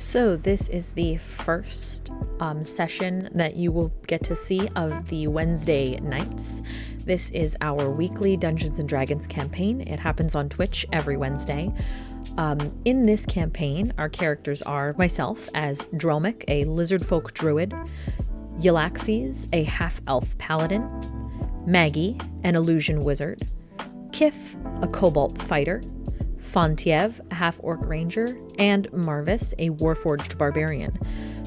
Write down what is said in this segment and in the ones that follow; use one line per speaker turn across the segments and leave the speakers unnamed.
So this is the first session that you will get to see of the Wednesday nights. This is our weekly Dungeons & Dragons campaign. It happens on Twitch every Wednesday. In this campaign, our characters are myself as Dromik, a lizard folk druid, Yllaxis, a half-elf paladin, Maggie, an illusion wizard, Kiff, a Kobalt fighter, Fontiev, a half-orc ranger, and Marvis, a Warforged barbarian.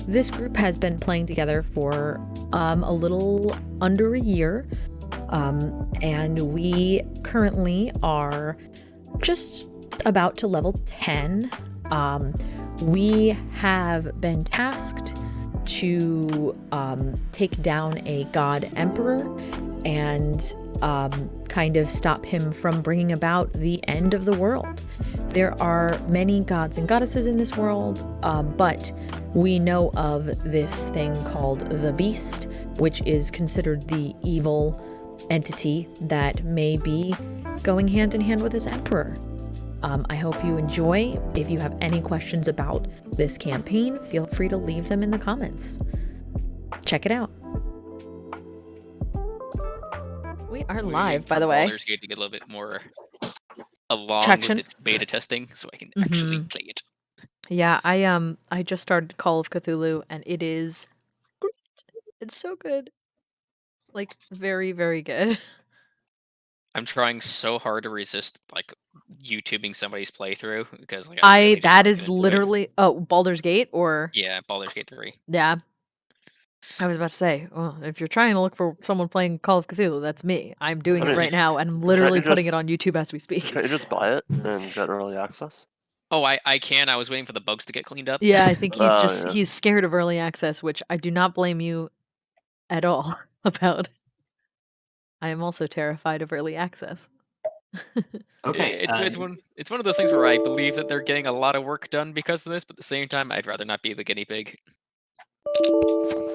This group has been playing together for a little under a year, and we currently are just about to level 10. We have been tasked to take down a god emperor and kind of stop him from bringing about the end of the world. There are many gods and goddesses in this world, but we know of this thing called the Beast, which is considered the evil entity that may be going hand in hand with this emperor. I hope you enjoy. If you have any questions about this campaign, feel free to leave them in the comments. Check it out.
We are live, by the way.
Baldur's Gate to get a little bit more along
Traction.
with its beta testing, so I can actually play it.
Yeah, I just started Call of Cthulhu, and it is great. It's so good, like very, very good.
I'm trying so hard to resist like YouTubing somebody's playthrough because like
That is literally Baldur's Gate or
yeah, Baldur's Gate 3.
yeah. I was about to say, well, if you're trying to look for someone playing Call of Cthulhu, that's me. I'm doing it right now, and I'm literally putting it on YouTube as we speak.
Can you just buy it and get early access?
Oh, I can. I was waiting for the bugs to get cleaned up.
Yeah, I think he's he's scared of early access, which I do not blame you at all about. I am also terrified of early access.
Okay,
it's one of those things where I believe that they're getting a lot of work done because of this, but at the same time, I'd rather not be the guinea pig.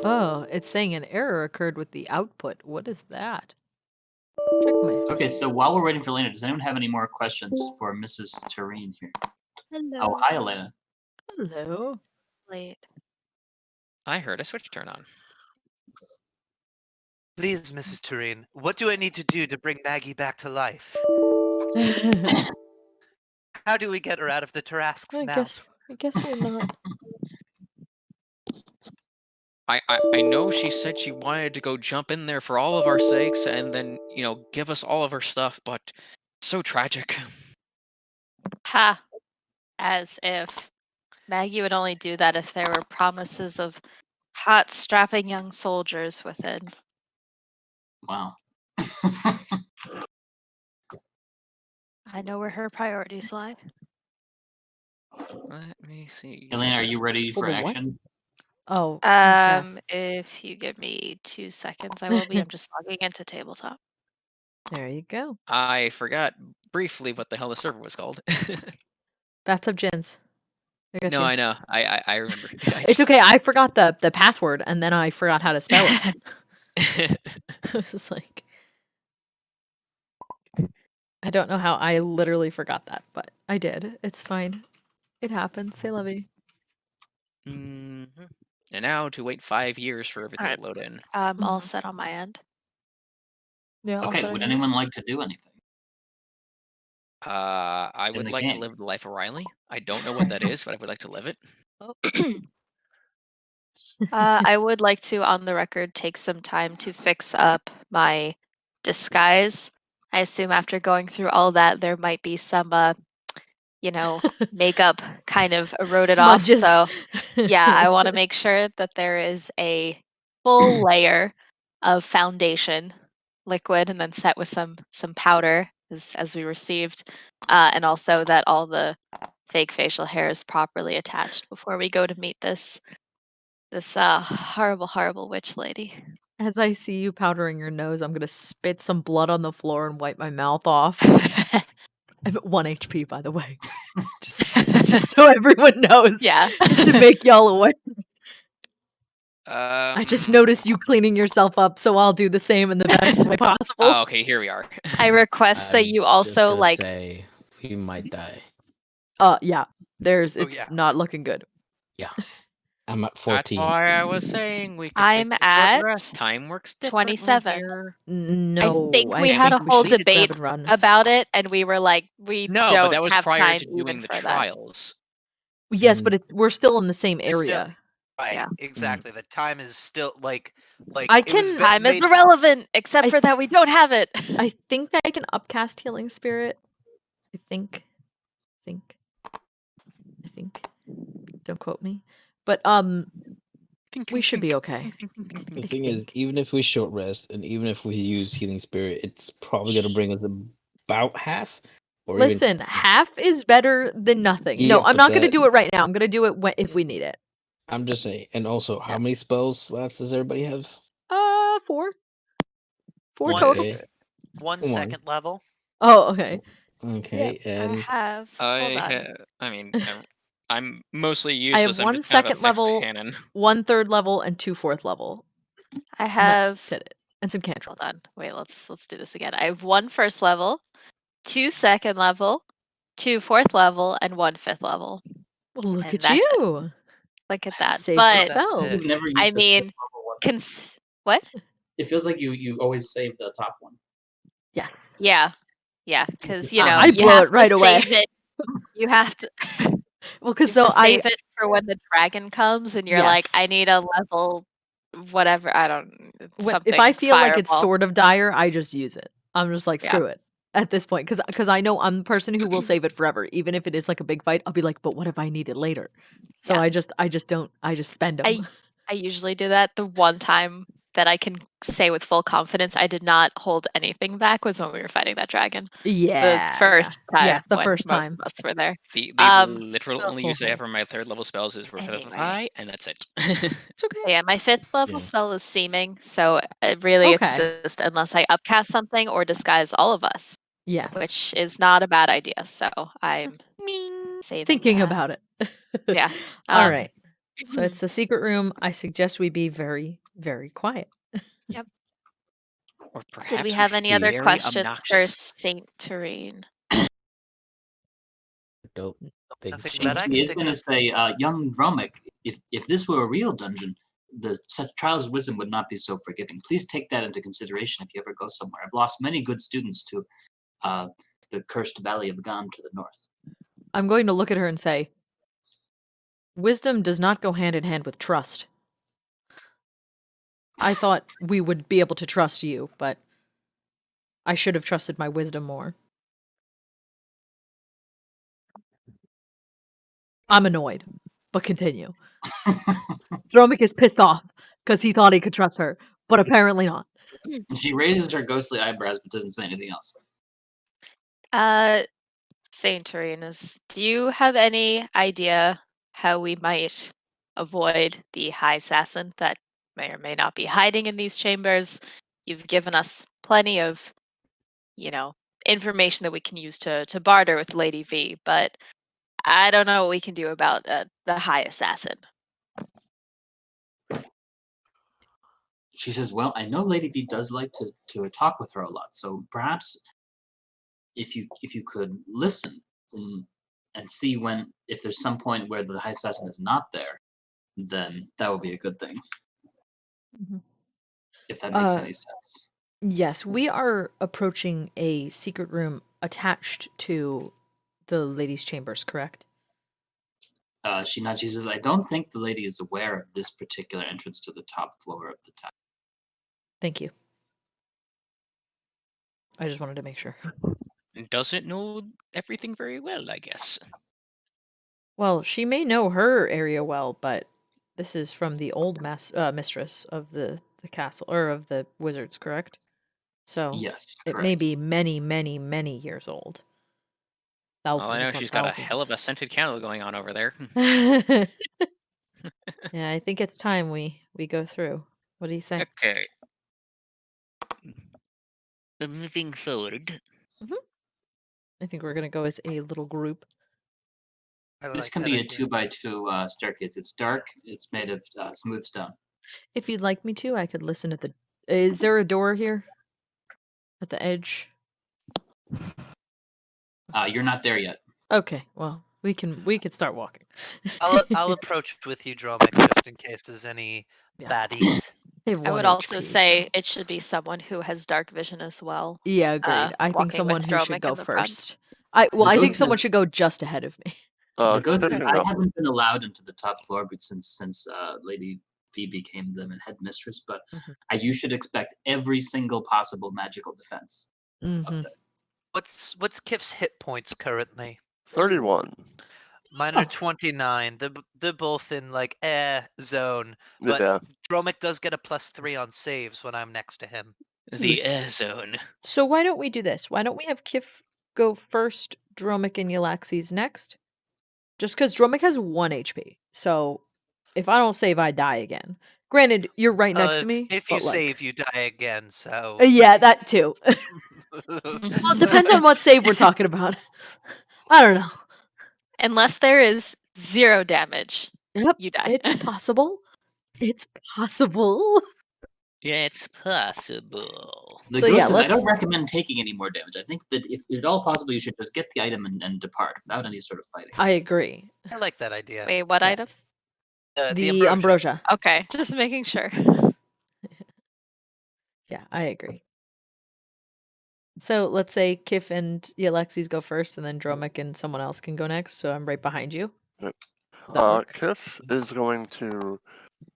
Oh, it's saying an error occurred with the output. What is that? Checkmate.
Okay, so while we're waiting for Elena, does anyone have any more questions for Mrs. Tureen here?
Hello.
Oh, hi, Elena.
Hello.
Late.
I heard a switch turn on.
Please, Mrs. Tureen, what do I need to do to bring Maggie back to life? How do we get her out of the Tarrasque's mouth?
I guess we're not.
I know she said she wanted to go jump in there for all of our sakes and then, give us all of her stuff, but it's so tragic.
Ha! As if Maggie would only do that if there were promises of hot, strapping young soldiers within.
Wow.
I know where her priorities lie.
Let me see.
Elena, are you ready for action?
Oh. Yes.
If you give me 2 seconds, I will be. I'm just logging into tabletop.
There you go.
I forgot briefly what the hell the server was called.
Bathtub Gins.
No, I know. I remember.
It's okay. I forgot the password, and then I forgot how to spell it. It was like, I don't know how I literally forgot that, but I did. It's fine. It happens. C'est la vie.
Mm-hmm. And now to wait 5 years for everything to load in.
All set on my end.
Yeah.
Okay, would anyone like to do anything?
I would like to live the life of Riley. I don't know what that is, but I would like to live it.
I would like to, on the record, take some time to fix up my disguise. I assume after going through all that, there might be some, makeup kind of eroded off. So, yeah, I want to make sure that there is a full layer of foundation liquid and then set with some powder as we received, and also that all the fake facial hair is properly attached before we go to meet this horrible witch lady.
As I see you powdering your nose, I'm gonna spit some blood on the floor and wipe my mouth off. I'm at 1 HP, by the way. just so everyone knows.
Yeah.
Just to make y'all aware. I just noticed you cleaning yourself up, so I'll do the same in the best way possible.
Oh, okay, here we are.
I request that you also
say he might die.
Yeah. It's not looking good.
Yeah. I'm at
That's
14.
why I was saying we could take
I'm
a short
at
rest. Time works differently
27.
here.
No,
I think
I
we had a
think we
whole
should
debate
grab and run.
about it, and we were like, we
No, but
don't
that was
have
prior
time
to
even
doing the
for that.
trials.
Yes, but we're still in the same
It's still-
area.
Right,
Yeah.
exactly. The time is still like
I
it was
can-
Time is
made-
irrelevant, except
I
for that we don't have it.
I think I can upcast Healing Spirit. I think. Don't quote me. But we should be okay.
The thing is, even if we short rest and even if we use Healing Spirit, it's probably going to bring us about half. Or
Listen, half is better than nothing.
Yeah,
No, I'm
but
not going to
that-
do it right now. I'm going to do it if we need it.
I'm just saying. And also, how many spell slots does everybody have?
4. 4
One-
total.
Okay.
one
Come on.
second level.
Oh, okay.
Okay,
I
and
have. Hold on.
I mean, I'm mostly
I
useless.
have
I'm
1
just kind of a
second
fixed
level,
cannon.
1 third level, and 2 fourth level.
I have.
Did it. And some
Hold
cantrips.
on. Wait, let's do this again. I have 1 first level, 2 second level, 2 fourth level, and 1 fifth level.
Well, look
And
at
that's it.
you.
Look at that.
Save the
But
spell.
You've never used
I
the
mean,
fifth level one.
what?
It feels like you always save the top one.
Yes.
Yeah, because
I
you
blow
have
it right
to
away.
save it. You have to.
Well, because
You
so
have to save it for when the dragon comes, and you're like,
Yes.
I need a level, whatever. I don't. Something.
if I feel like it's
fireball.
sort of dire, I just use it. I'm just like,
Yeah.
screw it at this point. Because I know I'm the person who will save it forever. Even if it is like a big fight, I'll be like, but what if I need it later? So
Yeah.
I just spend them.
I usually do that. The one time that I can say with full confidence I did not hold anything back was when we were fighting that dragon.
Yeah.
The first time.
Yeah, the
when
first
most
time.
of us were there.
The literal
Oh,
only use I have for my third level spells is Revivify,
Anyway.
and that's it.
It's okay.
Yeah, my 5th level
Yeah.
spell is seeming, so really it's
Okay.
just unless I upcast something or disguise all of us,
Yeah.
which is not a bad idea. So I'm saving
Thinking
that.
about it.
Yeah.
All right. So it's the secret room. I suggest we be very, very quiet.
Or perhaps
Did we have
should
any
be
other
very
questions for
obnoxious.
Saint Terrain?
don't think
Nothing
so.
that I
She
can
is
think
going to
of.
say, young Dromik, if this were a real dungeon, the such trials of wisdom would not be so forgiving. Please take that into consideration if you ever go somewhere. I've lost many good students to the cursed Valley of Gam to the north.
I'm going to look at her and say, wisdom does not go hand in hand with trust. I thought we would be able to trust you, but I should have trusted my wisdom more. I'm annoyed, but continue. Dromik is pissed off because he thought he could trust her, but apparently not.
She raises her ghostly eyebrows but doesn't say anything else.
Saint Terinus, do you have any idea how we might avoid the High Assassin that may or may not be hiding in these chambers? You've given us plenty of, information that we can use to barter with Lady V, but I don't know what we can do about the High Assassin.
She says, well, I know Lady V does like to talk with her a lot, so perhaps if you could listen and see if there's some point where the High Assassin is not there, then that would be a good thing.
Mhm.
If that makes any sense.
Yes, we are approaching a secret room attached to the ladies' chambers, correct?
She nods. She says, I don't think the lady is aware of this particular entrance to the top floor of the tower.
Thank you. I just wanted to make sure.
Doesn't know everything very well, I guess.
Well, she may know her area well, but this is from the old mistress of the castle, or of the wizards, correct? So
Yes,
it may be many, many, many years old.
Well, I know
upon
she's got a hell of a
thousands.
scented candle going on over there.
Yeah, I think it's time we go through. What do you say?
Okay. Moving forward.
I think we're gonna go as a little group.
This can be a 2x2 staircase. It's dark. It's made of smooth stone.
If you'd like me to, I could listen at the. Is there a door here? At the edge?
You're not there yet.
Okay, well,
We can start walking.
I'll approach with you, Dromik, just in case there's any baddies.
They have
I
1
would also
HP,
say
so-
it should be someone who has dark vision as well.
Yeah, agreed. I think
walking
someone
with
who should
Dromik
go
in the front.
first. I think
ghost
someone
is-
should go just ahead of me.
The ghost
Kiff
is,
can
I
go.
haven't been allowed into the top floor, but since Lady B became the headmistress, but
Mhm.
you should expect every single possible magical defense.
Mhm.
What's Kiff's hit points currently?
31.
Mine are 29. They're both in like zone, but
Yeah.
Dromik does get a +3 on saves when I'm next to him.
The
Yes.
zone.
So why don't we do this? Why don't we have Kiff go first, Dromik and Yllaxis next? Just because Dromik has 1 HP. So if I don't save, I die again. Granted, you're right next to me.
If you
but, like-
save, you die again. So
Yeah, that too. Well, it depends on what save we're talking about. I don't know.
Unless there is 0 damage,
Yep,
you die.
it's possible. It's possible.
Yeah, it's possible.
The
So,
ghost
yeah,
says, I don't
let's-
recommend taking any more damage. I think that if at all possible, you should just get the item and depart without any sort of fighting.
I agree.
I like that idea.
Wait, what item?
Yes.
The
The ambrosia.
Okay, just making sure.
Yeah, I agree. So let's say Kiff and Yllaxis go first, and then Dromik and someone else can go next. So I'm right behind you. Does that work?
Kiff is going to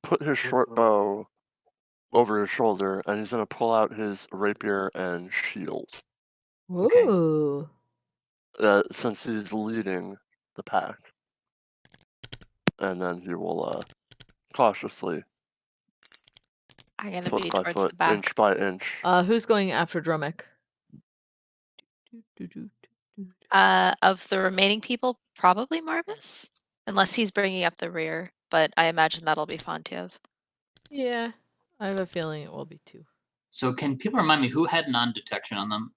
put his short bow over his shoulder, and he's going to pull out his rapier and shield.
Okay.
Ooh.
Since he's leading the pack. And then he will cautiously,
I'm gonna
foot
be
by
towards
foot,
the back.
inch by inch.
Who's going after Dromik?
Of the remaining people, probably Marvis, unless he's bringing up the rear. But I imagine that'll be Fontiev.
Yeah, I have a feeling it will be 2.
So can people remind me who had non-detection on them?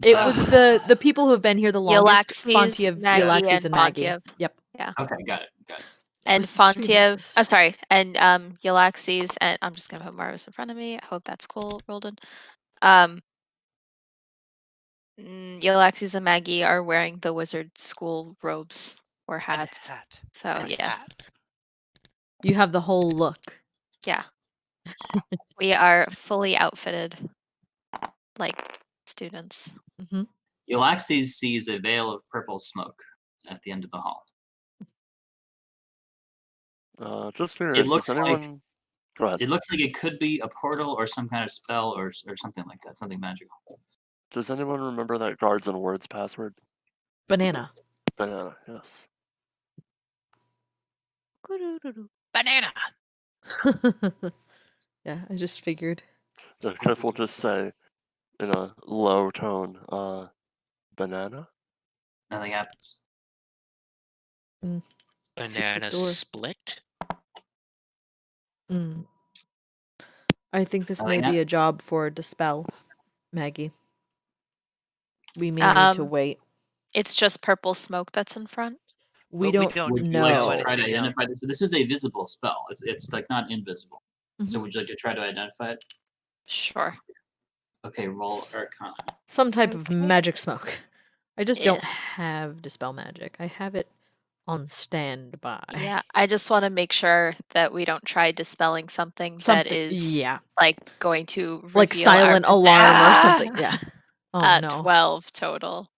It was the people who have been here the longest.
Yllaxis,
Fontiev,
Maggie,
Yllaxis,
and
and Maggie.
Fontiev.
Yep.
Yeah.
Okay, got it.
And
was the 3
Fontiev. I'm
closest.
sorry. And Yllaxis, and I'm just gonna put Marvis in front of me. I hope that's cool, Roldan. Yllaxis and Maggie are wearing the wizard school robes or hats.
Hat.
So
And
yeah,
hat.
You have the whole look.
yeah. We are fully outfitted, like students.
Mm-hmm.
Yllaxis sees a veil of purple smoke at the end of the hall.
Just curious,
It looks
does anyone... Go ahead.
It looks like it could be a portal or some kind of spell or something like that, something magical.
Does anyone remember that Guards and Words password?
Banana.
Banana, yes.
Banana!
Yeah, I just figured.
The Kiff will just say, in a low tone, banana?
Nothing happens.
Banana
door.
split?
Mm. I think this may
Nothing
be a
happens.
job for Dispel, Maggie. We may need to wait.
It's just purple smoke that's in front.
We
But we
don't,
don't
Would you
know.
like
know
to try to
anything else.
identify this? But this is a visible spell. It's like not invisible. So
Mhm.
would you like to try to identify it?
Sure.
Okay, roll Arcana.
Some type of
Okay.
magic smoke. I just don't
Yeah.
have Dispel Magic. I have it on standby.
Yeah, I just want to make sure that we don't try dispelling something that is
yeah,
like going to
like
reveal our
silent alarm or something.
banana.
Yeah. Oh no.
12 total.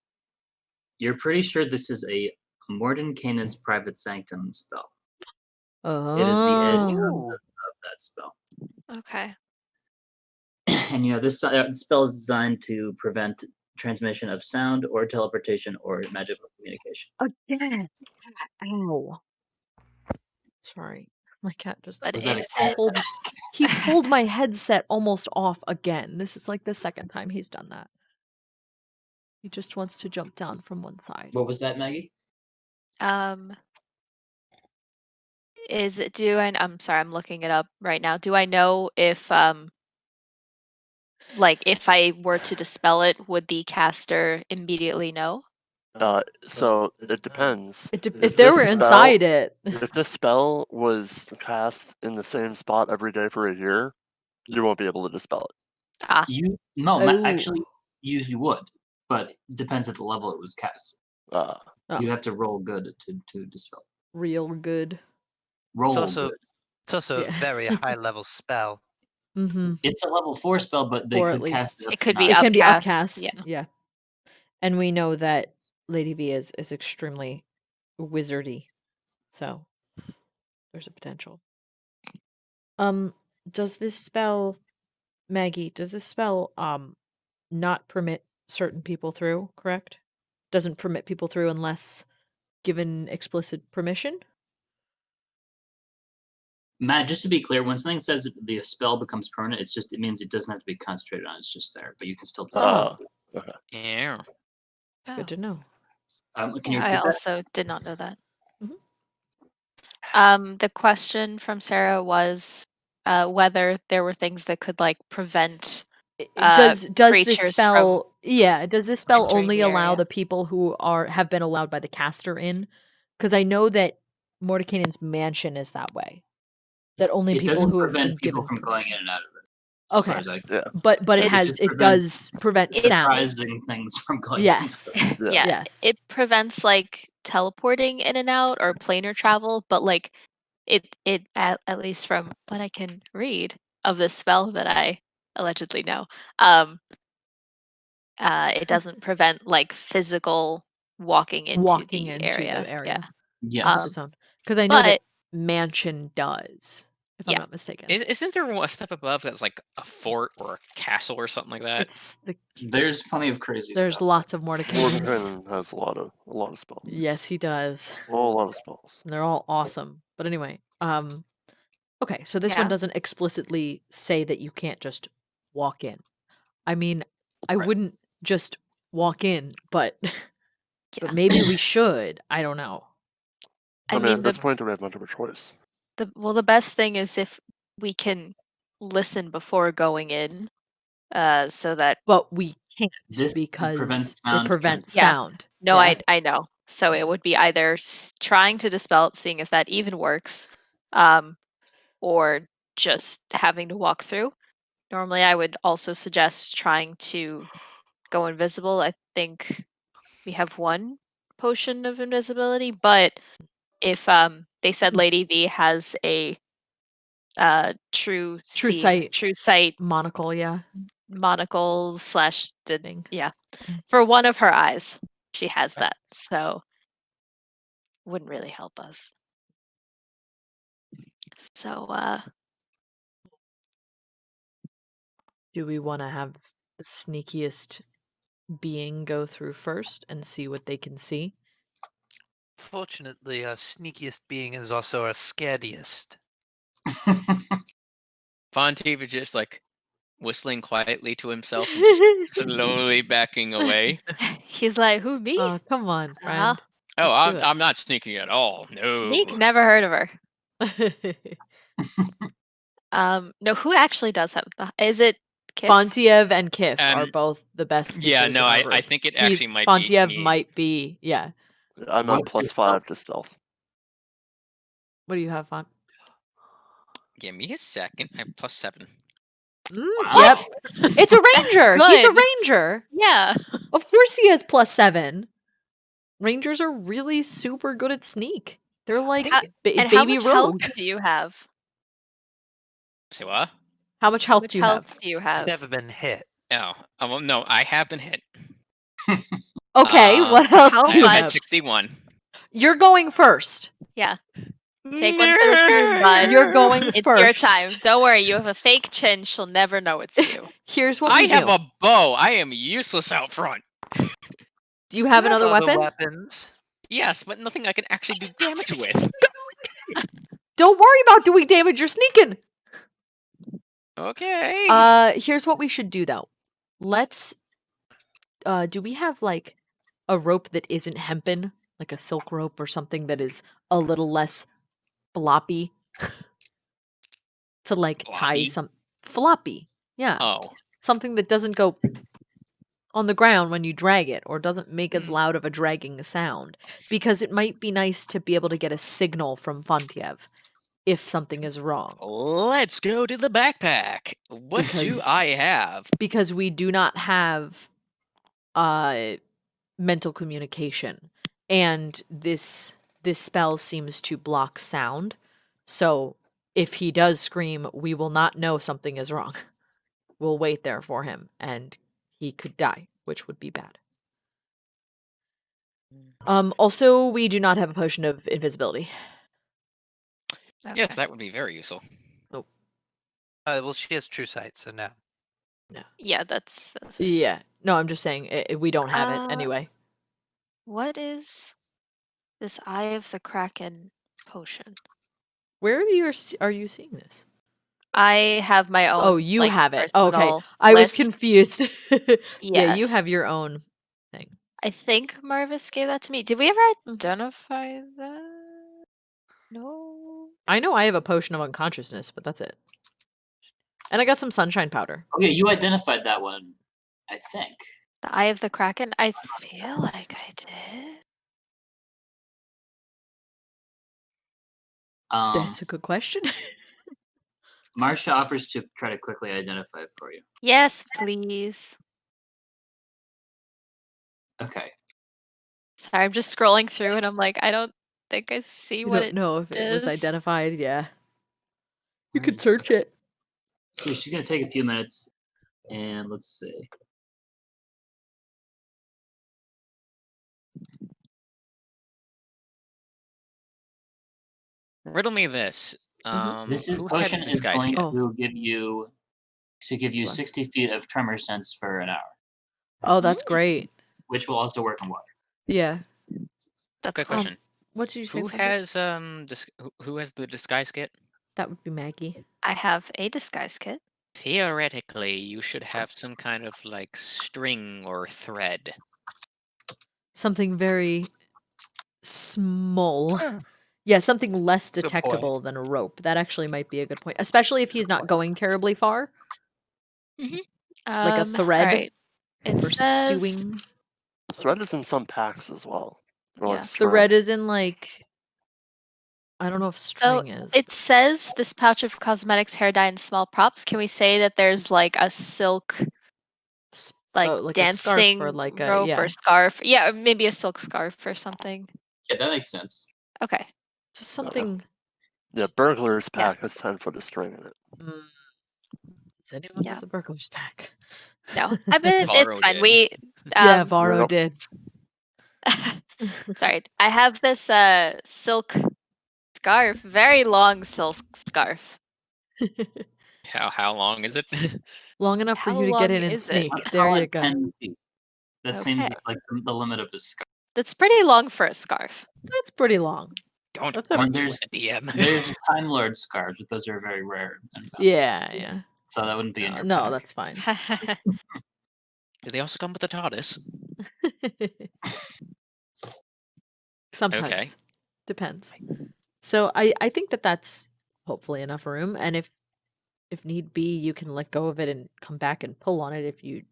You're pretty sure this is a Mordenkainen's private sanctum spell.
Oh.
It is the edge
Ooh.
of that spell.
Okay.
And this spell is designed to prevent transmission of sound or teleportation or magical communication.
Again. Ow. Sorry. My cat just
But
Was that a
if
cat?
it,
he pulled my headset almost off again. This is like the second time he's done that. He just wants to jump down from one side.
What was that, Maggie?
is it I'm sorry, I'm looking it up right now. Do I know if like if I were to dispel it, would the caster immediately know?
So it depends.
If they were inside it.
If this spell was cast in the same spot every day for a year, you won't be able to dispel it.
Ah,
No,
Oh.
actually, you would, but it depends at the level it was cast.
Oh.
You have to roll good to dispel.
Real good.
Roll
also
good.
it's also
Yeah.
a very high level spell.
Mm-hmm.
It's a level 4 spell, but they
4
could
at
cast
least.
It could be
It can be
upcast.
upcast. Yeah. And we know that Lady V is extremely wizardy. So there's a potential. Does this spell, Maggie, not permit certain people through, correct? Doesn't permit people through unless given explicit permission?
Matt, just to be clear, when something says that the spell becomes permanent, it means it doesn't have to be concentrated on. It's just there, but you can still dispel.
Okay.
Yeah.
It's good to know.
Can you
Yeah, I
repeat that?
also did not know that.
Mhm.
The question from Sarah was whether there were things that could like prevent
Does this
creatures
spell does this spell
entering
only
the
allow
area.
the people who have been allowed by the caster in? Because I know that Mordekainen's mansion is that way. That only
It
people
doesn't
who have been
prevent people
given
from going
permission.
in and out of it. As far
Okay.
as I
Yeah.
But it
It's-
has
just
it does prevent sound.
surprising things from going
Yes.
in.
Yeah.
Yeah,
Yes.
it prevents like teleporting in and out or planar travel, but like it at least from what I can read of this spell that I allegedly know, it doesn't prevent like physical walking into the area. Yeah.
Yes.
Its own. Because I know that
But
mansion does, if I'm
Yeah.
not mistaken.
Isn't there a step above that's like a fort or a castle or something like that?
There's plenty of crazy stuff.
There's lots of Mordekainens.
Mordekainen has a lot of spells.
Yes, he does.
A lot of spells.
And they're all awesome. But anyway, okay, so this one
Yeah.
doesn't explicitly say that you can't just walk in. I mean, I
Right.
wouldn't just walk in, but
Yeah.
maybe we should. I don't know.
I mean,
mean,
at this point, we have much of a choice.
the best thing is if we can listen before going in, so that
But we can't
This
because
prevents sound.
it prevents
Yeah.
sound.
No,
Yeah.
I know. So it would be either trying to dispel it, seeing if that even works, or just having to walk through. Normally, I would also suggest trying to go invisible. I think we have one potion of invisibility, but if they said Lady V has a true sight
monocle, yeah.
monocle slash
Thing.
yeah, for one of her eyes, she has that, so wouldn't really help us. So
Do we want to have the sneakiest being go through first and see what they can see?
Fortunately, our sneakiest being is also our scariest.
Fontiev is just like whistling quietly to himself and just slowly backing away.
he's like, "Who, me?
Oh, come on, friend.
Oh,
Let's do
I'm not sneaking at all. No.
Sneak? Never heard of her."
it.
No, who actually does have the? Is it Kiff?
Fontiev and Kiff are
And-
both the best sneakers
Yeah, no,
in our
I
group.
think it actually might
Fontiev
be me.
might be, yeah.
I'm on +5 to stealth.
What do you have, Font?
Give me a second. I have +7.
Yep. It's a ranger. He's a
good.
ranger.
Yeah.
Of course he has +7. Rangers are really super good at sneak. They're like
And how
baby
much
rogue.
health do you have?
Say what?
How much health
Which
do you
health
have?
do you
He's
have?
never been hit.
Oh, well, no, I have been hit.
Okay, what health
how
do you
I'm at
have?
61.
You're going first.
Yeah. Take one for the team, bud.
You're going
It's
first.
your time. Don't worry, you have a fake chin. She'll never know it's you.
Here's what
I
we do.
have a bow. I am useless out front.
Do you have another
other
weapon?
weapons.
Yes, but nothing I can actually do damage with.
Don't worry about doing damage. You're sneaking.
Okay.
Here's what we should do though. Let's. Do we have like a rope that isn't hempen, like a silk rope or something that is a little less floppy, to like tie
Floppy?
some floppy? Yeah.
Oh.
Something that doesn't go on the ground when you drag it or doesn't make as loud of a dragging sound, because it might be nice to be able to get a signal from Fontiev if something is wrong,
Let's go to the backpack. What do
Because-
I have?
because we do not have mental communication, and this spell seems to block sound. So if he does scream, we will not know something is wrong. We'll wait there for him, and he could die, which would be bad. Also, we do not have a potion of invisibility.
Yes, that would be very useful.
Well, she has true sight, so no.
Yeah, that's what I said.
Yeah. No, I'm just saying we don't have it anyway.
What is this Eye of the Kraken potion?
Where are you seeing this?
I have my own.
Oh, you
like,
have it. Oh, okay.
personal
I was
list.
confused. Yeah, you have
Yes.
your own thing.
I think Marvis gave that to me. Did we ever
Mhm.
identify that? No.
I know I have a potion of unconsciousness, but that's it. And I got some sunshine powder.
Okay, you identified that one, I think.
The Eye of the Kraken? I feel like I did.
That's a good question.
Marcia offers to try to quickly identify it for you.
Yes, please.
Okay.
Sorry,
I'm just scrolling through and I'm like, I don't think I see
You
what
don't
it
know if it was
is.
identified, yeah. You could search it.
So she's gonna take a few minutes, and let's see.
Riddle me this.
This is
Who had
potion
the
is
disguise
going
kit?
to give you 60 feet of tremor sense for an hour,
Oh, that's great.
which will also work in water.
Yeah.
That's
Good question.
What did you say?
Who
Frederick?
has who has the disguise kit?
That would be Maggie.
I have a disguise kit.
Theoretically, you should have some kind of like string or thread.
Something very small. Yeah, something less detectable than a rope. That actually might be a good point, especially if he's not going terribly far. Like a thread
Alright. It
for
says
sewing.
Thread is in some packs as well. Or
Yeah.
The red is in like, I don't know if
so
string is.
it says this pouch of cosmetics, hair dye, and small props. Can we say that there's like a silk like
like a
dancing
scarf or like a
rope or scarf? Yeah, or maybe a silk scarf or something.
Yeah, that makes sense.
Okay.
just something.
Yeah, burglar's pack has 10 foot of string in it.
Does anyone
Yeah.
have the burglar's pack?
No, I mean
Varro
it's fine.
did.
We
Yeah, Varro
Yep.
did.
sorry, I have this silk scarf, very long silk scarf.
How long is it?
Long enough for
How
you to get
long
in and
is it?
sneak. There
Call
you
it
go.
10 feet. That seems
Okay.
like the limit of his scarf.
That's pretty long for a scarf.
That's pretty long.
Don't
That's
argue
there's-
with the DM.
There's Time Lord scarves, but those are very rare. And
Yeah.
So that wouldn't be in your
No,
pack.
that's fine.
Do they also come with a TARDIS?
Sometimes. Depends. So I think that's hopefully enough room, and if need be, you can let go of it and come back and pull on it if you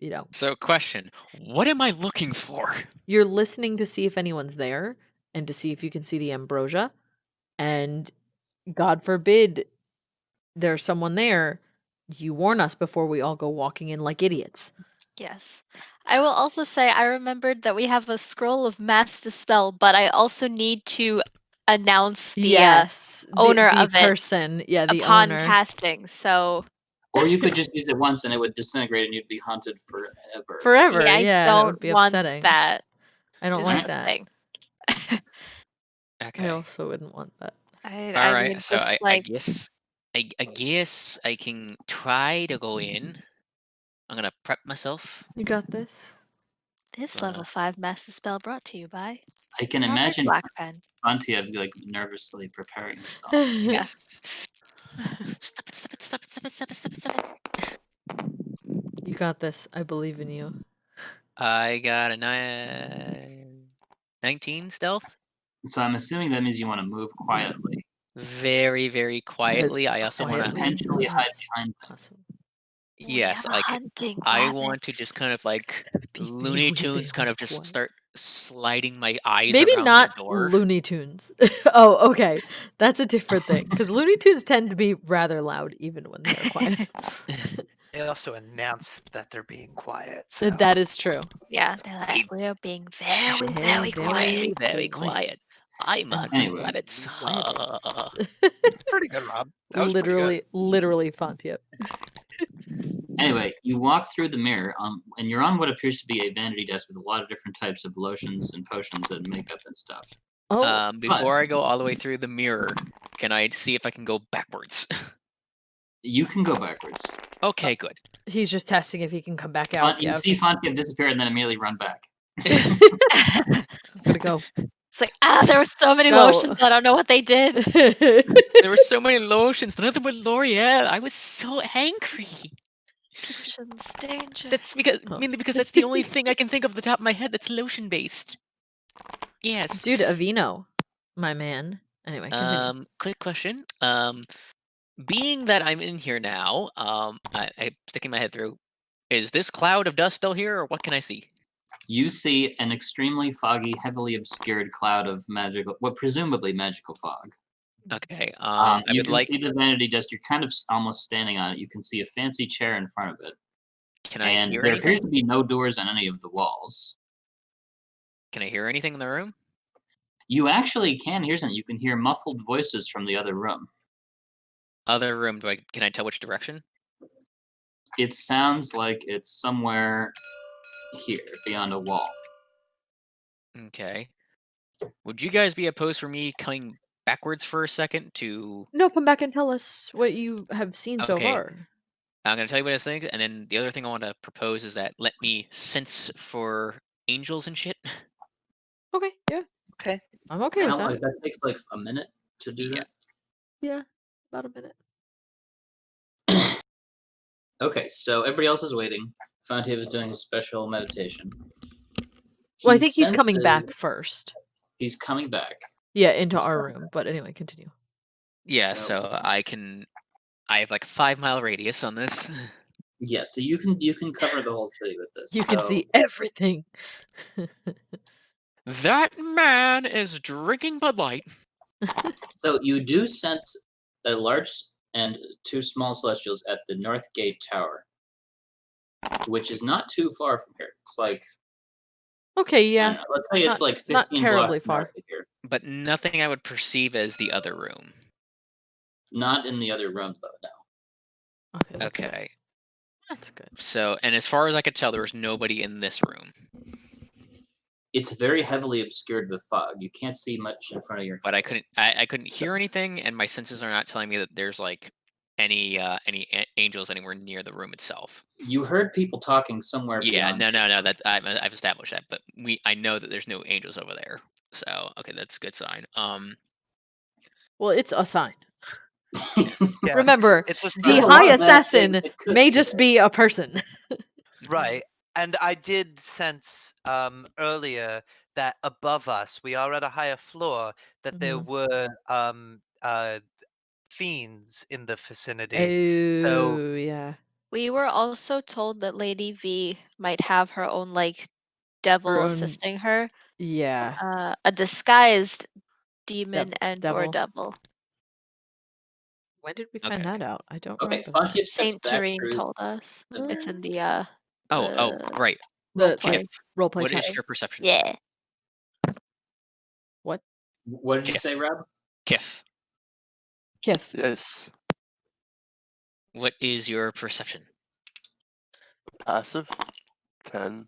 know.
So, question: what am I looking for?
You're listening to see if anyone's there and to see if you can see the ambrosia, and God forbid there's someone there, you warn us before we all go walking in like idiots.
Yes. I will also say I remembered that we have a scroll of mass dispel, but I also need to announce the owner
the
of it
person, the
upon
owner.
casting. So
Or you could just use it once and it would disintegrate and you'd be haunted forever.
Forever,
I
that
don't
would be
want
upsetting.
that.
I don't
is
like
the
that.
thing.
Okay.
I also wouldn't want that.
All
I
right.
mean,
So
just
I
like
guess I can try to go in. I'm gonna prep myself.
You got this.
this level 5 mass dispel brought to you by
I can
Robert
imagine
Blackpen.
Fontiev like nervously preparing himself.
Yes. Stop it.
You got this. I believe in you.
I got a 19 stealth.
So I'm assuming that means you want to move quietly.
Very, very quietly. I also want to.
Potentially hide behind them.
Possible.
Yes,
have a
like
hunting
I want to
rabbits.
just kind of like
Be
Looney
very,
Tunes, kind
very
of just
quiet.
start sliding my eyes
Maybe
around
not
the door.
Looney Tunes. Oh, okay. That's a different thing. Because Looney Tunes tend to be rather loud even when they're quiet.
They also announced that they're being quiet. So.
That is true.
Yeah, they're like, we're being very, very quiet.
Very quiet. I'm a
Anyway.
rabbits.
Pretty good, Rob. That was pretty good.
Literally Fontiev.
Anyway, you walk through the mirror, and you're on what appears to be a vanity desk with a lot of different types of lotions and potions and makeup and stuff.
Oh,
Before I go all the way through the mirror, can I see if I can go backwards?
You can go backwards.
Okay, good.
he's just testing if he can come back out.
You see Fontiev disappear and then immediately run back.
I'm gonna go.
It's like, there were so many
Go.
lotions. I don't know what they did.
There were so many lotions. None of them were L'Oreal. I was so angry.
Lotions, danger.
That's mainly because that's the only thing I can think of the top of my head that's lotion based. Yes.
Dude, Avino, my man. Anyway, continue.
Quick question. Being that I'm in here now, I'm sticking my head through. Is this cloud of dust still here, or what can I see?
You see an extremely foggy, heavily obscured cloud of presumably magical fog.
Okay.
You can see the vanity desk. You're kind of almost standing on it. You can see a fancy chair in front of it.
Can I hear
there
anything?
appears to be no doors on any of the walls.
Can I hear anything in the room?
You actually can hear something. You can hear muffled voices from the other room.
Other room? Can I tell which direction?
It sounds like it's somewhere here, beyond a wall.
Okay. Would you guys be opposed for me coming backwards for a second to...
No, come back and tell us what you have seen so
Okay.
far.
I'm going to tell you what I think, and then the other thing I want to propose is that let me sense for angels and shit.
Okay, yeah.
Okay.
I'm okay with that.
That takes like a minute to do that.
Yeah, about a minute.
Okay, so everybody else is waiting. Fontiev is doing a special meditation.
Well, I think he's coming back first.
He's coming back.
Yeah, into our room. But anyway, continue.
Yeah, so I have like a 5-mile radius on this.
Yeah, so you can cover the whole city with this.
You can see everything.
That man is drinking Bud Light.
So you do sense a large and 2 small celestials at the North Gate Tower, which is not too far from here. It's like
Okay, yeah.
let's say it's like 15
not terribly
blocks
far.
north of here.
But nothing I would perceive as the other room.
Not in the other room, though. No.
Okay. That's Good.
Okay.
That's good.
So, and as far as I could tell, there was nobody in this room.
It's very heavily obscured with fog. You can't see much in front of your.
But I couldn't hear anything, and my senses are not telling me that there's like any angels anywhere near the room itself.
You heard people talking somewhere.
Yeah,
beyond
no. That I've established that, but I know that there's no angels over there. So okay, that's a good sign.
Well, it's a sign.
Yeah,
Remember,
it's a
the
sign.
high assassin may just be a person.
Right. And I did sense earlier that above us, we are at a higher floor, that there were fiends in the vicinity.
Oh, yeah.
We were also told that Lady V might have her own devil
Her own-
assisting her.
Yeah.
A disguised demon
devil.
or devil.
When did we find
Okay.
that out? I don't
Okay,
remember.
Fontiev steps
Saint
back
Terene
through-
told us. It's in the
Right.
The
roleplay.
Kiff,
roleplay
what
chat.
is your perception?
Yeah.
What?
What did you
Kiff.
say, Rob?
Kiff,
Kiff.
Yes.
what is your perception?
Passive. 10.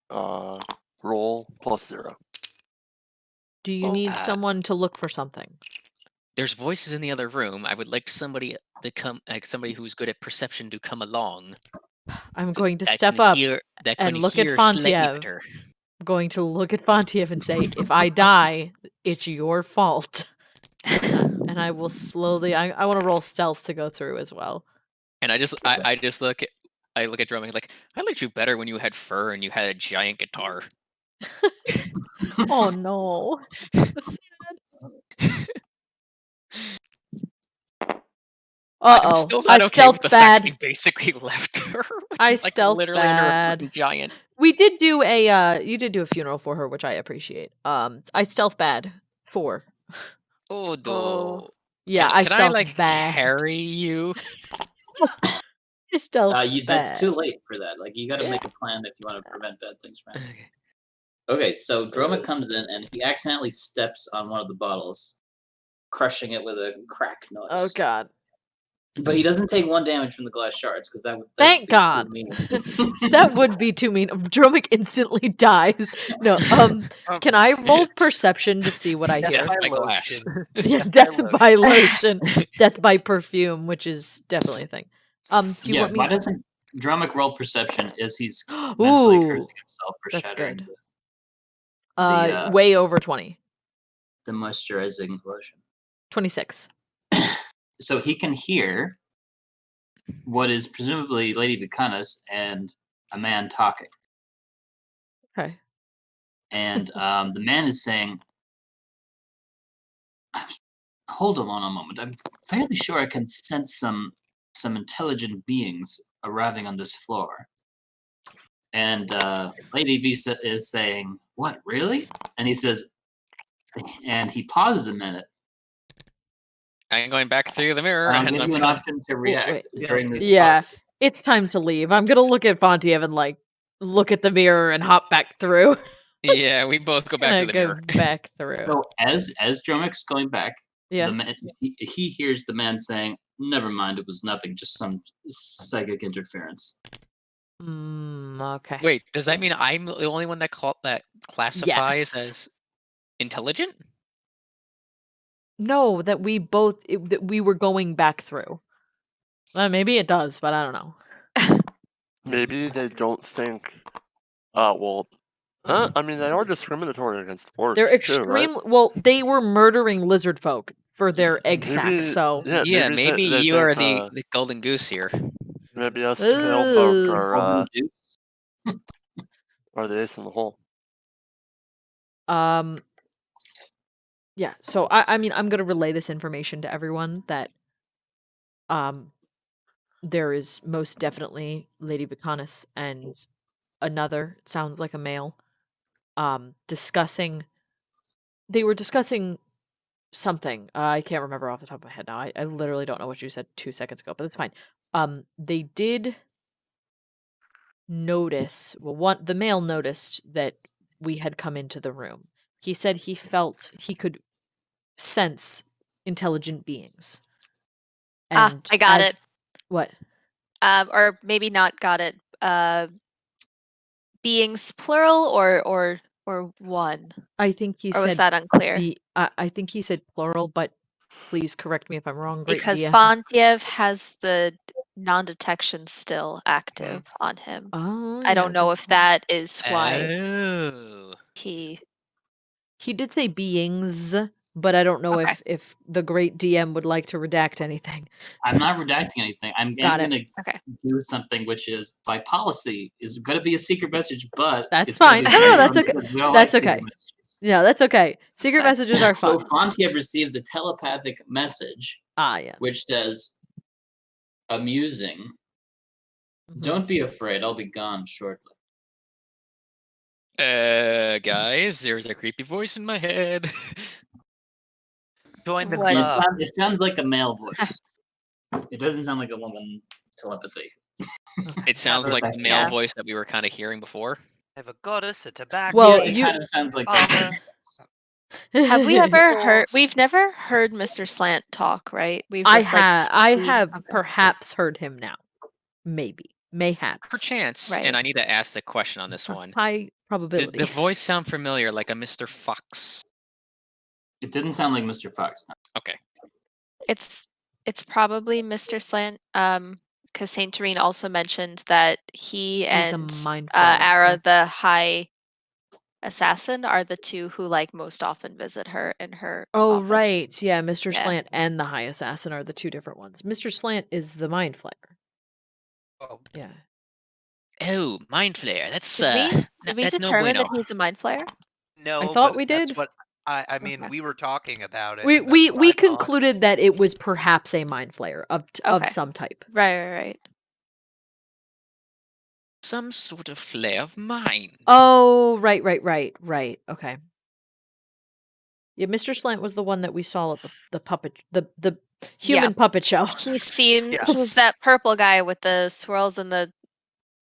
Roll +0.
Do you need someone to look for something?
There's voices in the other room. I would like somebody to come, like somebody who's good at perception, to come along.
I'm going to
that
step
can
up
hear- that
and
can
look at
hear slightly
Fontiev.
better.
I'm going to look at Fontiev and say, if I die, it's your fault. And I will slowly. I want to roll stealth to go through as well.
And I just look at Dromik like, I liked you better when you had fur and you had a giant guitar.
Oh no, so sad.
I'm still not
I
okay
stealth
with the
bad.
fact that you basically left her.
I
like,
stealth
literally under a
bad.
freaking giant.
We did do a you did do a funeral for her, which I appreciate. I stealth bad 4.
Oh,
Oh.
Yeah,
can
I
I
stealth
like
bad.
carry you?
Stealth
That's too
bad.
late for that. Like, you got to make a plan if you want to prevent bad things from happening.
Okay.
Okay, so Dromik comes in and he accidentally steps on one of the bottles, crushing it with a crack noise.
Oh god.
But he doesn't take 1 damage from the glass shards because that would
Thank
be
God.
too mean.
That would be too mean. Dromik instantly dies. No, can I roll perception to see what I
Death
hear?
by
by glass.
lotion.
Yeah,
Death by
death by lotion, death by perfume, which is definitely a thing. Do you want me?
Why doesn't Dromik roll perception? Is he's mentally cursing
Ooh,
himself for
that's
shattering
good.
the
Way over 20.
the moisturizing lotion.
26.
So he can hear what is presumably Lady Vicanis and a man talking.
Okay.
And the man is saying, hold on a moment. I'm fairly sure I can sense some intelligent beings arriving on this floor. And Lady Visa is saying, what, really? And he says, and he pauses a minute.
I'm going back through the mirror.
I'll
and
give
I'm
you an
gonna...
option to react during the
Yeah,
pause.
it's time to leave. I'm gonna look at Fontiev and like look at the mirror and hop back through.
Yeah, we both go back
And I
to the
go
mirror.
back through.
So as Dromik's going back,
Yeah.
the man, he hears the man saying, never mind, it was nothing, just some psychic interference.
Okay.
Wait, does that mean I'm the only one that classifies
Yes.
as intelligent?
No, that we both that we were going back through. Well, maybe it does, but I don't know.
Maybe they don't think. I mean, they are discriminatory against orcs.
They're
too,
extreme.
right?
Well, they were murdering lizard folk for their egg sacs. So
Yeah, maybe
they
you
think,
are the golden goose here.
maybe us scale folk
Ooh.
are the ace in the hole.
Yeah. So I mean, I'm gonna relay this information to everyone that there is most definitely Lady Vicanis and another, it sounds like a male, discussing. They were discussing something. I can't remember off the top of my head now. I literally don't know what you said 2 seconds ago, but that's fine. They did notice. Well, the male noticed that we had come into the room. He said he felt he could sense intelligent beings. And
I got it.
What?
Or maybe not got it. Beings plural or one?
I think he
or
said.
was that unclear?
I think he said plural, but please correct me if I'm wrong. Great
Because
DM.
Fontiev has the non-detection still active on him.
Oh,
I don't know
good
if that is why
Oh.
he.
He did say beings, but I don't know
Okay.
if the great DM would like to redact anything.
I'm not redacting anything. I'm
Got
going
it.
to do something which is, by policy, is going to be a secret message, but
That's
it's gonna
fine.
be
No,
very
that's
long
okay.
because we don't
That's
like secret
okay.
messages.
Yeah, that's okay. Secret
fine.
messages are
So
fun.
Fontiev receives a telepathic message
Yes.
which says, amusing.
Mhm.
Don't be afraid, I'll be gone shortly.
Guys, there's a creepy voice in my head.
Join the
What?
club.
It sounds like a male voice. It doesn't sound like a woman telepathy.
It sounds like the male
Yeah.
voice that we were kind of hearing before.
I have a goddess, a tobacco.
Well,
It kind of sounds like
armor.
Have we ever heard?
Dwarves.
We've never heard Mr. Slant talk, right? We've
I
just like
have
Okay.
perhaps heard him now. Maybe. Mayhaps.
Perchance,
Right.
and I need to ask the question on this one.
High
Does
probability.
the voice sound familiar, like a Mr. Fox?
It didn't sound like Mr. Fox.
Okay.
It's probably Mr. Slant. Because Saint Terene also mentioned that he
He's a
and
mind flayer,
Ara,
correct?
the high assassin, are the two who like most often visit her in her.
Oh,
office.
right. Yeah, Mr.
Yeah.
Slant and the High Assassin are the two different ones. Mr. Slant is the mind flayer.
Oh,
Yeah.
Oh, mind flare. That's
Did we
that's no
determine
bueno.
that he's a mind flayer?
no,
thought
but
we
that's
did.
what I mean,
Okay.
we were talking about it.
We
and that's what I thought.
concluded that it was perhaps a mind flayer of
Okay.
some type.
Right.
Some sort of flare of mind.
Oh, right. Okay. Yeah, Mr. Slant was the one that we saw at the puppet, the human puppet show.
He's that purple guy with the swirls and the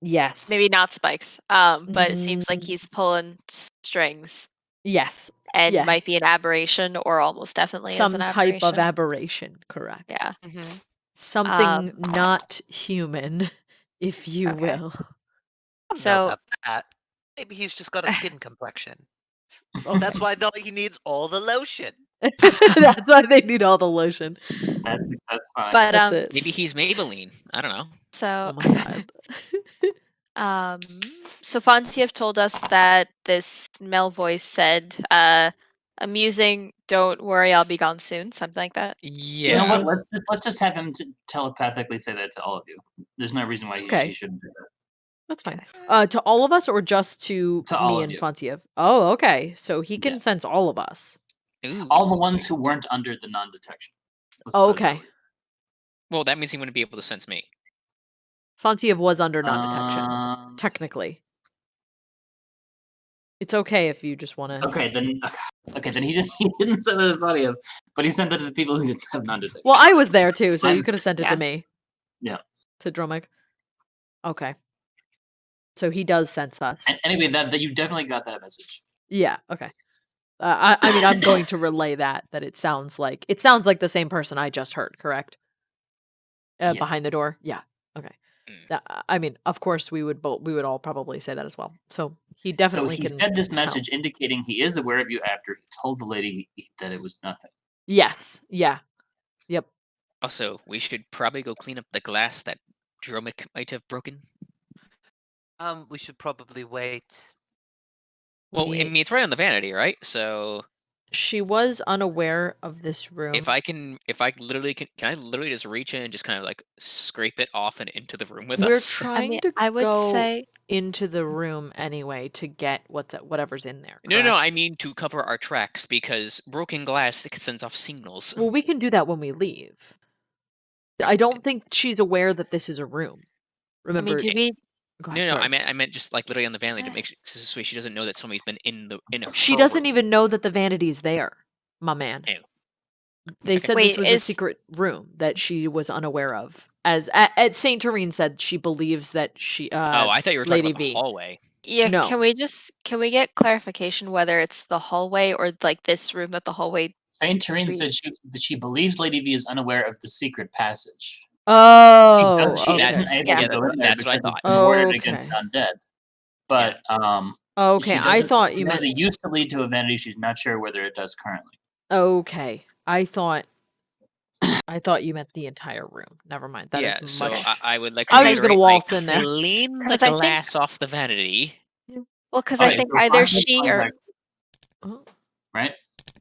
Yes.
maybe not spikes. But it seems like he's pulling strings.
Yes.
And
Yeah.
might be an aberration or almost definitely
Some
is an
type of
aberration.
aberration, correct.
Yeah.
Something not human, if you will.
I don't know about that. Maybe he's just got a skin complexion. That's why he needs all the lotion.
That's why they need all the lotion.
That's fine.
But
That's it.
Maybe he's Maybelline. I don't know.
So
Oh my god.
So Fontiev told us that this male voice said, amusing, don't worry, I'll be gone soon, something like that.
Yeah.
You know what? Let's just have him telepathically say that to all of you. There's no reason why he shouldn't do that.
That's fine. To all of us or just to
all
me
of
and
you.
Fontiev? Oh, okay. So he can sense all of us.
Ooh.
All the ones who weren't under the non-detection.
Oh, okay.
Well, that means he wouldn't be able to sense me.
Fontiev was under non-detection, technically. It's okay if you just want to.
Okay, then he didn't send it to Fontiev, but he sent it to the people who didn't have non-detection.
Well, I was there too, so you could have sent it to me.
Yeah.
To Dromik. Okay. So he does sense us.
Anyway, that you definitely got that message.
Yeah. Okay. I mean, I'm going to relay that it sounds like the same person I just heard. Correct. Behind the door. Yeah. Okay. I mean, of course, we would all probably say that as well. So he definitely
So he sent this message indicating he is aware of you after he told the lady that it was nothing.
Yes. Yeah. Yep.
Also, we should probably go clean up the glass that Dromik might have broken.
We should probably wait.
Well, I mean, it's right on the vanity, right? So
she was unaware of this room.
Can I literally just reach in and just kind of like scrape it off and into the room with
We're
us?
trying to go into the room anyway to get whatever's in there.
No, I mean to cover our tracks because broken glass sends off signals.
Well, we can do that when we leave. I don't think she's aware that this is a room. Remember?
I mean,
No, I meant just like literally on the vanity to make sure so she doesn't know that somebody's been in a.
She doesn't even know that the vanity's there, my man.
Ew.
They said this was a secret room that she was unaware of. As Saint Terene said, she believes that she.
Oh, I thought you were talking about the hallway.
Yeah,
no.
Can we get clarification whether it's the hallway or like this room that the hallway?
Saint Terene said that she believes Lady V is unaware of the secret passage.
Oh,
she isn't able to go in there
that's what I
because
thought.
it's warded against undead. But
okay, I thought you meant
it used to lead to a vanity. She's not sure whether it does currently.
Okay, I thought you meant the entire room. Never mind. That is much.
So I would like.
I was just gonna waltz in there.
Clean the glass off the vanity.
Well, because I think either she or
right.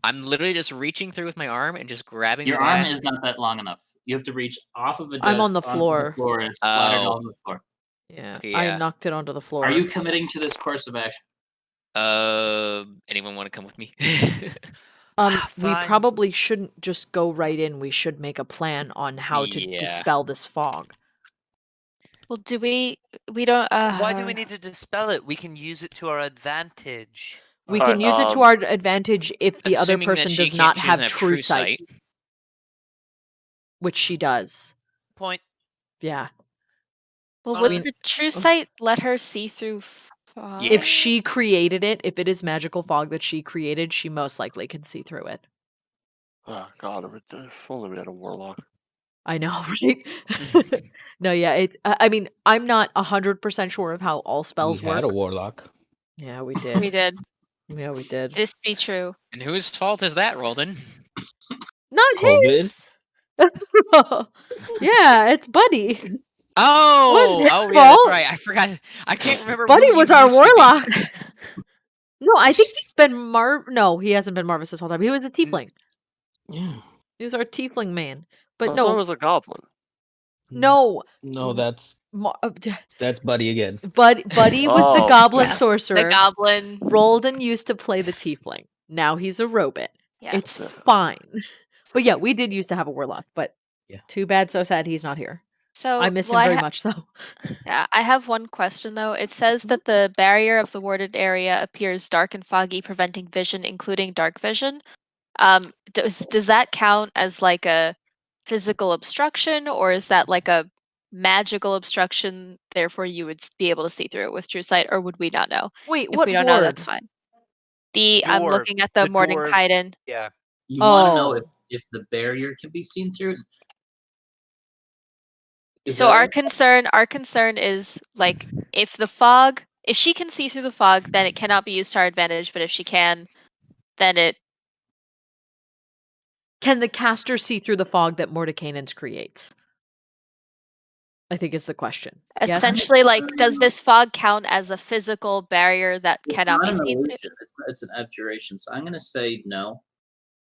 I'm literally just reaching through with my arm and just grabbing.
Your
the
arm
glass.
is not that long enough. You have to reach off of a desk.
I'm on the floor.
And it's splattered on the floor.
Yeah,
Okay,
I knocked it onto the floor.
Are you committing to this course of action?
Anyone want to come with me?
We probably shouldn't just go right in. We should make a plan on how to dispel this fog.
Well, do we don't.
Why do we need to dispel it? We can use it to our advantage.
We can use it to our advantage if the other person does not have true sight. Which she does.
Point.
Yeah.
Well, would the true sight let her see through fog?
If she created it, if it is magical fog that she created, she most likely can see through it.
Oh God, if only we had a warlock.
I know, right? No, yeah. I mean, I'm not 100% sure of how all spells work.
We had a warlock.
Yeah, we did.
We did.
Yeah, we did.
This be true.
And whose fault is that, Roldan?
Not his. Yeah, it's Buddy.
Oh,
his
that's
fault.
right. I forgot. I can't remember.
Buddy was our warlock. No, I think he's been No, he hasn't been Marvis this whole time. He was a tiefling.
Yeah.
He was our tiefling man. But
I
no,
thought it was a goblin.
No.
No, that's Buddy again.
Buddy was the goblin sorcerer.
The goblin.
Roldan used to play the tiefling. Now he's a robot.
Yeah.
It's fine. But yeah, we did used to have a warlock, but too bad, so sad he's not here.
So
I miss him very much, though.
Yeah, I have one question, though. It says that the barrier of the warded area appears dark and foggy, preventing vision, including dark vision. Does that count as like a physical obstruction, or is that like a magical obstruction? Therefore, you would be able to see through it with true sight, or would we not know?
Wait,
If
what
we don't know, that's
ward?
fine. I'm
Dwarf.
looking at the
dwarf.
Mordenkainen.
Yeah.
You want to know
Oh.
if the barrier can be seen through?
So our concern is like if she can see through the fog, then it cannot be used to our advantage. But if she can, then it.
Can the caster see through the fog that Mordenkainen's creates? I think is the question. Yes?
Essentially, like, does this fog count as a physical barrier that
It's
cannot
not
be
an
seen through?
illusion. It's an abjuration. So I'm going to say no.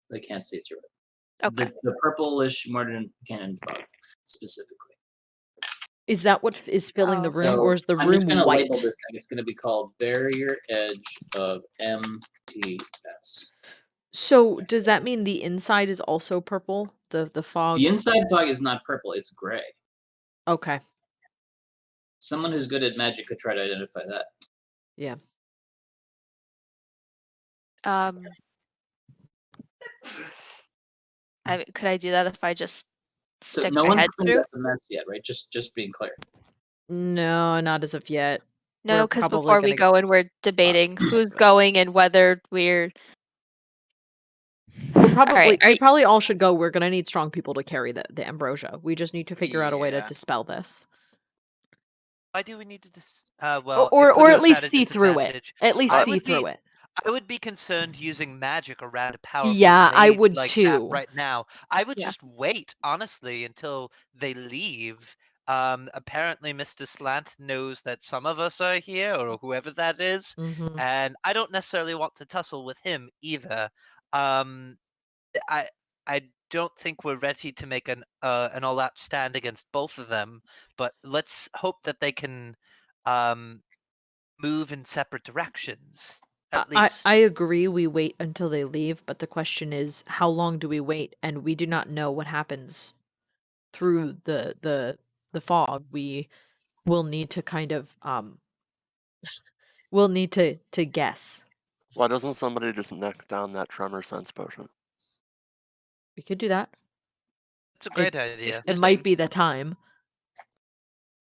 They can't see through it.
Okay.
The purplish Mordenkainen fog specifically.
Is that what is filling the room,
So
or is the
I'm just
room
going to
white?
label this thing. It's going to be called Barrier Edge of MTS.
So does that mean the inside is also purple? The fog?
The inside fog is not purple. It's gray.
Okay.
Someone who's good at magic could try to identify that.
Yeah.
Could I do that if I just
So
stick
no
my
one's
head
cleaned
through?
up the mess yet, right? Just being clear.
No, not as of yet.
No,
We're
because
probably
before we
gonna-
go and we're debating who's going and whether we're.
We're probably
Alright,
we probably all should go. We're gonna need strong people to carry the ambrosia. We just need to figure out a way to
Yeah.
dispel this.
Why do we need to well,
Or
it puts
at
us
least
at a
see through it.
disadvantage.
At least
I
see
would
through
be-
it.
I would be concerned using magic around a powerful
Yeah, I
mage
would
like
too.
that right now. I would
Yeah.
just wait, honestly, until they leave. Apparently Mr. Slant knows that some of us are here, or whoever that is,
Mhm.
and I don't necessarily want to tussle with him either. I don't think we're ready to make an all-out stand against both of them, but let's hope that they can move in separate directions. At least.
I agree we wait until they leave, but the question is how long do we wait? And we do not know what happens through the fog. We will need to kind of we'll need to guess.
Why doesn't somebody just neck down that tremor sense potion?
We could do that.
It's a great idea.
It might be the time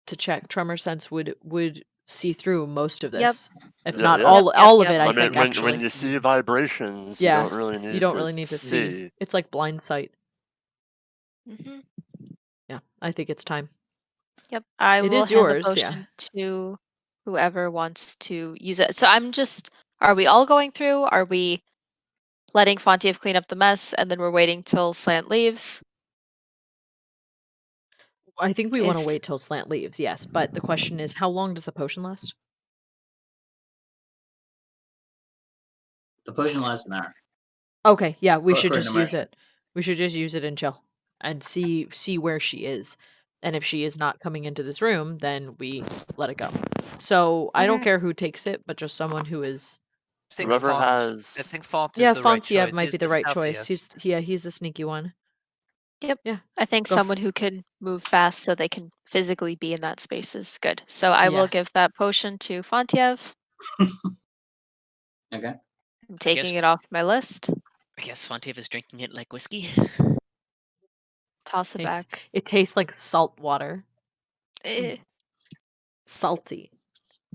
to check. Tremor sense would see through most of this. If
Yeah,
not
yeah.
all of it, I
mean,
think
when
actually.
you see vibrations,
Yeah,
you don't really need
you don't really need to see. It's like blind sight.
Mhm.
Yeah, I think it's time.
Yep, I
It
will
is
hand
yours,
the
yeah.
potion to whoever wants to use it. So are we all going through? Are we letting Fontiev clean up the mess and then we're waiting till Slant leaves?
I think we want to
Is-
wait till Slant leaves, yes. But the question is, how long does the potion last?
The potion lasts an hour.
Okay, yeah, we should
According
just
to
use
Marcia.
it. We should just use it and chill and see where she is. And if she is not coming into this room, then we let it go. So I don't
Mhm.
care who takes it, but just someone who is.
I think
Whoever
Font,
has.
I think Font is
Yeah,
the right
Fontiev
choice.
might
He's
be the right choice.
stealthiest.
He's the sneaky one.
Yep.
Yeah.
I think
Go f-
someone who can move fast so they can physically be in that space is good. So I
Yeah.
will give that potion to Fontiev.
Okay.
I'm taking it off my list.
I guess Fontiev is drinking it like whiskey.
Toss it back.
It tastes like salt water.
Eh.
Salty.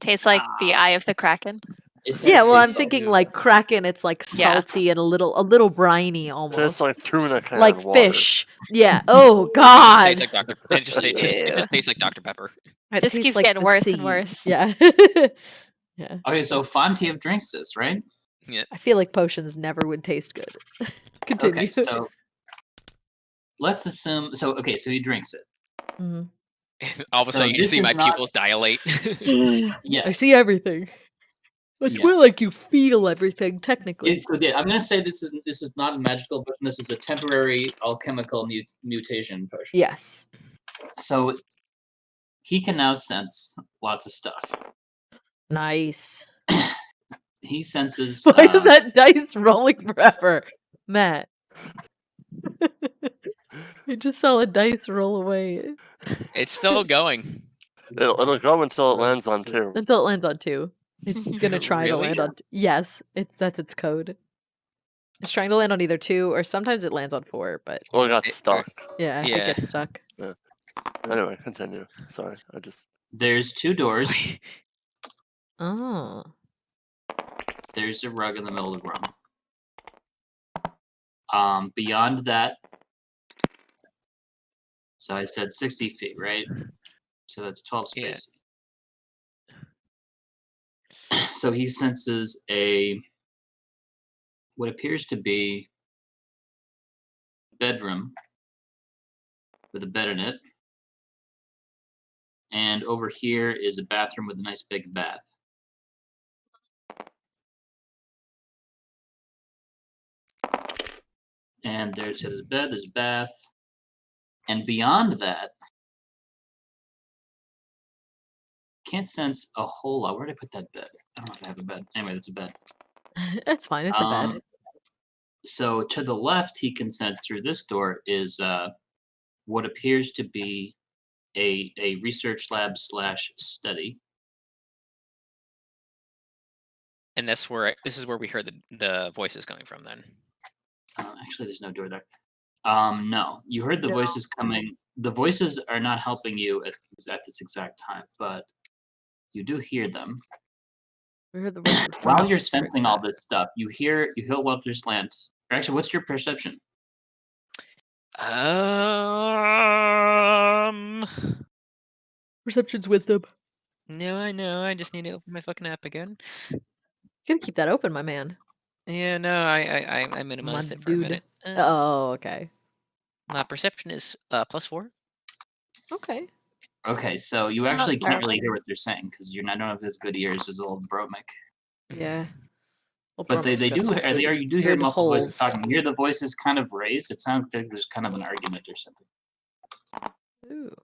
Tastes like the eye of the Kraken.
Yeah, well, I'm
tastes
thinking
salty.
like Kraken. It's like
Yeah.
salty and a little briny almost.
Tastes like tuna can
like
water.
fish. Yeah. Oh
It
God.
tastes like Dr. It just
Ew.
tastes like Dr. Pepper.
It
Just
tastes
keeps
like
getting
the
worse and
sea.
worse.
Yeah. Yeah.
Okay, so Fontiev drinks this, right?
I feel like potions never would taste good. Continue.
Okay, so let's assume. So he drinks it.
Mhm.
All of a
So
sudden, you
this
see
is
my
not-
pupils dilate.
Yes.
I see everything. It's more
Yes.
like you feel everything, technically.
I'm gonna say this is not a magical potion. This is a temporary alchemical mutation potion.
Yes.
So he can now sense lots of stuff.
Nice.
He senses.
Why is that dice rolling forever, Matt? You just saw a dice roll away
It's still going.
It'll go until it lands on 2.
until it lands on 2. It's gonna try to
Really?
land on. Yes, that's its code. Strangle land on either 2, or sometimes it lands on 4, but
Well, it got
It-
stuck.
yeah,
Yeah.
it gets stuck.
Anyway, continue. Sorry, I just.
There's 2 doors.
Oh.
There's a rug in the middle of the room. Beyond that, so I said 60 feet, right? So that's 12
Yeah.
spaces. So he senses what appears to be bedroom with a bed in it. And over here is a bathroom with a nice big bath. And there's his bed, there's a bath. And beyond that, can't sense a whole lot. Where did I put that bed? I don't know if I have a bed. Anyway, that's a bed.
It's fine, it's a bed.
So to the left, he can sense through this door is what appears to be a research lab / study.
And this is where we heard the voices coming from. Then.
Actually, there's no door there. No, you heard the voices coming. The voices are not helping you at this exact time, but you do hear them.
We heard the voices
While you're
straight
sensing all
back.
this stuff, you hear Walter's Lance. Actually, what's your perception?
Perception's wisdom.
No, I know. I just need to open my fucking app again.
You gotta keep that open, my man.
Yeah, no, I minimized
My
it for a
dude.
minute.
Oh, okay.
My perception is +4.
Okay.
Okay, so you actually can't
terrible.
really hear what they're saying because I don't know if it's good ears as old Dromik.
Yeah. Well,
But they
Bromik's got
do
some
you do hear
good
multiple voices
holes.
talking. You hear the voices kind of raised. It sounds like there's kind of an argument or something.
Ooh.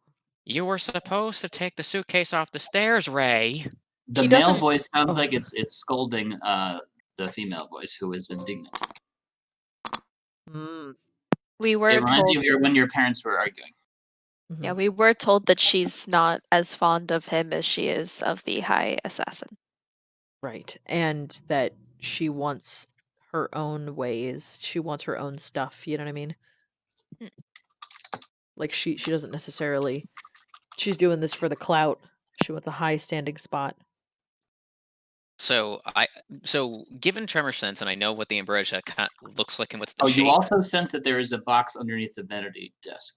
You were supposed to take the suitcase off the stairs, Ray.
The
He
male
doesn't-
voice sounds
oh.
like it's scolding the female voice who is indignant.
Mm.
We
It
were
reminds
told.
you of when your parents were arguing.
Yeah, we were told that she's not as fond of him as she is of the High Assassin.
Right. And that she wants her own ways. She wants her own stuff, you know what I mean? Like she doesn't necessarily she's doing this for the clout. She wants a high standing spot.
So given tremor sense, and I know what the ambrosia looks like and what's the
Oh,
shape.
you also sense that there is a box underneath the vanity desk.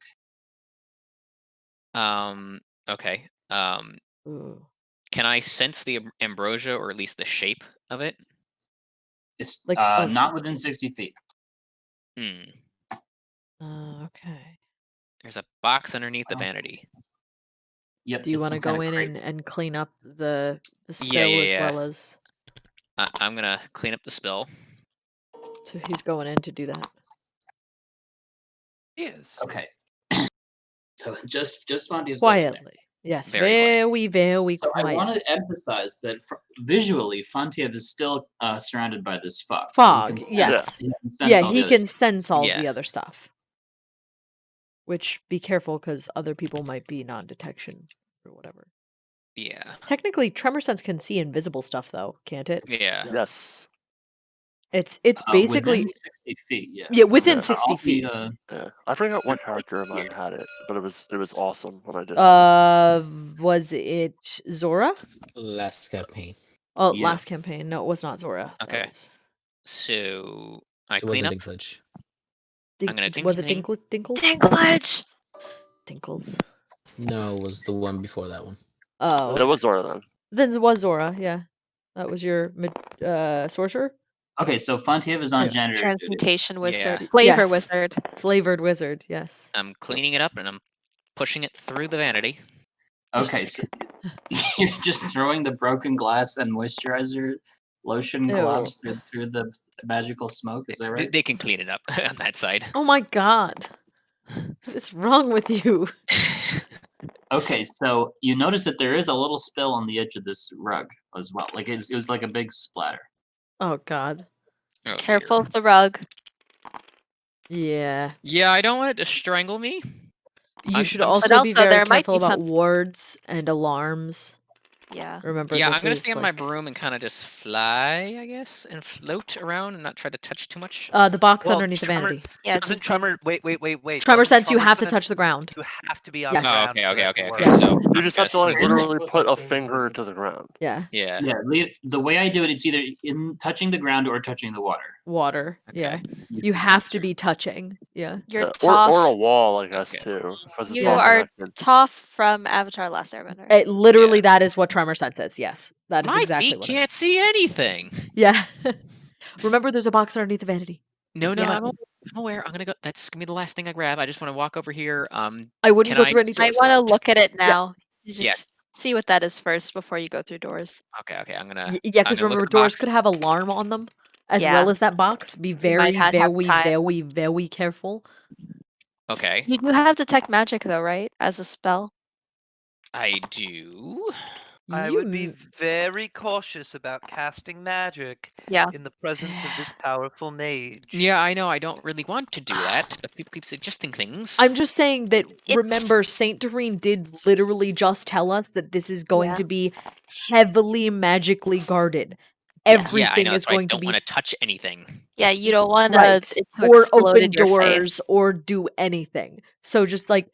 Okay.
Ooh.
Can I sense the ambrosia or at least the shape of it?
It's
Like
not within 60 feet.
Okay.
There's a box underneath the vanity.
Yep.
Do you
it's
want to
some kind
go
of
in
crate.
and clean up the spill as well as
I'm gonna clean up the spill.
so he's going in to do that.
Yes.
Okay. So just Fontiev's
Quietly. Yes, very, very
So
quiet.
I want to emphasize that visually, Fontiev is still surrounded by this fog.
Fog, yes. He can sense all
Yeah.
the other stuff. Which, be careful, because other people might be non-detection or whatever.
Yeah.
Technically, tremor sense can see invisible stuff, though, can't it?
Yeah.
Yes.
It's basically
within 60 feet. Yes.
Yeah, within
Yeah.
60 feet.
Yeah. I forgot what character of mine had it, but it was awesome when I did.
Was it Zora?
Last campaign.
Oh,
Yeah.
last campaign. No, it was not Zora. That
Okay.
was
So I
It
clean up.
wasn't Dinklage.
I'm gonna
was it
clean.
Dinkles?
Dinklage!
Dinkles.
No, it was the one before that one.
Oh,
It was Zora then.
then it was Zora. Yeah, that was your sorcerer.
Okay, so Fontiev is on
Yeah.
janitor duty.
Transmutation wizard.
Yeah.
Flavor
Yes.
wizard.
Flavored wizard. Yes.
I'm cleaning it up and I'm pushing it through the vanity.
Okay, so you're just throwing the broken glass and moisturizer lotion
Ew.
globs through the magical smoke. Is that right?
They can clean it up on that side.
Oh my god. What is wrong with you?
Okay, so you notice that there is a little spill on the edge of this rug as well. Like it was like a big splatter.
Oh god.
Oh,
Careful
dear.
of the rug.
Yeah.
Yeah, I don't want it to strangle me.
You should
I'm-
also be
But also
very
there might
careful
be
about
some-
wards and alarms.
Yeah.
Remember,
Yeah, I'm
this
gonna
is
stay on my
like
broom and kind of just fly, I guess, and float around and not try to touch too much.
the box
Well,
underneath the
Tremor
vanity.
Yeah.
doesn't
Just
Tremor. Wait.
Tremor
Doesn't
sense, you
Tremor
have to
sense
touch the ground.
you have to be on the
Yes.
Oh,
ground
okay,
for
okay,
it to
okay,
work.
okay.
Yes.
So
You
I'm
just have to
gonna
like
swing.
literally put a finger to the ground.
Yeah.
Yeah.
Yeah, the way I do it, it's either in touching the ground or touching the water.
Water. Yeah.
Okay.
You have to be touching. Yeah.
you're
Or a
Toph.
wall, I guess,
Okay.
too, because it's
You
all
are
connected.
Toph from Avatar: Last Airbender.
Literally,
Yeah.
that is what Tremor sense is. Yes, that is
My
exactly
feet
what it
can't
is.
see anything.
Yeah. Remember, there's a box underneath the vanity.
No,
Yeah.
I'm aware. I'm gonna go. That's gonna be the last thing I grab. I just want to walk over here.
I wouldn't
Can
go
I?
through any
I
doors.
want to
for that.
look at it
Yeah.
now. You
Yeah.
just see what that is first before you go through doors.
Okay. I'm gonna.
Yeah,
I'm
because
gonna look
remember,
at the
doors
box.
could have alarm on them, as
Yeah.
well as that box. Be
You might
very,
not have
very,
time.
very, very careful.
Okay.
You do have detect magic though, right? As a spell.
I do.
I
You
would be very cautious about casting magic
Yeah.
in the presence of this powerful mage.
Yeah, I know. I don't really want to do that, but people keep suggesting things.
I'm just saying that,
It's-
remember, Saint Doreen did literally just tell us that this is going
Yeah.
to be heavily magically guarded.
Yeah.
Everything
Yeah, I know.
is
That's why I
going to
don't
be
want to touch anything.
Yeah, you don't want
right,
it to
or
explode in
open
your
doors,
face.
or do anything. So just like,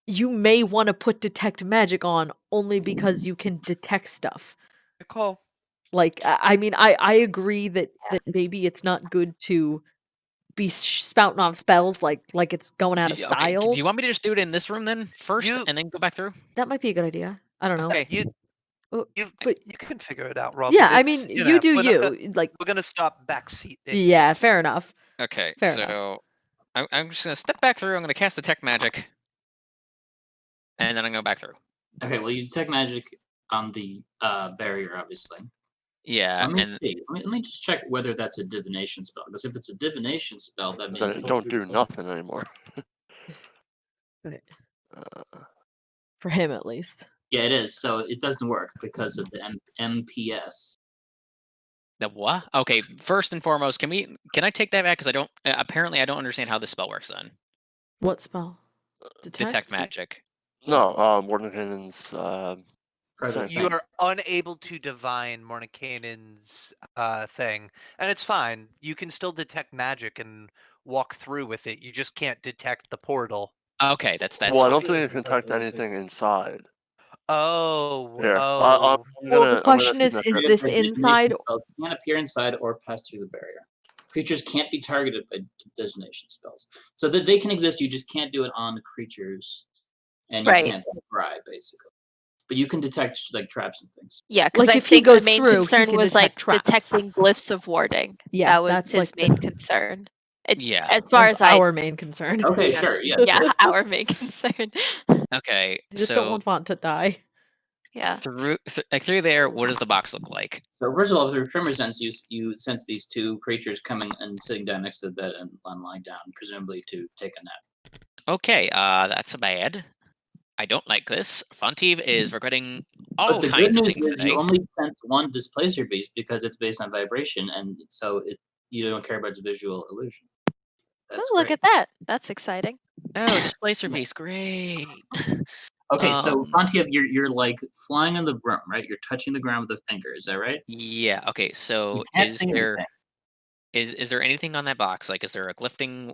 you may want to put detect magic on only because you can detect stuff.
Good call.
Like, I mean, I agree that maybe it's not good to be spouting off spells like it's going out of
Okay,
style.
do you want me to just do it in this room then first,
You-
and then go back through?
That might be a good idea. I don't know.
Okay.
But
You can figure it out, Rob.
yeah, I
It's,
mean,
you
you
know,
do
we're not
you.
gonna-
Like,
We're gonna stop backseat.
yeah, fair enough.
Okay,
Fair
so
enough.
I'm just gonna step back through. I'm gonna cast detect magic, and then I'm gonna go back through.
Okay, well, you detect magic on the barrier, obviously.
Yeah,
Let me
and
see. Let me just check whether that's a divination spell. Because if it's a divination spell, that means
Then it don't do nothing anymore.
Okay.
Uh,
For him, at least.
Yeah, it is. So it doesn't work because of the MPS.
the what? Okay, first and foremost, can I take that back? Because I don't. Apparently, I don't understand how this spell works. Then
What spell?
detect magic.
no, Mordenkainen's
Present
You are unable to divine Mordenkainen's thing, and it's fine. You can still detect magic and walk through with it. You just can't detect the portal.
Okay, that's
well, I don't
fine.
think you can detect anything inside.
Oh,
Here,
oh.
Well, the question is
submit
this
Divination
inside?
spells can't appear inside or pass through the barrier. Creatures can't be targeted by divination spells. So that they can exist, you just can't do it on creatures, and you
Right.
can't pry, basically. But you can detect like traps and things.
Yeah, because
Like,
I
if he
think the
goes
main
through, he
concern
can
was like
detect traps.
detecting glyphs of warding.
Yeah,
that was
that's
his
like
main concern.
Yeah.
As far
That's
as I
our main concern.
Okay,
Yeah.
sure, yeah.
yeah, our main concern.
Okay,
I just don't
so
want Font to die.
Yeah.
through there, what does the box look like?
So first of all, through Tremor Sense, you sense these two creatures coming and sitting down next to the bed and lying down, presumably to take a nap.
Okay, that's bad. I don't like this. Fontiev is regretting all
But the good
kinds of
news
things
is
today.
you only sense one displacer beast because it's based on vibration, and so you don't care about its visual illusion. That's
Oh, look
great.
at that. That's exciting.
Oh, displacer piece, great.
Okay, so
Um,
Fontiev, you're like flying on the broom, right? You're touching the ground with a finger. Is that right?
Yeah. Okay. So
You can't
is
see
there
anything.
is there anything on that box? Like, is there a glyphing?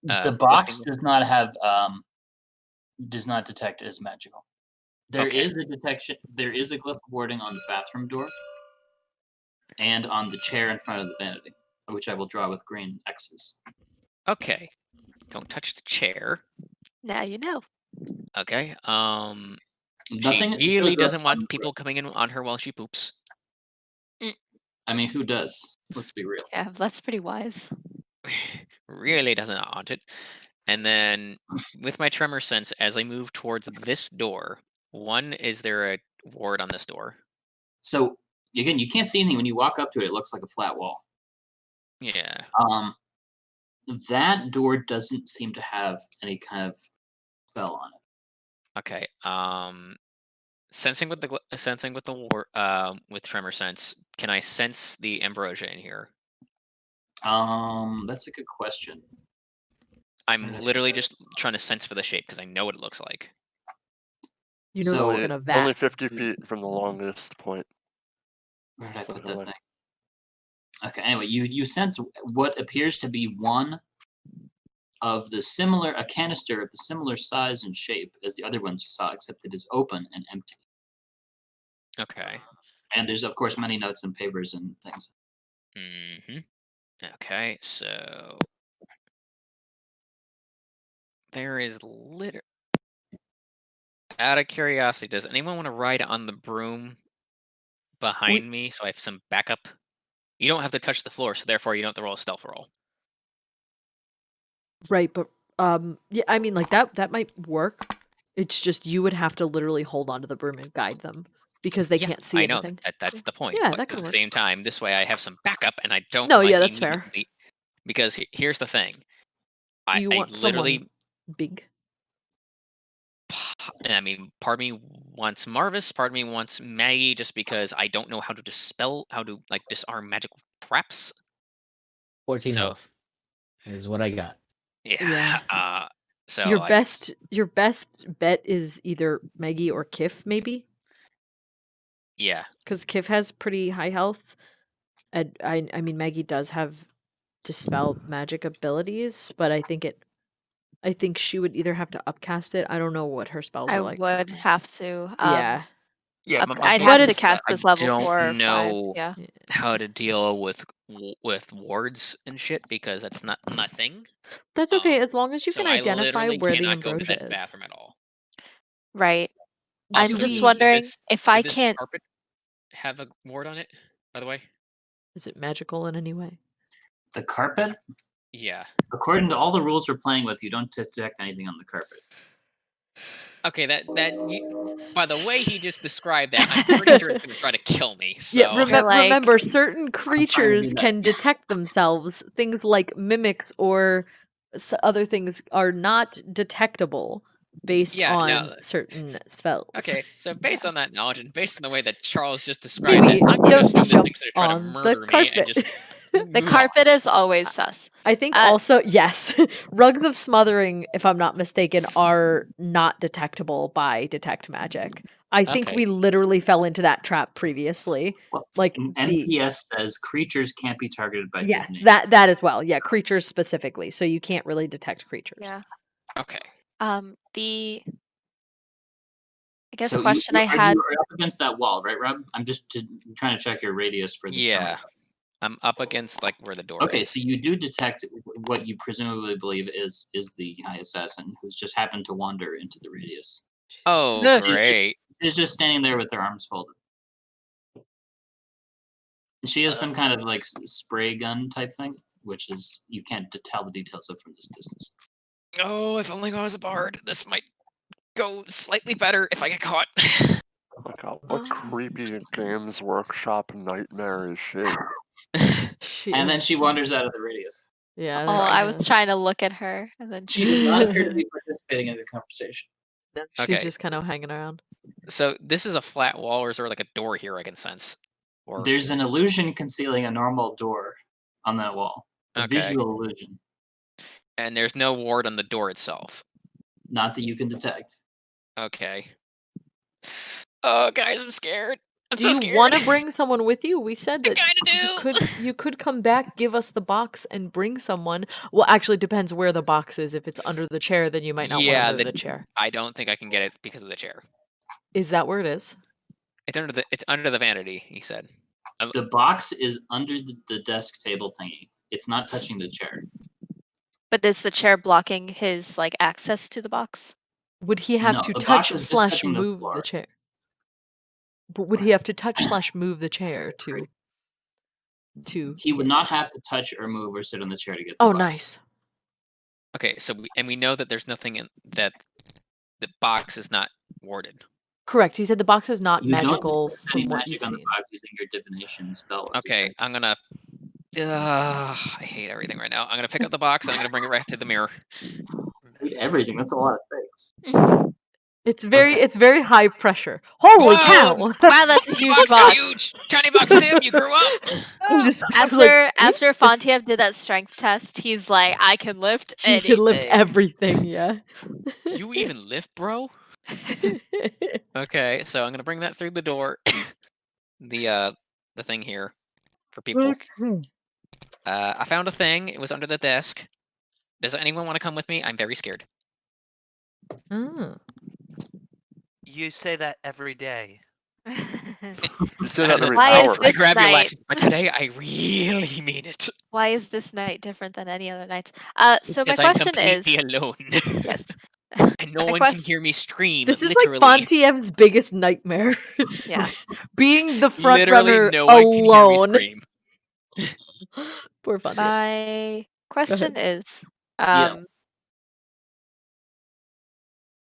The box
glyphing-
does not have does not detect as magical. There
Okay.
is a detection. There is a glyph warding on the bathroom door, and on the chair in front of the vanity, which I will draw with green X's.
Okay. Don't touch the chair.
Now you know.
Okay.
Nothing
She really
shows up
doesn't
on the
want people coming in on her while she poops.
I mean, who does? Let's be real.
Yeah, that's pretty wise.
Really doesn't want it. And then with my tremor sense, as I move towards this door, one, is there a ward on this door?
So again, you can't see anything when you walk up to it. It looks like a flat wall.
Yeah.
That door doesn't seem to have any kind of spell on it.
Okay. Sensing with with tremor sense, can I sense the ambrosia in here?
That's a good question.
I'm literally just trying to sense for the shape because I know what it looks like.
You know,
So-
it's in a vat.
Only 50 feet from the longest point.
Where did I
So
put
he'll,
that
like,
thing? Okay, anyway, you sense what appears to be one of a canister of the similar size and shape as the other ones you saw, except it is open and empty.
Okay.
And there's, of course, many notes and papers and things.
Mm-hmm. Okay, so there is out of curiosity, does anyone want to ride on the broom behind me so I have some backup? You don't have to touch the floor, so therefore you don't have to roll a stealth roll.
Right, but yeah, I mean, like that might work. It's just you would have to literally hold onto the broom and guide them because they
Yeah,
can't see
I know
anything.
that's the point.
Yeah,
but
that
at
could
the
work.
same time, this way I have some backup, and I don't.
No,
like,
yeah, that's fair.
immediately- Because here's the thing.
Do you want
literally,
someone big?
I mean, part of me wants Marvis, part of me wants Maggie, just because I don't know how to disarm magical traps.
14
So-
health is what I got.
Yeah.
Yeah.
So
Your
like,
best bet is either Maggie or Kiff, maybe,
yeah.
because Kiff has pretty high health. And I mean, Maggie does have dispel magic abilities, but I think she would either have to upcast it. I don't know what her spells
I
are like.
would have to.
Yeah.
Yeah,
I'd
But
have to
it's-
cast
I
this level
don't
4 or 5.
know
Yeah.
how to deal with wards and shit because that's not my thing.
That's okay, as long as you
So
can
I
identify
literally
where the
cannot go to
ambrosia
that
is.
bathroom at all.
Right. I'm
Also,
just
we-
wondering
Does
if I
this
can't.
carpet have a ward on it, by the way?
Is it magical in any way?
The carpet?
Yeah.
According to all the rules we're playing with, you don't detect anything on the carpet.
Okay, by the way he just described that, I'm pretty sure it's gonna try to kill me. So
Yeah,
You're like-
remember, certain
be
creatures
nice.
can detect themselves. Things like mimics or other things are not detectable based
Yeah,
on
no.
certain spells.
Okay, so based on that knowledge and based on the way that Charles just described
Maybe
it, I'm gonna
don't
assume this
jump
thing's gonna try to
on the
murder me
carpet.
and just
The
move
carpet is always sus.
I think
Uh,
also, yes, rugs of smothering, if I'm not mistaken, are not detectable by detect magic. I think
Okay.
we literally fell into that trap previously.
Well,
Like
NPS says creatures can't be targeted by
yes,
divination.
that as well. Yeah, creatures specifically. So you can't really detect creatures.
Yeah.
Okay.
I guess
So
question I had.
You're up against that wall, right, Rob? I'm just trying to check your radius for the
Yeah.
terminal.
I'm up against like where the door
Okay,
is.
so you do detect what you presumably believe is the high assassin who's just happened to wander into the radius.
Oh,
Ugh.
great.
She's just standing there with her arms folded. She has some kind of like spray gun type thing, which is you can't tell the details of from this distance.
Oh, if only I was a bard. This might go slightly better if I get caught.
Oh my god, what creepy Games Workshop nightmare is she?
And then she
is-
wanders out of the radius.
Yeah.
Oh, I was
that's-
trying to look at her, and then
She does not appear to be participating in the conversation.
No, she's
Okay.
just kind of hanging around.
So this is a flat wall, or is there like a door here I can sense? Or
There's an illusion concealing a normal door on that wall. A
Okay.
visual illusion,
and there's no ward on the door itself.
not that you can detect.
Okay. Oh, guys, I'm scared. I'm
Do
so
you
scared.
want to bring someone with you? We said that
kinda do.
you could come back, give us the box, and bring someone. Well, actually, it depends where the box is. If it's under the chair, then you might not
Yeah,
want it under
the-
the chair.
I don't think I can get it because of the chair.
Is that where it is?
It's under the vanity. He said.
The box is under the desk table thingy. It's not touching the chair.
But is the chair blocking his like access to the box?
Would he have
No,
to
the box
touch
is just
slash
touching the
move the
floor.
chair? But would he have to touch slash move the chair to?
He would not have to touch or move or sit on the chair to get the
Oh,
box.
nice.
Okay, so we know that there's nothing in that the box is not warded.
Correct. He said the box is not
You don't
magical
detect any
from what
magic
you've
on
seen.
the box using your divination spell. or
Okay,
detect.
I'm gonna. I hate everything right now. I'm gonna pick up the box. I'm gonna bring it right to the mirror.
Hate everything. That's a lot of things.
It's very
Okay.
it's very high pressure. Holy
Whoa!
cow!
Wow, that's a huge
Box
box.
huge. Tiny box too. You grew up.
I was just I was
After
like,
after Fontiev did that strength test, he's like, I can lift
he
anything.
can lift everything. Yeah.
Do you even lift, bro? Okay, so I'm gonna bring that through the door. The thing here for people. I found a thing. It was under the desk. Does anyone want to come with me? I'm very scared.
Oh.
You say that every day.
You say that every
Why is
hour.
I
this
grab you,
night-
Yllaxis, but today I really mean it.
Why is this night different than any other nights? So my
Because I'm
question is,
completely alone.
yes,
And no
my
one can
quest-
hear me scream.
This is
literally.
like Fontiev's biggest nightmare.
Yeah.
Being the front
Literally
runner
no one can hear me
alone.
scream.
Poor Fontiev.
My question is,
Yeah.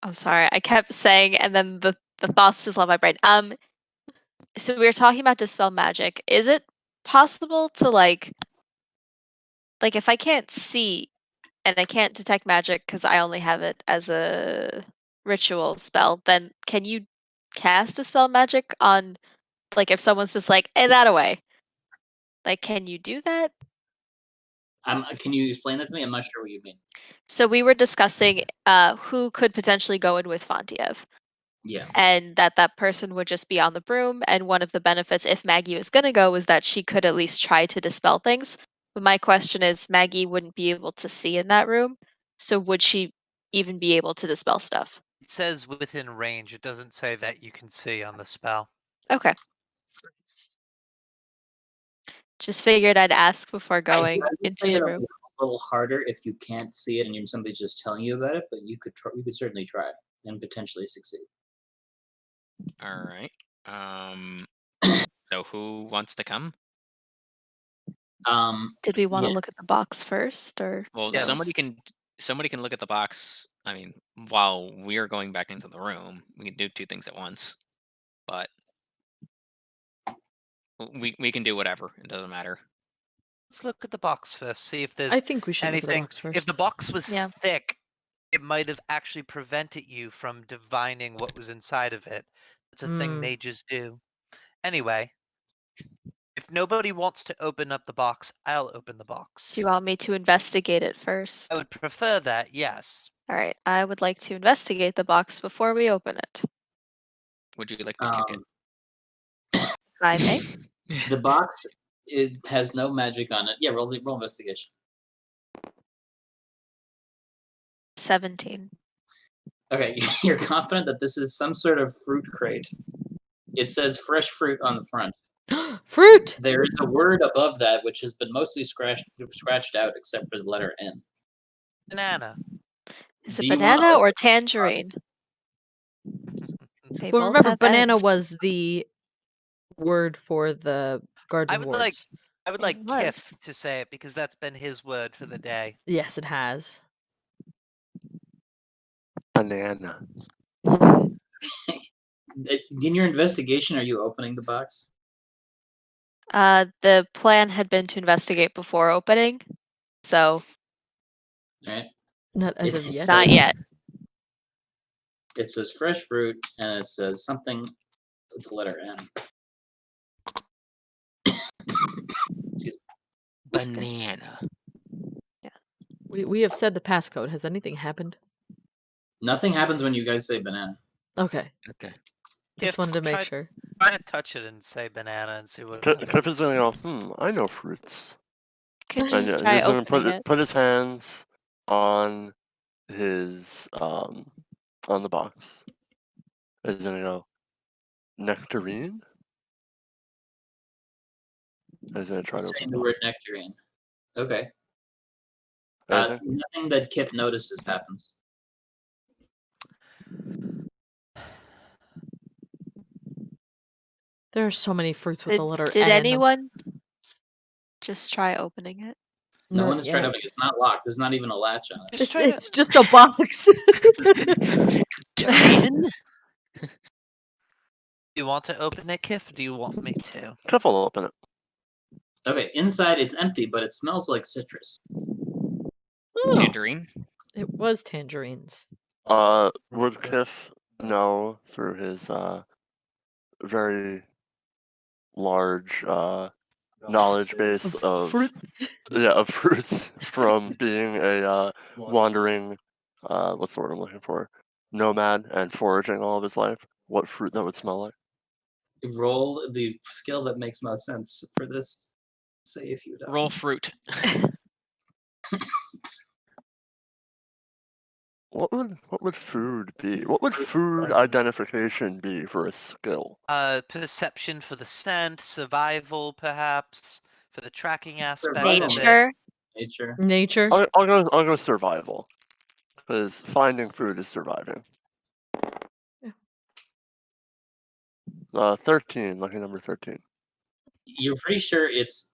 I'm sorry, I kept saying, and then the thoughts just left my brain. So we were talking about dispel magic. Is it possible to like if I can't see and I can't detect magic because I only have it as a ritual spell, then can you cast dispel magic on like if someone's just like, hey, that away? Like, can you do that?
Can you explain that to me? I'm not sure what you mean.
So we were discussing who could potentially go in with Fontiev.
Yeah.
And that person would just be on the broom. And one of the benefits, if Maggie was going to go, was that she could at least try to dispel things. But my question is, Maggie wouldn't be able to see in that room. So would she even be able to dispel stuff?
It says within range. It doesn't say that you can see on the spell.
Okay. Just figured I'd ask before going
I would
into
say
the
it
room.
a little harder if you can't see it and somebody's just telling you about it, but you could certainly try and potentially succeed.
All right. So who wants to come?
Did we want to
yeah.
look at the box first, or
Well,
Yes.
somebody can look at the box. I mean, while we are going back into the room, we can do two things at once. But we can do whatever. It doesn't matter.
Let's look at the box first. See if there's
I think we should look at the
anything.
box
If the
first.
box was
Yeah.
thick, it might have actually prevented you from divining what was inside of it. That's a thing mages do. Anyway, if nobody wants to open up the box, I'll open the box.
do you want me to investigate it first?
I would prefer that, yes.
All right, I would like to investigate the box before we open it.
Would you like to kick it?
If I may.
The box, it has no magic on it. Yeah, roll investigation.
17.
Okay, you're confident that this is some sort of fruit crate. It says fresh fruit on the front.
Fruit!
There is a word above that which has been mostly scratched out except for the letter N.
Banana.
Is
Do
it
you wanna
banana
open
or
the box?
tangerine? They
Well,
both
remember,
have
banana
N's.
was the word for the garden
I would
wards.
like
It was.
Kiff to say it because that's been his word for the day.
Yes, it has.
Banana.
In your investigation, are you opening the box?
The plan had been to investigate before opening, so
All right.
Not as
It
of yet.
not yet.
It says fresh fruit, and it says something with the letter N.
Banana.
We have said the passcode. Has anything happened?
Nothing happens when you guys say banana.
Okay.
Okay.
Just
If
wanted to make
try-
sure.
Try to touch it and say banana and see what.
Cliff is gonna go, I know fruits.
Could
And
just
yeah,
try
he's gonna
opening it.
put his hands on his on the box. He's gonna go, nectarine? He's gonna try to
Saying
open
the
the
word
box.
nectarine. Okay.
Anything?
Nothing that Kiff notices happens.
There are so many fruits with the letter
Did
N in them.
anyone just try opening it?
No
Not
one has tried
yet.
opening it. It's not locked. There's not even a latch on it.
Just try to.
It's just a box.
Darren?
Do you want to open it, Kiff? Do you want me to?
Cliff will open it.
Okay, inside it's empty, but it smells like citrus.
Oh,
Tangerine?
it was tangerines.
Would Cliff know through his very large knowledge base of
fruits.
of fruits from being a wandering what's the word I'm looking for? nomad and foraging all of his life, what fruit that would smell like?
Roll the skill that makes most sense for this. Say if you don't.
Roll fruit.
What would food be? What would food identification be for a skill?
Perception for the scent, survival perhaps, for the tracking aspect
Survival.
of it.
Nature.
Nature.
Nature.
I'll go survival, because finding food is surviving. 13, lucky number 13.
You're pretty sure it's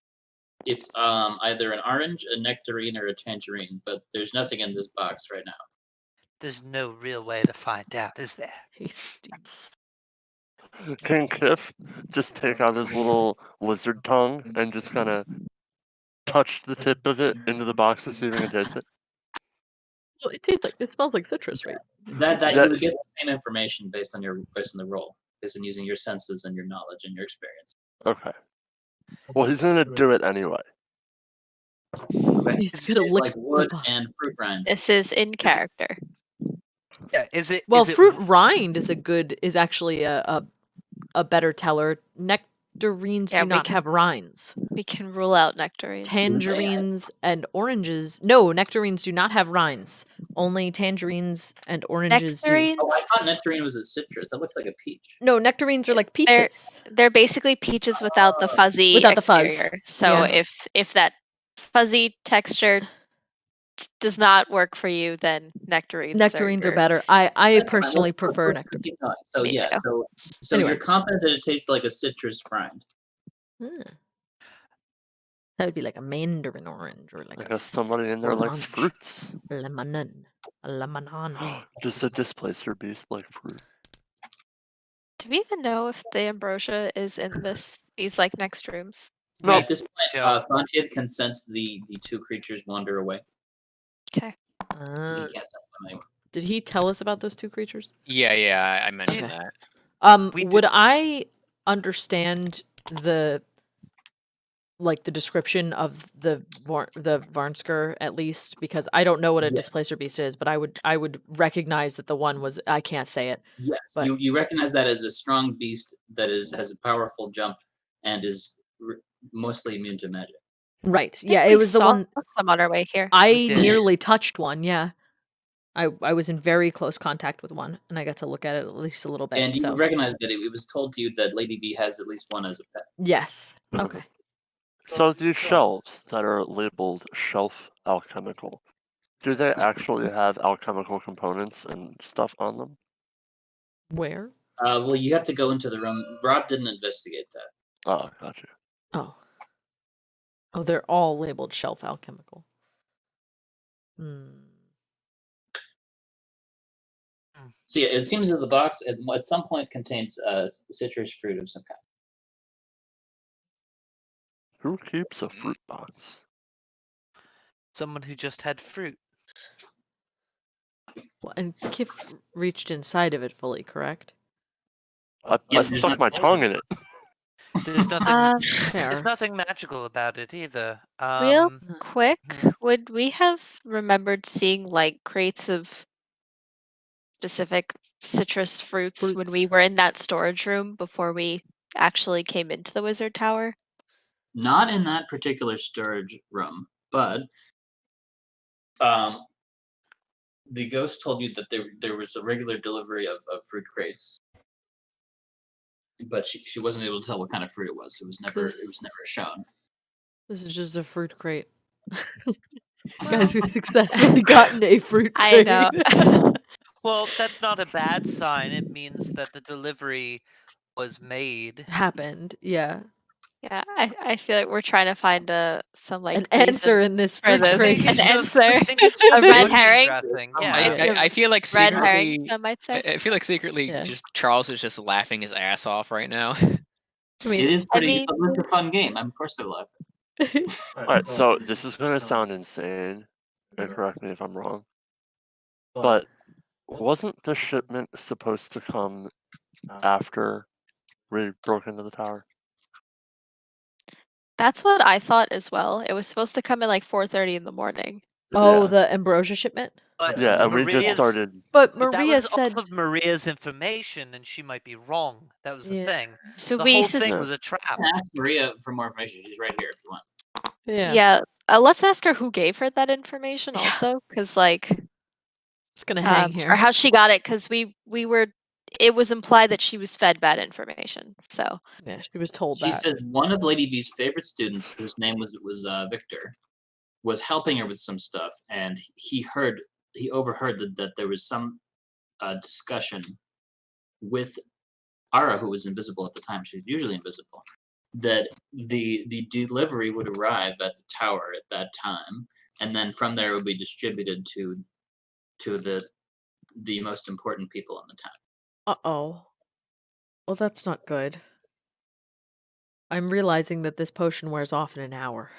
either an orange, a nectarine, or a tangerine, but there's nothing in this box right now.
There's no real way to find out, is there?
Hasty.
Can Kiff just take out his little lizard tongue and just kind of touch the tip of it into the box to see if he can taste it?
Well, it smells like citrus, right?
That
Yeah.
you would get the same information based on the roll, based on using your senses and your knowledge and your experience.
Okay. Well, he's gonna do it anyway.
Okay.
He's
It's
gonna lick
like wood and fruit rind.
This is in character.
Yeah, is it?
Well,
is it-
fruit rind is actually a better teller. Nectarines
Yeah,
do
we
not
can-
have rinds.
We can rule out nectarines.
Tangerines and oranges. No, nectarines do not have rinds. Only tangerines and oranges
Nectarines?
Oh, I thought nectarine was a citrus. That looks like a peach.
do. No, nectarines are like peaches.
They're basically peaches without the fuzzy
Without the fuzz.
exterior. So
Yeah.
if that fuzzy texture does not work for you, then nectarines.
Nectarines are
your-
better. I
That's fine.
personally
Let's
prefer
keep
nectarines.
going. So
Me
yeah,
too.
so
Anyway.
you're confident that it tastes like a citrus rind.
That would be like a mandarin orange or
I
like
guess somebody in there likes
orange.
fruits.
a lemonon. A lemonana.
Just a displacer beast like fruit.
Do we even know if the ambrosia is in these like next rooms?
No.
At this point,
Yeah.
Fontiev can sense the two creatures wander away.
Okay.
He can't sense them anymore.
Did he tell us about those two creatures?
Yeah, I mentioned
Okay.
that.
We
Would I understand the description of the Varnsker at least, because I don't know what a
Yes.
displacer beast is, but I would recognize that the one was, I can't say it.
Yes,
But-
you recognize that as a strong beast that has a powerful jump and is mostly immune to magic.
Right.
I think
Yeah,
we
it was the
saw
one
some on our way here.
I
We did.
nearly touched one, yeah. I was in very close contact with one, and I got to look at it at least a little bit.
And you
so
recognize that it was told to you that Lady B has at least one as a pet.
yes. Okay.
So these shelves that are labeled shelf alchemical, do they actually have alchemical components and stuff on them?
Where?
Well, you have to go into the room. Rob didn't investigate that.
Oh, gotcha.
Oh, they're all labeled shelf alchemical.
So yeah, it seems that the box at some point contains citrus fruit of some kind.
Who keeps a fruit box?
Someone who just had fruit.
Well, and Kiff reached inside of it fully, correct?
I
Yes, there's
stuck my
nothing-
tongue in it.
There's nothing.
Fair.
There's nothing magical about it either.
Real quick, would we have remembered seeing like crates of specific citrus fruits when we
Fruits.
were in that storage room before we actually came into the wizard tower?
Not in that particular storage room, but the ghost told you that there was a regular delivery of fruit crates, but she wasn't able to tell what kind of fruit it was. It was never shown.
This is just a fruit crate. Guys, we've successfully gotten a fruit
I
crate.
know.
Well, that's not a bad sign. It means that the delivery was made.
Happened, yeah.
Yeah, I feel like we're trying to find some like
An answer
reason
in this
for
fruit
this.
crate.
An
I
answer.
think it's
A
just
red
looking
herring?
dressing.
Oh
Yeah.
my
I feel like
Red
secretly,
herring, some might say.
I feel like secretly,
Yeah.
just Charles is just laughing his ass off right now.
I mean,
It is pretty.
mean-
It was a fun game. Of course, I love it.
Alright, so this is gonna sound insane, and correct me if I'm wrong, but wasn't the shipment supposed to come after we broke into the tower?
That's what I thought as well. It was supposed to come at like 4:30 in the morning.
Oh, the ambrosia shipment?
But
Yeah, and we just
Maria's-
started.
But
But that
Maria
was
said...
off of Maria's information, and she might be wrong. That was the
Yeah.
thing.
So
The
we
whole
sus-
thing
Yeah.
was a trap.
Ask Maria for more information. She's right here if you want.
Yeah.
let's ask her who gave her that information
Yeah.
also, because like,
Just gonna hang here.
or how she got it, because it was implied that she was fed bad information. So
Yeah, she was told
She
that.
said one of Lady V's favorite students, whose name was Victor, was helping her with some stuff, and he overheard that there was some discussion with Ara, who was invisible at the time. She's usually invisible. That the delivery would arrive at the tower at that time, and then from there it would be distributed to the most important people in the town.
Uh-oh. Well, that's not good. I'm realizing that this potion wears off in an hour.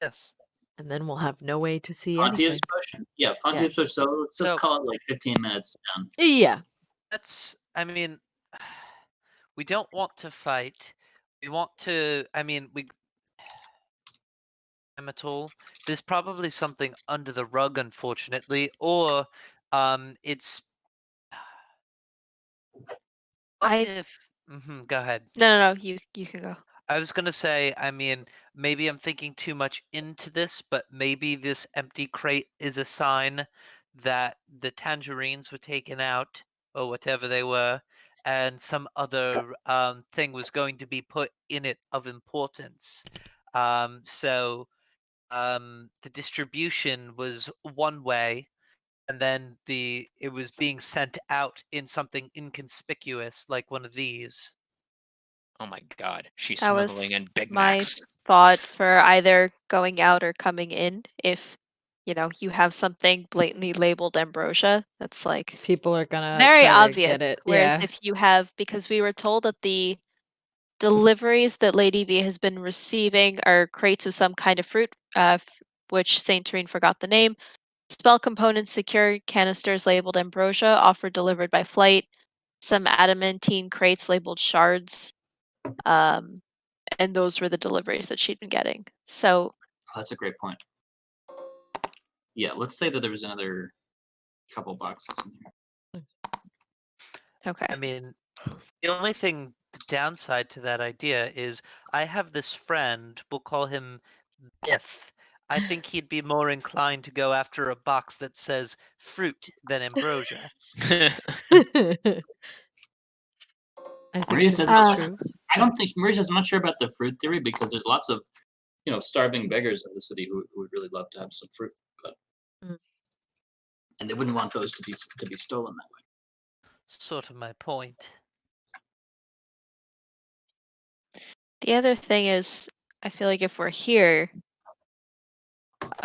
Yes.
And then we'll have no way to see
Fontieves
anything.
potion. Yeah, Fontieves
Yes.
potion. So let's
So-
call it like 15 minutes down.
Yeah.
I mean, we don't want to fight. We want to. I mean, at all. There's probably something under the rug, unfortunately, or it's. Go ahead.
no, you can go.
I was gonna say, I mean, maybe I'm thinking too much into this, but maybe this empty crate is a sign that the tangerines were taken out, or whatever they were, and some other thing was going to be put in it of importance. So the distribution was one way, and then it was being sent out in something inconspicuous, like one of these.
Oh my god, she's
That was
smuggling in Big
my
Macs.
thought for either going out or coming in. If you have something blatantly labeled ambrosia, that's like
People are gonna
very
try to
obvious.
get it.
Whereas
Yeah.
if you have, because we were told that the deliveries that Lady V has been receiving are crates of some kind of fruit, which Saint Terene forgot the name. Spell components secured, canisters labeled ambrosia, offered delivered by flight. Some adamantine crates labeled shards. And those were the deliveries that she'd been getting. So
Oh, that's a great point. Yeah, let's say that there was another couple boxes in here.
okay.
I mean, the only thing, the downside to that idea is I have this friend, we'll call him Biff. I think he'd be more inclined to go after a box that says fruit than ambrosia.
I think
Maria
this
says
is true.
I don't think Maria's not sure about the fruit theory because there's lots of starving beggars in the city who would really love to have some fruit, but and they wouldn't want those to be stolen that way.
Sort of my point.
The other thing is, I feel like if we're here,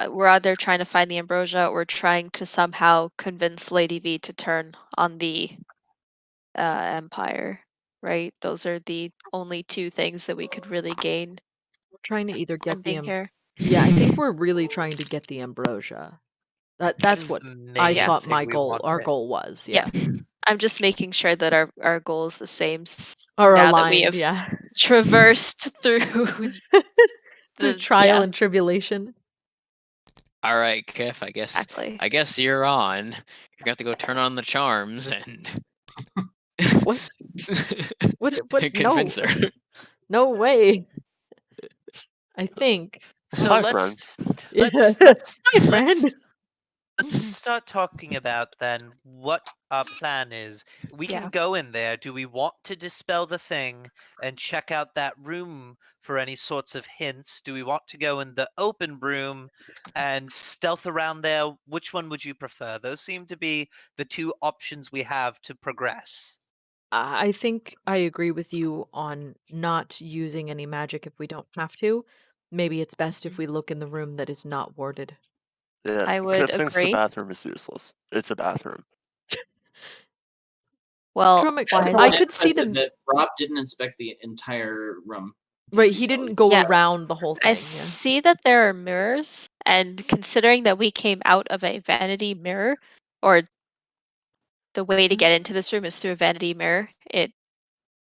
we're either trying to find the ambrosia or trying to somehow convince Lady V to turn on the Empire, right? Those are the only two things that we could really gain
We're trying to either
from
get the
being here.
Yeah, I think we're really trying to get the ambrosia. That's
Is
what
the
I
main
thought
thing
my
we
goal our
wanted.
goal was.
Yeah. I'm just making sure that our goal is the same
Or
now that
aligned,
we have
yeah.
traversed through
Through trial and tribulation.
All right, Kiff, I guess you're on. You're gonna have to go turn on the charms and
What? What?
convince
No.
her.
No way. I think.
So
Hi,
let's
Yes.
let's
Hi, friend.
let's start talking about then what our plan is. We
Yeah.
can go in there. Do we want to dispel the thing and check out that room for any sorts of hints? Do we want to go in the open room and stealth around there? Which one would you prefer? Those seem to be the two options we have to progress.
I think I agree with you on not using any magic if we don't have to. Maybe it's best if we look in the room that is not warded.
Yeah,
I would
Kip thinks the
agree.
bathroom is useless. It's a bathroom.
Well,
Dromik,
why is
I
it?
could see them.
that Rob didn't inspect the entire room.
Right, he didn't go
Yeah.
around the whole thing.
I
Yeah.
see that there are mirrors, and considering that we came out of a vanity mirror, or the way to get into this room is through a vanity mirror, it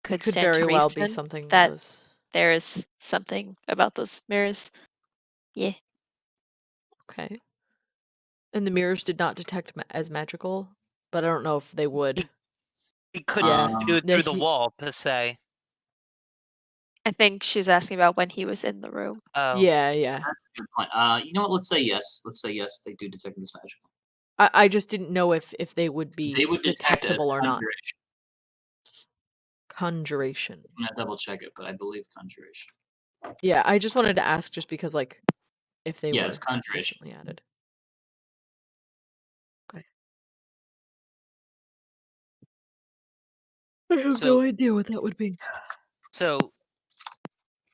could
Could
stand
very
to
well be
reason
something
that
those.
there is something about those mirrors. Yeah.
Okay. And the mirrors did not detect as magical, but I don't know if they would.
He couldn't
Yeah.
do it
Yeah,
through the
he-
wall, per se.
I think she's asking about when he was in the room.
Oh.
Yeah.
That's a good point. You know what? Let's say yes. Let's say yes. They do detect this magical.
I just didn't know if they would be
They would detect it as
detectable or not.
conjuration.
Conjuration.
I'm gonna double check it, but I believe conjuration.
Yeah, I just wanted to ask just because, like, if they
Yeah,
were
it's conjuration.
recently added. Okay. I have
So-
no idea what that would be.
So,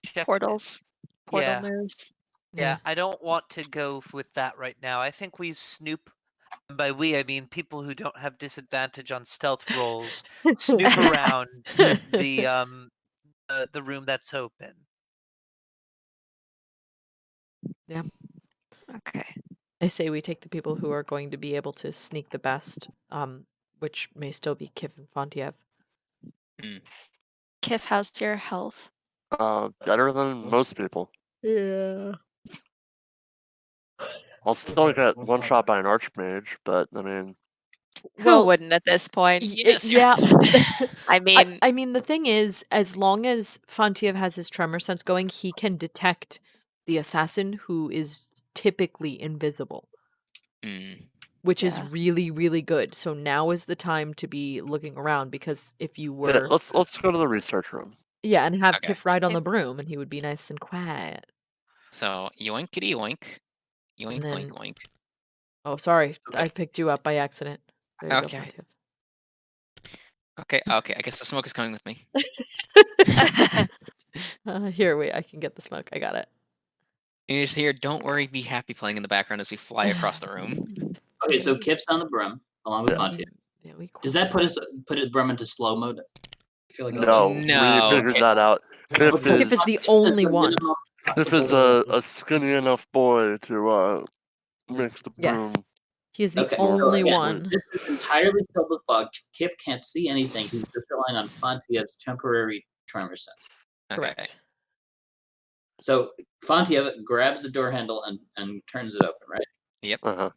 check.
Portals. Portal
Yeah.
moves.
Yeah, I don't want to go with that right now. I think we snoop. And by we, I mean people who don't have disadvantage on stealth rolls. Snoop around the room that's open.
Yeah.
Okay.
I say we take the people who are going to be able to sneak the best, which may still be Kiff and Fontiev.
Kiff, how's your health?
Better than most people.
Yeah.
I'll still get one shot by an archmage, but I mean,
Who wouldn't at this point?
Yeah.
I mean,
I mean, the thing is, as long as Fontiev has his tremor sense going, he can detect the assassin who is typically invisible, which is
Yeah.
really, really good. So now is the time to be looking around, because if you
yeah,
were,
let's go to the research room.
yeah, and have
Okay.
Kiff ride on the broom, and he would be nice and quiet.
So yoinkity yoink. Yoink
And then-
oink oink.
Oh, sorry,
Okay.
I picked you up by accident. There you
Okay.
go, Fontiev.
Okay, I guess the smoke is coming with me.
Here, wait, I can get the smoke. I got it.
And you just hear, "Don't worry, be happy" playing in the background as we fly across the room.
Okay, so Kip's on the broom along with Fontiev.
Yeah, we
Does that put the broom into slow mode? I feel like
No,
No,
we figured
Kiff-
that out. Kiff
Kiff is
is
the only one.
minimum
Kiff is
possible-
a skinny enough boy to make the
Yes.
broom.
He is the
Okay, so
only
again,
one.
This is entirely filled with fog. Kif can't see anything. He's just relying on Fontiev's temporary tremor sense.
Correct.
So Fontiev grabs the door handle and turns it open, right?
Yep.
Uh-huh.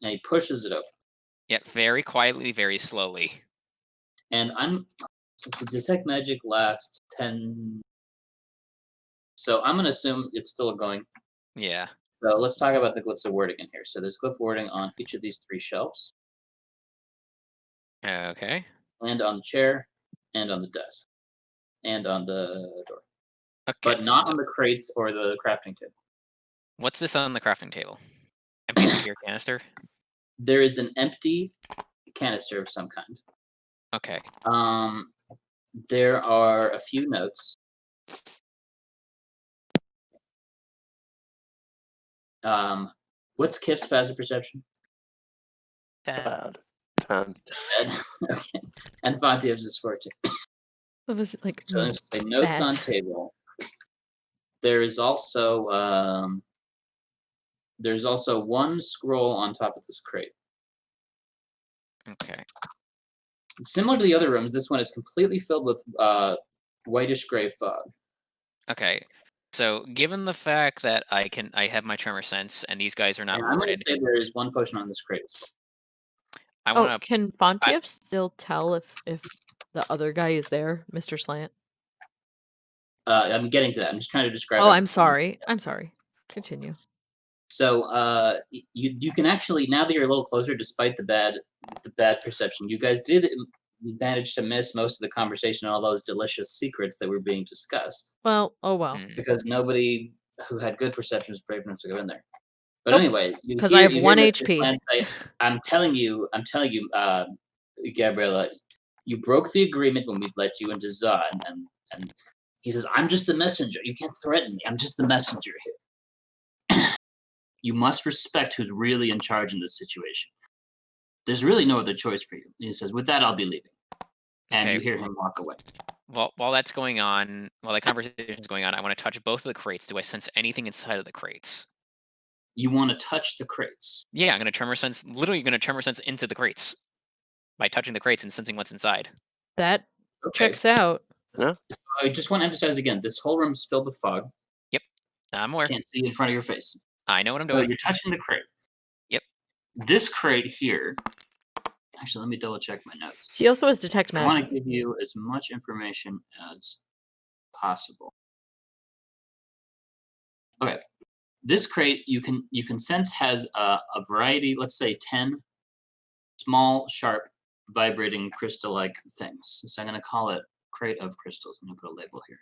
And he pushes it open.
Yep, very quietly, very slowly.
And the detect magic lasts 10. So I'm gonna assume it's still going.
Yeah.
So let's talk about the glyphs of wording in here. So there's glyph wording on each of these 3 shelves,
Okay.
and on the chair, and on the desk, and on the door.
Okay.
But not
so
on the crates or the crafting table.
what's this on the crafting table? Empty secure canister?
There is an empty canister of some kind.
Okay.
There are a few notes. What's Kif's passive perception?
10.
Bad. 10.
Okay. And Fontiev's is 14.
What was it like?
So let's say notes
bad.
on table. There is also one scroll on top of this crate.
Okay.
Similar to the other rooms, this one is completely filled with whitish gray fog.
Okay. So given the fact that I have my tremor sense and these guys are not
And I'm going
warded,
to say there is one potion on this crate as well.
I
Oh,
want to.
can Fontiev still tell if the other guy is there, Mr. Slant?
I'm getting to that. I'm just trying to describe.
Oh, I'm sorry. I'm sorry. Continue.
So you can actually, now that you're a little closer, despite the bad perception, you guys did manage to miss most of the conversation and all those delicious secrets that were being discussed.
Well, oh well.
Because nobody who had good perception was brave enough to go in there. But
Nope,
anyway,
because I have
you
1
hear Mr.
HP.
Plant say, I'm telling you, Gabriella, you broke the agreement when we let you into Zod, and he says, I'm just the messenger. You can't threaten me. I'm just the messenger here. You must respect who's really in charge in this situation. There's really no other choice for you. He says, with that, I'll be leaving. And
Okay.
you hear him walk away.
While that's going on, while that conversation is going on, I want to touch both of the crates. Do I sense anything inside of the crates?
You want to touch the crates.
Yeah, I'm gonna tremor sense. Literally, gonna tremor sense into the crates by touching the crates and sensing what's inside.
That
Okay.
checks out.
So I just want to emphasize again, this whole room is filled with fog.
Yep, I'm aware.
Can't see in front of your face.
I know what I'm
So
doing.
you're touching the crate.
Yep.
This crate here. Actually, let me double check my notes.
He also has detect
I
magic.
want to give you as much information as possible. Okay. This crate you can sense has a variety, let's say 10 small, sharp, vibrating crystal-like things. So I'm going to call it crate of crystals. I'm going to put a label here.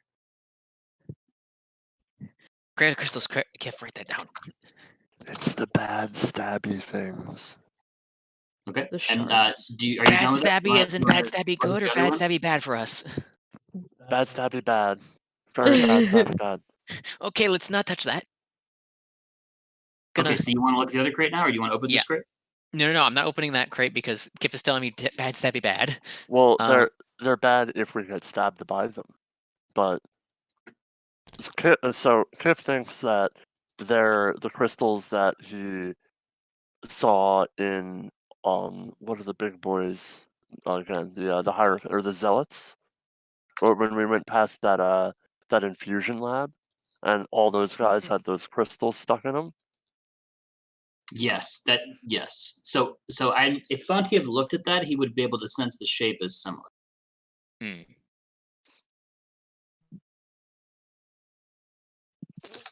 Crate of crystals. Kiff, write that down.
It's the bad stabby things.
Okay.
The
And
shards.
are you
Bad
done with that?
stabby isn't bad stabby
what
good or
the other
bad
one?
stabby bad for us.
Bad stabby bad. Very bad stabby bad.
Okay, let's not touch that.
Okay, so you want to look at the other crate now, or you want to open this crate?
No, I'm not opening that crate because Kiff is telling me bad stabby bad.
Well, they're bad if we get stabbed by them, but so Kiff thinks that they're the crystals that he saw in what are the big boys again, the Hierophant or the Zealots, or when we went past that infusion lab, and all those guys had those crystals stuck in them.
Yes, yes. So if Fontiev looked at that, he would be able to sense the shape as similar.
Hmm.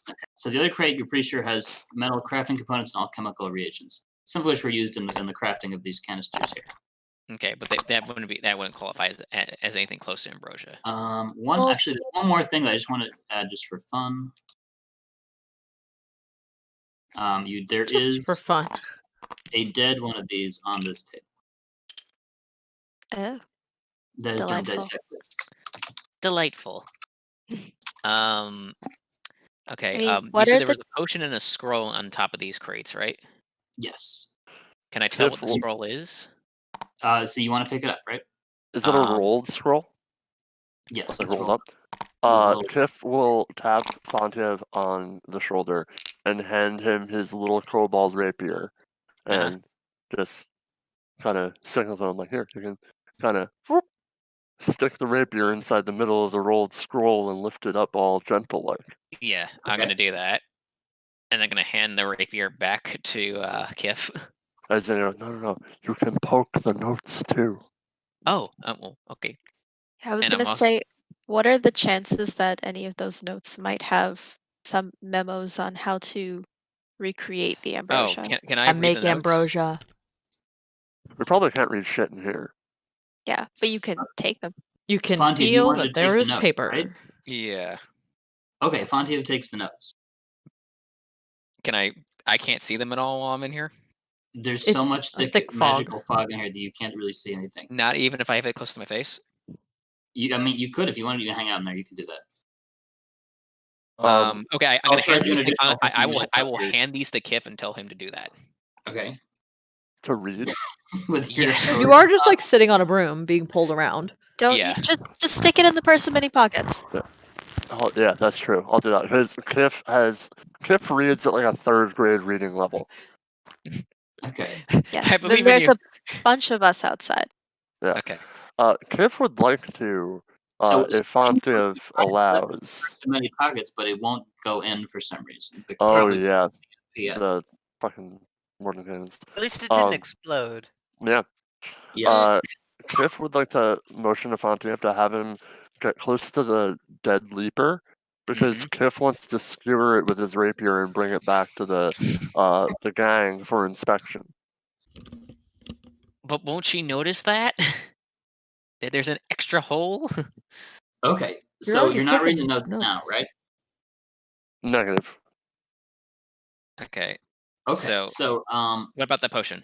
Okay. So the other crate, you're pretty sure has metal crafting components and alchemical reagents, some of which were used in the crafting of these canisters here.
Okay, but that wouldn't qualify as anything close to ambrosia.
Actually, there's one more thing that I just want to add just for fun. There
Just
is
for fun.
a dead one of these on this table.
Oh,
That has been
delightful.
dissected.
Delightful. Okay.
I mean,
You
what
said
are
there
the
was a potion and a scroll on top of these crates, right?
Yes.
Can I tell what the
Kiff,
scroll is?
So you want to pick it up, right?
Is it a rolled scroll?
Yes,
Like
it's
rolled
rolled
up?
up.
Kiff will tap Fontiev on the shoulder and hand him his little kobold rapier, and just kind of signal to him like, here, you can kind of stick the rapier inside the middle of the rolled scroll and lift it up all gentle like.
Yeah, I'm gonna do that, and I'm gonna hand the rapier back to Kiff.
As in, no, you can poke the notes too.
Oh, well, okay.
I was
And
gonna
I'm also-
say, what are the chances that any of those notes might have some memos on how to recreate the ambrosia?
Oh, can I read
make
the notes?
ambrosia.
We probably can't read shit in here.
Yeah, but you can take them.
You can
Fontiev, you
feel
wanted
that
to
there
take the
is
notes,
paper.
right?
Yeah.
Okay, Fontiev takes the notes.
Can I can't see them at all while I'm in here?
There's so
It's
much
a
thick
thick fog.
magical fog in here that you can't really see anything.
Not even if I have it close to my face?
I mean, you could if you wanted to hang out in there. You could do that.
Okay, I'm
I'll
gonna
charge
hand
you an
these.
additional
I
15
will.
minutes
I
up
will
here.
hand these to Kiff and tell him to do that.
Okay.
To read?
With your
Yeah.
You are just like sitting on a broom being pulled around.
Don't
Yeah.
you just stick it in the purse of many pockets.
Oh, yeah, that's true. I'll do that because Kiff reads at like a 3rd grade reading level.
Okay.
Yeah.
I
Then
believe in
there's
you.
a bunch of us outside.
Yeah.
Okay.
Kiff would like to,
So
if Fontiev allows.
Too many pockets, but it won't go in for some reason.
Oh
Probably
yeah,
PS.
the fucking morning cannons.
At least it didn't explode.
Yeah.
Yeah.
Kiff would like to motion to Fontiev to have him get close to the dead leaper, because Kiff wants to skewer it with his rapier and bring it back to the gang for inspection.
But won't she notice that? That there's an extra hole?
Okay.
You're
So
already
you're not
taking
reading the notes now,
notes.
right?
Negative.
Okay.
Okay. So
what about the potion?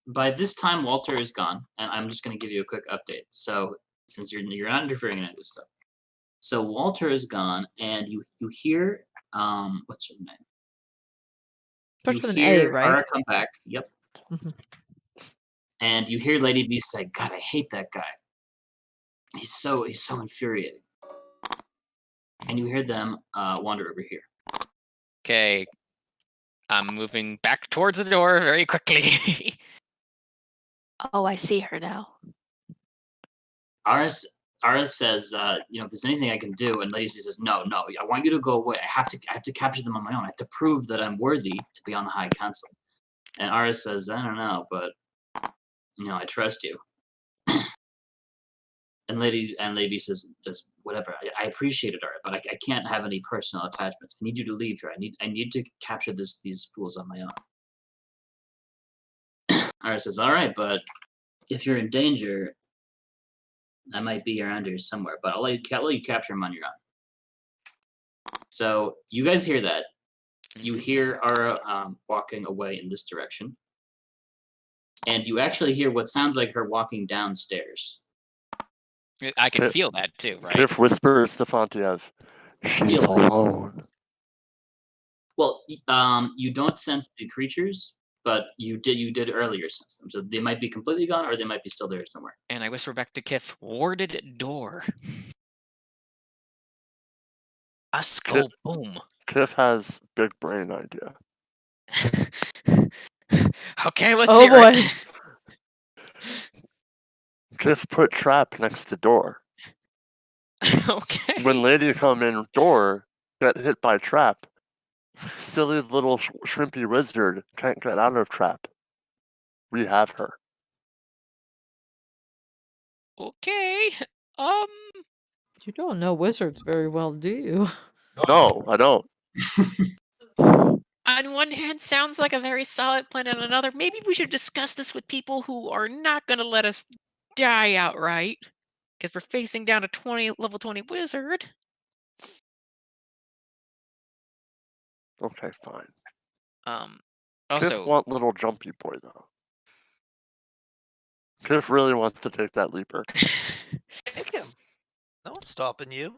by this time Walter is gone, and I'm just going to give you a quick update. So since you're not interfering in any of this stuff, so Walter is gone, and you hear what's her name?
Starts
You
with an
hear
A, right?
Kara come back. Yep.
Mhm.
And you hear Lady B say, "God, I hate that guy. He's so infuriating." And you hear them wander over here.
Okay. I'm moving back towards the door very quickly.
Oh, I see her now.
Aris Aris says, if there's anything I can do, and Lady says, no, I want you to go away. I have to capture them on my own. I have to prove that I'm worthy to be on the High Council. And Aris says, I don't know, but I trust you. And Lady says, whatever. I appreciate it, Aris, but I can't have any personal attachments. I need you to leave here. I need to capture these fools on my own. Aris says, all right, but if you're in danger, I might be around here somewhere, but I'll let you capture him on your own. So you guys hear that. You hear Ara walking away in this direction. And you actually hear what sounds like her walking downstairs.
I can feel that too, right?
Kiff whispers to Fontiev, she's alone.
Well, you don't sense the creatures, but you did earlier sense them. So they might be completely gone, or they might be still there somewhere.
And I whisper back to Kiff, warded door. Us go boom.
Kiff has big brain idea.
Okay, let's hear it.
Kiff put trap next to door.
Okay.
When lady come in door, get hit by trap. Silly little shrimpy wizard can't get out of trap. We have her.
Okay.
You don't know wizards very well, do you?
No, I don't.
On one hand, sounds like a very solid plan. On another, maybe we should discuss this with people who are not going to let us die outright. Because we're facing down a level 20 wizard.
Okay, fine.
Also,
Kiff want little jumpy boy though. Kiff really wants to take that leaper.
Take him. No one's stopping you.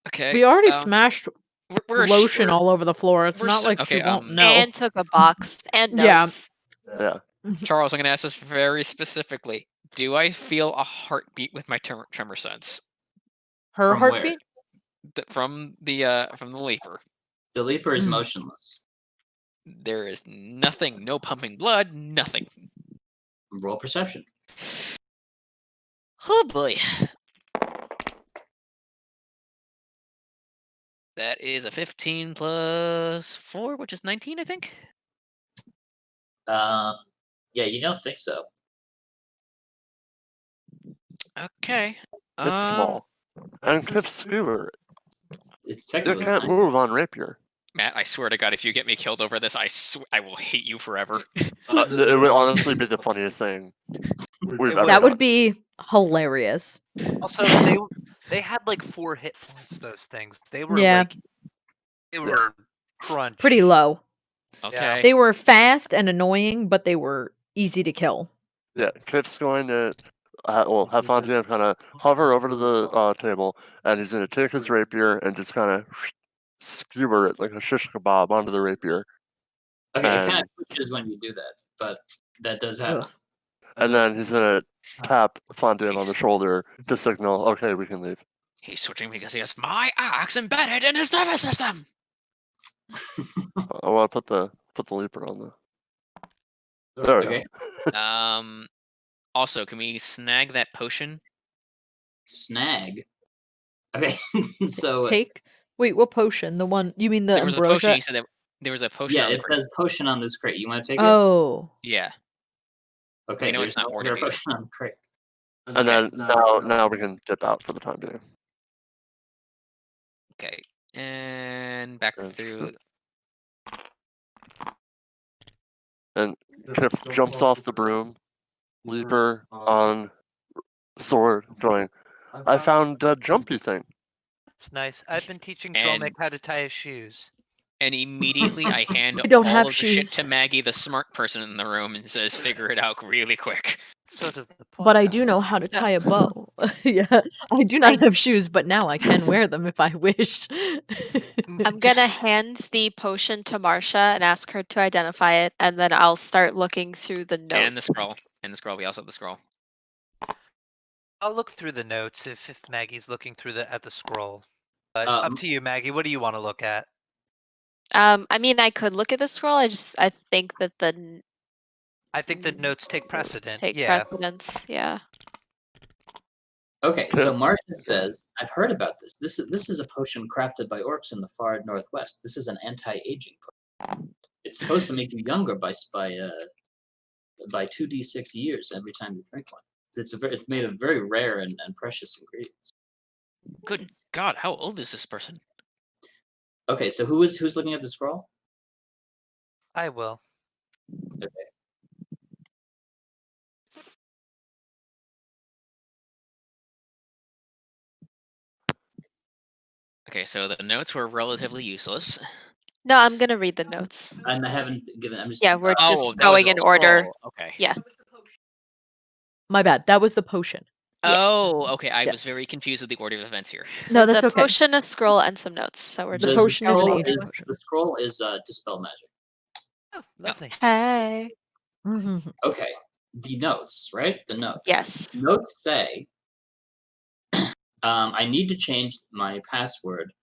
Okay.
We already smashed
we're
lotion all over the floor. It's not like she won't know.
And took a box and notes.
Yeah.
Charles, I'm going to ask this very specifically. Do I feel a heartbeat with my tremor sense?
Her
From
heartbeat?
From the leaper.
The leaper is motionless.
There is nothing, no pumping blood, nothing.
Roll perception.
Oh boy. That is a 15 plus 4, which is 19, I think.
Yeah, you don't think so.
Okay.
It's small. And Kiff skewer.
It's
You
technically
can't move on rapier.
Matt, I swear to God, if you get me killed over this, I will hate you forever.
It would honestly be the funniest thing we've ever
That would
done.
be hilarious.
Also, they had like 4 hit points. Those things. They were crunch.
Pretty low.
Okay.
They were fast and annoying, but they were easy to kill.
Yeah, Kiff's going to have Fontiev kind of hover over to the table, and he's going to take his rapier and just kind of skewer it like a shish kebab onto the rapier.
Okay, it kind of pushes when you do that, but that does happen.
And then he's going to tap Fontiev on the shoulder to signal, okay, we can leave.
He's switching because he has my axe embedded in his nervous system.
I want to put the leaper on the... There we
go. Also, can we snag that potion?
Snag? Okay, so...
Wait, what potion? The one... You mean the
there was
ambrosia?
A potion, you said that there was a potion
Yeah,
on the
it
crate.
says potion on this crate. You want to take it?
Oh.
Yeah.
Okay,
know it's not
no
ordered
potion on the crate.
And then now we can dip out for the time being.
Okay. And back through...
And Kiff jumps off the broom, leaper on sword, going, I found that jumpy thing.
That's nice. I've been teaching Dromik how to tie his shoes.
And immediately I hand
I don't
all
have
of the shit
shoes.
to Maggie, the smart person in the room, and says, figure it out really quick.
Sort of the point.
But I do know how to tie a bow. Yeah, I do not have shoes, but now I can wear them if I wish.
I'm gonna hand the potion to Marsha and ask her to identify it, and then I'll start looking through the notes.
And the scroll. And the scroll. We also have the scroll.
I'll look through the notes if Maggie's looking through at the scroll. But up to you, Maggie. What do you want to look at?
I mean, I could look at the scroll. I think that
I think the notes take precedence.
Precedence. Yeah.
Okay, so Martian says, "I've heard about this. This is a potion crafted by orcs in the far northwest. This is an anti-aging potion. It's supposed to make you younger by 2d6 years every time you drink one. It's made of very rare and precious ingredients."
Good God, how old is this person?
Okay, so who's looking at the scroll?
I will.
Okay.
Okay, so the notes were relatively useless.
No, I'm gonna read the notes.
And I haven't given. I'm just.
Yeah, we're
Oh,
just
that was
going in
the
order.
scroll. Okay.
Yeah.
My bad. That was the potion.
Yeah.
Oh, okay. I was
Yes.
very confused with the order of events here.
No,
It's
that's
a
okay.
potion, a scroll, and some notes. So we're
The
just
potion is an
scroll
aging potion.
The scroll is dispel magic.
Oh, lovely.
Hey.
Mhm.
Okay, the notes, right? The notes.
Yes.
Notes say, I need to change my password.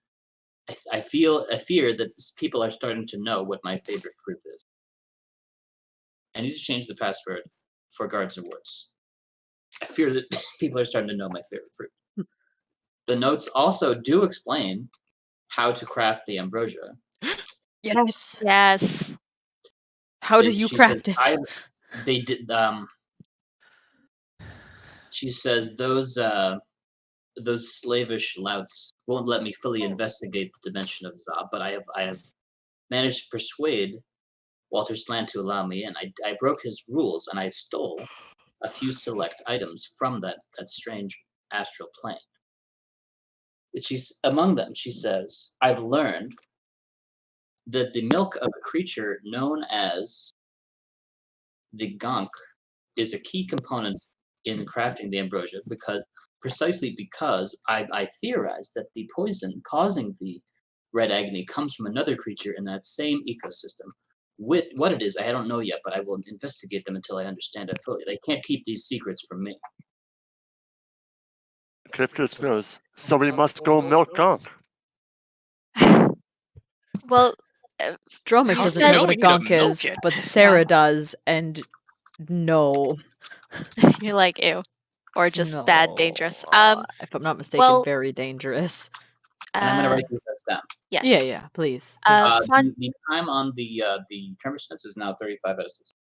I fear that people are starting to know what my favorite fruit is. I need to change the password for Guards and Words. I fear that people are starting to know my favorite fruit. The notes also do explain how to craft the ambrosia.
Yes.
Yes.
How did you
She
craft
says,
it?
They did. She says those slavish louts won't let me fully investigate the dimension of Zob, but I have managed to persuade Walter Slant to allow me in. I broke his rules and I stole a few select items from that strange astral plane. Among them, she says, I've learned that the milk of a creature known as the gonk is a key component in crafting the ambrosia precisely because I theorize that the poison causing the red agony comes from another creature in that same ecosystem. What it is, I don't know yet, but I will investigate them until I understand it fully. They can't keep these secrets from me.
Kiff just goes, so we must go milk gunk.
Well,
Dromik
You
doesn't
said-
know
No,
what a
we need to
gonk
milk
is,
it.
but Sarah does, and no.
you're like, ew. Or just
No.
bad, dangerous.
If I'm not mistaken,
well,
very dangerous.
And I'm going to write these notes down.
Yes.
Yeah, please. Thank you.
The time on the tremor sense is now 35 out of 60.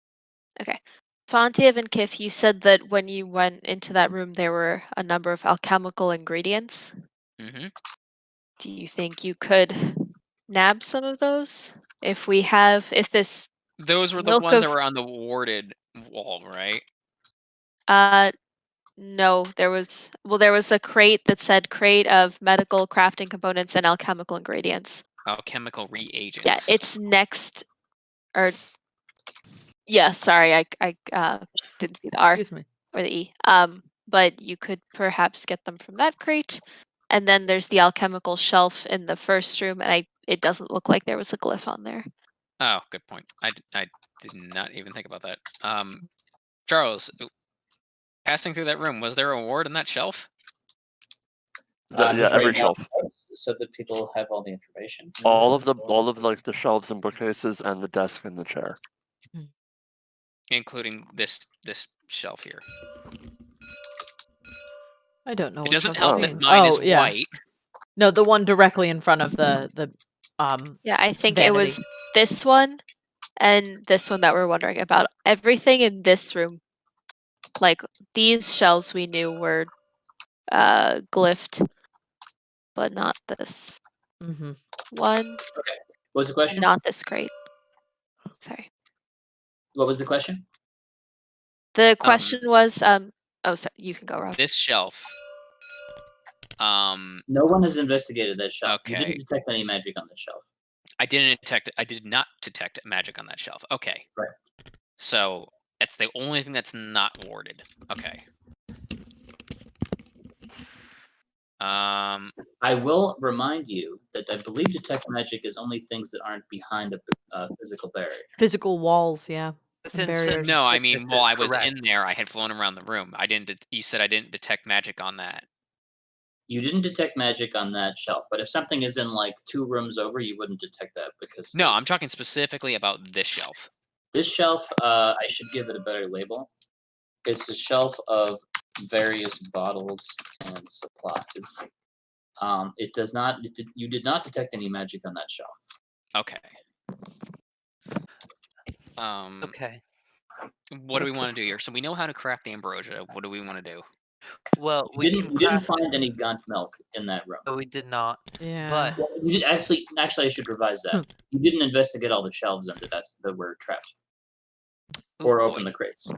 Okay. Fontiev and Kiff, you said that when you went into that room, there were a number of alchemical ingredients.
Mm-hmm.
Do you think you could nab some of those? If this
Those were the
milk
ones that
of-
were on the warded wall, right?
no, there was a crate that said crate of medical crafting components and alchemical ingredients.
Alchemical reagents.
Yeah, it's next, or yeah, sorry, I didn't see the R
Excuse me.
or the E. But you could perhaps get them from that crate. And then there's the alchemical shelf in the first room, and it doesn't look like there was a glyph on there.
Oh, good point. I did not even think about that. Charles, passing through that room, was there a ward on that shelf?
Yeah, every shelf.
So that people have all the information.
All of like the shelves and bookcases and the desk and the chair.
Including this shelf here.
I don't know
It
what
doesn't
shelf
help
you
that
mean.
mine is
yeah.
white.
No, the one directly in front of the
Yeah, I think
vanity.
it was this one and this one that we're wondering about. Everything in this room, like these shelves we knew were glyphed, but not this one.
Okay. What was the question?
And not this crate. Sorry.
What was the question?
The question was, oh, sorry, you can go, Rob.
This shelf.
No one has investigated that shelf. You
Okay.
didn't detect any magic on the shelf.
I did not detect magic on that shelf. Okay.
Right.
So that's the only thing that's not warded. Okay.
I will remind you that I believe detect magic is only things that aren't behind a physical barrier.
Physical walls, yeah. And barriers.
No, I mean, while I was
correct.
in there, I had flown around the room. You said I didn't detect magic on that.
You didn't detect magic on that shelf, but if something is in like 2 rooms over, you wouldn't detect that because
No, I'm talking specifically about this shelf.
this shelf. I should give it a better label. It's a shelf of various bottles and supplies. It does not. You did not detect any magic on that shelf.
Okay.
Okay.
What do we want to do here? So we know how to craft the ambrosia. What do we want to do?
Well,
You didn't find any Gaunt milk in that room.
No, we did not.
Yeah.
But
Well, you did actually. I should revise that. You didn't investigate all the shelves under that were trapped, or open the crates.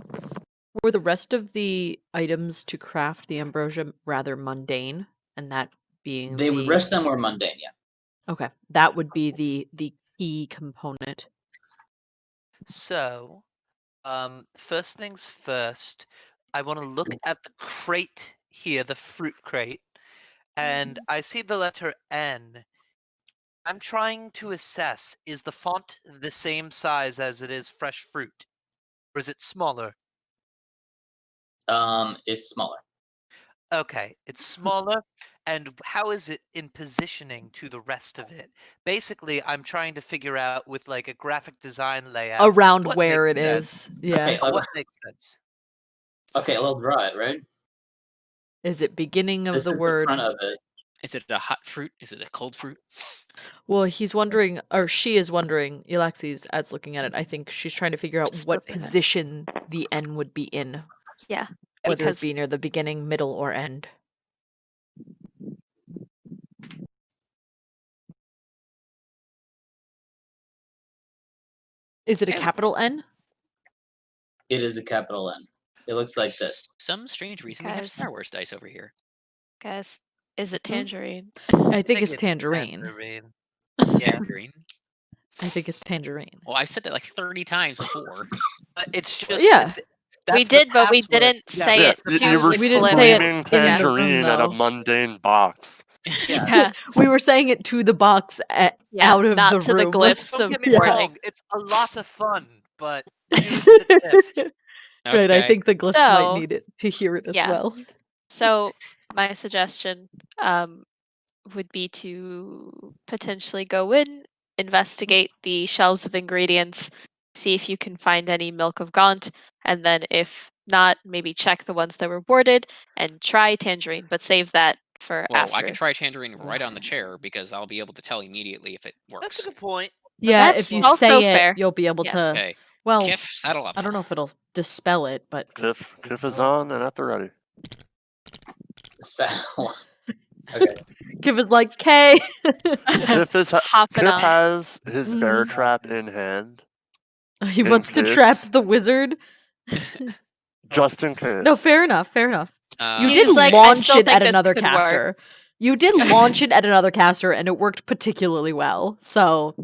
Were the rest of the items to craft the ambrosia rather mundane, and that being
The rest of them were mundane. Yeah.
Okay, that would be the key component.
so, first things first, I want to look at the crate here, the fruit crate, and I see the letter N. I'm trying to assess, is the font the same size as it is fresh fruit? Or is it smaller?
It's smaller.
Okay, it's smaller. And how is it in positioning to the rest of it? Basically, I'm trying to figure out with like a graphic design layout
Around
what
where it
makes sense.
is. Yeah.
Okay,
What makes sense?
Okay, I'll draw it. Right.
Is it beginning of
This
the
is
word?
the front of it.
Is it a hot fruit? Is it a cold fruit?
Well, he's wondering, or she is wondering, Yllaxis, as looking at it, I think she's trying to figure out
Just
what
focus.
position the N would be in.
Yeah.
Whether
Because
it be near the beginning, middle, or end. Is it a capital N?
It is a capital N. It looks like this.
Some strange reason we have
Guys.
Star Wars dice over here.
guys, is it
Hmm?
tangerine?
I think it's tangerine.
Tangerine. Yeah.
Tangerine.
I think it's tangerine.
Well, I've said that like 30 times before.
It's just
Yeah.
We
that's the
did, but we
password.
didn't
Yeah,
say
Yeah,
it
that's the
you were
to
We didn't say it
screaming
in the room,
tangerine at a
though.
mundane box.
Yeah.
We were saying it to the box
Yeah,
out of
not
the
to
room.
the glyphs
Don't
of
get me
Yeah.
wrong, it's a lot of fun, but do it to the glyphs.
Right, I
Okay.
think the glyphs might
So,
need it to hear it as
yeah.
well.
So my suggestion would be to potentially go in, investigate the shelves of ingredients, see if you can find any milk of Gaunt, and then if not, maybe check the ones that were boarded and try tangerine, but save that for
Well,
after.
I can try tangerine right on the chair because I'll be able to tell immediately if it
That's
works.
a good point.
Yeah,
That's
if you
also
say it,
fair.
you'll be able
Yeah.
to.
Okay.
Well,
Kiff, saddle up.
I don't know if it'll dispel it, but
Kiff is on and at the ready.
Saddle. Okay.
Kiff is like, "K."
Kiff
Hopping on.
has his bear
Mhm.
trap in hand,
He
in
wants to
case.
trap the wizard.
just in case.
No, fair enough. Fair enough. You
He's
did
like, "I
launch
still
it
think
at
this
another
could work."
caster. You did launch it at another caster, and it worked particularly well. So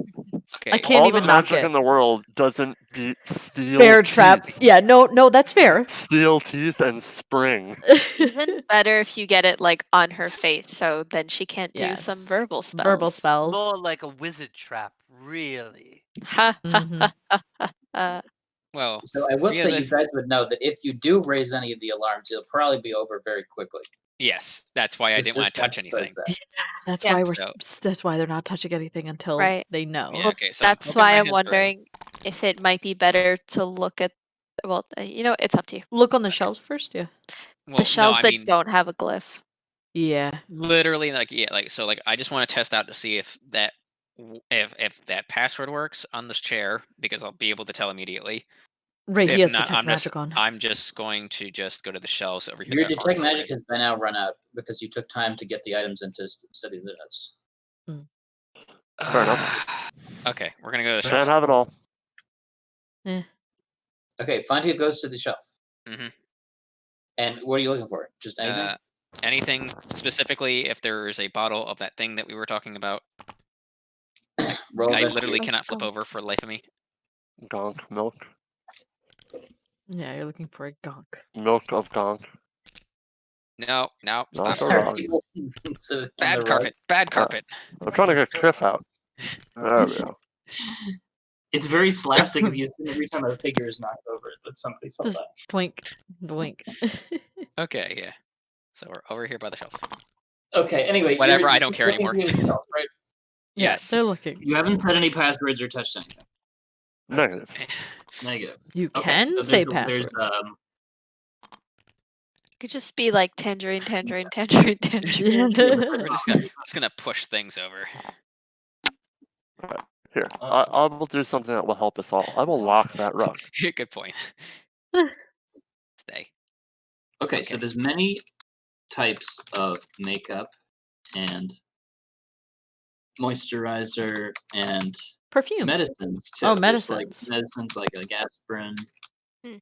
Okay.
I can't
All
even
the
knock
magic
it.
in the world doesn't beat steel
Bear
teeth.
trap. Yeah, no, that's fair.
Steel teeth and spring.
Even better if you get it like on her face, so then she can't do some
Yes.
verbal spells.
Verbal spells.
More like a wizard trap, really.
Ha ha
Mhm.
ha ha ha.
Well,
So I will say you
realis-
guys would know that if you do raise any of the alarms, it'll probably be over very quickly.
yes, that's why I didn't want to touch anything.
That's
Yeah.
why
So-
that's why they're not touching anything until
Right.
they know.
Yeah,
Well,
okay, so I'm
that's
poking
why
my
I'm
head through.
wondering if it might be better to look at. Well, it's up to you.
Look on the shelves first, yeah.
Well,
The shelves
no, I
that
mean,
don't have a glyph.
Yeah.
literally, like I just want to test out to see if that if that password works on this chair because I'll be able to tell immediately.
Right,
If
he has
not,
detect
I'm
magic
just
on.
I'm just going to go to the shelves over here.
Your
that are already
detect magic
boarded.
has been now run out because you took time to get the items into study the notes.
Fair enough.
Okay, we're gonna go to the
Can't
shelf.
have it all.
Okay, Fontiev goes to the shelf.
Mhm.
And what are you looking for? Just anything?
Anything specifically? If there is a bottle of that thing that we were talking about,
Roll
I
investigate.
literally cannot flip over for the life of me.
Gonk milk.
Yeah, you're looking for a gonk.
Milk of gonk.
No,
Not
stop.
the rug.
So, on
Bad
the rug.
carpet. Bad carpet.
I'm trying to get Kiff out. There we go.
It's very slapstick if you assume every time a figure is knocked over that somebody fell
Just
down.
twink, blink.
Okay, yeah. So we're over here by the shelf.
Okay, anyway.
Whatever,
you're
I don't care
looking
anymore.
through the shelf, right?
Yeah,
Yes.
they're looking.
You haven't said any passwords or touched anything.
Negative.
Negative.
You
Okay,
can
so
say
there's,
password.
could just be like tangerine, tangerine, tangerine, tangerine.
We're just gonna push things over.
Here, I will do something that will help us all. I will lock that rock.
Good point. Stay.
Okay, so
Okay.
there's many types of makeup and moisturizer and
Perfume.
medicines too.
Oh,
There's, like,
medicines.
medicines like aspirin.
Hmm.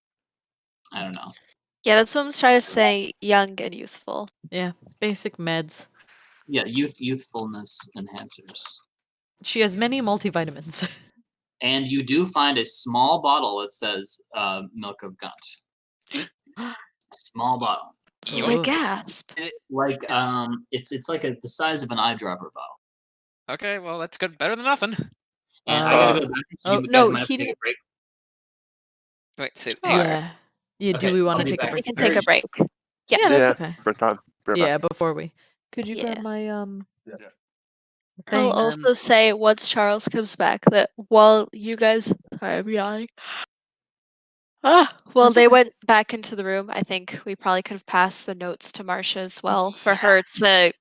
I don't know.
Yeah, that's what I'm trying to say. Young and youthful.
Yeah, basic meds.
Yeah, youthfulness enhancers.
She has many multivitamins.
And you do find a small bottle that says milk of Gunt. Small bottle.
Like
Ooh.
gasp.
Like it's like the size of an eyedropper bottle.
Okay, well that's good. Better than nothing.
And I gotta go to the bathroom, so
oh,
you guys
no,
might have
he
to take a break.
Wait, so
Yeah. Yeah, do
Okay,
we want
I'll
to
be
take a
back.
We
break?
can take a break. Yeah.
Yeah, that's okay.
Break time. Be right
Yeah,
back.
before we. Could you
Yeah.
grab my
Yeah.
I'll
thing?
also say once Charles comes back that while you guys, sorry, I'm yawning. Well,
That's
they
okay.
went back into the room. I think we probably could have passed the notes to Marcia as well for her to see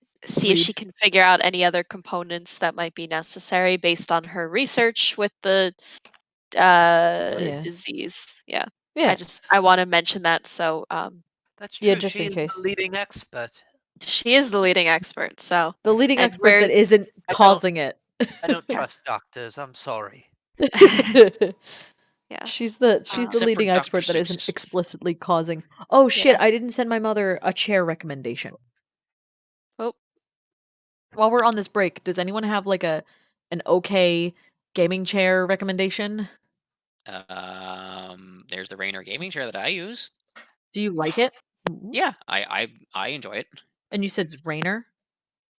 if
Read.
she can figure out any other components that might be necessary based on her research with the disease. Yeah.
Yeah.
I want to mention that. So
That's
Yeah,
true.
just
She
in
is
case.
the leading expert.
she is the leading expert. So
The leading
and
expert that isn't
I
causing it.
I don't
Yeah.
trust doctors. I'm sorry.
Yeah.
She's the
Except for
leading
Dr.
expert that isn't
Seuss.
explicitly causing. Oh shit,
Yeah.
I didn't send my mother a chair recommendation.
Oh.
While we're on this break, does anyone have like an okay gaming chair recommendation?
There's the Rainer gaming chair that I use.
Do you like it?
Yeah, I enjoy it.
And you said it's Rainer?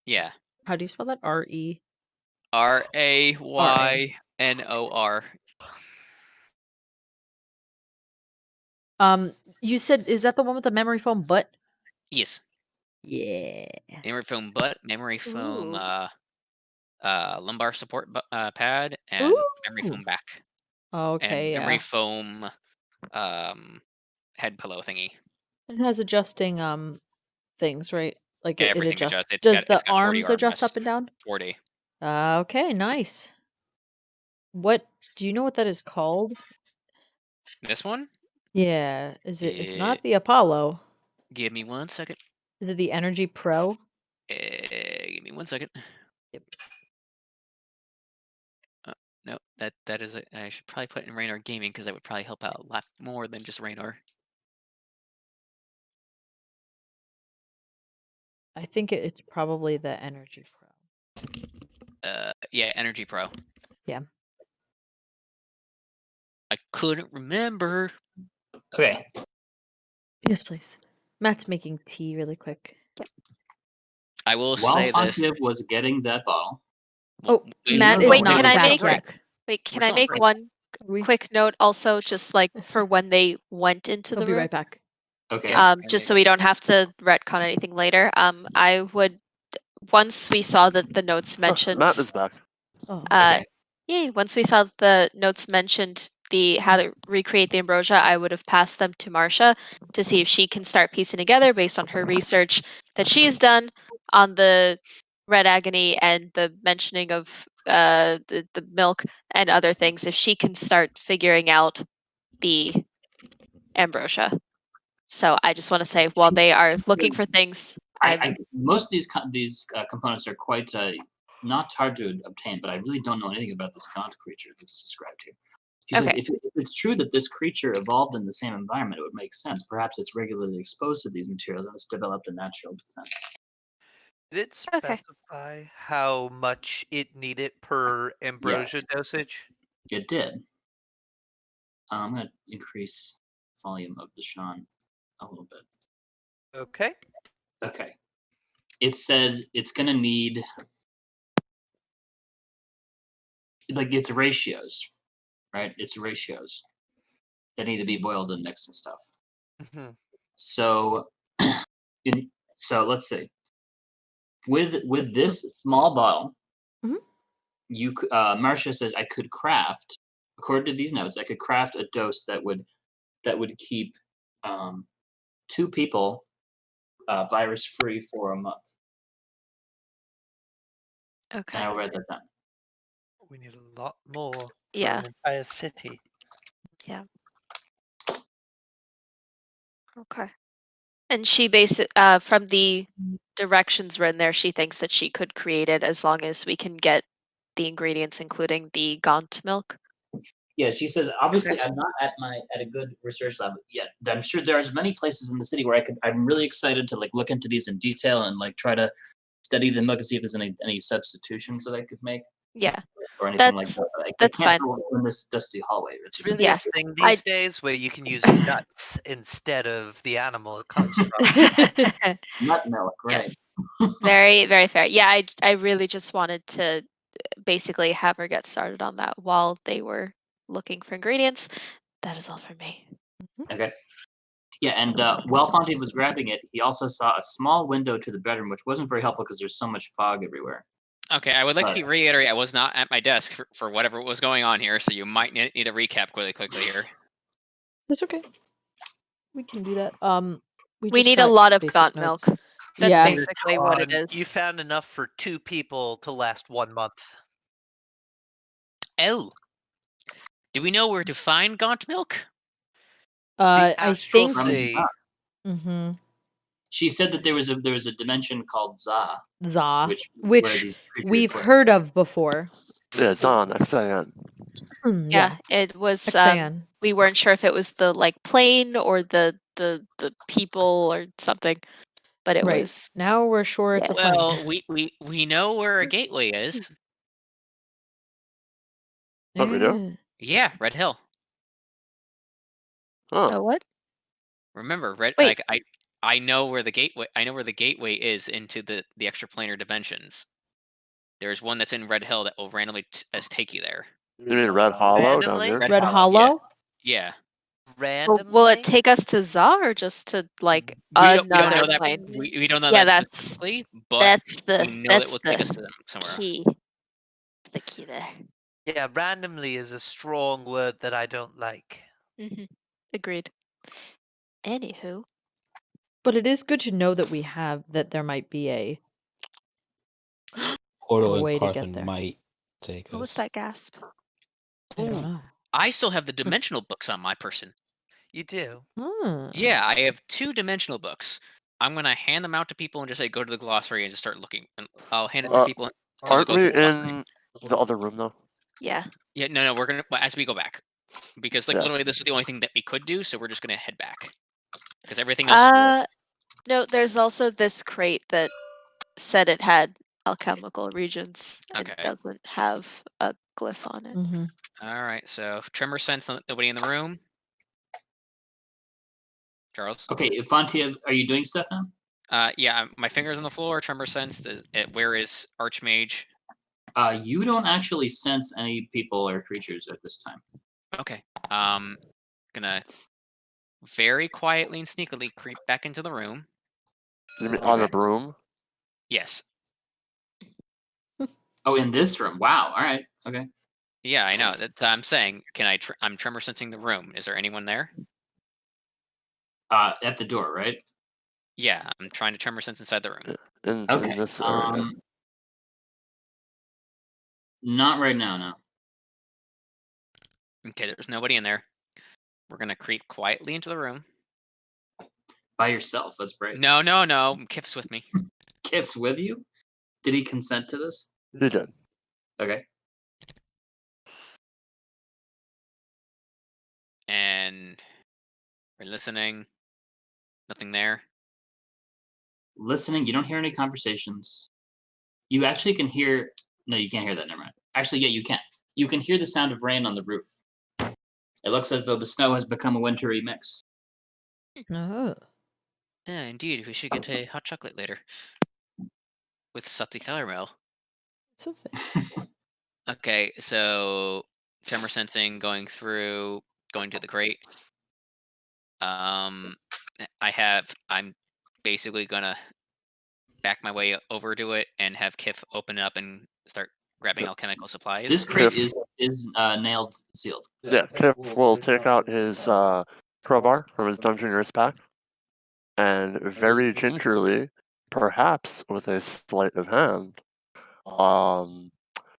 Yeah.
How do you spell that? R-E?
RAYNOR.
You said, is that the one with the memory foam butt?
Yes.
Yeah.
Memory foam butt, memory foam
Ooh.
lumbar support pad, and memory
Ooh.
foam back.
Okay,
And memory
yeah.
foam head pillow thingy.
It has adjusting things, right? Like
Yeah,
it
everything
adjusts.
adjusts.
Does
It's
the
got 40
arms adjust
armrests.
up and down?
40.
Okay, nice. What do you know what that is called?
This one?
Yeah, it's
Eh,
not the Apollo.
Give me 1 second.
Is it the Energy Pro?
Give me 1 second.
Yep.
No, that is I should probably put it in Raynor Gaming because that would probably help out a lot more than just Raynor.
I think it's probably the Energy Pro.
Yeah, Energy Pro.
Yeah.
I couldn't remember.
Okay.
Yes, please. Matt's making tea really quick.
I will
While
say this.
Fontiev was getting that bottle.
Oh,
Wait,
Matt is
Wait,
not
can I
back
make-
yet.
Wait, can
We're
I
still
make
break.
one
We-
quick note also just like for when they went into
He'll
the
be
room?
right back.
Okay.
Yeah.
Just so we don't have to retcon anything later. I would once we saw that the notes mentioned
Matt is back.
Oh,
Okay.
yeah, once we saw the notes mentioned the how to recreate the ambrosia, I would have passed them to Marcia to see if she can start piecing together based on her research that she's done on the red agony and the mentioning of the milk and other things. If she can start figuring out the ambrosia. So I just want to say, while they are looking for things,
Most of these components are quite not hard to obtain, but I really don't know anything about this Gaunt creature that's described here. She says,
Okay.
if it's true that this creature evolved in the same environment, it would make sense. Perhaps it's regularly exposed to these materials and it's developed a natural defense.
Did it
Okay.
specify how much it needed per ambrosia
Yes.
dosage?
It did. I'm going to increase volume of the Sean a little bit.
Okay.
Okay. It says it's going to need, like, it's ratios, right? It's ratios that need to be boiled and mixed and stuff.
Mm-hmm.
So, so let's see. With this small bottle,
Mhm.
Marcia says I could craft, according to these notes, I could craft a dose that would keep 2 people
virus-free for a month.
Okay.
And I'll write that down.
We need a lot more for
Yeah.
an entire city.
Yeah. Okay. And she from the directions written there, she thinks that she could create it as long as we can get the ingredients, including the gaunt milk.
Yeah, she says, obviously, I'm not at a good research lab yet. I'm sure there's many places in the city where I'm really excited to look into these in detail and try to study the milk to see if there's any substitutions that I could make.
Yeah.
Or anything like that. I
That's
can't
fine.
go in this dusty hallway.
It's really a thing these days where you can use nuts instead of the animal it comes from.
Nut milk, right?
Yes. Very, very fair. Yeah, I really just wanted to basically have her get started on that while they were looking for ingredients. That is all for me.
Okay. Yeah, and while Fontiev was grabbing it, he also saw a small window to the bedroom, which wasn't very helpful because there's so much fog everywhere.
Okay, I would like to reiterate I was not at my desk for whatever was going on here, so you might need a recap really quickly here.
It's okay. We can do that.
We need a lot of gaunt milk. That's
Yeah.
basically what it is.
You found enough for 2 people to last 1 month.
Oh. Do we know where to find gaunt milk?
I think.
Mm-hmm. She said that there was a dimension called Za.
Za,
which
we've heard of before.
Yeah, Zon, XAN.
Yeah, it was.
XAN.
We weren't sure if it was the plane or the people or something, but it was.
Now we're sure it's a plane.
Well, we know where a gateway is.
What we do?
Yeah, Red Hill.
Oh, what?
Remember, I know where the gateway. I know where the gateway is into the extraplanar dimensions. There's one that's in Red Hill that will randomly take you there.
You mean Red Hollow down here?
Red Hollow?
Yeah.
Randomly?
Will it take us to Za or just to
We don't know
another
that.
plane?
We don't know
Yeah,
that
that's
specifically, but
that's the
we know that
that's
will
the
take us to them somewhere.
key. The key there.
Yeah, randomly is a strong word that I don't like.
Agreed. Anywho.
But it is good to know that there might be a
Portal
way
and
to get
Carthen
there.
might take
What
us.
was that gasp?
I don't know.
I still have the dimensional books on my person.
You do?
Yeah, I have 2 dimensional books. I'm gonna hand them out to people and just say, go to the glossary and just start looking. And I'll hand it to people.
Aren't we in the other room though?
Yeah.
Yeah, no, we're gonna as we go back, because literally this is the only thing that we could do, so we're just gonna head back because everything else.
No, there's also this crate that said it had alchemical regions and
Okay.
doesn't have a glyph on it.
All right, so tremor sense, nobody in the room. Charles.
Okay, Fontiev, are you doing stuff now?
Yeah, my finger's on the floor. Tremor sense. Where is Archmage?
You don't actually sense any people or creatures at this time.
Okay. Gonna very quietly and sneakily creep back into the room.
You mean on the broom?
Yes.
Oh, in this room. Wow. All right. Okay.
Yeah, I know. That's I'm saying. Can I? I'm tremor sensing the room. Is there anyone there?
At the door, right?
Yeah, I'm trying to tremor sense inside the room.
In this area.
Not right now, no.
Okay, there's nobody in there. We're gonna creep quietly into the room.
By yourself? That's brave.
No. Kiff's with me.
Kiff's with you? Did he consent to this?
He did.
Okay.
And we're listening. Nothing there.
Listening, you don't hear any conversations. You actually can hear... No, you can't hear that, never mind. Actually, yeah, you can. You can hear the sound of rain on the roof. It looks as though the snow has become a wintry mix.
Oh.
Yeah, indeed. We should get a hot chocolate later. With salty caramel. Okay, so tremor sensing, going to the crate. I'm basically gonna back my way over to it and have Kiff open up and start grabbing alchemical supplies.
This crate is nailed sealed.
Yeah, Kiff will take out his crowbar from his dungeoneer's pack and very gingerly, perhaps with a sleight of hand,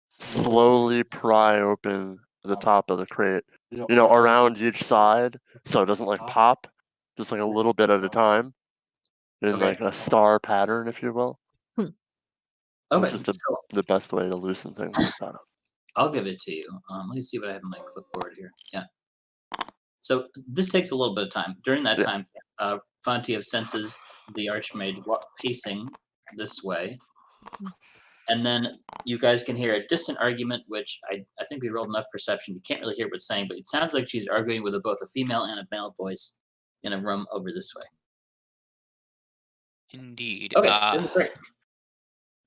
slowly pry open the top of the crate, around each side, so it doesn't like pop, just like a little bit at a time, in like a star pattern, if you will.
Okay,
It's just
so
the best way to loosen things like that up.
I'll give it to you. Let me see what I have on my clipboard here. Yeah. So this takes a little bit of time. During that time, Fontiev senses the Archmage pacing this way. And then you guys can hear a distant argument, which I think we rolled enough perception. You can't really hear what's saying, but it sounds like she's arguing with both a female and a male voice in a room over this way.
Indeed.
Okay, in the crate.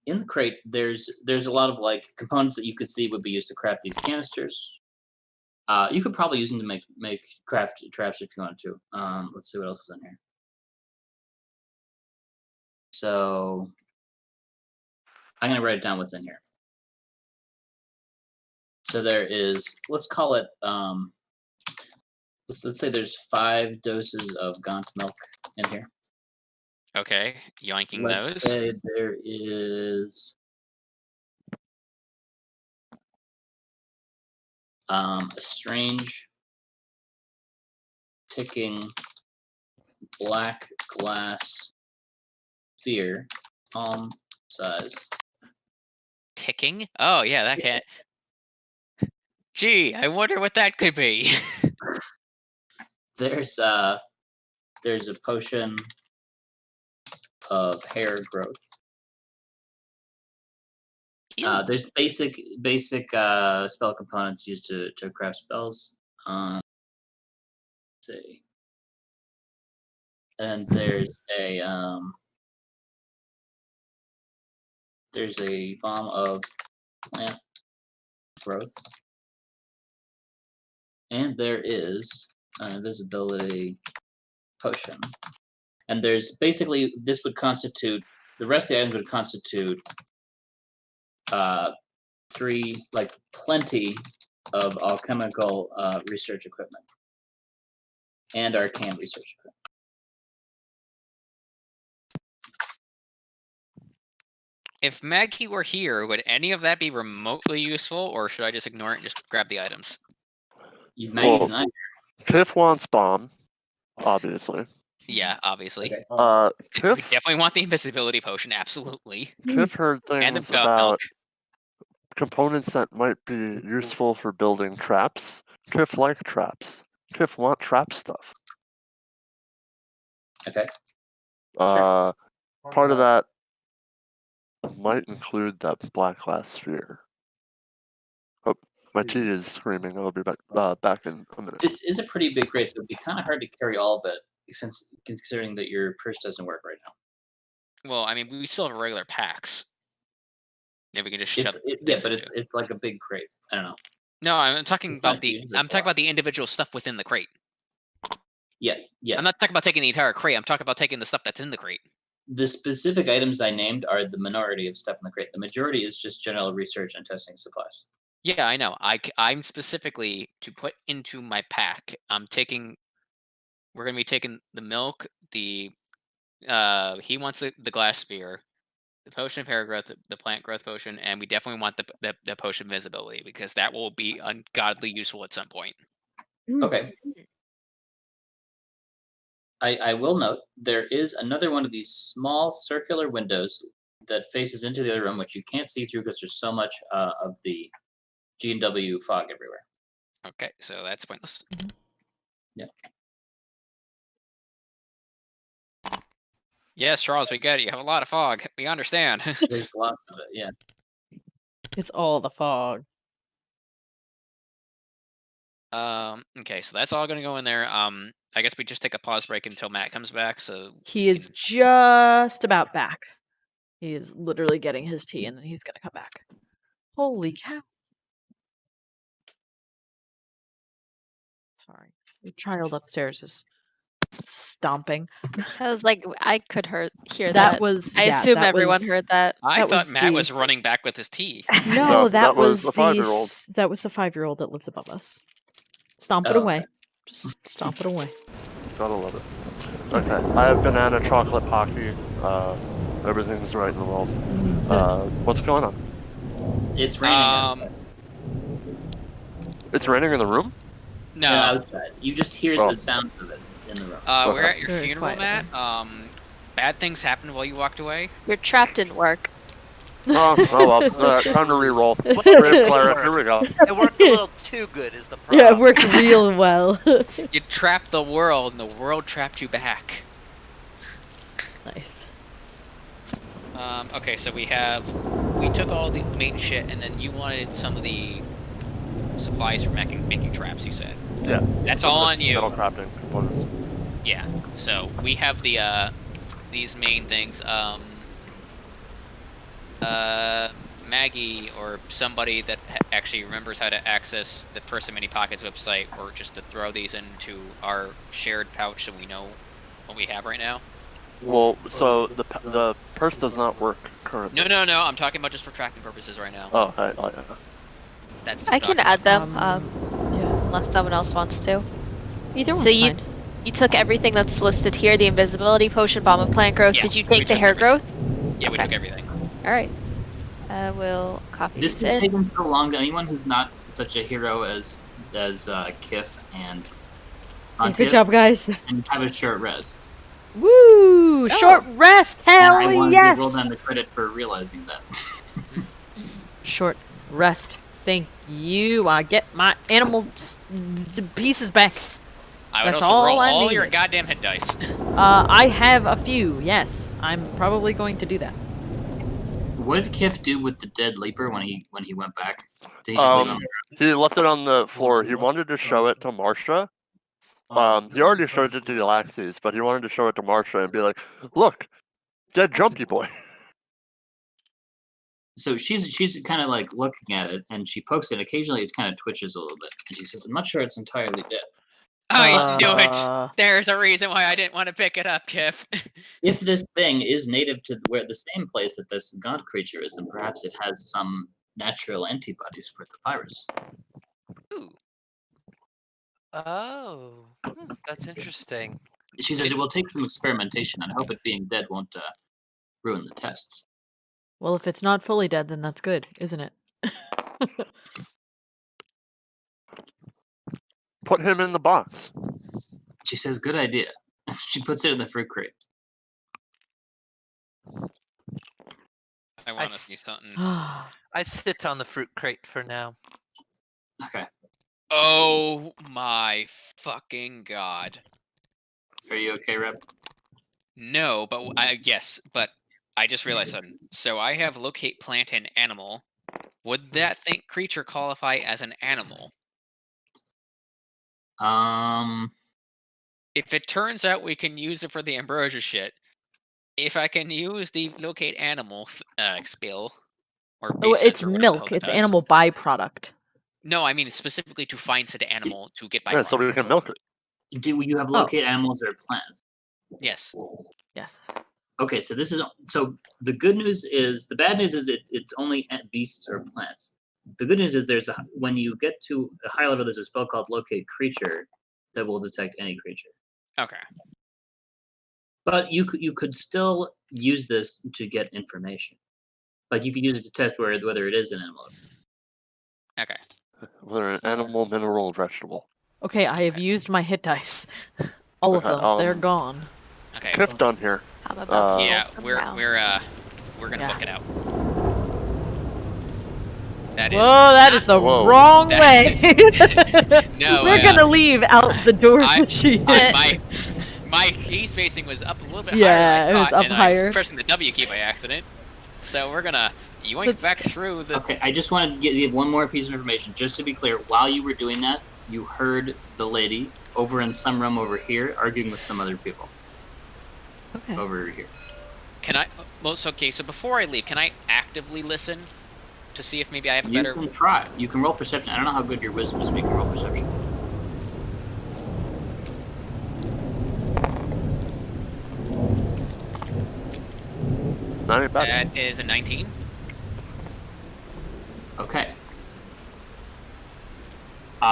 In the crate, there's a lot of like components that you could see would be used to craft these canisters. You could probably use them to make craft traps if you want to. Let's see what else is in here. So I'm gonna write it down what's in here. So there is, let's call it, let's say there's 5 doses of Gaunt milk in here.
Okay, yoinking
Let's
those.
say there is a strange ticking black glass sphere, palm sized.
Ticking? Oh yeah, that can't. Gee, I wonder what that could be.
There's a potion of hair growth. There's basic spell components used to craft spells. Let's see. And there's a bomb of plant growth. And there is an invisibility potion. And there's basically, this would constitute, the rest of the items would constitute 3, like plenty of alchemical research equipment and arcane research equipment.
If Maggie were here, would any of that be remotely useful, or should I just ignore it and just grab the items?
Maggie's not here.
Kiff wants bomb, obviously.
Yeah, obviously.
Okay.
We
Kiff
definitely want the invisibility potion, absolutely.
heard
And the
things
Gaunt
about
milk.
components that might be useful for building traps. Kiff like traps. Kiff want trap stuff.
Okay.
Part of that might include that black glass sphere. Oh, my tea is screaming. I'll be back in a minute.
This is a pretty big crate, so it'd be kind of hard to carry all of it, considering that your purse doesn't work right now.
Well, I mean, we still have regular packs. Yeah, we can just shove
but it's like a big crate. I don't know.
No, I'm talking about the individual stuff within the crate.
Yeah.
I'm not talking about taking the entire crate. I'm talking about taking the stuff that's in the crate.
The specific items I named are the minority of stuff in the crate. The majority is just general research and testing supplies.
Yeah, I know. I'm specifically to put into my pack. We're gonna be taking the milk. He wants the glass sphere, the potion of hair growth, the plant growth potion, and we definitely want the potion of invisibility because that will be ungodly useful at some point.
Okay. I will note there is another one of these small circular windows that faces into the other room, which you can't see through because there's so much of the G&W fog everywhere.
Okay, so that's pointless.
Yeah.
Yes, Charles, we get it. You have a lot of fog. We understand.
There's lots of it, yeah.
It's all the fog.
Okay, so that's all gonna go in there. I guess we just take a pause break until Matt comes back. So
He is just about back. He is literally getting his tea, and then he's gonna come back. Holy cow! Sorry, your child upstairs is stomping.
I was like, I could hear that.
That was.
I assume everyone heard that.
I
That
thought
was
Matt
the-
was running back with his tea.
No, that was
the
the
5-year-old.
That was the 5-year-old that lives above us. Stomp it
Oh,
away.
okay.
Just stomp it away.
Gotta love it. Okay, I have banana chocolate pocky. Everything's right in the world. What's going on?
It's raining.
It's raining in the room?
No.
Outside. You just hear the sounds of it in the room.
We're at your
Very
funeral,
quiet.
Matt. Bad things happened while you walked away.
Your trap didn't work.
Oh well. Time to re-roll. Brave cleric, here we go.
It worked a little too good, is the problem.
Yeah, it worked real well.
You trapped the world, and the world trapped you back.
Nice.
Okay, so we took all the main shit, and then you wanted some of the supplies for making traps, you said.
Yeah.
That's all on you.
Metal crafting components.
Yeah. So we have the these main things. Maggie or somebody that actually remembers how to access the Purse of Many Pockets website, or just to throw these into our shared pouch so we know what we have right now.
Well, so the purse does not work currently.
No. I'm talking about just for tracking purposes right now.
Oh,
That's
I can add them,
yeah.
unless someone else wants to.
Either one's
So you
fine.
you took everything that's listed here: the invisibility potion, bomb of plant growth.
Yeah,
Did you
we
take the
took
hair
everything.
growth?
Yeah, we
Okay.
took everything.
All right. I will copy
This
this
has
in.
taken so long to anyone who's not such a hero as Kiff and
Yeah,
Fontiev,
good job, guys.
and have a short rest.
Woo! Short rest.
And I
Hell
want to give
yes.
Roldan the credit for realizing that.
Short rest. Thank you. I get my animal pieces back.
I would
That's
also roll
all I
all your
needed.
goddamn hit dice.
I have a few. Yes, I'm probably going to do that.
What did Kiff do with the dead leaper when he went back? Did he just leave him?
He left it on the floor. He wanted to show it to Marsha. He already showed it to Yllaxis, but he wanted to show it to Marsha and be like, "Look, dead jumpy boy."
So she's kind of like looking at it, and she pokes it. Occasionally, it kind of twitches a little bit, and she says, "I'm not sure it's entirely dead."
I knew it. There's a reason why I didn't want to pick it up, Kiff.
If this thing is native to where the same place that this god creature is, then perhaps it has some natural antibodies for the virus.
Ooh.
Oh, that's interesting.
She says it will take some experimentation, and I hope it being dead won't ruin the tests.
Well, if it's not fully dead, then that's good, isn't it?
Put him in the box.
She says, "Good idea." She puts it in the fruit crate.
I want to see something.
I sit on the fruit crate for now.
Okay.
Oh my fucking god.
Are you okay, Rep?
No, but yes, but I just realized something. So I have locate plant and animal. Would that creature qualify as an animal? If it turns out we can use it for the ambrosia shit, if I can use the locate animal skill, or
It's milk. It's animal byproduct.
No, I mean specifically to find said animal to get by.
Yeah, so we can milk it.
Do you have locate animals or plants?
Yes.
Yes.
Okay, so the good news is the bad news is it's only beasts or plants. The good news is when you get to a high level, there's a spell called Locate Creature that will detect any creature.
Okay.
But you could still use this to get information. Like you could use it to test whether it is an animal.
Okay.
Whether an animal, mineral, or vegetable.
Okay, I have used my hit dice. All of them. They're gone.
Okay.
Kiff done here.
I'm about to
yeah,
roll some
we're gonna
Yeah.
book it out. That is.
Whoa, that is the wrong way.
No,
we're gonna leave out the door that she is.
My key spacing was up a little bit
Yeah,
higher.
it was up
and I
higher.
was pressing the W key by accident. So we're gonna yoink back through the.
Okay, I just wanted to give one more piece of information. Just to be clear, while you were doing that, you heard the lady over in some room over here arguing with some other people.
Okay.
Over here.
Can I? Well, okay. So before I leave, can I actively listen to see if maybe I have a better?
You can try. You can roll perception. I don't know how good your wisdom is, but you can roll perception.
Not even bad.
That is a 19.
Okay.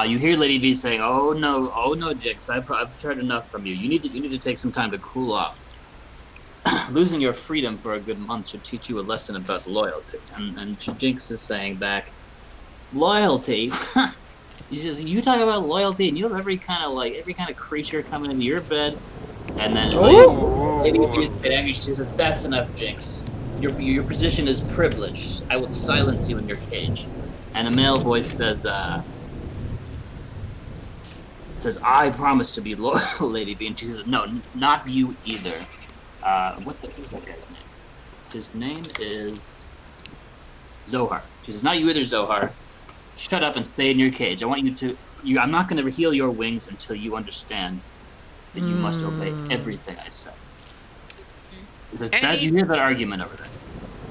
You hear Lady B saying, oh no, Jix, I've heard enough from you. You need to take some time to cool off. Losing your freedom for a good month should teach you a lesson about loyalty. And Jinx is saying back, loyalty? He says, you talk about loyalty and you have every kind of creature coming into your bed. And then Lady B is angry. She says, that's enough, Jinx. Your position is privileged. I will silence you in your cage. And a male voice says, I promise to be loyal, Lady B. And she says, no, not you either. What the is that guy's name? His name is Zohar. She says, not you either, Zohar. Shut up and stay in your cage. I want you to... I'm not going to heal your wings until you understand that you must obey everything I say. You hear that argument over there.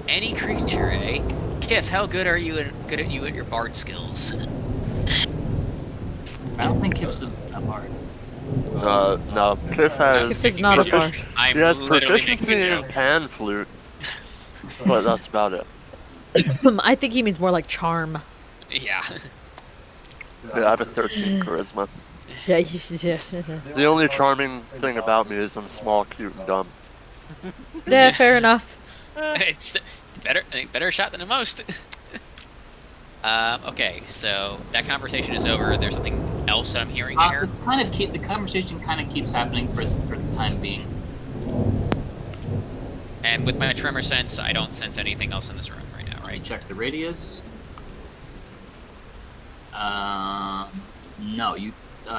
Any creature, eh? Kiff, how good are you at your bard skills?
I don't think Kiff's a bard.
No. Kiff has...
Kiff is not a bard.
He has proficiency in pan flute, but that's about it.
I think he means more like charm.
Yeah.
Yeah, I have a 13 charisma.
Yeah, yes.
The only charming thing about me is I'm small, cute, and dumb.
Yeah, fair enough.
It's better shot than most. Okay, so that conversation is over. There's something else that I'm hearing here.
The conversation kind of keeps happening for the time being.
And with my tremor sense, I don't sense anything else in this room right now, right?
Check the radius. No,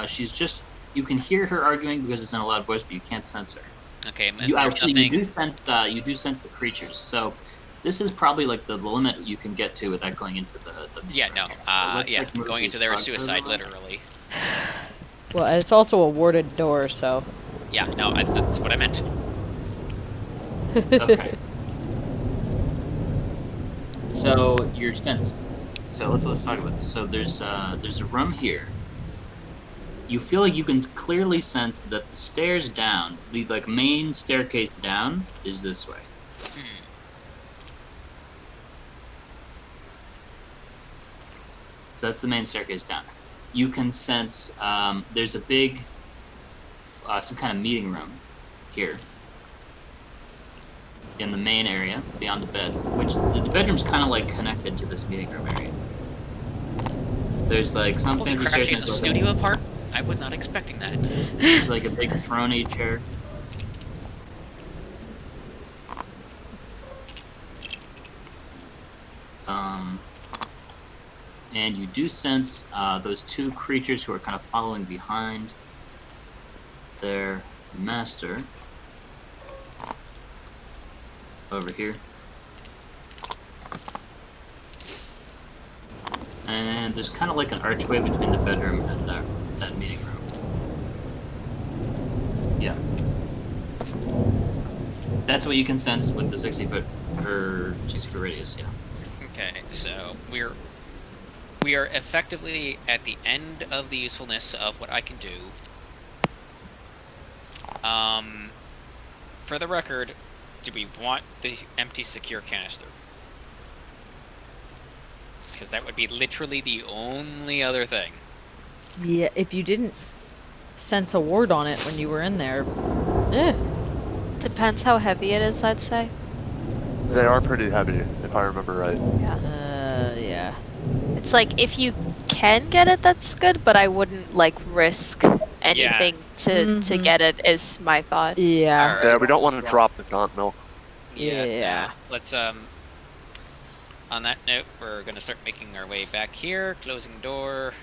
she's just... You can hear her arguing because it's in a loud voice, but you can't sense her.
Okay,
you do sense the creatures, so this is probably like the limit you can get to without going into the
yeah, no. Going into there is suicide, literally.
Well, it's also a warded door, so...
Yeah, no, that's what I meant.
Okay. So, your sense... So, let's talk about this. So, there's a room here. You feel like you can clearly sense that the stairs down, the main staircase down, is this way. So that's the main staircase down. You can sense there's a big, some kind of meeting room here in the main area beyond the bed, which the bedroom's kind of like connected to this meeting room area. There's like some
Holy
fancy
crap,
chairs.
she has a studio apart? I was not expecting that.
There's like a big throne-y chair. And you do sense those two creatures who are kind of following behind their master over here. And there's kind of like an archway between the bedroom and that meeting room. Yeah. That's what you can sense with the 60-foot radius, yeah.
Okay, so we are effectively at the end of the usefulness of what I can do. For the record, do we want the empty secure canister? Because that would be literally the only other thing.
Yeah, if you didn't sense a ward on it when you were in there,
Depends how heavy it is, I'd say.
They are pretty heavy, if I remember right.
Yeah.
yeah.
It's like, if you can get it, that's good, but I wouldn't, like, risk anything to get it, is my thought.
Yeah.
Right.
Yeah, we don't want to drop the gaunt milk.
Yeah.
Let's, on that note, we're going to start making our way back here, closing door.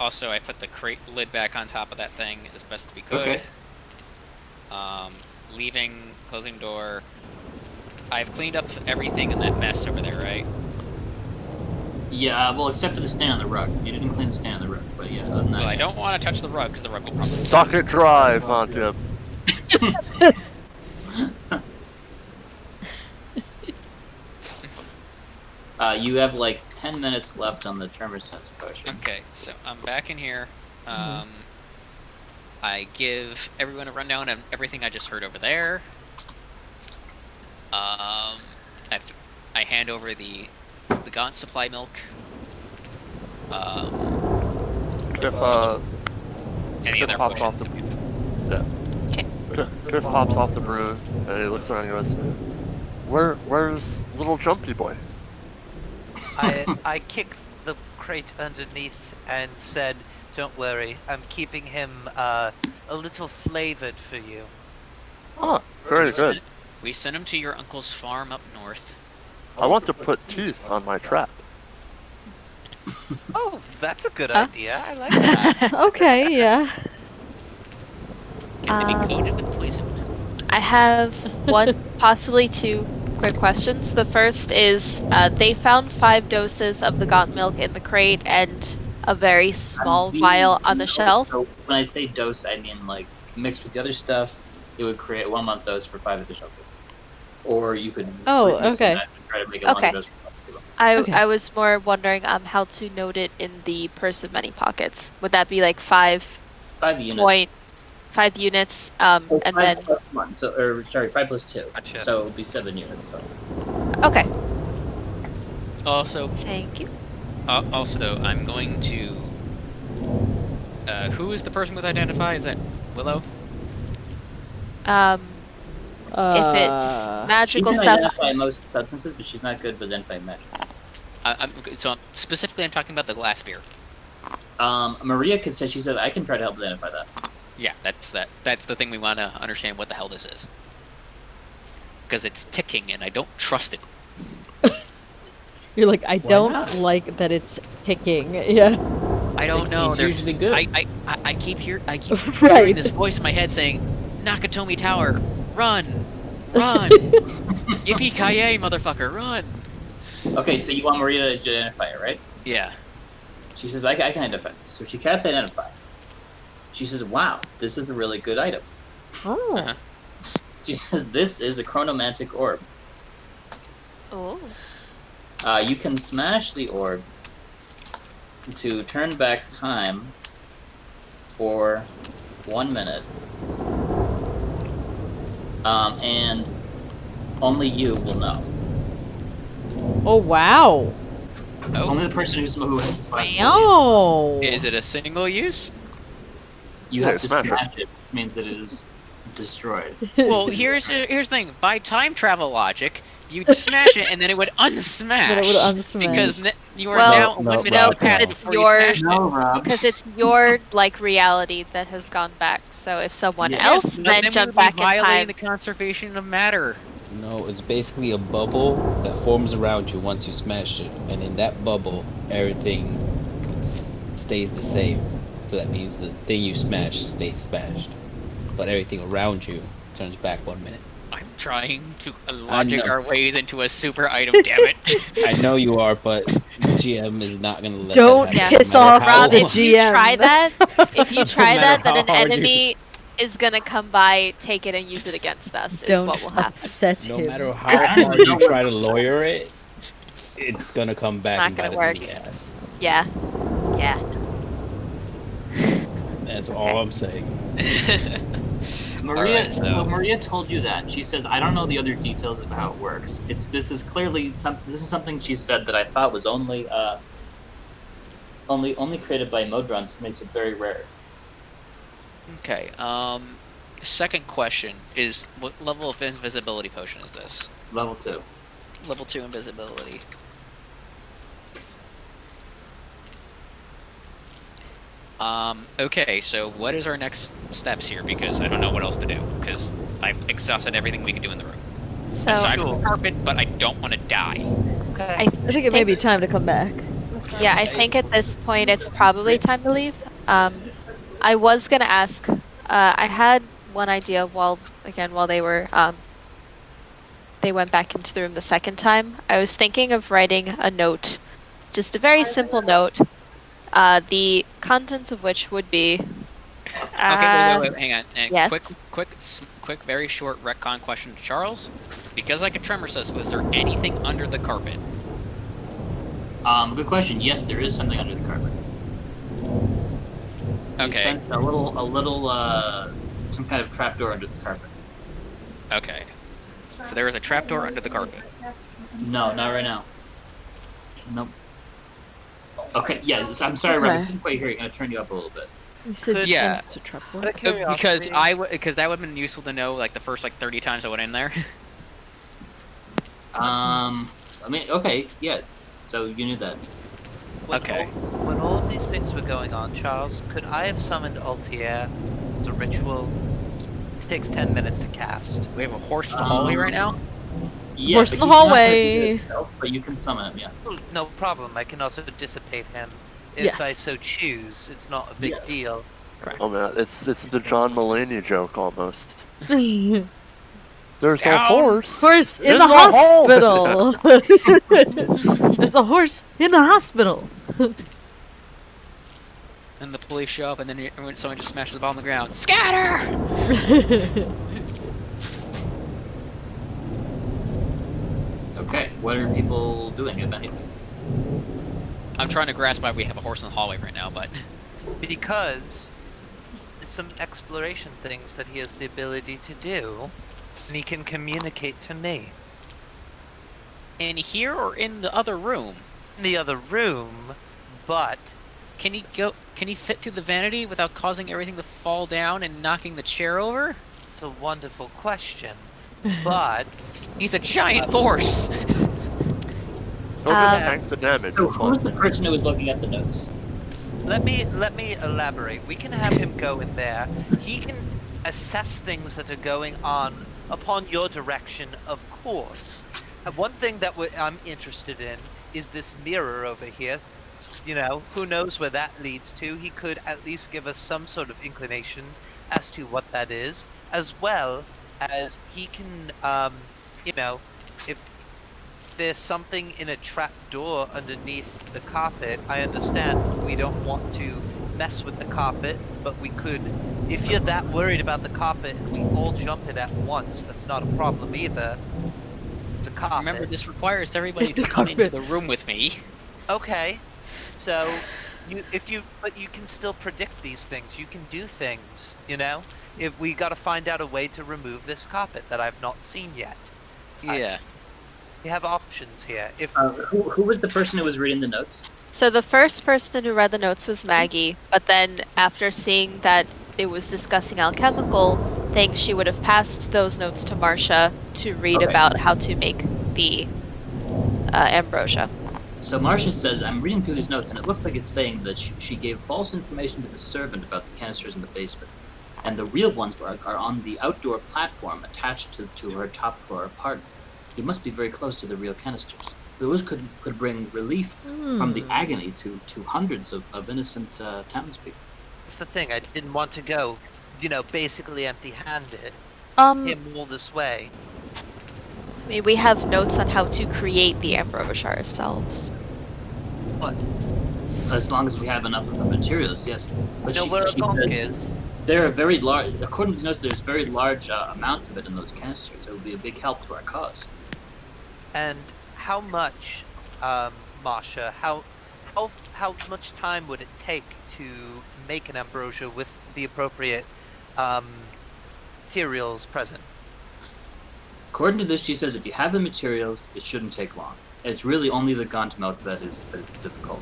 Also, I put the crate lid back on top of that thing as best we could.
Okay.
Leaving, closing door. I've cleaned up everything in that mess over there, right?
Yeah, well, except for the stain on the rug. You didn't clean the stain on the rug, but yeah, other than that.
Well, I don't want to touch the rug, because the rug will probably...
Suck it dry, Fontiev.
You have like 10 minutes left on the tremor sense potion.
Okay, so I'm back in here. I give everyone a rundown of everything I just heard over there. I hand over the gaunt supply milk.
Kiff,
Any
Kiff
other
pops off
questions?
the Kiff pops off the broom and he looks around and goes, "Where's little Jumpy boy?"
I kicked the crate underneath and said, "Don't worry, I'm keeping him a little flavored for you."
Ah, very good.
We sent him to your uncle's farm up north.
I want to put teeth on my trap.
Oh, that's a good idea. I like that.
Okay, yeah.
Can they be coated with poison?
I have one, possibly two quick questions. The first is, they found 5 doses of the got milk in the crate and a very small vial on the shelf.
So when I say dose, I mean like mixed with the other stuff, it would create a 1-month dose for 5 additional people. Or you could mix and match and try to make a longer dose for 5 people.
I was more wondering how to note it in the purse of many pockets. Would that be like 5
units?
5 units, and
5
then
plus 1. So, or sorry, 5 plus 2.
Gotcha.
So it would be 7 units total.
okay.
Also,
Thank you.
also, I'm going to. Who is the person with identify? Is that Willow?
If it's magical
she can
stuff,
identify most substances, but she's not good with identifying magic.
Specifically, I'm talking about the glass beer.
Maria could say, she said, I can try to help identify that.
Yeah, that's the thing we want to understand what the hell this is. Because it's ticking and I don't trust it.
You're like, I don't like that it's ticking. Yeah.
I don't know.
It's usually good.
I keep hearing this voice in my head saying, "Nakatomi Tower, run, run, yippee-ki-yay, motherfucker, run."
Okay, so you want Maria to identify it, right?
Yeah.
She says, I can identify this. So she casts identify. She says, wow, this is a really good item.
Oh.
Uh-huh.
She says, this is a chronomantic orb.
oh,
You can smash the orb to turn back time for 1 minute. And only you will know.
Oh, wow.
Oh.
Only the person who has
Wow.
Is it a single use?
You
Yeah,
have to
smash it.
smash it, which means that it is destroyed.
Well, here's the thing. By time travel logic, you'd smash it and then it would unsmash.
Then it would unsmash.
Because you are
Well,
now 1 minute
no,
out of path
it's
before
your-
you smashed it.
No, Rob.
because it's your like reality that has gone back. So if someone
Yes,
else
but
then
we
jumped
would be
back in
violating
time,
the conservation of matter.
No, it's basically a bubble that forms around you once you smash it, and in that bubble, everything stays the same. So that means the thing you smash stays smashed, but everything around you turns back 1 minute.
I'm trying to logic
know.
our ways into a super item, damn it.
I know you are, but GM is not gonna let
Don't
that happen,
piss
no matter
off
how-
Rob, if you
GM.
try that, if you try
matter
that, then
how
an
hard you-
enemy is gonna come by, take it, and use it against us. Is
Don't
what will happen.
upset
no
him.
matter how hard you try to lawyer it, it's gonna come back
not
and
gonna
bite us in
work.
the ass.
Yeah, yeah.
That's all I'm saying.
Maria,
Alright, so-
well, Maria told you that. She says, I don't know the other details of how it works. This is clearly this is something she said that I thought was only created by Modrons, which makes it very rare.
Okay, second question is, what level of invisibility potion is this?
Level 2.
Level 2 invisibility. Okay, so what is our next steps here? Because I don't know what else to do, because I've exhausted everything we can do in the room.
So
Aside from the carpet, but I don't want to die.
Okay.
I think it may be time to come back.
yeah, I think at this point it's probably time to leave. I was gonna ask. I had one idea while they were they went back into the room the second time. I was thinking of writing a note, just a very simple note. The contents of which would be.
Okay, wait, hang on.
yes.
Quick, very short retcon question to Charles. Because like a tremor says, was there anything under the carpet?
Good question. Yes, there is something under the carpet. You
Okay.
sent a little some kind of trapdoor under the carpet.
Okay. So there is a trapdoor under the carpet.
No, not right now. Nope. Okay, yeah, so I'm sorry, Rob, I
Okay.
couldn't quite hear you. I'm going to turn you up a little bit.
You said
Could-
you
Yeah.
sensed a trap
Out
door.
of curiosity,
Because that would have been useful to know like the first like 30 times I went in there.
I mean, okay, yeah. So you knew that.
Okay.
When all of these things were going on, Charles, could I have summoned Altier as a ritual? It takes 10 minutes to cast.
We have a horse in the hallway right now.
Yeah,
Horse
but
in the
he's not gonna do
hallway.
it himself, but you can summon him, yeah.
Well, no problem. I can also dissipate him if I
Yes.
so choose. It's not a big
Yes.
deal.
Oh man, it's the John Mulaney joke almost.
Horse
There's a
Down.
horse
in the
hall.
hospital. There's a horse in the hospital.
And the police show up, and then someone just smashes the ball on the ground. Scatter!
Okay, what are people doing, if anything?
I'm trying to grasp why we have a horse in the hallway right now, but
Because it's some exploration things that he has the ability to do, and he can communicate to me.
in here or in the other room?
In the other room, but
Can he go? Can he fit through the vanity without causing everything to fall down and knocking the chair over?
it's a wonderful question. But
He's a giant horse.
He'll just tank the damage.
So
It's
who was
fine.
the person who was looking at the notes?
let me elaborate. We can have him go in there. He can assess things that are going on upon your direction, of course. And one thing that I'm interested in is this mirror over here. You know, who knows where that leads to? He could at least give us some sort of inclination as to what that is, as well as he can, you know, if there's something in a trap door underneath the carpet, I understand we don't want to mess with the carpet, but we could, if you're that worried about the carpet and we all jump it at once, that's not a problem either. It's a carpet.
Remember, this requires everybody to
The
come into
carpet.
the room with me.
Okay, so but you can still predict these things. You can do things, you know. If we got to find out a way to remove this carpet that I've not seen yet.
Yeah.
We have options here. If
Who was the person who was reading the notes?
So the first person who read the notes was Maggie, but then after seeing that it was discussing alchemical things, she would have passed those notes to Marcia to read
Okay.
about how to make the ambrosia.
So Marcia says, I'm reading through these notes, and it looks like it's saying that she gave false information to the servant about the canisters in the basement. And the real ones are on the outdoor platform attached to her top floor apartment. You must be very close to the real canisters. Those could bring relief from the agony to hundreds of innocent townspeople.
That's the thing. I didn't want to go, you know, basically empty-handed. Him all this way.
I mean, we have notes on how to create the ambrosia ourselves.
But
As long as we have enough of the materials, yes. But
know
she
where a
said
bonk is.
there are very large, according to the notes, there's very large amounts of it in those canisters. It would be a big help to our cause.
And how much, Masha? How much time would it take to make an ambrosia with the appropriate materials present?
According to this, she says if you have the materials, it shouldn't take long. It's really only the gaunt milk that is difficult.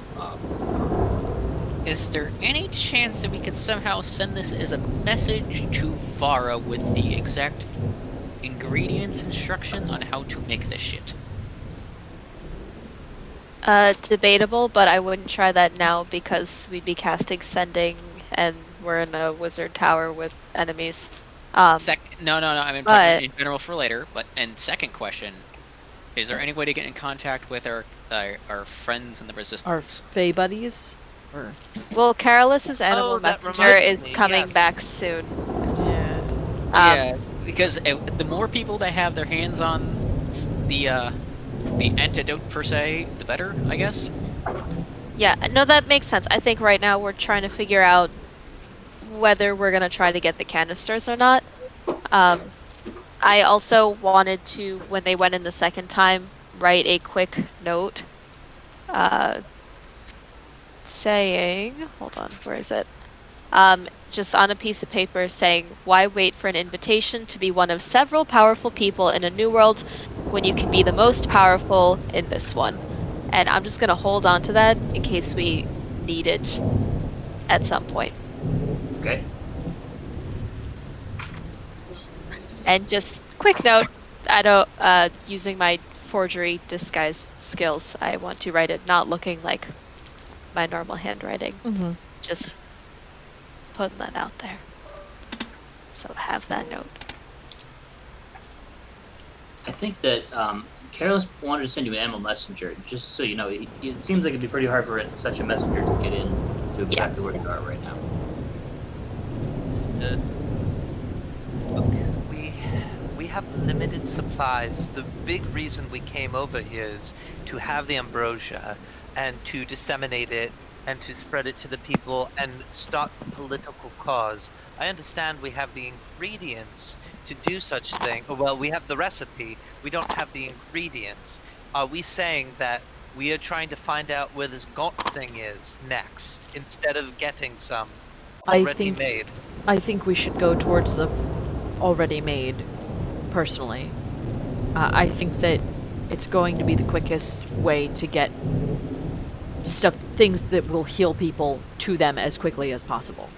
Is there any chance that we could somehow send this as a message to Vara with the exact ingredients instruction on how to make this shit?
Debatable, but I wouldn't try that now because we'd be casting Sending, and we're in a wizard tower with enemies.
No, I mean talking in general for later. But and second question, is there any way to get in contact with our friends in the resistance?
Our Fey buddies? Or...
Well, Carolys's animal
Oh, that
messenger
reminds
is
me,
coming
yes.
back soon.
Yeah.
Yeah, because the more people that have their hands on the antidote per se, the better, I guess.
Yeah, no, that makes sense. I think right now we're trying to figure out whether we're gonna try to get the canisters or not. I also wanted to, when they went in the second time, write a quick note saying, hold on, where is it? Just on a piece of paper saying, why wait for an invitation to be one of several powerful people in a new world when you can be the most powerful in this one? And I'm just gonna hold on to that in case we need it at some point.
Okay.
And just quick note, I don't using my forgery disguise skills, I want to write it not looking like my normal handwriting.
Mm-hmm.
Just putting that out there. So have that note.
I think that Careless wanted to send you an animal messenger, just so you know. It seems like it'd be pretty hard for such a messenger to get in to exactly where you are right now.
We have limited supplies. The big reason we came over here is to have the ambrosia and to disseminate it and to spread it to the people and start the political cause. I understand we have the ingredients to do such thing. Well, we have the recipe. We don't have the ingredients. Are we saying that we are trying to find out where this gaunt thing is next, instead of getting some already made?
I think we should go towards the already made, personally. I think that it's going to be the quickest way to get things that will heal people to them as quickly as possible.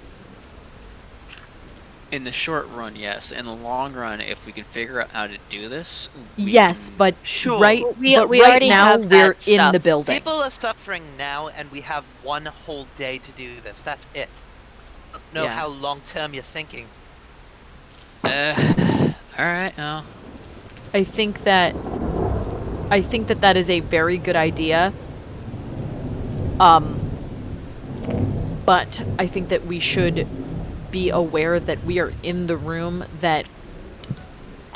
In the short run, yes. In the long run, if we can figure out how to do this,
yes, but
Sure.
right
We
right
already
now
have
we're
that
in
stuff.
the building.
People are suffering now, and we have one whole day to do this. That's it. I don't know how long term you're thinking.
Alright, no.
I think that that is a very good idea. But I think that we should be aware that we are in the room that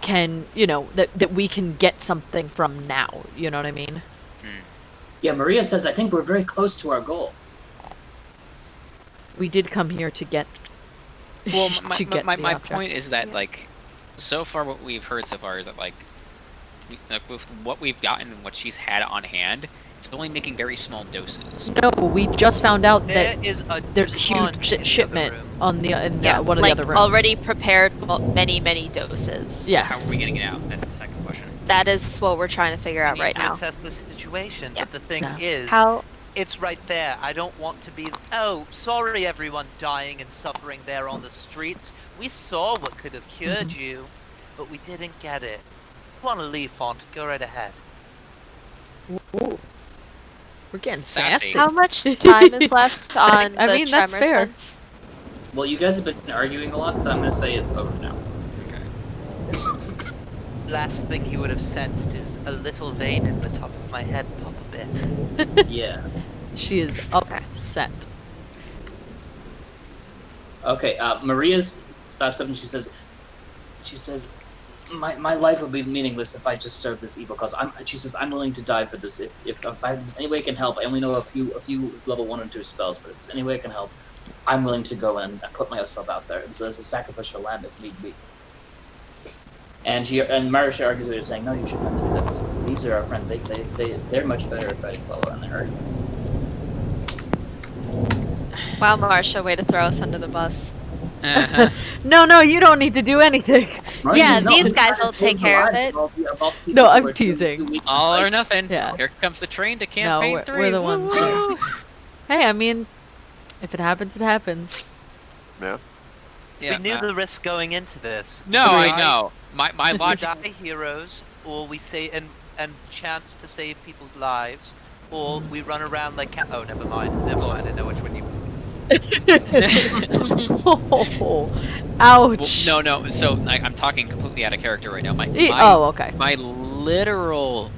can, that we can get something from now. You know what I mean?
Yeah, Maria says, I think we're very close to our goal.
We did come here to get.
Well,
to
my point is that, like, so far what we've heard so far is that, like, with what we've gotten and what she's had on hand, it's only making very small doses.
No, we just found out that there's a
ton
huge shipment on the one of
like
the other rooms.
already prepared many doses.
Yes.
How are we getting it out? That's the second question.
That is what we're trying to figure out right now.
Assess the situation, but the thing is,
How
it's right there. I don't want to be. Oh, sorry, everyone dying and suffering there on the streets. We saw what could have cured you, but we didn't get it. If you want to leave, Font? Go right ahead.
Ooh. We're getting
Sassy.
sassy.
how much time is left on
I
the
mean, that's
tremor
fair.
sense?
Well, you guys have been arguing a lot, so I'm going to say it's over now.
Last thing he would have sensed is a little vein in the top of my head pop a bit.
Yeah.
She is upset.
Okay, Maria stops up and she says, my life would be meaningless if I just served this evil cause. She says, I'm willing to die for this. If there's any way I can help, I only know a few level 1 and 2 spells, but if there's any way I can help, I'm willing to go and put myself out there. And so there's a sacrificial lamb if need be. And Marisha argues with her, saying, no, you should not do that. These are our friends. They're much better at fighting well on the earth.
Wow, Marsha, way to throw us under the bus.
No, you don't need to do anything.
Yeah, these guys will take care of it.
No, I'm teasing.
All or nothing.
Yeah.
Here comes the train to
No,
campaign 3.
we're the ones.
Woo!
Hey, I mean, if it happens, it happens.
Yeah.
Yeah,
We knew the risk going into this.
No, I know. My
We
logic.
die heroes, or we say and chance to save people's lives, or we run around like oh, never mind. I know which one you.
Oh, ouch.
Well, no. So I'm talking completely out of character right now.
Okay.
My literal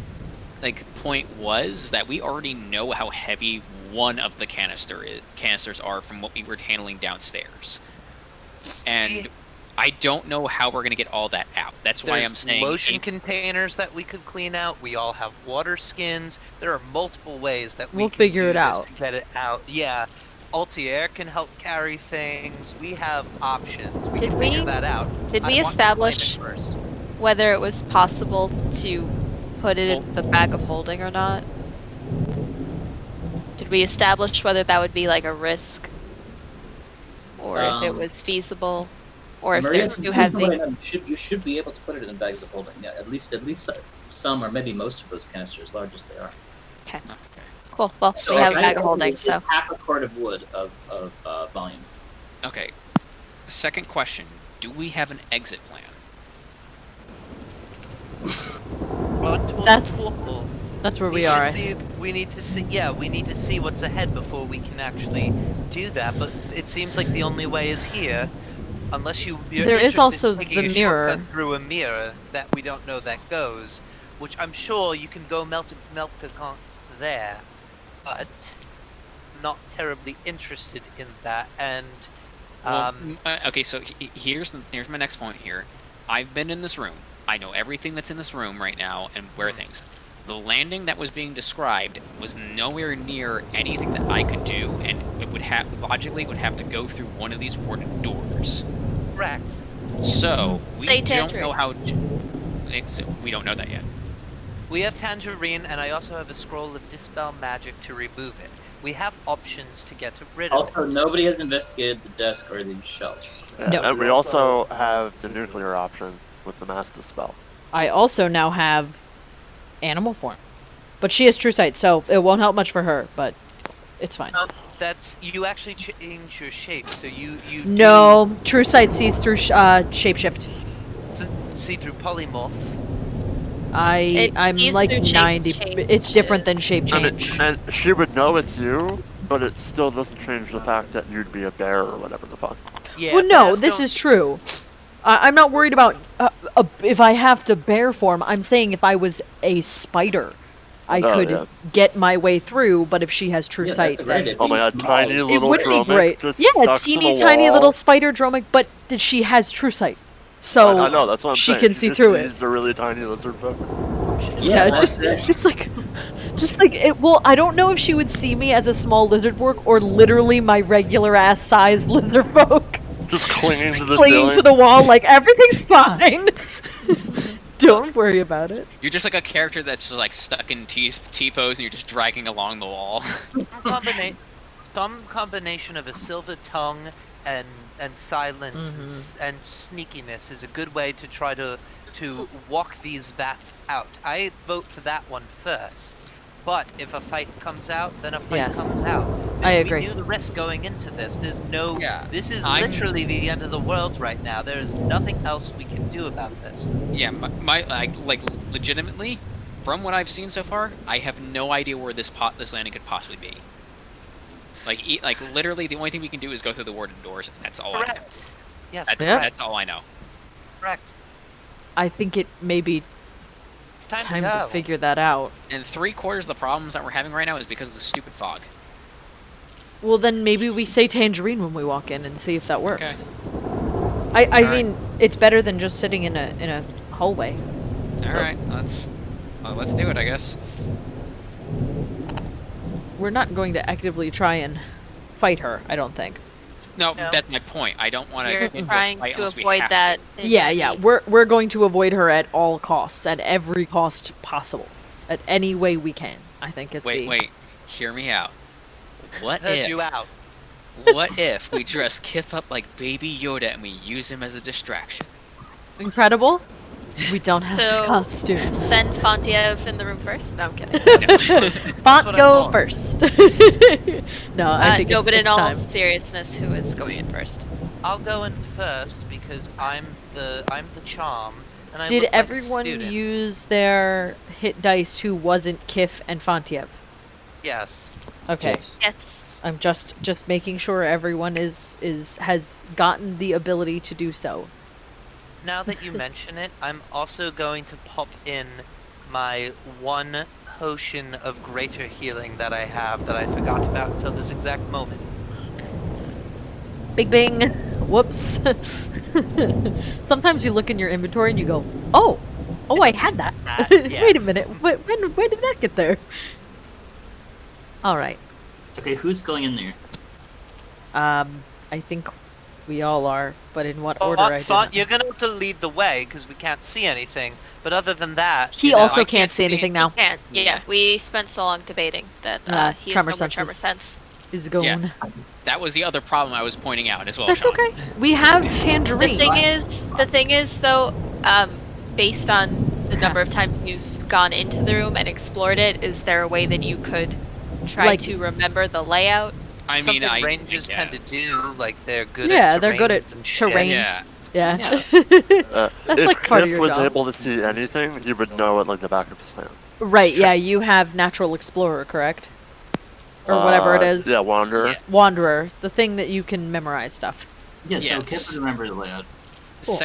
point was that we already know how heavy one of the canisters are from what we were handling downstairs, and I don't know how we're gonna get all that out. That's why I'm saying
lotion containers that we could clean out. We all have water skins. There are multiple ways that
we'll figure it out.
To get it out. Yeah. Altier can help carry things. We have options. We can figure that out.
Did we establish whether it was possible to put it in the bag of holding or not? Did we establish whether that would be like a risk, or if it was feasible, or if they're too heavy?
You should be able to put it in bags of holding. Yeah, at least some or maybe most of those canisters, large as they are.
Okay. Cool. Well,
So
we have a
I
bag of holding,
it's
so.
half a cord of wood of volume.
Okay. Second question: do we have an exit plan?
That's where we are.
We need to see. Yeah, we need to see what's ahead before we can actually do that. But it seems like the only way is here, unless you're
There is
interested
also
in taking
the
a
mirror.
shortcut through a mirror that we don't know that goes, which I'm sure you can go melt the con there, but not terribly interested in that. And
okay, so here's my next point here. I've been in this room. I know everything that's in this room right now and where things. The landing that was being described was nowhere near anything that I could do, and it would logically have to go through one of these warded doors.
correct.
So we
Say
don't
Tangerine.
know how. We don't know that yet.
We have Tangerine, and I also have a scroll of Dispel Magic to remove it. We have options to get rid of
Also,
it.
nobody has investigated the desk or the shelves.
Yeah,
No.
and we also have the nuclear option with the Mass Dispel.
I also now have animal form, but she has true sight, so it won't help much for her. But it's fine.
That's you actually change your shape, so you
No, true sight sees through shapeshift.
see through polymorph.
I'm
sees
like
through shape
90.
change.
It's different than shape
And,
change.
and she would know it's you, but it still doesn't change the fact that you'd be a bear or whatever the fuck.
Yeah.
Well,
but
no,
that's
this
still-
is true. I'm not worried about if I have to bear form. I'm saying if I was a spider, I
Oh,
could
yeah.
get my way through. But if she has true
Yeah,
sight,
that's a great
then
idea.
Oh my god, tiny
it
little
would be
Dromik
great.
just
Yeah,
stuck to
teeny
the
tiny
wall.
little spider Dromik, but she has true sight, so
I know, that's what I'm
she
saying.
can see
just
through it.
used a really tiny lizard folk.
Yeah,
that's
just like it. Well, I don't know if she would see me as a small lizard folk or literally my regular ass size lizard folk.
Just clinging to the
Clinging
ceiling.
to the wall like everything's fine. Don't worry about it.
You're just like a character that's just like stuck in T-pose and you're just dragging along the wall.
Some combination of a silver tongue and silence and sneakiness is a good way to try to walk these vats out. I vote for that one first. But if a fight comes out, then a fight
Yes.
comes out.
I agree.
We knew the risk going into this. There's no.
Yeah,
This is
I'm-
literally the end of the world right now. There is nothing else we can do about this.
Yeah, my like legitimately, from what I've seen so far, I have no idea where this landing could possibly be. Like literally, the only thing we can do is go through the warded doors. And that's all I know.
Correct. Yes.
That's,
Yeah.
that's all I know.
Correct.
I think it may be
It's time,
time
to
to
go.
figure that out.
And 3/4 of the problems that we're having right now is because of the stupid fog.
Well, then maybe we say Tangerine when we walk in and see if that works. I
Alright.
mean, it's better than just sitting in a hallway.
All right, let's do it, I guess.
We're not going to actively try and fight her, I don't think.
No,
No.
that's my point. I don't want to
You're
get into a
trying
fight
to
unless we
avoid
have
that.
Yeah, we're going to avoid her at all costs, at every cost possible, at any way we can. I think is the
Wait, hear me out. What
Heard
if?
you out.
What if we dress Kiff up like Baby Yoda and we use him as a distraction?
incredible. We don't have
So-
the costumes.
Send Fontiev in the room first. No, I'm kidding.
Font
what I
go
thought.
first. No, I think
no,
it's,
but in
it's
all
time.
seriousness, who is going in first?
I'll go in first because I'm the charm. And I
Did
look like a
everyone
student.
use their hit dice who wasn't Kiff and Fontiev?
Yes.
Okay.
Yes.
Yes.
I'm just making sure everyone has gotten the ability to do so.
Now that you mention it, I'm also going to pop in my one potion of greater healing that I have that I forgot about until this exact moment.
Big bing. Whoops. Sometimes you look in your inventory and you go, oh, I had that.
Yeah.
Wait a minute. When did that get there? All right.
Okay, who's going in there?
I think we all are, but in what order I do not.
You're gonna have to lead the way because we can't see anything. But other than that,
He
you know,
also
I
can't see anything now.
Can't. Yeah, we spent so long debating that he has
tremor
no more tremor
senses.
sense.
Is gone.
Yeah. That was the other problem I was pointing out as well.
That's
Sean.
okay. We have
The
Tangerine.
thing is though, based on the number of
Perhaps.
times you've gone into the room and explored it, is there a way that you could try to remember the layout?
I mean,
Something rangers tend to do, like they're good at
Yeah, they're good at
terrains and shit.
terrain.
Yeah.
Yeah.
If
like part of
Kiff
your
was
job.
able to see anything, he would know at like the back of his hand.
Right, yeah, you have Natural Explorer, correct? Or whatever it is.
Yeah, Wanderer.
Yeah.
Wanderer, the thing that you can memorize stuff.
Yeah, so
Yes.
Kiff would remember the layout.
Cool.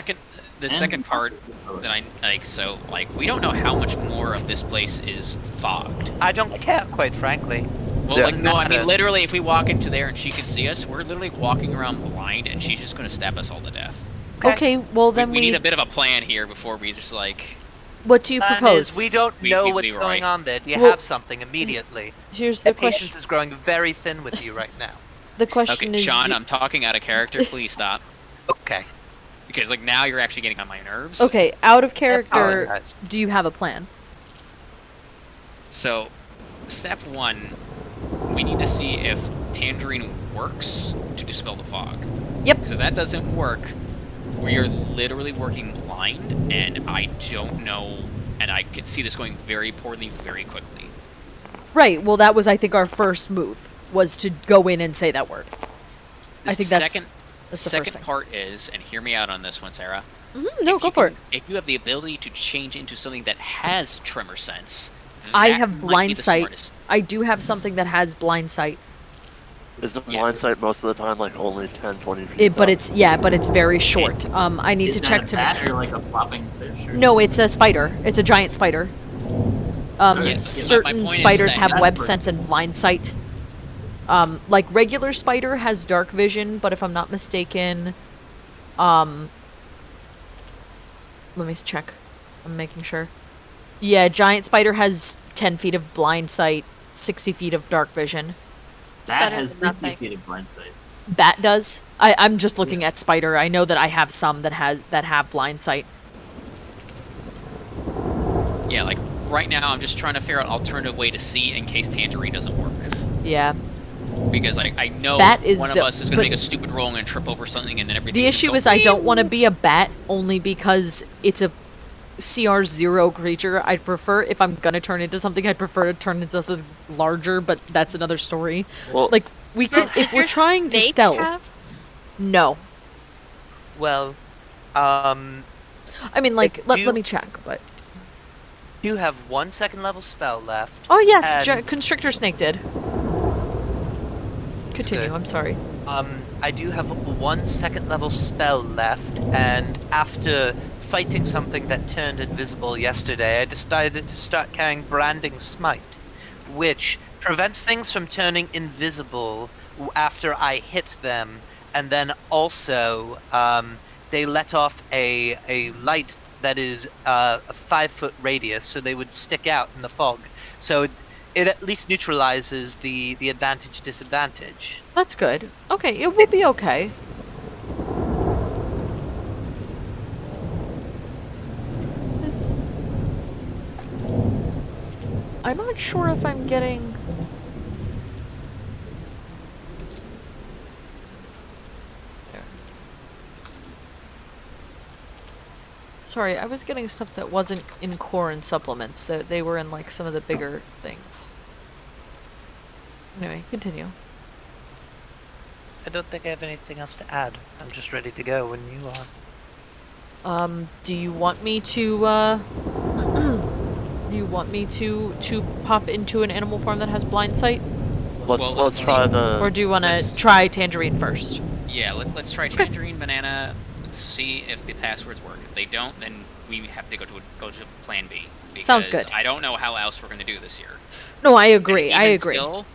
The second part that I like, so like we don't know how much more of this place is fogged.
I don't care, quite frankly.
Well,
Yeah.
like, no, I mean literally, if we walk into there and she can see us, we're literally walking around blind, and she's just gonna stab us all to death.
Okay, well then
we need a bit of a plan here before we just like.
What do you
Plan
propose?
is we don't know
we
what's
were
going
right.
on there. Do you
Well,
have something immediately?
Here's the
Patience
question.
is growing very thin with you right now.
The question
Okay,
is,
Sean, I'm talking out of character. Please stop.
Okay.
Because like now you're actually getting on my nerves.
okay, out of character,
apologize.
do you have a plan?
So, step one, we need to see if Tangerine works to dispel the fog.
Yep.
So if that doesn't work, we are literally working blind, and I don't know, and I could see this going very poorly very quickly.
Right, well that was I think our first move, was to go in and say that word. I think that's the first
second
thing.
part is, and hear me out on this one, Sarah.
No,
If
go
you
for
can- If you have the ability to change into something that has tremor sense,
I
that
have
might be
blind
the
sight.
smartest.
I do have something that has blind sight.
Is the
Yeah.
blind sight most of the time like only 10, 20 feet?
But
up?
it's very short. I need
Is
to
that
check
a
to make
bat
sure.
or like a flopping fish? Or
No, it's a spider. It's a giant spider.
my
Certain
point is
spiders
that-
have
That's
web
pretty-
sense and blind sight. Like regular spider has dark vision, but if I'm not mistaken, let me check. I'm making sure. Yeah, giant spider has 10 feet of blind sight, 60 feet of dark vision.
That
better
has
than
60
nothing.
feet of blind sight.
Bat does. I'm just looking at spider. I know that I have some that have blind sight.
Yeah, like right now I'm just trying to figure out an alternative way to see in case Tangerine doesn't work.
Yeah.
Because I know
That is
one of
the-
us is going
but-
to make a stupid roll and gonna trip over something and then everything.
The issue is I don't want to be a bat only because it's a CR0 creature. I'd prefer, if I'm gonna turn into something, I'd prefer to turn into something larger, but that's another story.
Well,
Like, we can,
Does
if we're
your
trying to
snake
stealth.
have-
No.
Well,
I mean, like,
If
let
you-
me check, but.
you have 1 second level spell left.
Oh, yes,
And-
Constrictor Snake did. Continue,
good.
I'm sorry.
I do have 1 second level spell left, and after fighting something that turned invisible yesterday, I decided to start carrying Branding Smite, which prevents things from turning invisible after I hit them, and then also they let off a light that is a 5-foot radius, so they would stick out in the fog. So it at least neutralizes the advantage disadvantage.
That's good. Okay, it will be okay. This... I'm not sure if I'm getting... There. Sorry, I was getting stuff that wasn't in core and supplements. That they were in like some of the bigger things. Anyway, continue.
I don't think I have anything else to add. I'm just ready to go when you are.
Do you want me to, do you want me to pop into an animal form that has blind sight?
Well,
let's try the.
Or do you want to
let's-
try Tangerine first?
Yeah, let's try Tangerine, Banana. Let's see if the passwords work. If they don't, then we have to go to Plan B.
Sounds
because
good.
I don't know how else we're going to do this here.
No, I agree,
And
I
even
agree.
Still,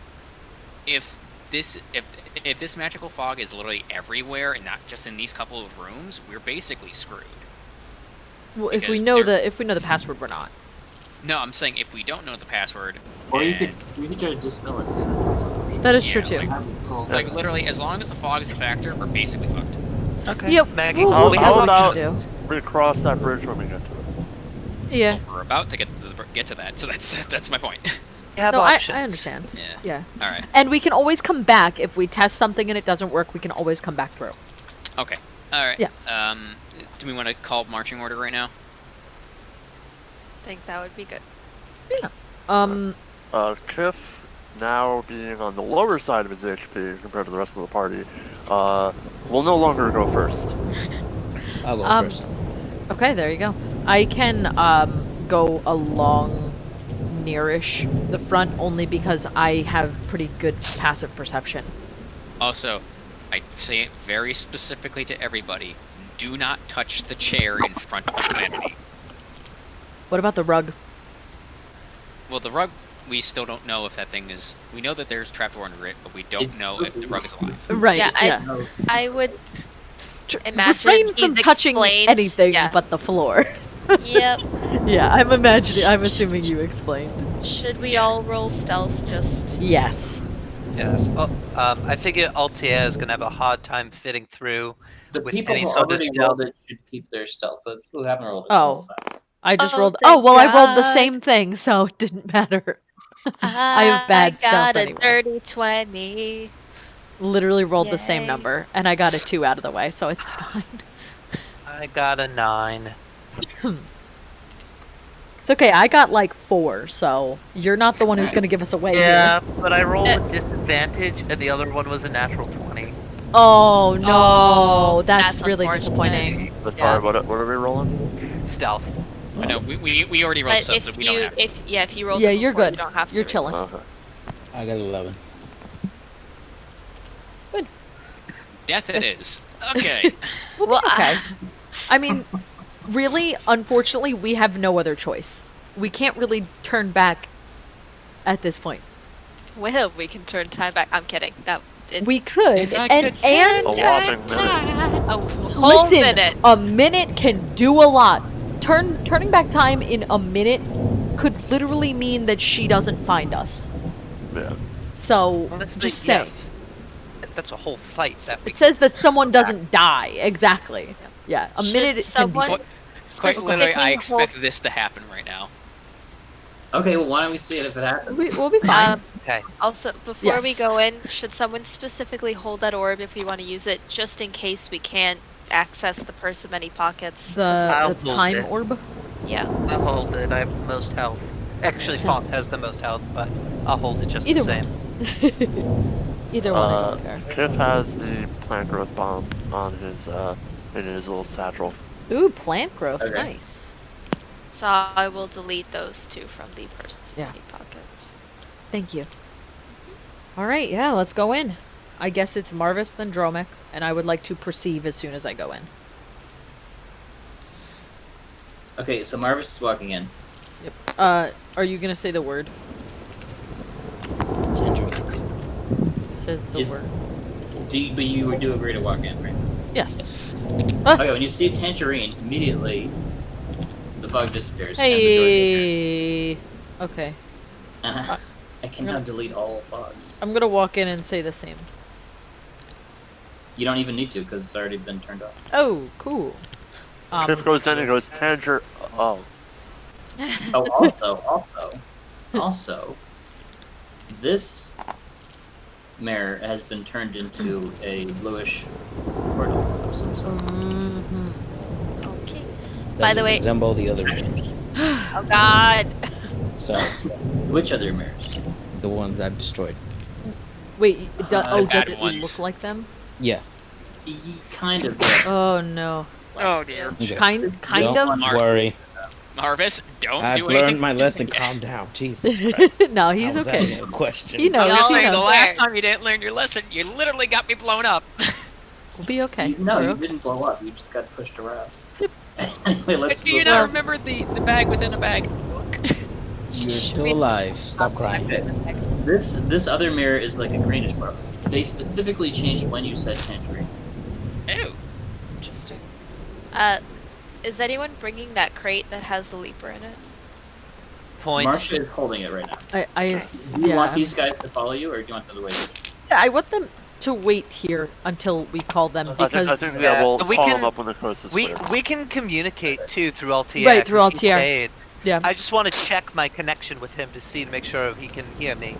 if this magical fog is literally everywhere and not just in these couple of rooms, we're basically screwed.
Well, if we
because
know
there-
the password, we're not.
No, I'm saying if we don't know the password,
Or you
and-
could try to dispel it too. That's also an option.
That is true
Yeah,
too.
like-
That'd be cool.
like literally, as long as the fog is a factor, we're basically fucked.
Okay.
Yeah,
Maggie,
we'll
How
see
how
what we
about
can do.
we cross that bridge when we get to it?
Yeah.
We're about to get to that, so that's my point.
you have
No, I
options.
understand.
Yeah.
Yeah.
All right.
And we can always come back if we test something and it doesn't work. We can always come back through.
Okay. All right.
Yeah.
Do we want to call marching order right now?
I think that would be good.
Kiff, now being on the lower side of his HP compared to the rest of the party, will no longer go first.
I'll go first.
Okay, there you go. I can go along nearish the front only because I have pretty good passive perception.
Also, I say it very specifically to everybody: do not touch the chair in front of humanity.
What about the rug?
Well, the rug, we still don't know if that thing is. We know that there's trapdoor under it, but we don't know if the rug is alive.
Right.
Yeah, I would imagine
refrain from touching
explained.
anything
Yeah.
but the floor.
Yep.
Yeah, I'm assuming you explained.
Should we all roll stealth? Just
Yes.
Yes. I figure Altair is gonna have a hard time fitting through
The
with
people
any
who
sort of
already
stealth.
rolled it should keep their stealth, but who haven't rolled it?
Oh. I just
Oh,
rolled.
thank
Oh, well, I rolled the
God.
same thing, so it didn't matter. I have bad
I
stuff
got a
anyway.
dirty 20.
Literally rolled the same
Yay.
number, and I got a 2 out of the way, so it's fine.
I got a 9.
It's okay, I got like 4, so you're not the one who's gonna give us away
Yeah,
here.
but I rolled with disadvantage, and the other one was a natural 20.
Oh, no.
Oh,
that's
that's
really
unfortunate.
disappointing.
But
Yeah.
what are we rolling?
Stealth.
I know, we already rolled
But
stuff
if
that we don't
you
have.
if you roll
Yeah, you're good.
you don't have to.
You're chilling.
Okay.
I got 11.
Death it is. Okay.
Well, okay. I mean, really, unfortunately, we have no other choice. We can't really turn back at this point.
Well, we can turn time back. I'm kidding.
We could,
If I
and
could turn
A whopping minute.
a whole
listen,
minute.
a minute can do a lot. Turning back time in a minute could literally mean that she doesn't find us.
Yeah.
So,
Honestly,
just say.
yes. That's a whole fight. That we
It says that someone doesn't die. Exactly. Yeah, a
Should
minute can
someone
be.
Quite literally, I
specifically
expect
hold-
this to happen right now.
Okay, well, why don't we see it if it happens?
We'll be fine.
Okay.
Also, before we
Yes.
go in, should someone specifically hold that orb if we want to use it, just in case we can't access the purse of many pockets?
I'll
The
hold
time
it.
orb.
Yeah.
I'll hold it. I have the most health. Actually,
So-
Font has the most health, but I'll hold it just
Either
the same.
Either one, I don't care.
Kiff has the plant growth bomb on his in his little satchel.
Ooh, plant growth.
Okay.
Nice.
So I will delete those two from the purse of
Yeah.
many pockets.
Thank you. All right, yeah, let's go in. I guess it's Marvis then Dromik, and I would like to perceive as soon as I go in.
Okay, so Marvis is walking in.
Yep. Are you gonna say the word? It says the
Is-
word.
But you do agree to walk in, right?
Yes.
Okay, when you see Tangerine, immediately the fog disappears. And the doors
Hey. Okay.
appear. And I can now delete all fogs.
I'm gonna walk in and say the same.
You don't even need to because it's already been turned off.
Oh, cool.
Kiff goes in and goes, Tanger. Oh.
Oh, also, this mirror has been turned into a bluish portal of some sort.
Okay. By the way,
resemble the other mirrors.
oh god.
So
Which other mirrors?
the ones I've destroyed.
Wait. Does
bad
it
ones.
look like them?
Yeah.
Kind of.
Oh no.
Oh dear.
Okay.
Kind
Don't
of.
worry.
Marvis, don't
I've
do anything.
learned my lesson. Calm down. Jesus Christ.
No, he's
I was
okay.
asking a question.
He knows.
I was
No,
He
saying the
knows.
last time you didn't learn your lesson, you literally got me blown up.
We'll be okay.
No,
We're
you
okay.
didn't blow up. You just got pushed around. Anyway, let's
Do you
move
not
on.
remember the bag within a bag?
You're still alive. Stop crying.
Okay. This other mirror is like a greenish purple. They specifically changed when you said Tangerine.
Ew.
Interesting. Is anyone bringing that crate that has the leaper in it?
Point.
Marcia is holding it right now. Do you want
Yeah.
these guys to follow you, or do you want them to wait?
I want them to wait here until we call them
I
because
think yeah, we'll
we
call
can-
him up when the coast is clear.
We can communicate too through LTR.
Right, through
'cause he
LTR.
stayed.
yeah.
I just want to check my connection with him to make sure he can hear me.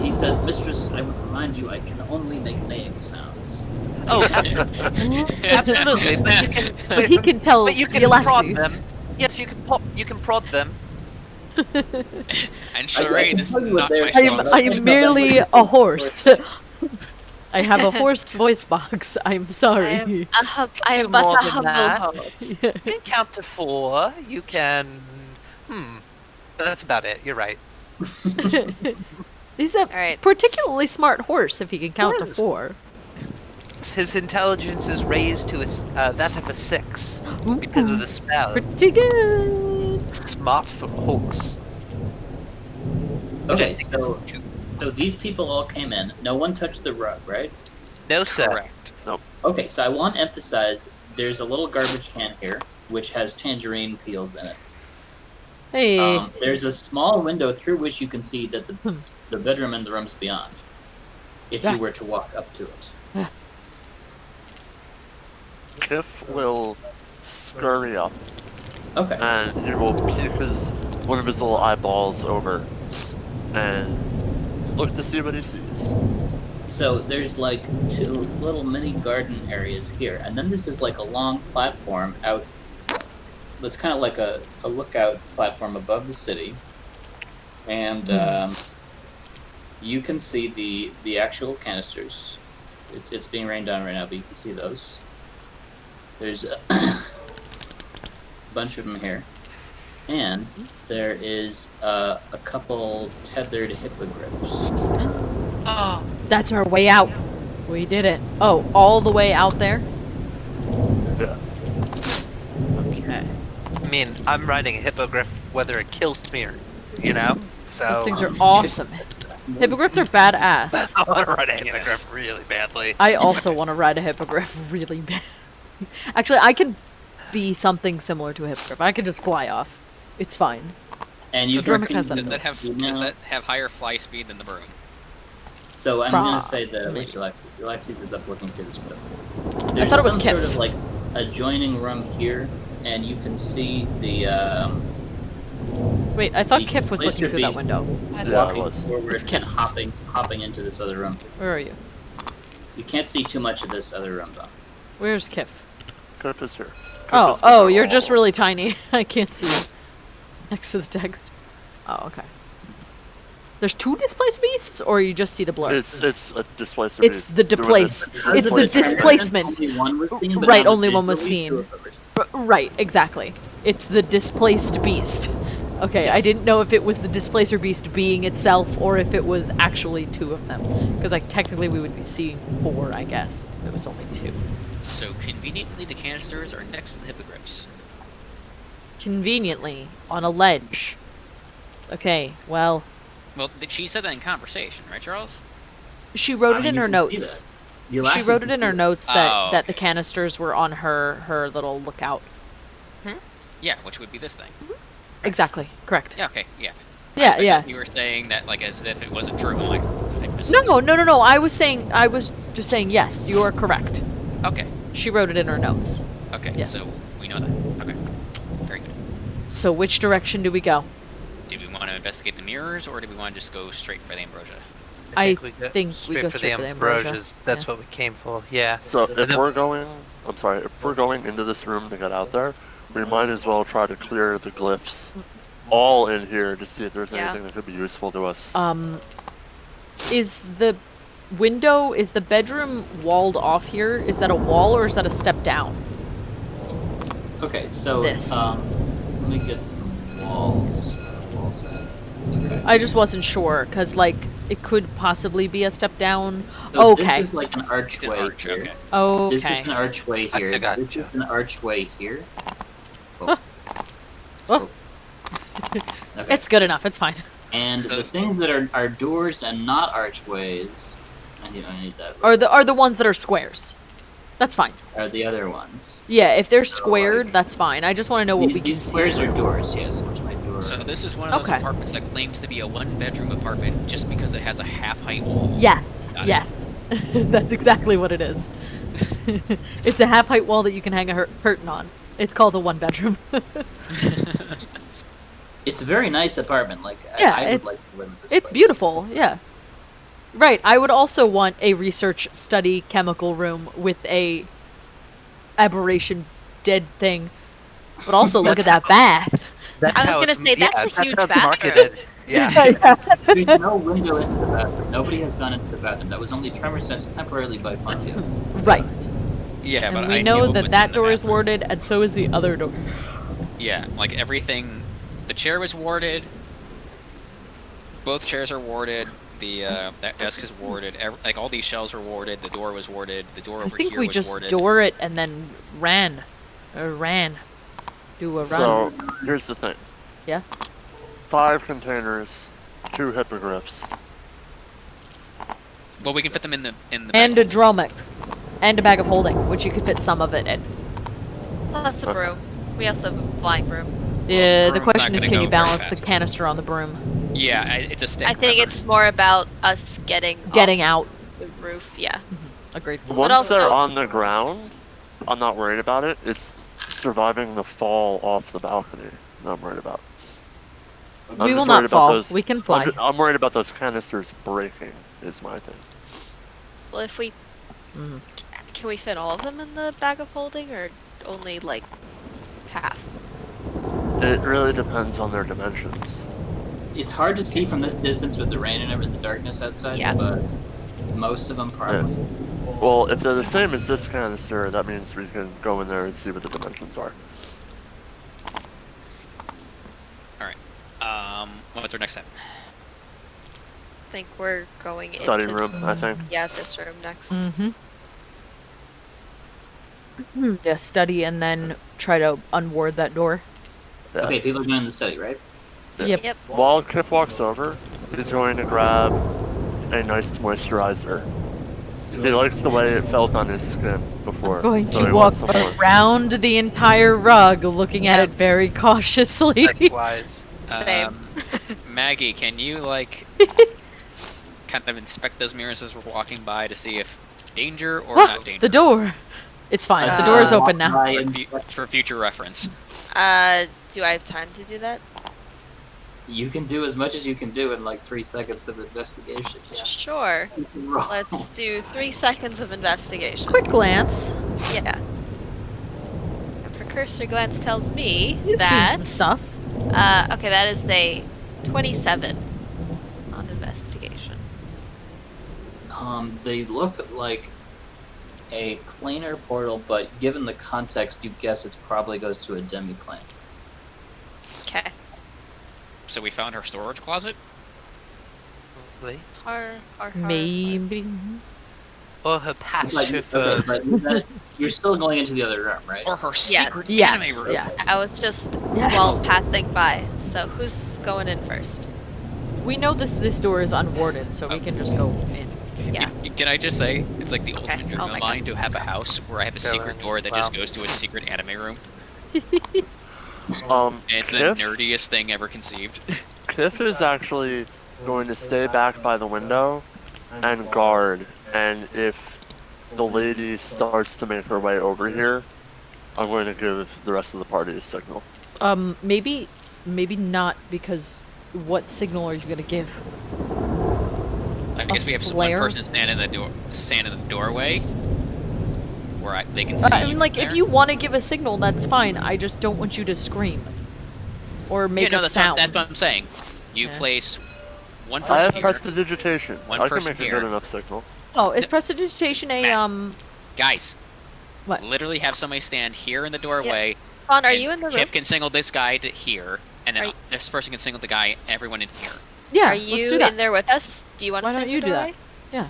He says, Mistress, I would remind you I can only make neighing sounds.
Oh, absolutely. But you can.
But he can tell
But you can prod
Yllaxis.
them. Yes, you can prod them.
And charades is
tell you what
not my
they're-
strong
I'm
suit.
merely a horse. I have a horse voice box. I'm sorry.
I
do
am but
more
a
than
humble
that.
host.
You can count to 4. You can. That's about it. You're right.
He's a
Alright.
particularly smart horse if he can count to
Yes.
4.
His intelligence is raised to that of a 6 because of the spell.
Pretty good.
Smart for horse.
Okay, so these people all came in. No one touched the rug, right?
No, sir.
Correct.
Okay, so I want to emphasize there's a little garbage can here which has tangerine peels in it.
Hey.
There's a small window through which you can see that the bedroom and the rooms beyond. If
Yeah.
you were to walk up to it.
Kiff will scurry up,
Okay.
and he will peek one of his little eyeballs over, and look to see what he sees.
So there's like 2 little mini garden areas here, and then this is like a long platform out. That's kind of like a lookout platform above the city, and you can see the actual canisters. It's being rained down right now, but you can see those. There's a bunch of them here, and there is a couple tethered hippogriffs.
Oh, that's our way out. We did it. Oh, all the way out there?
Yeah.
Okay.
I mean, I'm riding a hippogriff whether it kills me or, so.
Those things are awesome. Hippogriffs are badass.
I want to ride a hippogriff really badly.
I also want to ride a hippogriff really bad. Actually, I can be something similar to a hippogriff. I can just fly off. It's fine.
And you
The
can
Dromik
see
has that.
Does that have higher fly speed than the broom?
So I'm
Fra-
going to say that
maybe.
Yllaxis is up looking through this window.
I
There's
thought it was
some
Kiff.
sort of like adjoining room here, and you can see the
Wait, I thought
the
Kiff was looking
displacer
through that
beast
window.
Yeah, it
walking
was.
forward
It's
and
Kiff.
hopping into this other room.
Where are you?
You can't see too much of this other room though.
Where's Kiff?
Kiff is here.
Oh, you're just really tiny. I can't see you. Next to the text. Oh, okay. There's 2 displaced beasts, or you just see the blur?
It's a displacer
It's
beast.
the displace.
Because
It's the
this time
displacement.
Only one was seen, but
Right,
now
only one was
visually
seen.
2 of them are seen.
Right, exactly. It's the displaced beast. Okay, I
Yes.
didn't know if it was the displacer beast being itself, or if it was actually 2 of them. Because, like, technically we would be seeing 4, I guess, if it was only 2.
So conveniently, the canisters are next to the hippogriffs.
Conveniently, on a ledge. Okay, well,
Well, she said that in conversation, right, Charles?
she wrote
I
it
mean,
in
you
her
can see
notes.
that.
She
Yllaxis
wrote it
can
in her
see
notes that,
Oh,
that the
okay.
canisters were on her little lookout.
Yeah, which would be this thing.
Exactly, correct.
Yeah, okay, yeah.
Yeah,
I
yeah.
thought you were saying that, like, as if it wasn't true. I'm like, did I miss
No,
something?
no. I was just saying, yes, you are correct.
Okay,
She wrote it in her notes.
okay,
Yes.
so we know that. Okay, very good.
So which direction do we go?
Do we want to investigate the mirrors, or do we want to just go straight for the ambrosia?
I
we go
think we go straight for the ambrosia.
ambrosias. That's
Yeah.
what we came for. Yeah.
So
And
if
then-
we're going into this room to get out there, we might as well try to clear the glyphs all in here to see if there's
Yeah.
anything that could be useful to us.
Is the bedroom walled off here? Is that a wall or is that a step down?
Okay, so
This.
let me get some walls. Walls at. Okay.
I just wasn't sure, because, like, it could possibly be a step down.
So
Okay.
This is like an
It's an
archway
arch,
here.
okay.
This is
Okay.
an archway
I
here.
got
This
you.
is an archway here.
Oh.
Okay.
It's good enough, it's fine.
And the things that are doors and not archways, I need that.
Are the ones that are squares. That's fine.
Are the other ones?
Yeah, if they're
So,
squared,
like,
that's fine. I just want to know what we can
These
see.
squares are doors, yes. Which my door.
So this is one of those
Okay.
apartments that claims to be a one-bedroom apartment just because it has a half-height wall.
Yes,
Got it.
yes. That's exactly what it is. It's a half-height wall that you can hang a curtain on. It's called a one-bedroom.
It's a very nice apartment. Like
Yeah,
I would
it's-
like to live in this.
It's
place.
beautiful, yeah. Right, I would also want a research study chemical room with a aberration dead thing
But also, look at that bath.
That's
I was
how
gonna
it's-
say, that's a
how
huge
it's
bathroom.
marketed. Yeah.
There's no window into the bathroom. Nobody has gone into the bathroom. That was only tremor sensed temporarily by Fontiev.
Right.
Yeah, but
And we
I
know
knew what
that
was
that
in the
door is
bathroom.
warded, and so is the other door.
Yeah, like everything. The chair was warded. Both chairs are warded. That desk is warded. Like all these shelves were warded. The door was warded. The door
I
over
think
here
we
was
just
warded.
door it and then ran. Do a run.
So here's the thing.
Yeah?
5 containers, 2 hippogriffs.
Well, we can fit them in the
And
bag.
a Dromik. And a bag of holding, which you could fit some of it in.
Plus a broom. We also have a flying broom.
Yeah, the
broom's
question
not
is,
gonna
can
go
you
very
balance the
fast.
canister on the broom?
Yeah, it's a stick.
I think
remember?
it's more about us getting
Out.
the roof. Yeah.
Agreed.
Once they're
also-
on the ground, I'm not worried about it. It's surviving the fall off the balcony that I'm worried about. I'm
We
just
will
worried
not
about
fall.
those-
We can fly.
I'm worried about those canisters breaking, is my thing.
Well, if we can we fit all of them in the bag of holding, or only like half?
It really depends on their dimensions.
It's hard to see from this distance with the rain and the darkness outside,
Yeah.
but most of them probably.
Well, if they're the same as this canister, that means we can go in there and see what the dimensions are.
What's our next step?
I think we're going
Study
into
room, I think.
yeah, this room next.
Yeah, study and then try to unward that door.
Yeah.
Okay, people are doing the study, right?
Yep.
Yep.
While Kiff walks over, he's going to grab a nice moisturizer. He likes the way it felt on his skin before.
Going
so
to
he
walk
wants some more.
around the entire rug, looking at it very cautiously.
Likewise.
Same.
Maggie, can you like kind of inspect those mirrors as we're walking by to see if danger or not danger?
The door. It's fine. The door is open now.
For future reference.
Do I have time to do that?
You can do as much as you can do in like 3 seconds of investigation. Yeah.
Sure.
Roll.
Let's do 3 seconds of investigation.
Quick glance.
Yeah. A precursor glance tells me
You've seen
that.
some stuff.
Okay, that is a 27 on investigation.
They look like a planar portal, but given the context, you guess it probably goes to a demi-plane.
Okay.
So we found her storage closet.
Probably.
Maybe.
Or her
But,
passion
okay, but you're still going into the other room, right?
Or her
Yes.
secret
Yes.
anime room.
Yeah.
I was just
Yes.
passing by. So who's going in first?
We know this door is unwarded, so we can just go in.
Yeah.
Can I just say, it's like the ultimate
Okay.
dream
Oh
of
my
mine to have a house where I have a
Go
secret
in.
door that just
Wow.
goes to a secret anime room.
Um,
And it's the
Kiff,
nerdiest thing ever conceived.
Kiff is actually going to stay back by the window and guard. And if the lady starts to make her way over here, I'm going to give the rest of the party a signal.
Maybe not, because what signal are you gonna give?
I guess we have one
flare?
person stand in the doorway where they can see.
I mean, like, if
there.
you want to give a signal, that's fine. I just don't want you to scream or make
yeah, no,
a
that's
sound.
What, that's what I'm saying. You
Yeah.
place one
I
person
have
here.
prestidigitation.
One
I can
person
make a
here.
good enough signal.
Oh, is prestidigitation a
Guys.
What?
Literally have somebody stand here in the doorway.
Fawn, are
and
you in the room?
Kiff can signal this guy to here, and then
Are y-
this person can signal the guy, everyone in here.
Yeah,
Are
let's
you
do that.
in there with us? Do you want to
Why
sit
don't
in
you
the
do that?
doorway?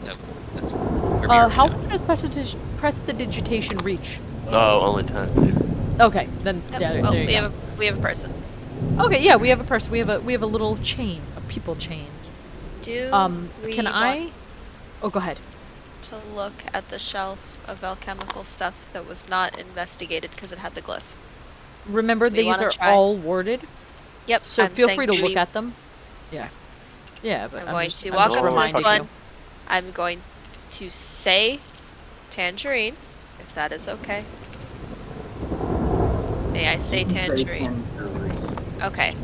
So that's where we are
How
right now.
far does prestidigitation reach?
Oh, only 10 feet.
Okay, then
Yep.
yeah,
Well,
there you
we
go.
have a person.
Okay, yeah, we have a person. We have a little chain, a people chain.
Do we
Can
want
I? Oh, go ahead.
to look at the shelf of alchemical stuff that was not investigated because it had the glyph?
Remember,
We
these
wanna
are
try?
all warded,
Yep.
so
I'm
feel
saying
free to
do
look
we-
at them. Yeah. Yeah, but
I'm
I'm
going
just,
to
I'm
walk
just
up to
reminding
this one.
you.
I'm going to say tangerine, if that is okay. May I say tangerine? Okay.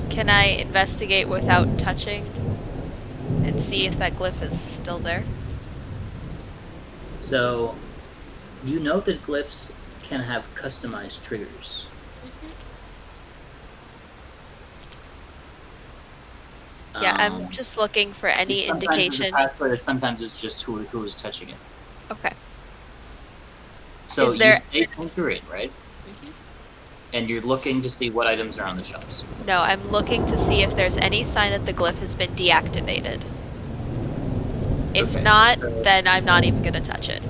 Can I investigate without touching and see if that glyph is still there?
So, you know that glyphs
can have customized triggers.
Yeah, I'm just looking for any
Sometimes
indication.
It's a password, sometimes it's just who is touching it.
Okay.
So
Is there-
you say Tangerine, right? And you're looking to see what items are on the shelves.
No, I'm looking to see if there's any sign that the glyph has been deactivated. If
Okay,
not,
so-
then I'm not even gonna touch it.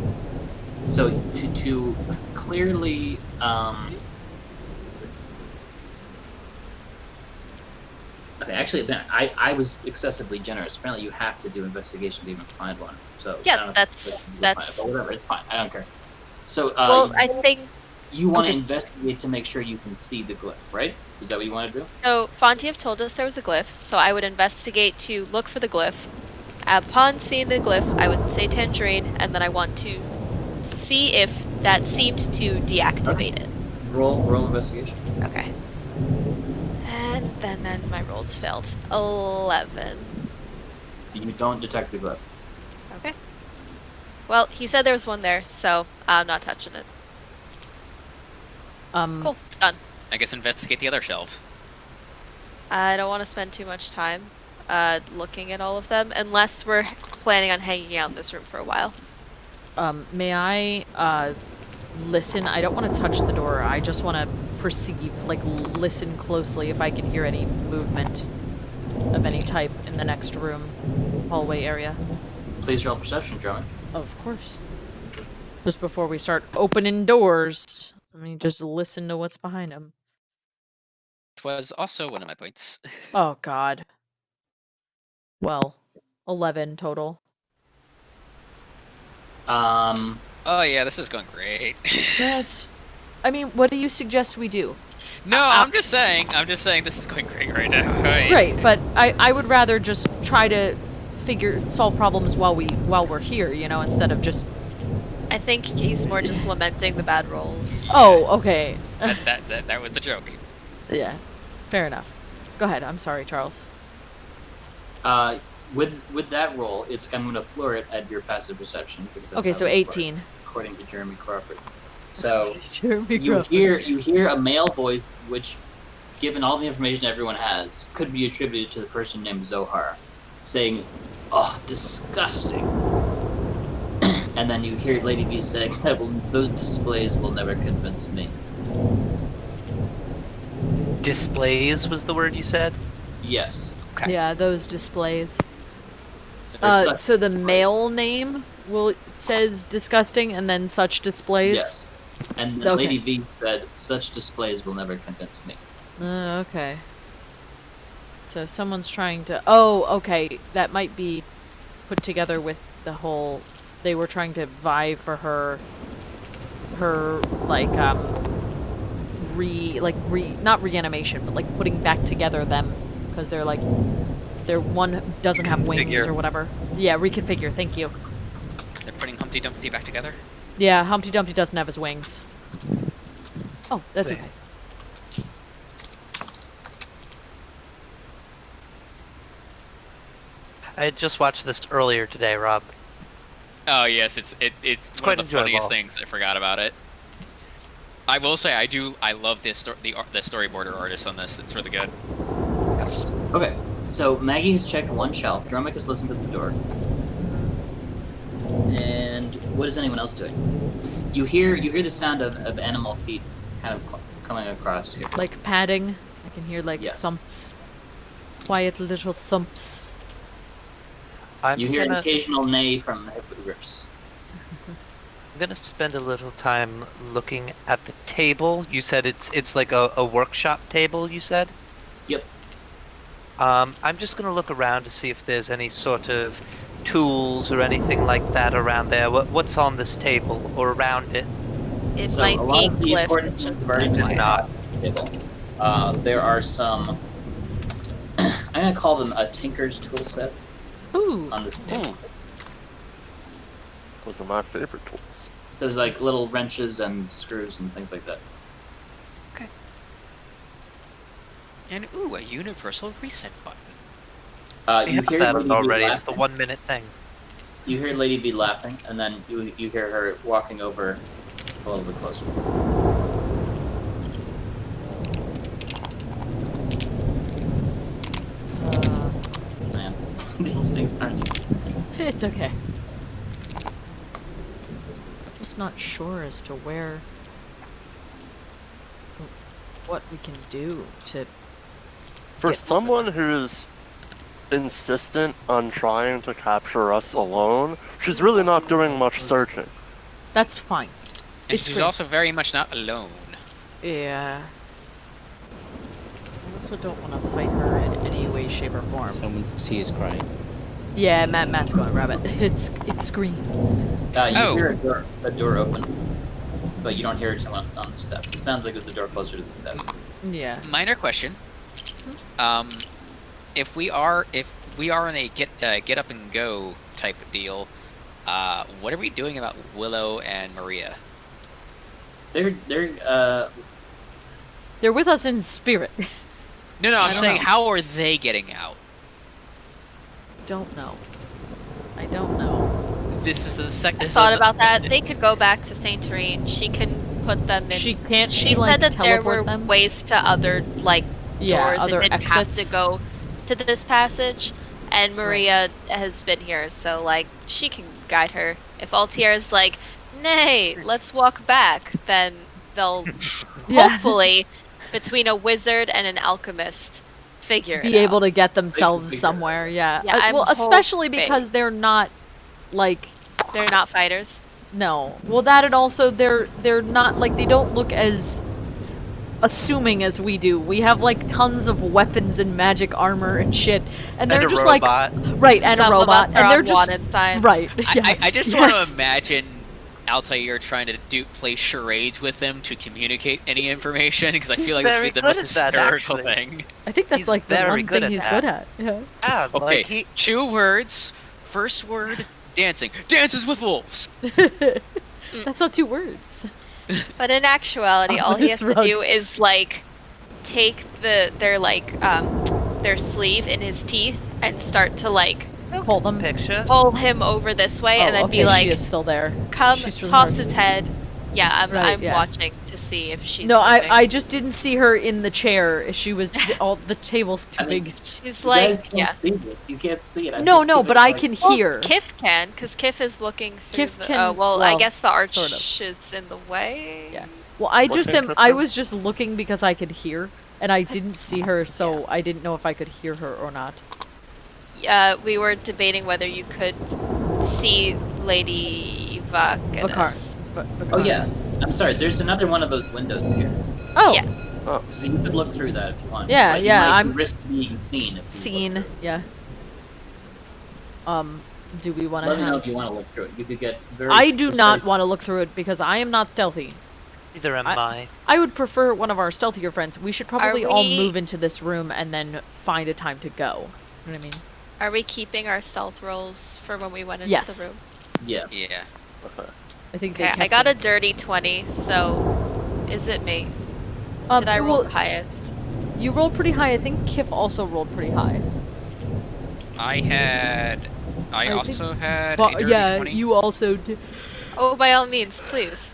So to clearly okay, actually I was excessively generous. Apparently you have to do investigation to even find one. So I
Yeah,
don't know if
that's
but whatever, it's fine. I don't care. So
well, I think
you want to
okay.
investigate to make sure you can see the glyph, right? Is that what you want to do?
So Fontiev told us there was a glyph, so I would investigate to look for the glyph. Upon seeing the glyph, I would say Tangerine, and then I want to see if that seemed to deactivate it.
Roll investigation.
Okay. And then my rolls failed. 11.
You don't detect the glyph.
Okay. Well, he said there was one there, so I'm not touching it. Cool. Done.
I guess investigate the other shelf.
I don't want to spend too much time looking at all of them, unless we're planning on hanging out in this room for a while.
May I listen? I don't want to touch the door. I just want to perceive, like, listen closely if I can hear any movement of any type in the next room, hallway area.
Please roll perception, Dromik.
Of course. Just before we start opening doors, I mean, just listen to what's behind them.
It was also one of my points.
Oh, God. Well, 11 total.
Oh yeah, this is going great.
That's... I mean, what do you suggest we do?
No, I'm just saying this is going great right now.
Right, but I would rather just try to solve problems while we're here, you know, instead of just...
I think he's more just lamenting the bad rolls.
Oh, okay.
that was the joke.
Yeah, fair enough. Go ahead, I'm sorry, Charles.
With that roll, I'm going to floor it at your passive perception. Because that's
Okay,
how
so
it's
18.
scored, according to Jeremy Crawford. So
Jeremy
you
Crawford.
hear a male voice, which, given all the information everyone has, could be attributed to the person named Zohar, saying, "Oh, disgusting." And then you hear Lady B saying, "Those displays will never convince me."
Displays was the word you said?
Yes.
Okay.
Yeah, those displays.
Such
So the
displays.
male name says disgusting, and then such displays.
Yes. And
Okay.
Lady V said, "Such displays will never convince me."
Okay. So someone's trying to... Oh, okay. That might be put together with the whole... They were trying to vie for her, like, not reanimation, but, like, putting back together them. Because they're, like... one doesn't have wings
Reconfigure.
or whatever. Yeah, reconfigure. Thank you.
They're putting Humpty Dumpty back together.
Yeah, Humpty Dumpty doesn't have his wings. Oh, that's
Wait.
okay.
I had just watched this earlier today, Rob.
Oh yes, it's one
quite
of the funniest
enjoyable.
things. I forgot about it. I will say I love the storyboarder artist on this. It's really good.
Yes.
Okay, so Maggie has checked one shelf. Dromik has listened to the door. And what is anyone else doing? You hear the sound of animal feet kind of coming across here.
Like padding. I can hear, like,
Yes.
thumps. Quiet little thumps.
You hear an
I'm
occasional neigh from the hippogriffs.
gonna spend a little time looking at the table. You said it's like a workshop table, you said?
Yep.
I'm just gonna look around to see if there's any sort of tools or anything like that around there. What's on this table or around it?
It
So
might
a lot
be
of the
glyph.
important
it's
things
just
have already
It's
been
not.
on the table. There are some... I'm gonna call them a tinker's tool set
Ooh.
on this table.
Those are my favorite tools.
So there's like little wrenches and screws and things like that.
And ooh, a universal reset button.
I
You
have
hear
that
Lady B
already. It's the
laughing.
1 minute thing.
You hear Lady B laughing, and then you hear her walking over a little bit closer.
These things aren't easy.
It's okay. Just not sure as to what we can do to.
For someone who's insistent on trying to capture us alone, she's really not doing much searching.
That's fine.
And
It's
she's
great.
also very much not alone.
Yeah. I also don't want to fight her in any way, shape, or form.
Someone's tea is crying.
Yeah, Matt's going to grab it. It's green.
You hear a door open, but you don't hear someone on the step. It sounds like it's a door closer to the steps.
Yeah.
Minor question. If we are in a get up and go type of deal, what are we doing about Willow and Maria?
They're
with us in spirit.
No, I'm saying
know.
how are they getting out?
Don't know. I don't know.
This is the second.
I thought about that. They could go back to Saint Terrain. She can put them in.
She can't.
She
like,
said that there were
teleport them?
ways to other doors
other
and didn't
exits.
have to go to this passage. And Maria has been here, so she can guide her. If Altier's like, nay, let's walk back, then they'll hopefully, between a wizard and an alchemist, figure it
be able
out.
to get themselves somewhere. Yeah.
Yeah,
well,
I'm
especially
hoping.
because they're not
They're not fighters.
No. Well, that and also they're not they don't look as assuming as we do. We have tons of weapons and magic armor and shit, and they're just
robot.
right, and
Some
a
of
robot,
us are
and they're
on
just
wanted signs.
right. Yeah.
I just want to imagine Altair trying to play charades with them to communicate any information, because I feel like this would be the most hysterical thing.
I think that's
He's
the
very
one
good
thing
at
he's
that.
good at. Yeah.
Yeah,
Okay, 2 words. First word, dancing. Dances with wolves.
That's not 2 words.
But in actuality, all he has to
This
do
runs.
is take their sleeve in his teeth and start to
Pull them.
Picture.
pull him over this way, and then
okay,
be
she is still there.
come,
She's from
toss
Marvis.
his head. Yeah, I'm
yeah.
watching to see if she's.
No,
moving.
I just didn't see her in the chair. She was all the table's too big.
She's
you guys can't
yeah.
see this. You can't see it. I'm
No,
just
no,
giving
but
it,
I can hear.
Kiff can, because Kiff is looking through.
Kiff
the,
can-
well, I
well,
guess the arch
sort of.
is in the way.
Yeah. Well, I
What
just
can
am.
Kiff
I
do?
was just looking because I could hear, and I didn't see her, so I didn't know if I could hear her or not.
We were debating whether you could see Lady Vacanis.
Oh yes. I'm sorry. There's another one of those windows here,
Oh.
Yeah.
so you could look through that if you want.
Yeah,
you
yeah,
might
I'm-
risk being seen. If you look
Seen.
through.
Yeah. Do we want to
Let me know if
have?
you want to look through it. You could get very.
I do not
precise-
want to look through it because I am not stealthy.
Neither am I.
I would prefer one of our stealthier friends. We should probably all
we-
move into this room and then find a time to go. You know what I mean?
Are we keeping our stealth rolls for when we went into
Yes.
the room?
Yeah.
Yeah.
Okay.
I think they
Okay, I
kept
got
them.
a dirty 20, so is it me? Did I roll
well,
the highest?
You rolled pretty high. I think Kiff also rolled pretty high.
I
I
also
think-
had a
But
dirty
yeah,
20.
you also did.
Oh, by all means, please.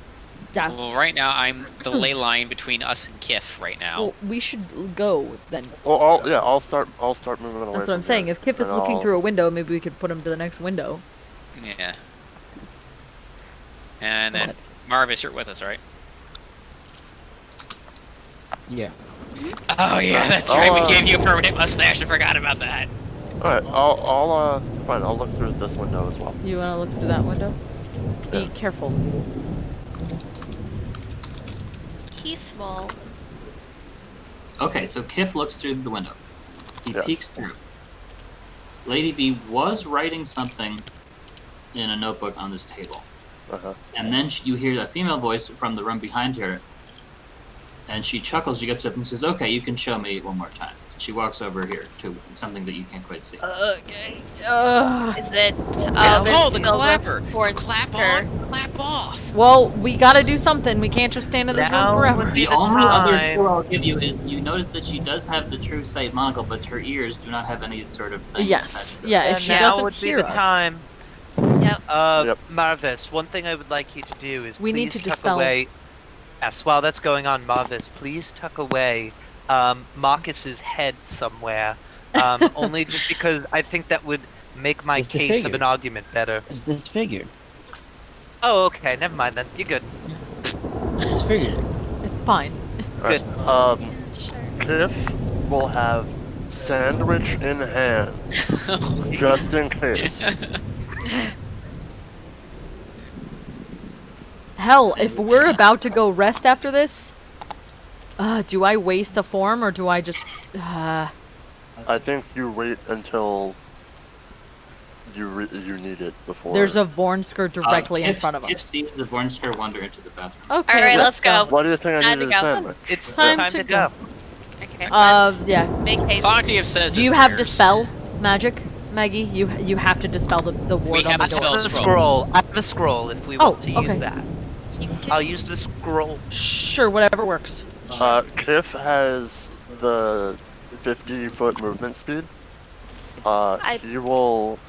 Yeah.
Well, right now I'm the ley line between us and Kiff right now.
Well, we should go then.
Well, I'll start moving away.
That's what I'm saying. If Kiff is looking through a window, maybe we could put him to the next window.
Yeah. And then
What?
Marvis, you're with us, right?
Yeah.
Oh yeah, that's right. We gave you a permanent mustache. I forgot about that.
All right, I'll fine. I'll look through this window as well.
You want to look through that window? Be
Yeah.
careful.
He's small.
Okay, so Kiff looks through the window. He
Yes.
peeks through. Lady B was writing something in a notebook on this table.
Uh-huh.
And then you hear a female voice from the room behind her. And she chuckles, she gets up and says, "Okay, you can show me one more time." And she walks over here to something that you can't quite see.
Okay.
Is it?
It's called the
Silver
clapper.
towards
Clap
her?
on, clap off.
Well, we gotta do something. We can't just stand in this room
Now
forever.
would be
The
the
only other
time.
clue I'll give you is you notice that she does have the true sight monocle, but her ears do not have any sort of thing.
Yes.
attached to
Yeah.
them.
If she
now
doesn't
would be
hear
the
us.
time.
Yep.
Yep.
Marvis, one thing I would like you to do is
We need
please
to
tuck
dispel-
away. Yes, while that's going on, Marvis, please tuck away Marcus's head somewhere. Only just because I think that would make my
It's
case of
disfigured.
an argument better.
It's disfigured.
Oh, okay, never mind then. You're good.
It's disfigured.
It's fine.
Good.
Kiff will have sandwich in hand, just in case.
Hell, if we're about to go rest after this, do I waste a form or do I just?
I think you wait until you need it before.
There's a Vornsker directly in
Kiff-
front of
Kiff
us.
sees the Vornsker wander into the bathroom.
Okay,
All right, let's go.
Why do you think I
Time to
needed a
go.
sandwich?
It's
Time
time,
to
to
go.
go.
Okay.
Yeah.
Make haste.
Fontiev says
Do
his
you have
prayers.
dispel magic, Maggie? You have to dispel the ward on
have
the
a
door.
spell.
I have a scroll. I have a scroll if we want to use
okay.
that.
You can-
I'll use the scroll.
Sure, whatever works.
Kiff has the 50-foot movement speed. He will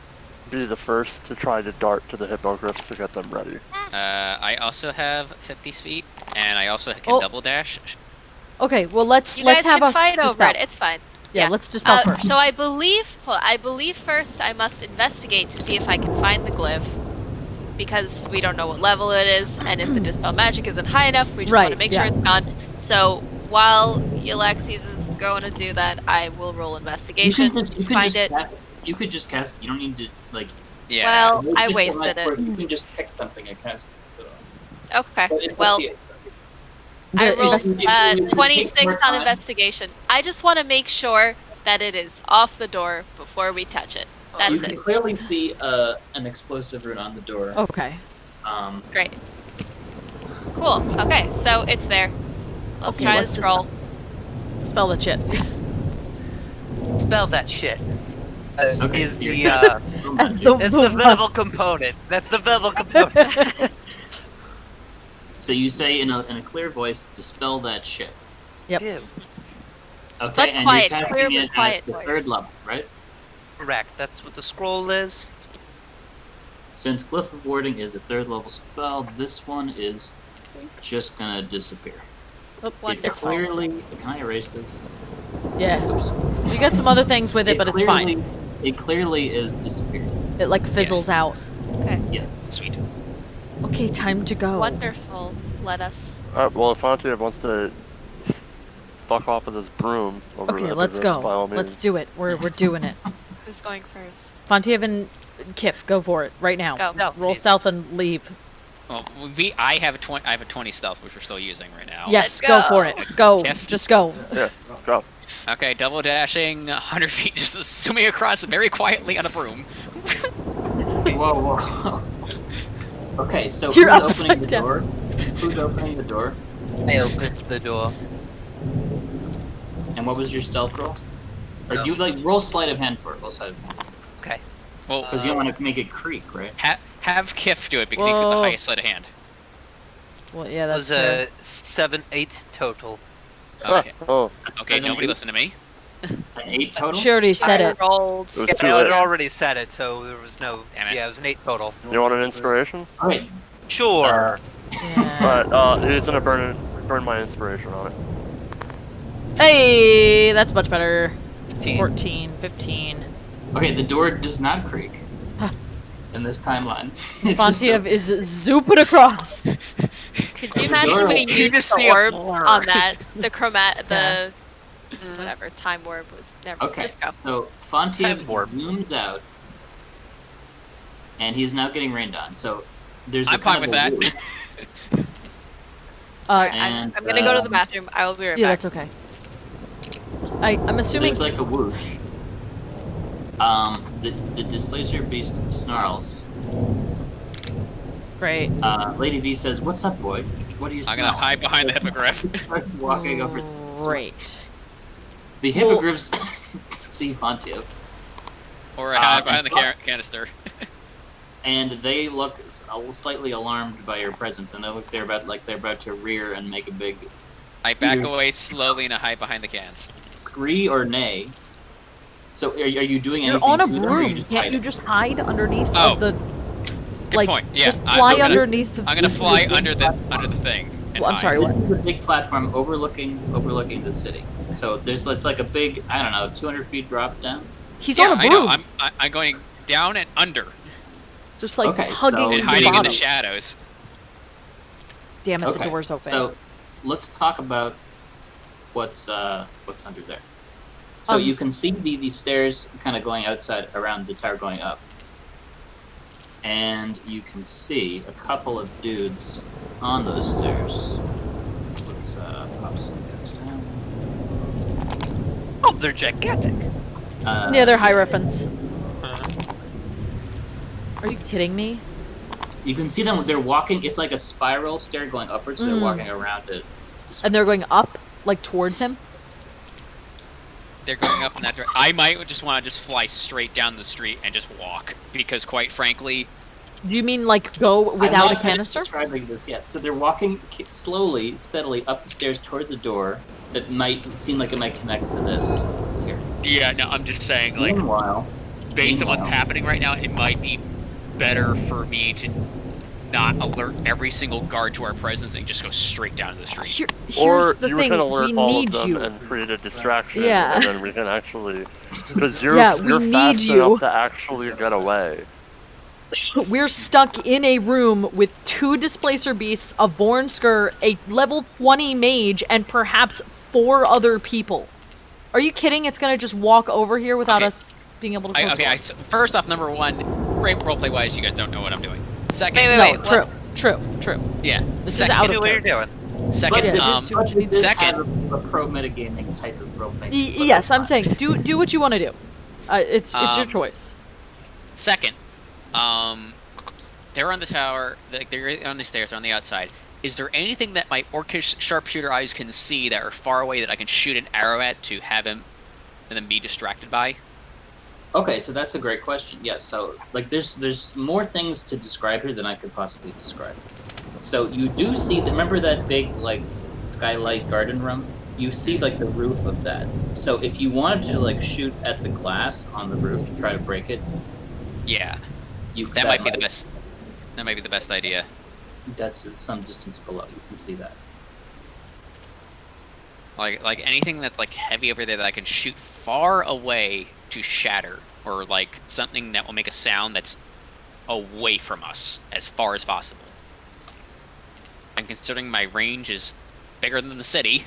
be the first to try to dart to the hippogriffs to get them ready.
I also have 50 feet, and I also can double dash.
Okay, well let's
You guys
have
can
us
fight over
dispel.
it. It's fine.
Yeah, let's dispel first.
So I believe first I must investigate to see if I can find the glyph, because we don't know what level it is, and if the dispel magic isn't high enough, we just want to
Right,
make
yeah.
sure it's gone. So while Yllaxis is going to do that, I will roll investigation. Find it.
You could just cast. You don't need to like.
Yeah.
Well,
no
I
dispel
wasted
magic, or
it.
You can just pick something and cast it.
Okay.
But it's up
Well,
to you, it's up to you.
I
The
rolled
invest-
If you
26
take more
on
time-
investigation. I just want to make sure that it is off the door before we touch it.
You
That's
can
it.
clearly see an explosive rune on the door.
Okay.
Great. Cool. Okay, so it's there. Let's
Okay,
try
let's
the scroll.
Dispel the shit.
Spell that shit.
Okay,
Is the
you're-
it's the verbal component. That's the verbal component.
So you say in a clear voice, dispel that shit.
Yep.
Ew.
Okay,
But
and
quiet,
you're
clear
casting
but
it
quiet
at the
voice.
3rd level, right?
Correct. That's what the scroll is.
Since Glyph of Warding is a 3rd level spell, this one is just gonna disappear. It
It's fine.
clearly. Can I erase this?
Yeah.
Oops.
You get some other things with it, but it's fine.
It clearly is disappeared.
It like fizzles out.
Okay.
Yes.
Sweet.
Okay, time to go.
Wonderful. Let us.
Well, if Fontiev wants to fuck off with his broom over
Okay,
the
let's
hippogriffs, by all
go. Let's
means.
do it. We're doing it.
Who's going first?
Fontiev and Kiff, go for it right now.
Go.
No,
Roll
please.
stealth and leave.
Well, I have a 20 stealth, which we're still using right now.
Yes,
Let's
go for
go.
it. Go.
Kiff?
Just go.
Yeah, go.
Okay, double dashing 100 feet, just zooming across very quietly on a broom.
Whoa, whoa. Okay, so
You're
who's opening
upside
the
down.
door? Who's opening the door?
I opened the door.
And what was your stealth roll? Or do you like roll sleight of hand for it? Roll sleight of hand.
Okay.
Well,
Because you don't want to make it creak, right?
have Kiff do it because he's got the
Whoa.
highest sleight of hand.
Well, yeah,
It
that's
was
fair.
7-8 total.
Okay,
Oh,
okay,
7,
nobody
8.
listen to me.
An 8 total?
She already said
I
it.
rolled.
it was
Yeah,
too
no, it
late.
already said it, so there was no.
Damn it.
Yeah, it was an 8 total.
You want an inspiration?
Alright,
Sure.
Yeah.
Alright, he's gonna burn my inspiration on it.
Hey, that's much better.
15.
14, 15.
okay, the door does not creak. In this timeline. It's just
Fontiev is zooping across.
Could you imagine we
You
used
just
the
see a
orb
blur.
on that? The whatever time orb was. Never.
Okay,
Just go.
so Fontiev
Time warp.
zooms out, and he's now getting rained on. So there's a
I'm fine
kind
with
of a
that.
woof,
Sorry,
and,
I'm gonna go to the bathroom. I will be right
Yeah,
back.
that's okay. I'm assuming.
There's like a whoosh. The displacer beast snarls.
Great.
Lady V says, "What's up, boy? What do you smell?"
I'm gonna hide behind the hippogriff.
Starts walking over to
Great.
the hippogriffs. See Fontiev,
Or I hide behind the canister.
and they look slightly alarmed by your presence, and they look they're about to rear and make a big
I back away slowly and I hide behind the cans.
scree or neigh. So are you doing
You're
anything
on a
to them, or are
broom.
you just
Can't you
hiding?
just hide underneath
Oh.
of the?
Good
Like,
point. Yeah,
just
I'm
fly
gonna-
underneath.
I'm gonna fly under the thing. and
Well, I'm
hide.
sorry.
This
What?
is a big platform overlooking the city. So it's like a big, I don't know, 200 feet drop down.
He's
Yeah,
on a
I know.
broom.
I'm going down and under.
Just like
Okay,
hugging
so-
And
the
hiding in the
bottom.
shadows.
Damn it, the
Okay,
door's open.
So let's talk about what's under there. So you can see these stairs kind of going outside around the tower going up. And you can see a couple of dudes on those stairs. Let's pop some guys down.
Oh, they're gigantic.
Yeah, they're high reference. Are you kidding me?
You can see them, they're walking, it's like a spiral stair going upwards, so they're walking around it.
And they're going up, like towards him?
They're going up in that direction. I might just want to just fly straight down the street and just walk, because quite frankly...
Do you mean like go
I'm
without
not
a
finished
canister?
describing this yet. So they're walking slowly, steadily up the stairs towards a door that might seem like it might connect to this here.
Yeah, no, I'm just saying, like,
Meanwhile,
based on what's happening right now, it might be better for me to not alert every single guard to our presence and just go straight down to the street.
Here's
Or
the
you
thing,
can alert
we
all
need
of them
you.
and create a distraction,
Yeah.
and then we can actually... Because you're,
Yeah, we
you're
need
fast
you.
enough to actually get away.
We're stuck in a room with 2 Displacer Beasts, a Born Skur, a level 20 mage, and perhaps 4 other people. Are you kidding? It's gonna just walk over here without us being able to close the door?
First off, number one, roleplay-wise, you guys don't know what I'm doing. Second,
Wait,
true.
Yeah.
This is out of
What you're
character.
doing.
Second,
Yeah, do what you need to do.
second,
a pro metagaming type of role playing.
Yes, I'm saying, do what you want to do. It's your
Um,
choice.
second, they're on the tower, they're on the stairs, they're on the outside. Is there anything that my orcish sharpshooter eyes can see that are far away that I can shoot an arrow at to have him and then be distracted by?
Okay, so that's a great question. Yes, so like there's more things to describe here than I could possibly describe. So you do see remember that big like skylight garden room? You see like the roof of that. So if you wanted to like shoot at the glass on the roof to try to break it,
Yeah,
you
that might be the best. That might be the best idea.
That's at some distance below. You can see that.
Like anything that's like heavy over there that I can shoot far away to shatter, or like something that will make a sound that's away from us as far as possible. And considering my range is bigger than the city,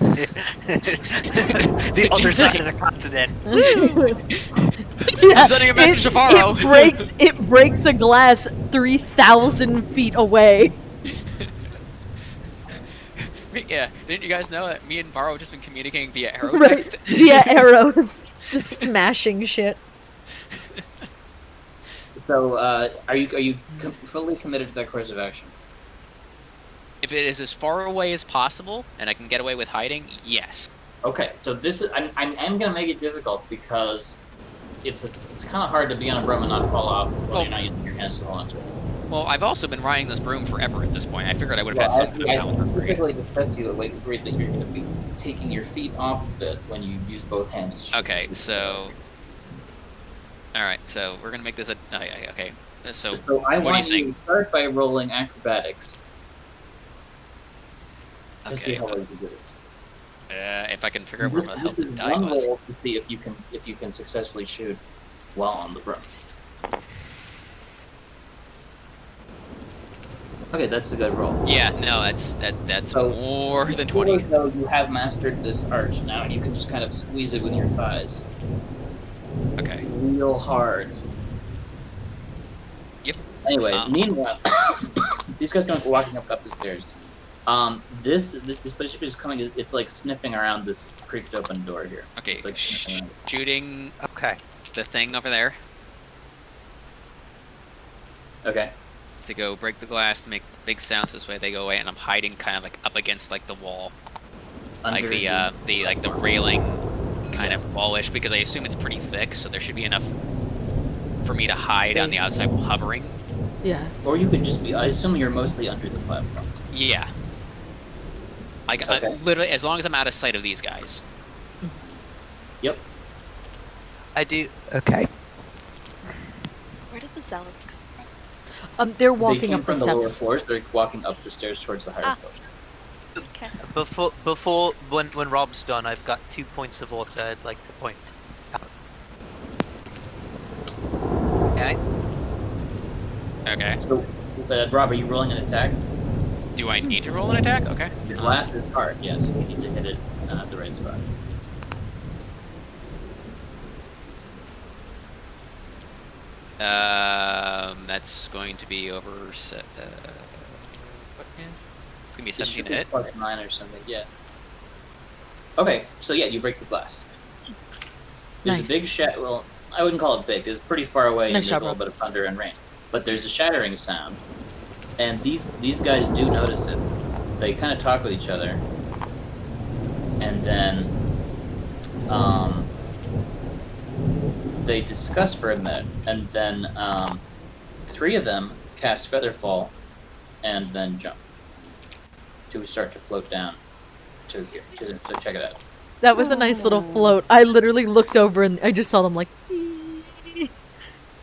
The other side of the continent.
Yeah,
sending a message to Faro.
It breaks a glass 3,000 feet away.
Yeah, didn't you guys know that me and Varro have just been communicating via arrow
Right,
text?
via arrows, just smashing shit.
So are you fully committed to that course of action?
If it is as far away as possible, and I can get away with hiding, yes.
Okay, so this is I'm gonna make it difficult because it's kind of hard to be on a broom and not fall off while you're not using your hands to hold onto it.
Well, I've also been riding this broom forever at this point. I figured I would have had some
I
balance.
specifically discussed to you agreed that you're going to be taking your feet off of it when you use both hands to shoot.
Okay, so... Alright, so we're gonna make this a... Oh, yeah, okay. So
I
what
want
do you
you
think?
to start by rolling acrobatics to see
Okay,
how well you do this.
if I can figure out where the hell
This
the
is
die
one
was.
roll to see if you can successfully shoot while on the broom. Okay, that's a good roll.
Yeah, no, that's
So,
more than
You feel
20.
as though you have mastered this arch now, and you can just kind of squeeze it with your thighs
Okay.
real hard.
Yep.
Anyway, meanwhile, these guys are walking up the stairs. This spaceship is coming. It's like sniffing around this creaked open door here.
Okay,
It's like sniffing around.
shooting
Okay.
the thing over there
Okay.
to go break the glass to make big sounds this way. They go away, and I'm hiding kind of like up against like the wall, like
Under
the railing, kind of wallish, because I assume it's pretty thick, so there should be enough for me to hide on the
Space.
outside while hovering.
Yeah.
Or you could just be. I assume you're mostly under the platform.
Yeah. Like
Okay.
literally, as long as I'm out of sight of these guys.
Yep.
I do. Okay.
Where did the zealots come from?
They're
They
walking
came
up the
from the lower
steps.
floors. They're walking up the stairs towards the higher
Ah.
floors.
Okay.
Before when Rob's done, I've got 2 points of order I'd like to point out.
Okay.
So, Rob, are you rolling an attack?
Do I need to roll an attack? Okay.
Your blast is hard, yes. You need to hit it at the right spot.
That's going to be over. What is? It's gonna be 17 to hit.
Plus 9 or something. Yeah. Okay, so yeah, you break the glass. There's
Nice.
a big shatter. Well, I wouldn't call it big. It's pretty far away, and
Nice
there's a
job,
little
Rob.
bit of thunder and rain. But there's a shattering sound, and these guys do notice it. They kind of talk with each other, and then they discuss for a minute, and then 3 of them cast Featherfall, and then jump to start to float down to here to check it out.
That was a nice little float. I literally looked over and I just saw them like.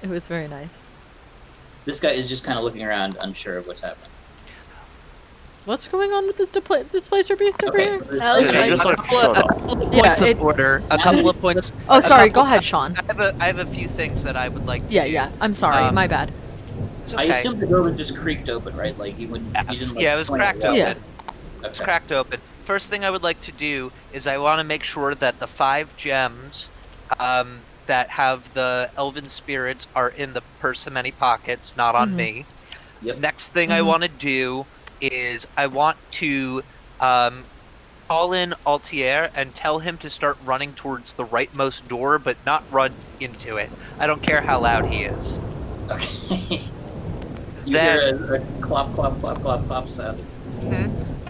It was very nice.
This guy is just kind of looking around, unsure of what's happening.
What's going on with the displacer beast over
Okay,
here?
this
Alex,
guy-
Yeah, just like shut up.
Yeah,
Points
it-
of order. A couple of points.
Oh,
a
sorry. Go
couple-
ahead, Sean.
I have a few things that I would like to
Yeah,
do.
yeah. I'm sorry. My bad.
It's
I
okay.
assume the door was just creaked open, right? Like you wouldn't. You
Yes.
didn't, like,
Yeah, it was
point
cracked
out.
Yeah.
open. It's
Okay.
cracked open. First thing I would like to do is I want to make sure that the 5 gems that have the elven spirits are in the persimmon pockets, not on me.
Yep.
Next thing I want to do is I want to call in Altier and tell him to start running towards the rightmost door, but not run into it. I don't care how loud he is.
Okay. You
Then-
hear a clop, clop, clop, clop, clop sound.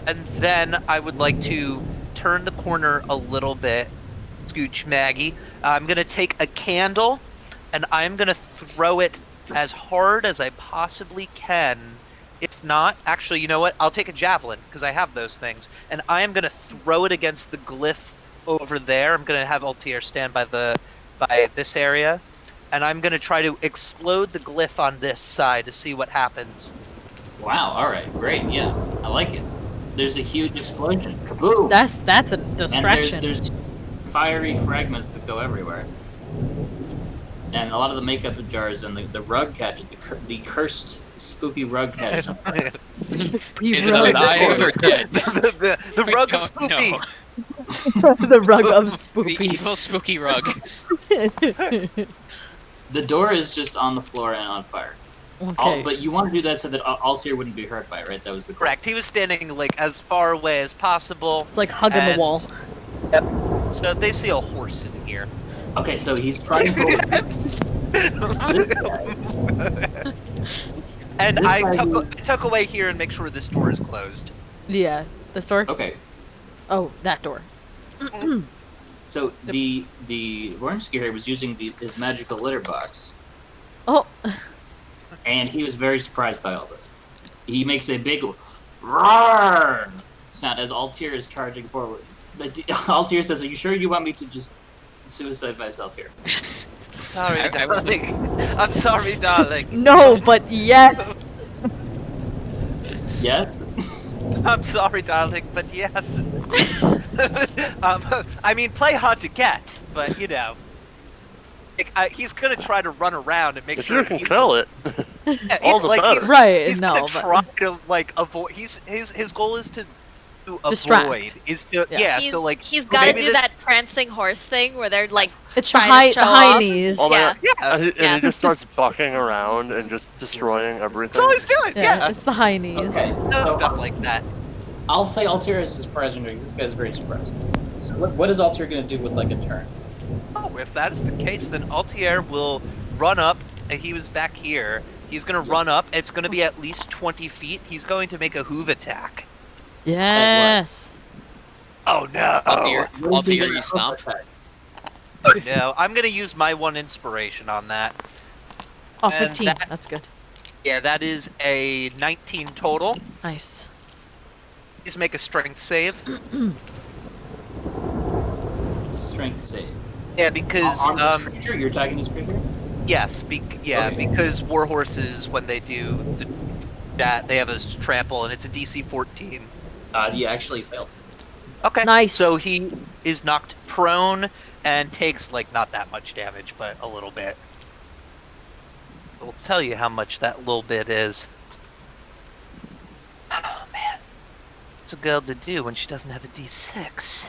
And then I would like to turn the corner a little bit. Scooch Maggie. I'm going to take a candle and I'm going to throw it as hard as I possibly can. If not, actually, you know what? I'll take a javelin because I have those things. And I am going to throw it against the glyph over there. I'm going to have Altier stand by this area. And I'm going to try to explode the glyph on this side to see what happens.
Wow. All right. Great. Yeah, I like it. There's a huge explosion. Kaboom!
That's a distraction.
And there's fiery fragments that go everywhere. And a lot of the makeup jars and the rug catches, the cursed, spooky rug catches. on fire.
Is
Spooky
it
rug.
alive or dead?
the
We
rug of
don't
spoopy.
know.
The rug of
The
spoopy.
evil spooky rug.
The door is just on the floor and on fire.
Okay.
But you want to do that so that Altier wouldn't be hurt by it, right? That was the goal.
Correct. He was standing like as far away as possible.
It's like hugging the
And-
wall.
Yep. So they see a horse in here.
Okay, so he's trying to. This guy.
And
This
I
guy
tuck away here and make sure this door is closed.
Yeah. This door?
Okay,
Oh, that door.
so the Warnsky here was using his magical litter box,
Oh.
and he was very surprised by all this. He makes a big roar sound as Altier is charging forward. But Altier says, "Are you sure you want me to just suicide myself here?"
Sorry,
I would-
darling. I'm sorry, darling.
No, but yes.
Yes.
I'm sorry, darling, but yes. I mean, play hard to get, but you know. He's gonna try to run around and make
If
sure
you can
he's-
kill it,
Yeah,
all the better.
Right,
He's
no,
gonna
but
try to like avoid. His goal is to
Distract.
avoid. Is to
Yeah.
He's-
So like
he's got to
maybe
do
this-
that prancing horse thing where they're like
it's the
trying to
high
show off.
knees.
Oh my
Yeah.
God.
Yeah,
and
Yeah.
he just starts bucking around and just destroying everything.
that's all he's doing.
Yeah,
Yeah,
it's the high knees.
Okay.
no
So,
stuff like that.
I'll say Altier is surprised because this guy's very surprised. So what is Altier going to do with like a turn?
Oh, if that is the case, then Altier will run up. And he was back here. He's gonna run up. It's gonna be at least 20 feet. He's going to make a hoof attack.
Yes.
Oh no!
Altier,
What is he
Altier,
gonna
you stomp.
attack?
No, I'm gonna use my one inspiration on that.
Oh,
And
15.
that-
That's good.
Yeah, that is a 19 total.
Nice.
Please make a strength save.
Strength save.
Yeah, because
On this creature, you're attacking this creature.
yes,
Okay.
because war horses when they do that they have a trample and it's a DC 14.
You actually failed.
Okay.
Nice.
So he is knocked prone and takes like not that much damage, but a little bit. will tell you how much that little bit is. Oh man, what's a girl to do when she doesn't have a D6?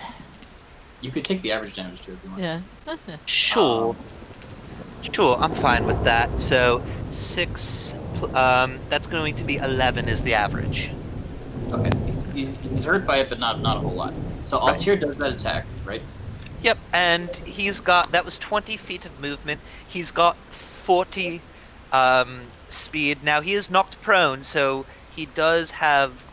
You could take the average damage too if you want.
Yeah.
Sure. Sure, I'm fine with that. So 6, that's going to be 11 is the average.
Okay, he's hurt by it, but not a whole lot. So Altair does that attack, right?
Yep, and he's got, that was 20 feet of movement. He's got 40 speed. Now he is knocked prone, so he does have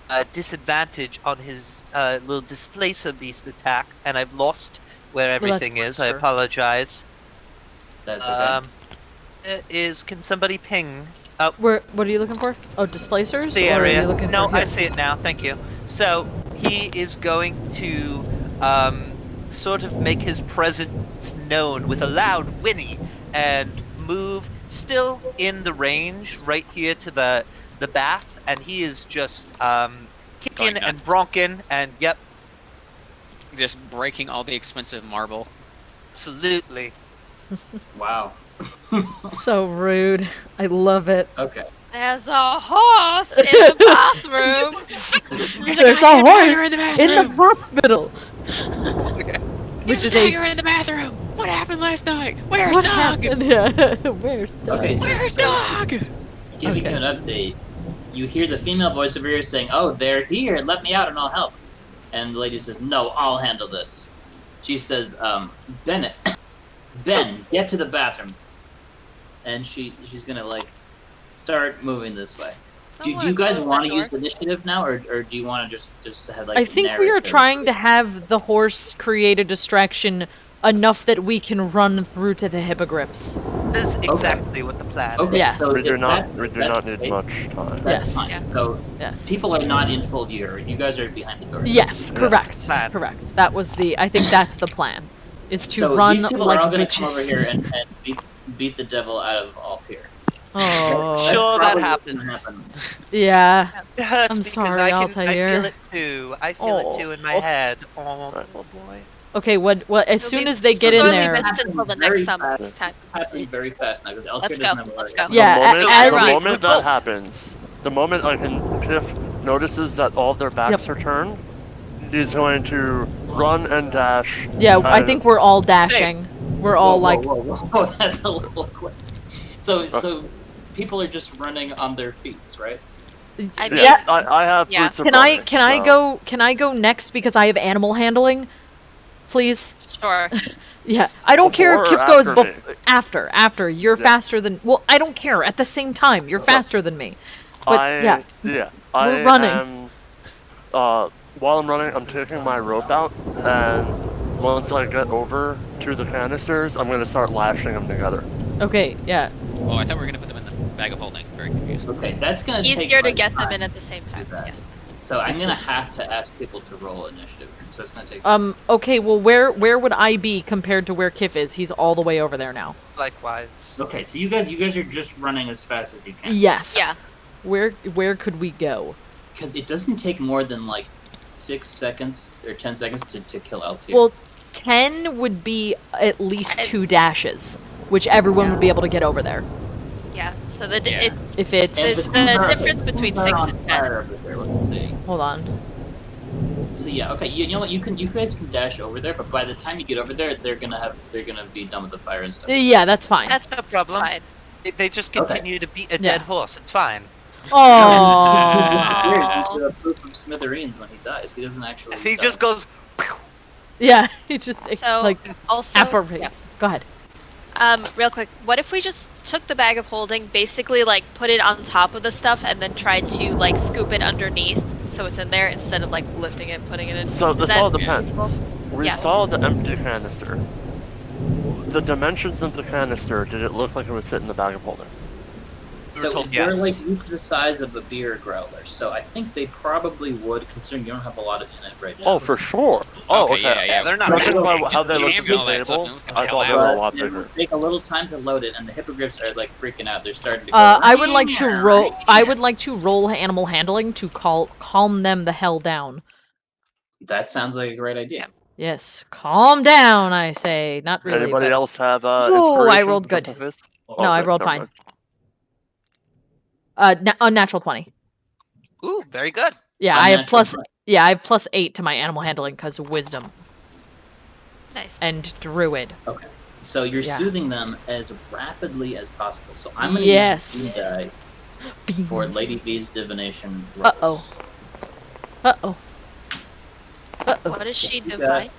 a disadvantage on his little displacer beast attack, and I've lost where everything is. I apologize.
That's okay.
It is, can somebody ping?
What are you looking for? Oh, displacers?
The
or
area.
Are you looking
No,
for...
I see it now. Thank you. So he is going to sort of make his presence known with a loud whinny and move still in the range right here to the bath, and he is just kicking and bronking and yep.
Just breaking all the expensive marble.
Absolutely.
Wow.
So rude. I love it.
Okay.
There's a horse in the bathroom.
There's a horse in the hospital. Which is a...
You're in the bathroom. What happened last night? Where's
What
Doug?
happened? Yeah. Where's Doug?
Okay,
Where's Doug?
Giving you an update, you hear the female voice over here saying, "Oh, they're here. Let me out and I'll help." And the lady says, "No, I'll handle this." She says, "Bennett, Ben, get to the bathroom." And she's gonna like start moving this way. Do you guys want to use initiative now, or do you want to just have like?
I think we are trying to have the horse create a distraction enough that we can run through to the hippogriffs.
That's exactly what the plan is.
Okay,
Yeah.
so
We do not
that's
need
great.
much time.
That's
Yes.
fine. So
Yes.
people are not in full view. You guys are behind the door.
Yes, correct.
Plan.
Correct. That was the... I think that's the plan. Is to
So
run
these people
like
are all going to come over
bitches.
here and beat the devil out of Altair.
Oh.
That's
Sure, that
probably what's gonna
happens.
happen.
Yeah.
It hurts
I'm
because
sorry,
I
Altair.
feel it too. I feel it too in my head. Oh, little boy.
Okay, what as
So
soon
we-
as they get in
so we
there...
missed it until the next time.
This is happening very fast now because Altair
Let's
doesn't
go,
have a
let's
lot of-
go.
Yeah,
The moment
as...
that happens, the moment Kiff notices that all their backs are turned, he's going to run and dash.
Yeah, I think we're all dashing. We're all
Whoa,
like...
whoa, whoa, whoa, that's a little quick. So people are just running on their feet, right?
I mean,
Yeah.
I have
Yeah.
boots of
Can I
running,
can I
so-
go can I go next because I have animal handling? Please.
sure.
Yeah. I don't care if
Before
Kip
or
goes
after me?
after. You're faster than... Well, I don't care. At the same time, you're faster than me. But yeah.
I
running.
am, while I'm running, I'm taking my rope out, and once I get over to the canisters, I'm gonna start lashing them together.
Okay, yeah.
Oh, I thought we were gonna put them in the bag of holding. Very confused.
Okay, that's gonna take
Easier to
like
get them
time
in at the same time.
do that.
Yeah.
So I'm gonna have to ask people to roll initiative because that's gonna take.
Okay, well where would I be compared to where Kiff is? He's all the way over there now.
Likewise.
Okay, so you guys are just running as fast as you can.
Yes.
Yeah.
Where could we go?
Because it doesn't take more than like 6 seconds or 10 seconds to kill Altair.
Well, 10 would be at least 2 dashes, which everyone would be able to get over there.
Yeah. So the
Yeah.
it's
If it's...
the difference between 6 and 10.
Over there. Let's see.
Hold on.
So yeah, okay. You know what? You guys can dash over there, but by the time you get over there, they're gonna be done with the fire and stuff.
Yeah, that's fine.
That's no problem. Fine.
They just continue to beat a dead horse. It's fine.
Oh.
Here's the proof from smithereens when he dies. He doesn't actually.
If he
die.
just goes.
Yeah, he just
So
like
also
apparates. Go ahead.
real quick, what if we just took the bag of holding, basically like put it on top of the stuff, and then tried to like scoop it underneath so it's in there instead of like lifting it, putting it in?
So this
Is
all
that
depends.
feasible?
We
Yeah.
saw the empty canister. The dimensions of the canister, did it look like it would fit in the bag of holding?
So
told
they're
yes.
like each the size of a beer growler. So I think they probably would, considering you don't have a lot of in it right now.
Oh, for sure. Oh, okay.
Yeah.
They're not
Judging
big.
by how they look at
Jammed all
the
that stuff,
table,
it was the
I
hell
thought they were a
out.
lot
It
bigger.
will take a little time to load it, and the hippogriffs are like freaking out. They're starting to go.
I would like to roll. I would like to roll animal handling to calm them the hell down.
That sounds like a great idea.
Yes, calm down. I say, not really.
Anybody
but...
else have
Oh, I
inspiration?
rolled good.
just in case?
No, I
good,
rolled
never
fine.
mind.
Unnatural 20.
Ooh, very good.
Yeah, I have
Unnatural
plus.
20.
Yeah, I have plus 8 to my animal handling because wisdom
Nice.
and druid.
Okay. So you're
Yeah.
soothing them as rapidly as possible. So I'm gonna
Yes.
use the die for
Beans.
Lady V's divination rolls.
Uh-oh. Uh-oh.
What is she
You got-
divining?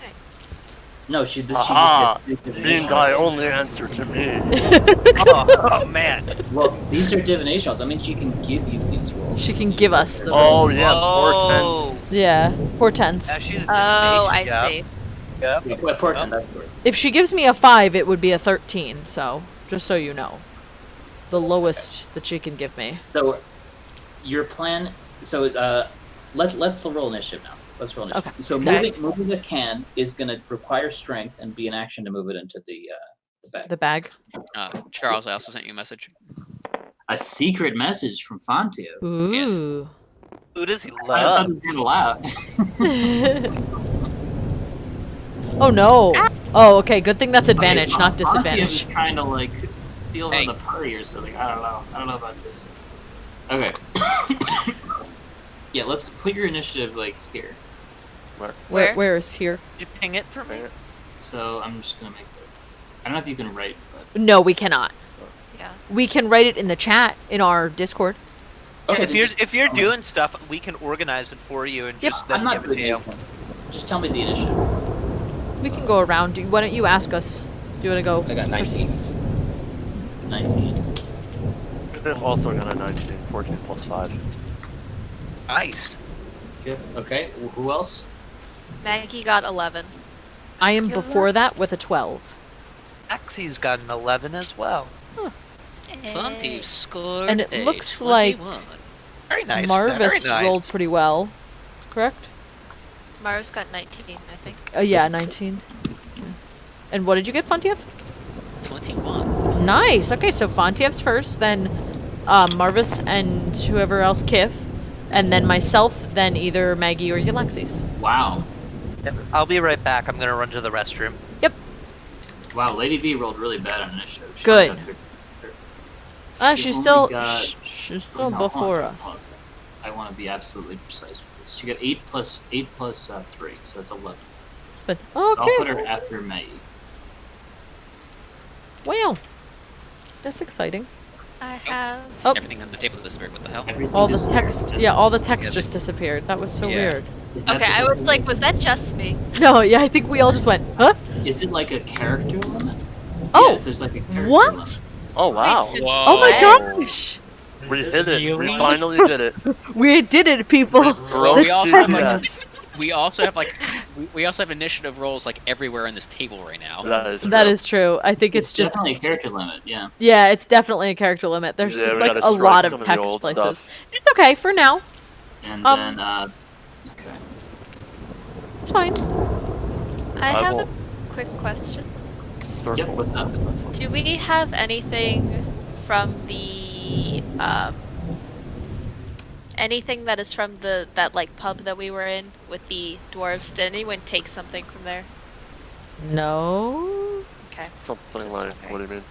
No, she
Aha!
just did
Being
divination.
die only answer to me.
Oh man.
Well, these are divination rolls. I mean, she can give you these rolls.
She can give us the
Oh
rolls.
yeah,
Oh.
portents.
Yeah, portents.
Yeah, she's a
Oh, I
divination,
see.
Yeah.
Yeah, well, portent, that's the word.
If she gives me a 5, it would be a 13, so just so you know. The lowest that she can give me.
So, your plan. So, let's roll initiative now. Let's roll initiative.
Okay.
So moving the can is going to require strength and be an action to move it into the bag.
The bag.
Charles, I also sent you a message.
A secret message from Fontiev.
Ooh.
Who does he
I
love?
thought it was allowed.
Oh no. Oh, okay. Good thing that's advantage, not
Fontiev
disadvantage.
is trying to like steal
Hey.
from the party or something. I don't know. I don't know about this. Okay. Yeah, let's put your initiative like here.
Where?
Where is here?
Did you ping it for me?
So I'm just gonna make it. I don't know if you can write, but
No, we cannot.
Yeah.
We can write it in the chat in our Discord.
Yeah,
okay.
if you're doing stuff, we can organize it for you and
Yep.
just then
I'm not
give it to you.
Just tell me the initiative.
We can go around. Why don't you ask us? Do you want to go?
I got 19.
19.
They've also got a 19, 14 plus 5.
Nice.
Okay. Who else?
Maggie got 11.
I am
You're
before
right.
that with a 12.
Axie's got an 11 as well.
Fontiev scored
And it
a
looks like
21.
Very nice.
Marvis
very nice.
rolled pretty well. Correct?
Mars got 19, I think.
Yeah, 19. And what did you get, Fontiev?
21.
Nice. Okay, so Fontiev's first, then Marvis and whoever else, Kiff, and then myself, then either Maggie or Yllaxis.
Wow.
Yep, I'll be right back. I'm gonna run to the restroom.
Wow, Lady V rolled really bad on initiative. She
Good.
only got 30.
She's
only
still
got-
she's still
No,
before
hold on,
us.
hold on. I want to be absolutely precise with this. She got 8 plus 3, so it's 11.
But
So I'll put
okay.
her after Maggie.
Wow. That's exciting.
I have.
Oh.
Everything on the table disappeared. What the hell?
Everything
All the
disappeared.
text, yeah, all the text
Yeah,
just disappeared. That was so
Yeah.
weird.
Is that
Okay,
the-
I was like, was that just me?
No, yeah, I think we all just went, huh?
Is it like a character limit?
Oh,
Yeah, there's like a character
what?
limit.
Oh wow.
Wait, so-
Oh my
Whoa.
gosh!
We hit it. We
Really?
finally did it.
We did it, people.
Well, we also have
text.
like, we also have like we also have initiative rolls like everywhere on this table right now.
That is true.
That is true. I think it's just
definitely a character limit. Yeah.
yeah, it's definitely a character limit. There's
Yeah,
just
we
like
gotta
a
strike
lot
some
of
of the
text
old
places.
stuff.
It's okay for now.
And
Um,
then okay.
It's fine.
I have
will-
a quick question.
Circle.
Yep, what's up?
That's fine.
Do we have anything from the anything that is from that like pub that we were in with the dwarves? Did anyone take something from there?
No.
Okay.
Something
Just
like,
okay.
what do you mean?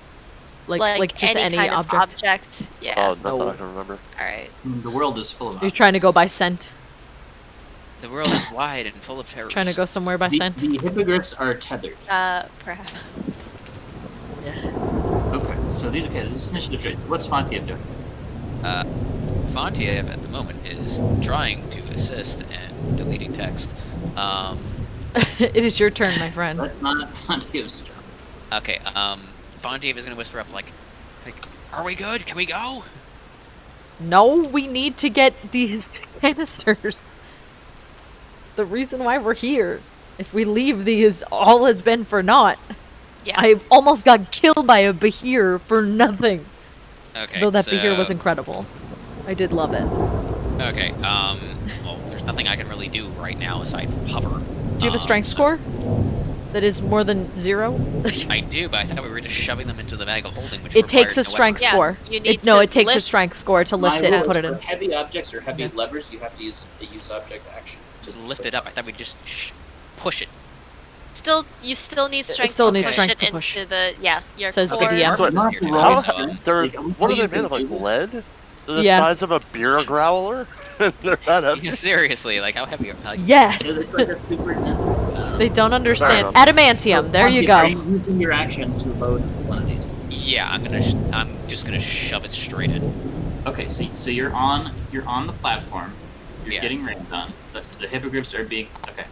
Like just any
kind of
object.
object. Yeah.
Oh, nothing
No.
I can remember.
All right.
The world is full of.
You're trying to go
objects.
by scent.
The world is wide and full of terrors.
Trying to go somewhere by
The,
scent.
the hippogriffs are tethered.
Perhaps.
Okay, so these this is initiative trade. What's Fontiev doing?
Fontiev at the moment is trying to assist in deleting text.
It is your turn, my friend.
That's not Fontiev's job.
Okay. Fontiev is gonna whisper up like, "Are we good? Can we go?"
No, we need to get these canisters. The reason why we're here. If we leave these, all has been for naught.
Yeah.
I almost got killed by a Behir for nothing.
Okay.
Though that
so,
Behir was incredible. I did love it.
Okay. Well, there's nothing I can really do right now aside from hover.
Do you have a strength score? That is more than 0?
I do, but I thought we were just shoving them into the bag of holding, which
It takes a
required no
strength
effort.
Yeah,
score.
you need
No,
to
it takes a
lift-
strength score to lift
My
it and
rule
put
is
it in.
for heavy objects or heavy
Yeah.
levers, you have to use object action.
To lift it up, I thought we'd just push it.
You still need strength.
still
to
needs
push
strength
it
to push.
into the your
Says the
core.
DM.
Marvis is
Not
here
the
too,
wrong
so,
time.
They're,
Like,
what are
you
they made of?
can
Like
do-
lead? the
Yeah.
size of a beer growler? They're that heavy.
Yeah, seriously, like how heavy are like,
Yes.
It's like a super dense thing.
They don't understand.
enough.
Adamantium. There you
Are
go.
you using your action to load one of these?
Yeah, I'm just gonna shove it straight in.
Okay, so you're on the platform. You're
Yeah.
getting rained on. The hippogriffs are being okay.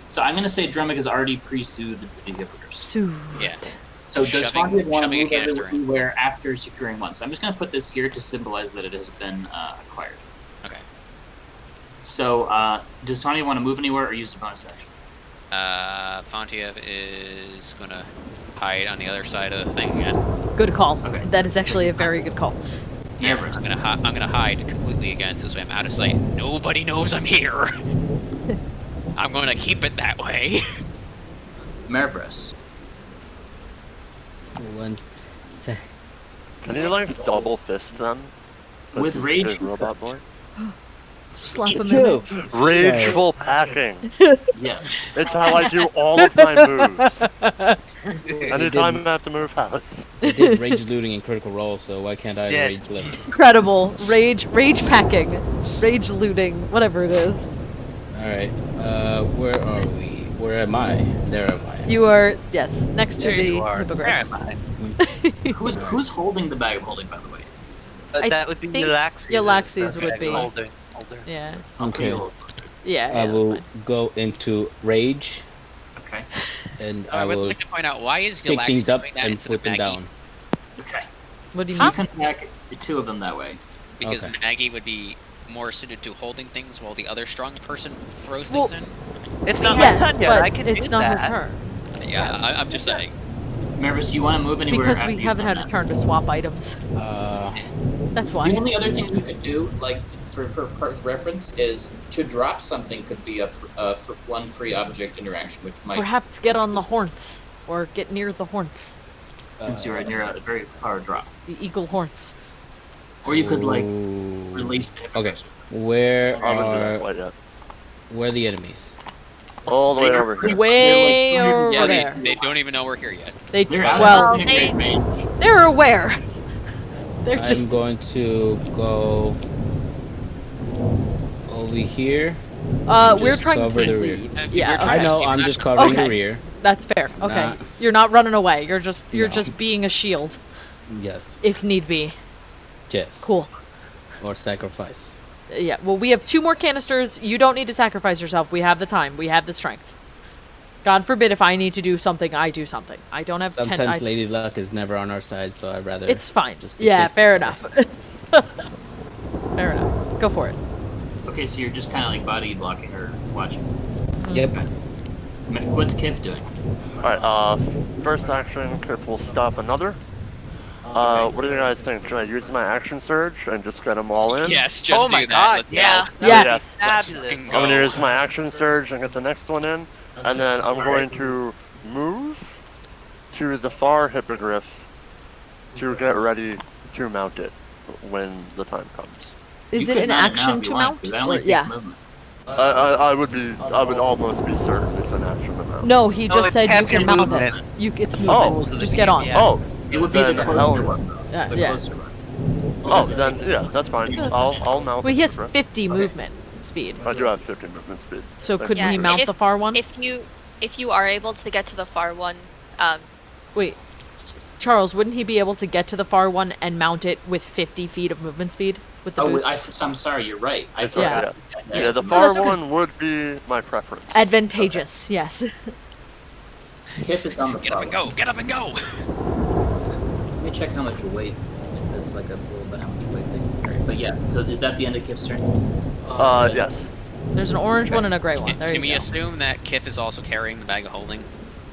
So I'm gonna say Dromik has already pre-soothed the hippogriffs.
Soothed.
Yeah.
So does
Shoving-
Fontiev want to
shoving a
move
canister in.
everywhere after securing one? So I'm just gonna put this here to symbolize that it has been acquired.
Okay.
So does Fontiev want to move anywhere or use a bonus action?
Fontiev is gonna hide on the other side of the thing again.
Good call.
Okay.
That is actually a very good call.
Never.
I'm gonna hide completely again, so this way I'm out of sight. Nobody knows I'm here. I'm gonna keep it that way.
Marvis.
One.
Can you like double fist them?
With
This is
rage
his robot boy.
Slap him in the...
Rageful packing.
Yes.
It's how I do all of my moves. Anytime I have to move house.
They did rage looting and critical role, so why can't I
Yeah.
rage lift?
Incredible. Rage packing. Rage looting. Whatever it is.
Alright, where are we? Where am I? There am I.
You are, yes, next to
There
the
you are.
hippogriffs.
There am I.
Who's holding the bag of holding, by the way?
I
That would be
think
Yllaxis.
Yllaxis would be.
Older.
Yeah.
Okay.
Yeah.
I
yeah,
will
fine.
go into rage,
Okay.
and
I
I
would
will
like to point out, why is
pick
Yllaxis
things up
doing that
and
instead
put
of
them
Maggie?
down.
Okay.
What do you
You
mean?
can pack two of them that way.
Because
Okay.
Maggie would be more suited to holding things while the other strong person throws
Well,
things
It's not my
Yes,
turn yet. I
but
can
it's
do
not
that.
her turn.
in. Yeah, I'm just saying.
Marvis, do you want to move anywhere?
Because
after
we
you've
haven't
done
had a
that?
turn to swap items. That's why.
The only other thing you could do, like for reference, is to drop something could be for one free object interaction, which might
Perhaps get on the horns. Or get near the horns.
since you're near a very far drop.
The eagle horns.
Or you could like
Ooh.
release the hippogriffs.
Where
I wouldn't do that
are
quite yet.
where are the enemies?
All the way over here.
Way
They're like
over
Yeah,
there.
they don't even know we're here yet.
They,
They're out
well,
of
they-
range.
they're aware. They're
I'm
just
going to go over here.
we're
just
trying to
cover the rear.
leave.
We're
Yeah,
trying
I
to
okay.
know. I'm just covering
Okay.
the rear.
That's fair. Okay.
Nah.
You're not running away. You're just
No.
being a shield
Yes.
if need be.
Yes.
Cool.
Or sacrifice.
Yeah. Well, we have 2 more canisters. You don't need to sacrifice yourself. We have the time. We have the strength. God forbid if I need to do something, I do something. I don't have
Sometimes Lady Luck is never on our side, so I'd rather.
It's fine.
just be
Yeah,
safe
fair
and
enough.
sorry.
Fair enough. Go for it.
Okay, so you're just kind of like body blocking or watching.
Yep.
What's Kiff doing?
Alright, first action, Kiff will stop another. What do you guys think? Should I use my action surge and just get them all in?
Yes, just
Oh
do
my
that.
god,
Let's go.
yeah.
Yes.
Yes.
Let's
Fabulous.
fucking
I'm gonna
go.
use my action surge and get the next one in, and then I'm going to move to the far hippogriff to get ready to mount it when the time comes.
Is
You
it
could
an
mount it now
action
if
to
you want,
mount?
'cause that
Or-
only takes
yeah.
movement.
I would almost be certain it's an action to mount.
No, he
No,
just
it's
said you
half
can
your
mount
movement.
it. It's
Oh.
movement. Just get on.
Yeah.
Oh,
It would be the
then
closer
hell-
one, though. The
Yeah.
closer one.
Oh, then yeah, that's fine. I'll mount.
Well, he has
the hippogriff.
50 movement speed.
I do have 50 movement speed.
So
Thanks.
couldn't he
Yeah,
mount
if-
the far one?
If you are able to get to the far one,
Wait, Charles, wouldn't he be able to get to the far one and mount it with 50 feet of movement speed with the
Oh,
boots?
I'm sorry, you're right. I
It's
thought
Yeah.
okay,
that-
Yeah, the
No,
far
that's okay.
one would be my preference.
Advantageous, yes.
Kiff is on the
Get up and
far
go! Get up and go!
one. Let me check how much you weigh. If it's like a little bit how much you weight thing. Alright, but yeah, so is that the end of Kiff's turn?
Yes.
There's an orange one and a gray one. There
Can
you
we
go.
assume that Kiff is also carrying the bag of holding?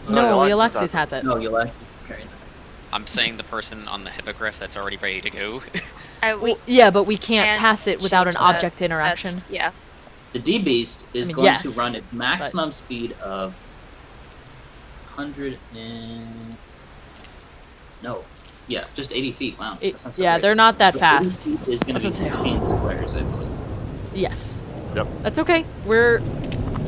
No,
Yllaxis
Yllaxis
has
had that.
No, Yllaxis is carrying that.
I'm saying the person on the hippogriff that's already ready to go.
Well, yeah, but we can't
can
pass it without an
change that.
object interaction.
Yeah.
The D Beast is
mean,
going
yes,
to run at maximum speed of 100 and no, yeah, just 80 feet. Wow, that's not so
Yeah,
great.
they're not that
So 80
fast.
feet is going
I
to be
was gonna say-
16 squares, I believe.
Yes.
Yep.
That's okay.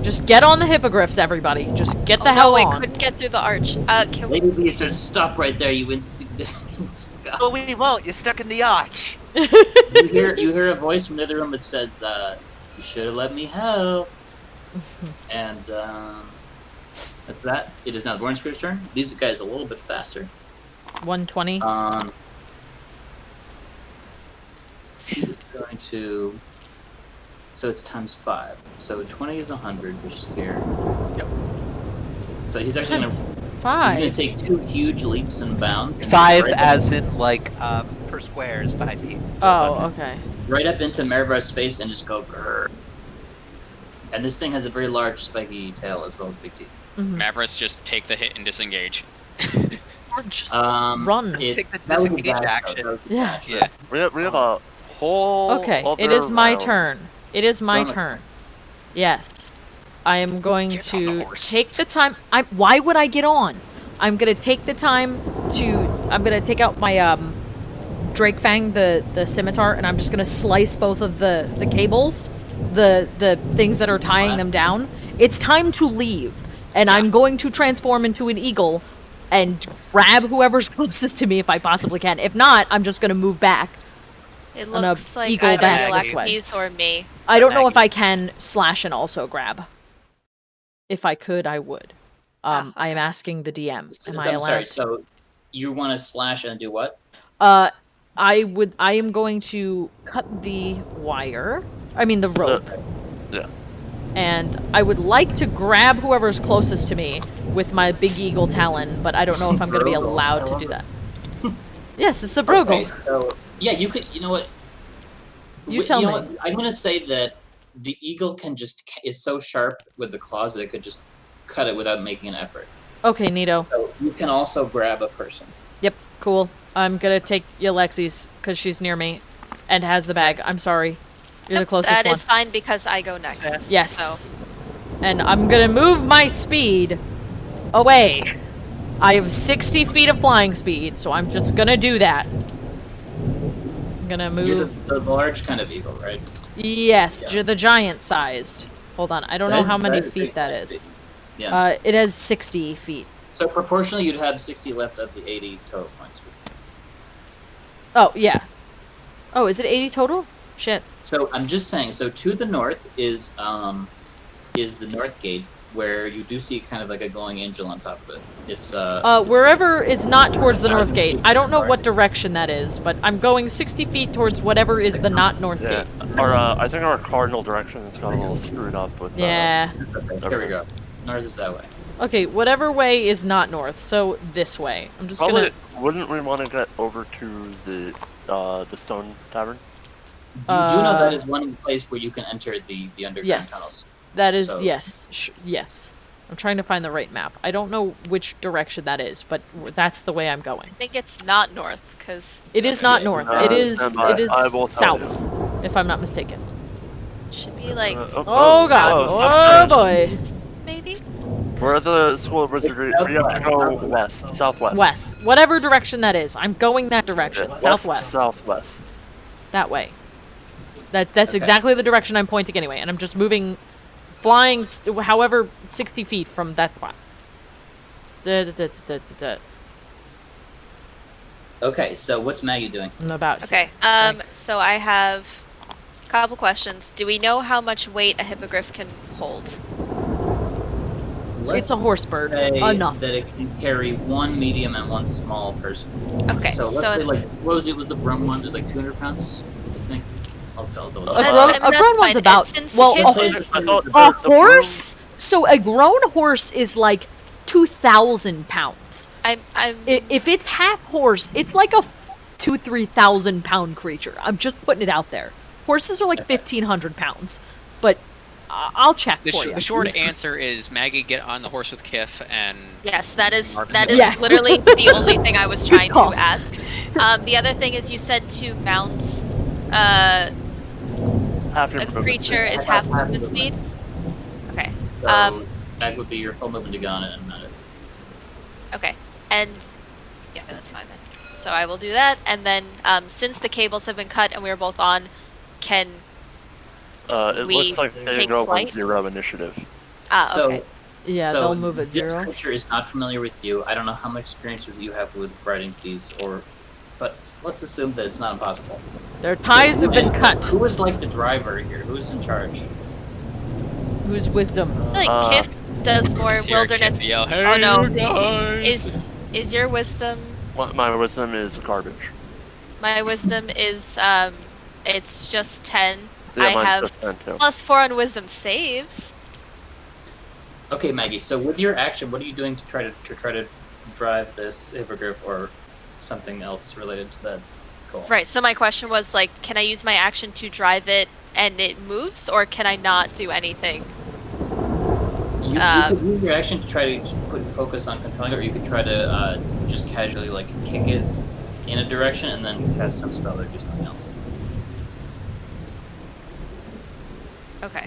Just get on the hippogriffs, everybody. Just get the
Oh,
hell
no, we
on.
couldn't get through the arch. Can we?
Lady Beast says, "Stop right there, you insignificant scum."
Oh, we won't. You're stuck in the arch.
You hear a voice from the other room that says, "You should have let me help." And that's that. It is now the Born Screw's turn. These guys a little bit faster.
120.
He is going to. So it's times 5. So 20 is 100, which is here. Yep. So he's actually
Times
going to
5.
take 2 huge leaps and bounds. And
5
right
as in like per square is 5 feet.
Oh, okay.
right up into Marvis's face and just go grrr. And this thing has a very large spiky tail as well as big teeth.
Marvis, just take the hit and disengage.
Or just run.
Take the
that was a
disengage
dash,
action.
though. That was a
Yeah.
dash.
Yeah.
We have a whole.
Okay, it
other
is my
round.
turn. It is my
Dromik.
turn. Yes. I am going
Get on the
to
horse.
take the time. Why would I get on? I'm gonna take the time to. I'm gonna take out my Drake Fang, the scimitar, and I'm just gonna slice both of the cables, the things that are tying them down. It's time to leave, and I'm going to transform into an eagle and grab whoever's closest to me if I possibly can. If not, I'm just gonna move back.
It
On a
looks like
eagle
either
back this way.
Yllaxis or me.
I don't know if
Maggie.
I can slash and also grab. If I could, I would. I am asking the DM. Am I
I'm
allowed?
sorry. So you want to slash and do what?
I am going to cut the wire. I mean the rope.
Yeah.
And I would like to grab whoever's closest to me with my big eagle talon, but I don't know if I'm going to be
Brogle,
allowed
I
to
love
do
it.
that. Yes, it's a Brogle.
Okay, so yeah, you could. You know what?
You tell
know
me.
what? I'm gonna say that the eagle can just. It's so sharp with the claws that it could just cut it without making an effort.
Okay, Nito.
So you can also grab a person.
Yep, cool. I'm gonna take Yllaxis because she's near me and has the bag. I'm sorry. You're the closest
That
one.
is fine because I go next.
Yes.
So.
And I'm gonna move my speed away. I have 60 feet of flying speed, so I'm just gonna do that. I'm gonna
You're
move.
the large kind of eagle, right?
Yes,
Yeah.
the giant sized. Hold on, I don't know how many feet that is.
Yeah.
It has 60 feet.
So proportionally, you'd have 60 left of the 80 total flying speed.
Oh, yeah. Oh, is it 80 total? Shit.
So I'm just saying. So to the north is the north gate, where you do see kind of like a glowing angel on top of it. It's
Wherever is not towards the north gate. I don't know what direction that is, but I'm going 60 feet towards whatever is the not north
Yeah.
gate.
I think our cardinal direction is got a little screwed up with.
Yeah.
Okay, here we go. North is that way.
Okay, whatever way is not north, so this way. I'm just
Probably,
gonna.
wouldn't we want to get over to the stone tavern?
You do know that is one place where you can enter the underground
Yes.
tunnels.
That is
So-
yes, yes. I'm trying to find the right map. I don't know which direction that is, but that's the way I'm going.
I think it's not north because
It is not north.
Uh,
It is
stand by.
it is
I will tell you.
south, if I'm not mistaken.
it should be like
Oh god! Oh boy!
maybe.
We're at the School of Wizardry. We have to go
Southwest.
west, southwest.
West, whatever direction that is, I'm going that direction.
Yeah,
Southwest,
Southwest.
that way. That's
Okay.
exactly the direction I'm pointing anyway, and I'm just moving, flying, however 60 feet from that spot.
Okay, so what's Maggie doing?
I'm about.
Okay. So I have a couple questions. Do we know how much weight a hippogriff can hold?
It's a horse bird.
Say
Enough.
that it can carry one medium and one small person.
Okay.
So let's
So
say like what was it? Was the Brum one? It was like 200 pounds, I think. I'll double
A
check.
grown-
I mean,
a
that's
grown one's
fine.
about-
And since
well,
Kiff
a-
is-
I thought
A
the
horse? So a grown horse is like 2,000 pounds.
I'm
If it's half horse, it's like a 2,000-3,000 pound creature. I'm just putting it out there. Horses are like 1,500 pounds, but I'll check for you.
The short answer is Maggie, get on the horse with Kiff, and
Yes, that is
Marvis
Yes.
literally the only thing I was trying
call.
to ask. The other thing is you said to mount
half your
a
movement
creature
speed.
is half movement speed. Okay.
So that would be your full movement to get on it and mount it.
Okay. And yeah, that's fine then. So I will do that, and then since the cables have been cut and we are both on, can
It
we
looks like they
take
go on
flight?
0 initiative.
So,
okay.
Yeah,
so
they'll move at
This
0.
creature is not familiar with you. I don't know how much experience you have with riding these, but let's assume that it's not impossible.
Their ties have been cut.
Who is like the driver here? Who's in charge?
Whose wisdom?
I feel like Kiff does more
Just hear
wilderness.
Kiff yell, "Hey,
Oh no!
guys!"
Is your wisdom?
My wisdom is garbage.
My wisdom is it's just 10.
Yeah,
I
mine's
have
just 10 too.
+4 on wisdom saves.
Okay, Maggie. So with your action, what are you doing to try to drive this hippogriff or something else related to that goal?
Right. So my question was like, can I use my action to drive it and it moves, or can I not do anything?
You could use your action to try to put focus on controlling it, or you could try to just casually like kick it in a direction and then cast some spell or do something else.
Okay.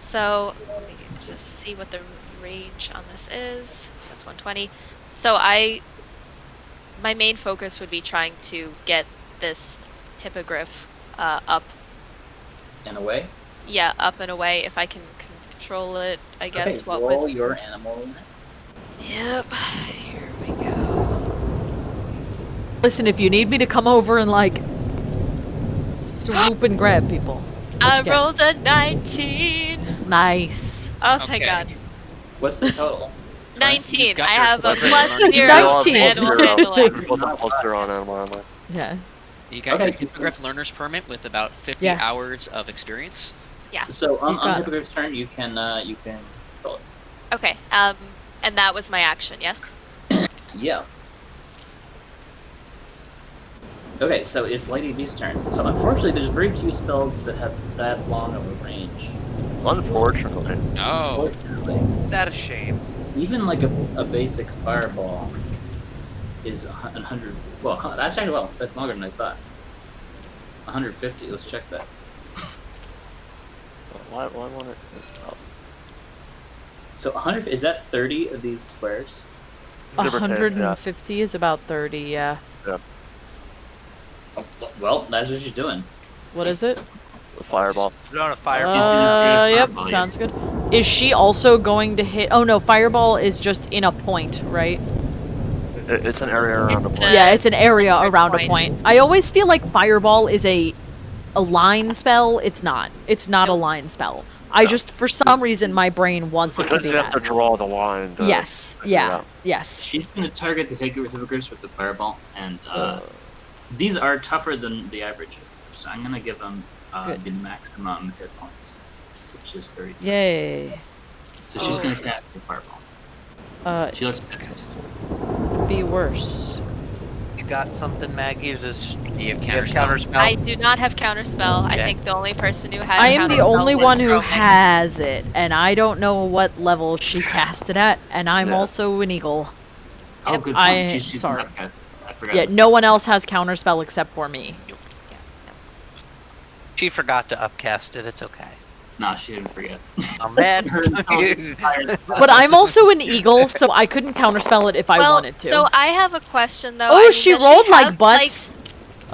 So let me just see what the range on this is. That's 120. So my main focus would be trying to get this hippogriff up.
In a way.
Yeah, up and away. If I can control it, I guess.
Okay,
what
roll
would?
your animal.
Yep. Here we go.
Listen, if you need me to come over and like swoop and grab people.
I rolled a 19.
Nice.
Oh
Okay.
thank God.
What's the total?
19.
You've got
I
your
have a
+0.
+0
19.
animal handling.
People have +0 on animal handling.
Yeah.
You got
Okay.
your Hippogriff Learner's Permit with about 50
Yes.
hours of experience.
Yeah.
So on
You got
the
it.
hippogriff's turn, you can control it.
Okay. And that was my action. Yes.
Yeah. Okay, so it's Lady V's turn. So unfortunately, there's very few spells that have that long of a range.
Unfortunately.
Oh,
Unfortunately,
That a shame.
even like a basic fireball is 100. Well, that's actually that's longer than I thought. 150. Let's check that.
Why want it? Oh.
So 100 is that 30 of these squares?
Give or take, yeah.
150 is about 30, yeah.
Oh, well, that's what she's doing.
What is it?
The fireball.
Put on a fireball.
Yep,
Fireball,
sounds good. Is she also going to hit? Oh no, fireball is just in a point, right?
It's an area around a point.
Yeah, it's an area around a
point.
point. I always feel like fireball is a line spell. It's not. It's not a line spell. I just, for some reason, my brain wants it to
Because
be
you have to
that.
draw the line.
Yes, yeah, yes.
She's going to target the hippogriffs with the fireball, and these are tougher than the average. So I'm going to give them
Good.
the maximum hit points, which is 33.
Yay.
So she's going to cast the fireball. She looks pissed.
Be worse.
You got something, Maggie? Just
do you have
you have
counterspell?
counterspell?
I do not have counterspell. I
Okay.
think the only person who had
I am the
counterspell
only
was
one who
Dromik.
has it, and I don't know what level she cast it at, and I'm
Yeah.
also an eagle.
Oh, good point.
I-
She's
sorry.
not cast. I forgot.
Yeah, no one else has counterspell except for me.
She forgot to upcast it. It's okay.
Nah, she didn't forget.
I'm mad.
But I'm also an eagle, so I couldn't counterspell it if I
Well,
wanted to.
so I have a question though.
Oh,
I mean,
she
does
rolled like
have,
butts.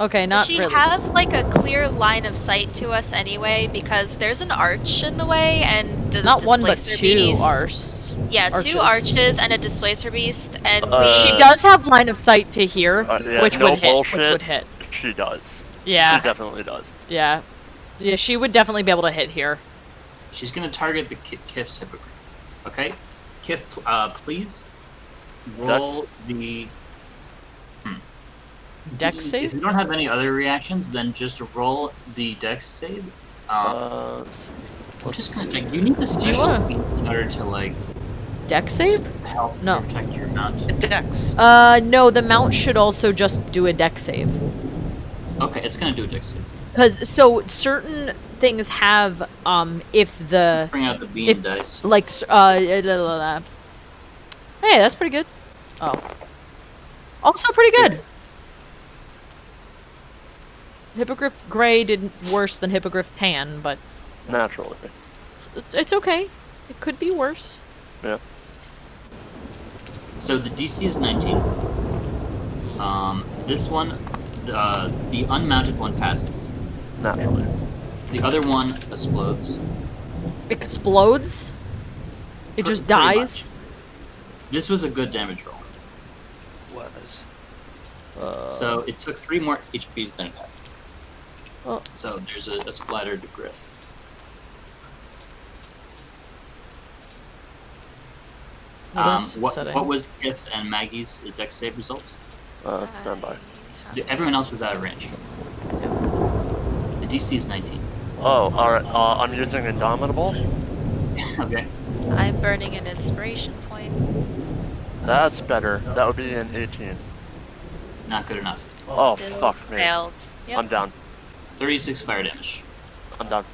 Okay,
Does
not
she
really.
have like a clear line of sight to us anyway? Because there's an arch in the way, and the
Not one, but
displacer
two
beast.
arse.
Yeah,
arches.
two arches and a displacer beast, and
She does have line of sight to here,
Yeah,
which
no
would hit.
bullshit.
Which would hit.
She does.
Yeah,
She definitely does.
yeah, yeah. She would definitely be able to hit here.
She's going to target the Kiff's hippogriff. Okay? Kiff, please roll the...
Dex save?
If you don't have any other reactions, then just roll the Dex save. I'm just going to check. You need the special
wanna-
feat in order to, like,
Dex save?
help
No.
protect your mount.
Dex.
No. The mount should also just do a Dex save.
Okay, it's going to do a Dex save.
Because so certain things have if the
Bring out the beam
If-
dice.
like hey, that's pretty good. Oh, also pretty good. Hippogriff Gray did worse than Hippogriff Tan, but
Naturally.
it's okay. It could be worse.
Yeah.
So the DC is 19. This one, the unmounted one passes.
Naturally.
The other one explodes.
Explodes. It just
Pretty
dies.
much. This was a good damage roll.
Was.
So it took 3 more HPs than it had.
Well-
So there's a splattered griff.
Well, that's
What
upsetting.
was Kiff and Maggie's dex save results?
Stand by.
Everyone else was out of range. The DC is 19.
Oh, alright. I'm using Indomitable.
Okay.
I'm burning an inspiration point.
That's better. That would be an 18.
Not good enough.
Oh,
Still
fuck me.
failed. Yep.
I'm down.
36 fire damage.
I'm down.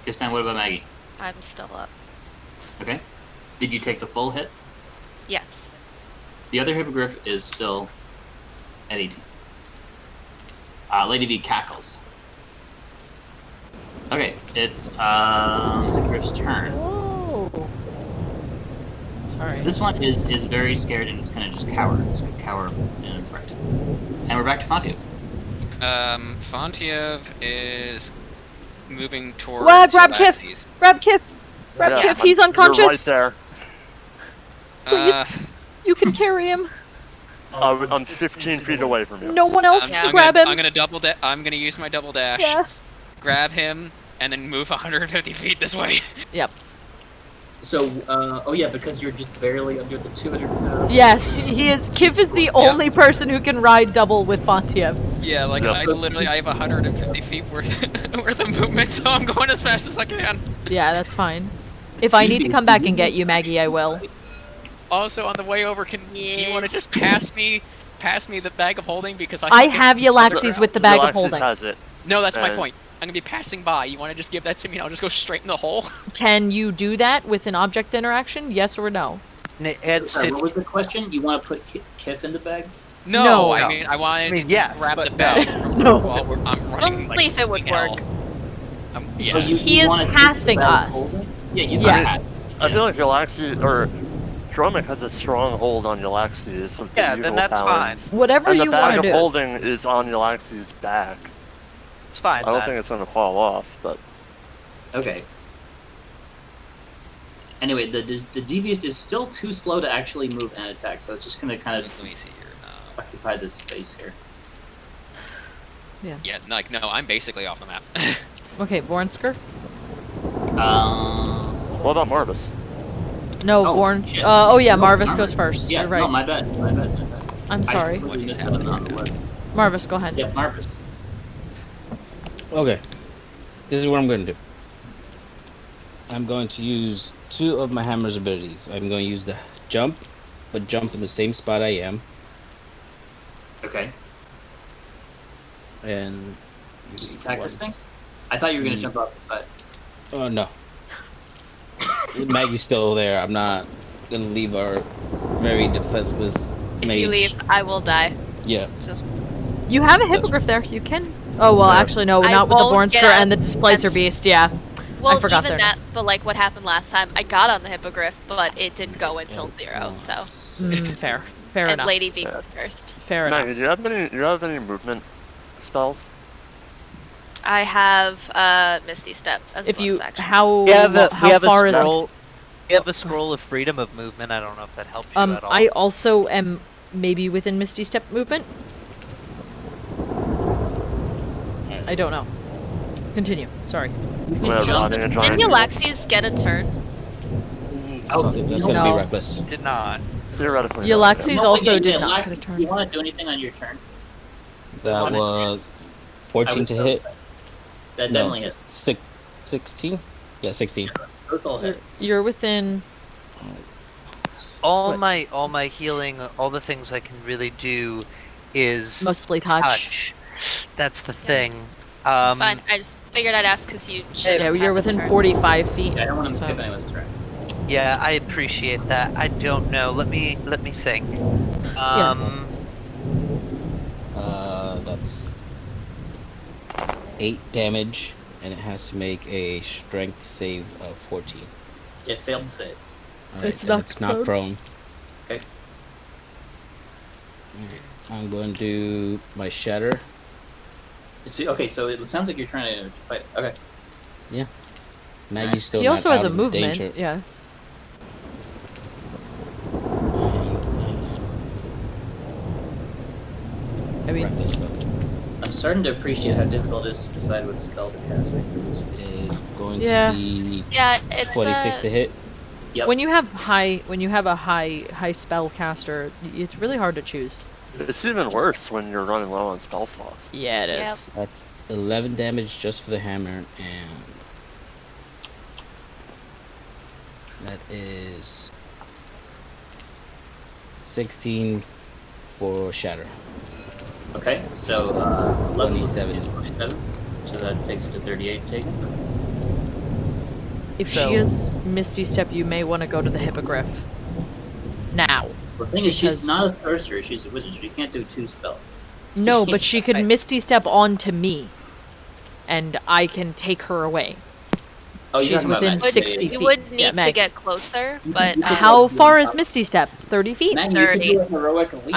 This time, what about Maggie?
I'm still up.
Okay. Did you take the full hit?
Yes.
The other hippogriff is still at 18. Lady V cackles. Okay, it's the hippogriff's turn.
Whoa. Sorry.
This one is very scared and it's gonna just cower. It's gonna cower in fright. And we're back to Fontiev.
Fontiev is moving towards.
Grab Kiff!
Yllaxis.
Grab Kiff! Grab
Yeah,
Kiff, he's unconscious!
You're right
Please. You can carry him.
there. I'm 15 feet away from you.
No one else
I'm
can grab him.
I'm gonna use my double dash.
Yeah.
Grab him and then move 150 feet this way.
Yep.
So, oh yeah, because you're just barely under the 200 pounds.
Yes, he is. Kiff is the only person who can ride double with Fontiev.
Yeah, like
Yep.
I have 150 feet worth of movement, so I'm going as fast as I can.
Yeah, that's fine. If I need to come back and get you, Maggie, I will.
Also, on the way over, do you want to just pass me the bag of holding because
I
think it's
have Yllaxis
underground.
with the bag of
Yllaxis
holding.
has it.
No, that's my
and-
point. I'm gonna be passing by. You want to just give that to me? And I'll just go straight in the hole.
Can you do that with an object interaction? Yes or no?
And it adds
Sorry,
50.
what was the question? You want to put Kiff in the bag?
No,
No.
I mean I wanted to
yes,
grab the
but
bag
no.
from
No.
while I'm running.
Only if it would work.
Yeah.
So
He is
wanna take the
passing
bag of
us.
holding? Yeah, you
Yeah.
got
I feel like Yllaxis, or Dromik has a strong hold on Yllaxis. With the
Yeah, then
evil
that's
talons.
Whatever
And the
you
bag
want
of
to do.
holding is on Yllaxis' back.
It's fine.
I don't
then.
think it's gonna fall off, but
Okay. Anyway, the Devious is still too slow to actually move and attack, so it's just gonna kind of
Let me see here.
occupy this space here.
Yeah, no, I'm basically off the map.
Okay, Vornsker?
what about Marvis?
No,
Oh,
Vorn.
shit.
Oh yeah,
No,
Marvis
Marvis.
goes first.
Yeah,
You're right.
no, my bad.
I'm sorry.
I completely missed that on the list.
Marvis, go ahead.
Yeah, Marvis.
Okay. This is what I'm going to do. I'm going to use 2 of my hammer's abilities. I'm going to use the jump, but jump in the same spot I am.
Okay.
And
Just attack this thing? I thought you were gonna jump off the side.
Oh no. Maggie's still there. I'm not gonna leave our very defenseless
If
mage.
you leave, I will die.
Yeah.
So
You have a hippogriff there. You can. Oh well,
Yeah.
actually no,
I
not with the
won't get
Vornsker
out
and the Displacer
and-
Beast. Yeah.
well,
forgot
even
their
that, but like what happened last time, I got on the hippogriff, but it didn't go until 0. So
Fair. Fair
and
enough.
Lady V goes first.
Fair
Maggie,
enough.
do you have any movement spells?
I have Misty Step as
If
a
you
bonus action.
how
We have a,
how far is
scroll. We have a scroll of freedom of movement. I don't know if that helps you at all.
I also am maybe within Misty Step movement. I don't know. Continue. Sorry.
You
I'm
can
gonna
jump
run in and
and
try
Didn't
and-
Yllaxis get a turn?
Oh,
That's
no.
gonna
No.
be reckless.
Did not.
Theoretically,
Yllaxis
No,
also
yeah,
did
yeah,
not
Lax,
get a turn.
You want to do anything on your turn?
That
Wanna-
was
I
14
was
to
so-
hit.
That
No.
definitely hits.
16? Yeah, 16.
Both all hit.
You're within.
All
What?
my healing, all the things I can really do is
Mostly touch.
touch. That's the thing.
It's fine. I just figured I'd ask because you should.
Yeah, you're
have a
within
turn.
45 feet.
Yeah, I don't want to
so-
skip anyone's turn.
Yeah, I appreciate that. I don't know. Let me think.
That's 8 damage, and it has to make a strength save of 14.
It failed to save.
Alright,
It's
then
not
it's not
prone.
prone.
Okay.
I'm going to do my shatter.
See, okay, so it sounds like you're trying to fight. Okay.
Maggie's still
He also
not
has
out
a
of the
movement.
danger.
Yeah. I mean,
reckless mode.
I'm starting to appreciate how difficult it is to decide what spell to cast.
It is going
Yeah.
to be
Yeah, it's
26 to hit.
Yep.
when you have a high spell caster, it's really hard to choose.
It's even worse when you're running low on spell slots.
Yeah, it
Yep.
is.
That's 11 damage just for the hammer, and that is 16 for shatter.
Okay, so 11
27.
27. So that takes it to 38 taken.
If
So-
she is Misty Step, you may want to go to the Hippogriff. Now.
The thing is, she's
Because-
not a sorcerer, she's a wizard. She can't do 2 spells.
No, but she could
I-
Misty Step onto me, and I can take her away.
Oh, you're
She's
talking about
within
Maggie.
60
you
feet.
would need
Yeah,
to
Maggie.
get closer, but
How far is Misty Step? 30 feet?
Maggie, you can
30.
do a heroic leap.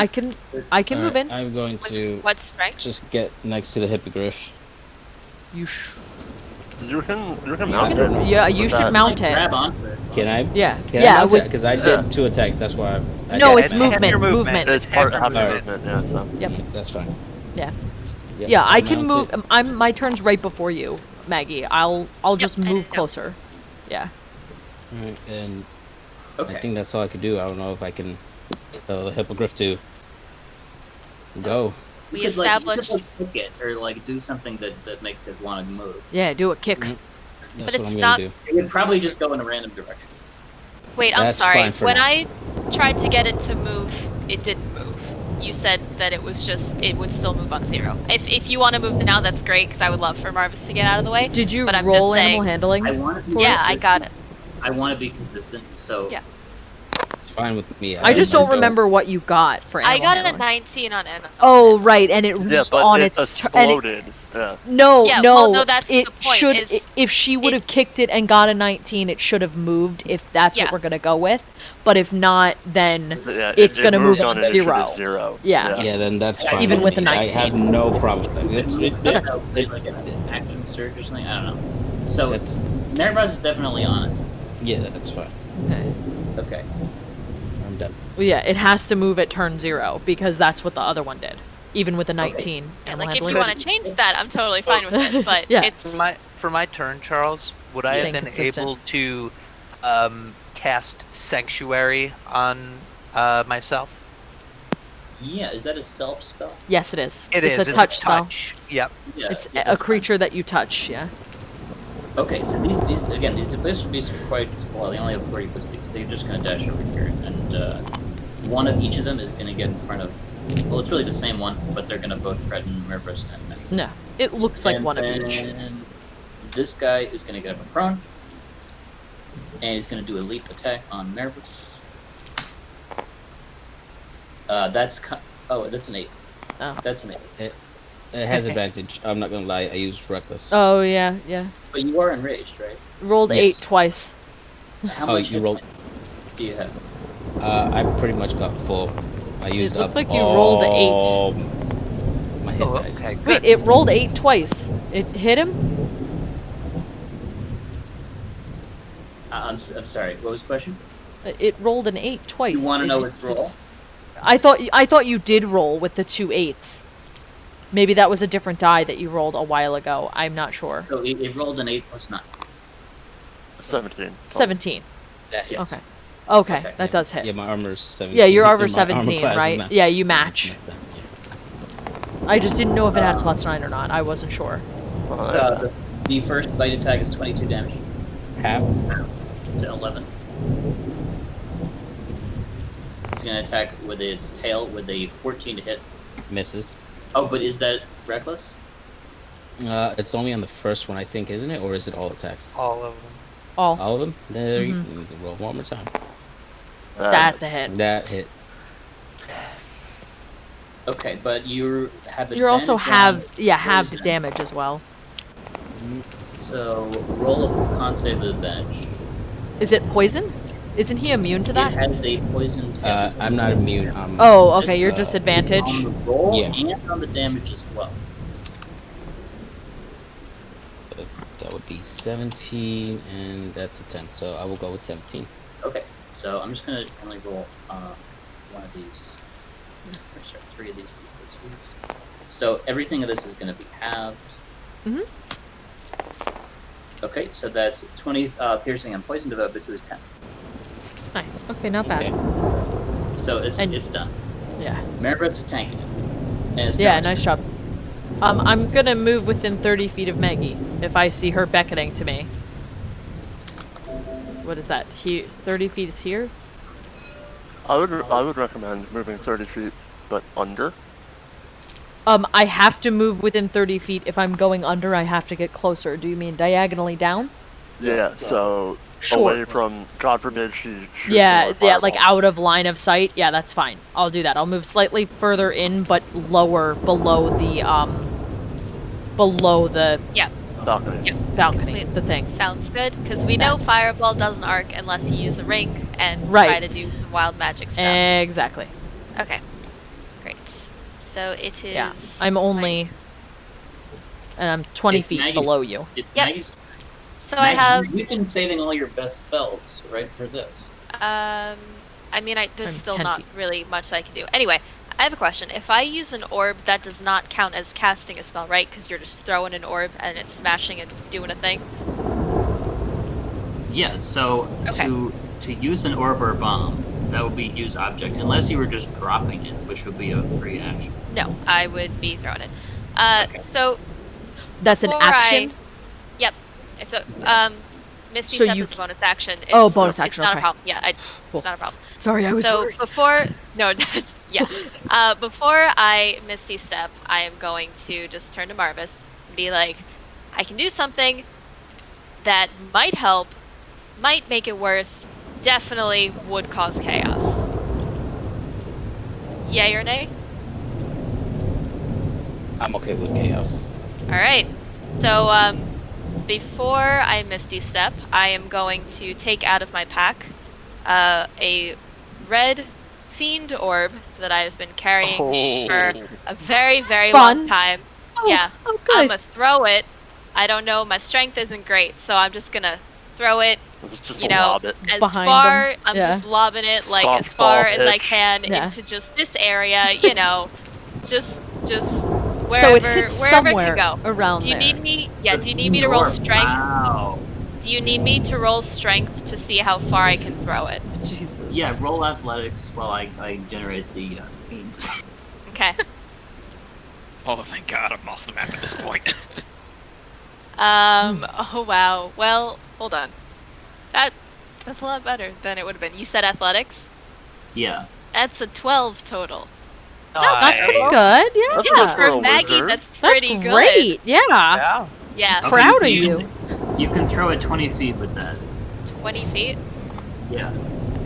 I can move in.
I'm going to
what strength?
just get next to the hippogriff.
You sh-
You can mount
can-
it.
yeah, you
with
should
that.
mount it.
Grab onto it.
Can I?
Yeah.
Can
Yeah,
I mount
with-
Because I did 2 attacks. That's why. I
No,
got
it's
mad.
half your
movement.
It's part half
your
your
movement.
movement, yeah. So.
Yep.
That's fine.
Yeah.
Yep,
Yeah, I
I'll
can
mount
move.
it.
My turn's right before you, Maggie. I'll just
I
move
know.
closer. Yeah.
Alright, and
Okay.
I think that's all I could do. I don't know if I can tell the hippogriff to go.
We
You could,
established,
like, kick it, or like do something that makes it want to move.
Yeah. Do a kick.
Mhm. That's
But
what
it's
I'm
not-
gonna do.
It would probably just go in a random direction.
wait, I'm
That's
sorry.
fine for
When
now.
I tried to get it to move, it didn't move. You said that it was just, it would still move on 0. If you want to move now, that's great, because I would love for Marvis to get out of the way.
Did you
But I'm
roll
just
animal
saying-
handling?
I want to be
Yeah, I got it.
I want to be consistent, so
Yeah.
It's fine with me.
I just
might
don't
go-
remember what you got for animal
I got it
handling.
at 19 on animal.
Oh, right, and it
Yeah, but
on
it
its and it-
exploded. Yeah.
no,
Yeah,
no,
well, no, that's
it
the point,
should.
is
If she would have kicked it and got a 19, it should have moved. If that's
Yeah.
what we're gonna go with, but if not, then
But yeah,
it's
it
gonna move
moved
on
initiative
0.
0.
Yeah.
Yeah, then that's
Yeah,
fine.
even with
me.
the
I have
19.
no problem with that.
like an action surge or something. I don't know. So
That's
Marvis is definitely on
yeah, that's fine.
Okay.
it. Okay.
I'm done.
Well, yeah, it has to move at turn 0 because that's what the other one did. Even with the 19.
Yeah,
animal
like, if
handling.
you want to change that, I'm totally fine with it, but
Yeah.
it's...
For my turn, Charles, would I have
Staying
been
consistent.
able to cast Sanctuary on myself?
Yeah, is that a self spell?
Yes, it is.
It
it's
is.
a touch spell.
touch. Yep.
Yeah.
It's
yeah,
a
that's
creature that you touch. Yeah.
fine. Okay, so these displaced beasts are quite slow. They only have 40 foot speeds. They're just gonna dash over here, and one of each of them is gonna get in front of. Well, it's really the same one, but they're gonna both threaten Marvis and Maggie.
No, it looks like
And
one of each.
then this guy is gonna get up and prone, and he's gonna do a leap attack on Marvis. That's an 8.
Oh.
That's an 8.
It has advantage. I'm not gonna lie. I used reckless.
Oh yeah, yeah.
But you are enraged, right?
Rolled 8
Yes.
twice.
How
Oh,
much
you
hit
rolled-
points do you have?
I pretty much got full. I used
looked
up
like you rolled 8.
all my hit
Oh,
dice.
okay.
Wait, it rolled 8 twice. It hit him.
I'm sorry. What was the question?
It rolled an 8 twice.
You want to
It
know
hit-
its roll?
I thought you did roll with the 2 8s. Maybe that was a different die that you rolled a while ago. I'm not sure.
So it rolled an 8 plus 9.
17.
17.
That hits.
Okay. Okay,
Okay.
that does hit.
Yeah, my armor's 17.
Yeah, your armor
My
17,
class is
right?
not-
Yeah, you match.
not that, yeah.
I just didn't know if it had +9 or not. I wasn't sure.
The first bite attack is 22 damage
Half.
to 11. It's going to attack with its tail with a 14 to hit.
Misses.
Oh, but is that reckless?
It's only on the first one, I think, isn't it? Or is it all attacks?
All of them.
All.
All of them? There
Mhm.
you can roll one more time.
That's the hit.
That hit.
Okay, but you have
You also
advantage on
have halved
poison.
damage as well.
So roll a con save with advantage.
Is it poison? Isn't he immune to
It
that?
has a poison tail.
I'm not immune.
Oh, okay.
just,
You're just advantage.
On the roll
Yeah.
and on the damage as well.
That would be 17, and that's a 10. So I will go with 17.
Okay, so I'm just gonna only roll one of these. Sorry, 3 of these distances. So everything of this is going to be halved.
Mhm.
Okay, so that's 20 piercing and poison devoted to his 10.
Nice. Okay, not bad.
Okay.
So it's
And-
done.
Yeah.
Maribeth's tanking it. And it's
Yeah,
John's
nice
turn.
job. I'm gonna move within 30 feet of Maggie if I see her beckoning to me. What is that? 30 feet is here?
I would recommend moving 30 feet, but under.
I have to move within 30 feet. If I'm going under, I have to get closer. Do you mean diagonally down?
Yeah, so
Sure.
away from, God forbid, she shoots
Yeah,
another
yeah, like
fireball.
out of line of sight. Yeah, that's fine. I'll do that. I'll move slightly further in, but lower below the
Yeah,
balcony.
balcony,
Complete.
the thing.
sounds good. Because we know Fireball doesn't arc unless you use a ring and try
Right.
to do some wild magic stuff.
Exactly.
Okay, great. So it is.
Yeah, I'm only, and I'm 20
It's
feet
Maggie's-
below you.
It's
Yep.
Maggie's.
So I have.
You've been saving all your best spells, right, for this.
I mean, there's
I'm
still
10
not
feet.
really much I can do. Anyway, I have a question. If I use an orb, that does not count as casting a spell, right? Because you're just throwing an orb and it's smashing and doing a thing.
Yeah, so
Okay.
to use an orb or a bomb, that would be use object, unless you were just dropping it, which would be a free action.
No, I would be throwing it.
Okay.
So
That's an
before
action?
Yep. It's a Misty
So
Step
you
is a bonus action. It's,
Oh, bonus action,
It's not
okay.
a problem. Yeah,
Cool.
it's not a problem.
Sorry, I was
So
worried.
before no, yeah. Before I Misty Step, I am going to just turn to Marvis and be like, I can do something that might help, might make it worse, definitely would cause chaos. Yay or nay?
I'm okay with chaos.
All right. So before I Misty Step, I am going to take out of my pack a red fiend orb that I've been carrying for a very, very long
fun.
time.
Oh,
Yeah.
Oh,
I'm
good.
gonna throw it. I don't know. My strength isn't great, so I'm just gonna throw it.
Just
You know,
lob it.
as
Behind
far
them,
I'm
yeah.
just lobbing it like as far
Softball
as I
pitch.
can
Yeah.
into just this area. You know, just wherever,
So it hits
wherever it
somewhere
can go.
around
Do you
there.
need me? Yeah. Do you need me to roll strength?
Wow.
Do you need me to roll strength to see how far I can throw it?
Jesus.
Yeah, roll athletics while I generate the fiend.
Okay.
Oh, thank God I'm off the map at this point.
Oh wow. Well, hold on. That's a lot better than it would have been. You said athletics?
Yeah.
That's a 12 total.
That's pretty
Nice.
good. Yeah.
That's
Yeah,
good for
for
a
Maggie,
wizard.
that's
That's
pretty good.
great. Yeah.
Yeah.
Yeah,
Okay,
Proud of
you
you.
can- You can throw it 20 feet with that.
20 feet.
Yeah.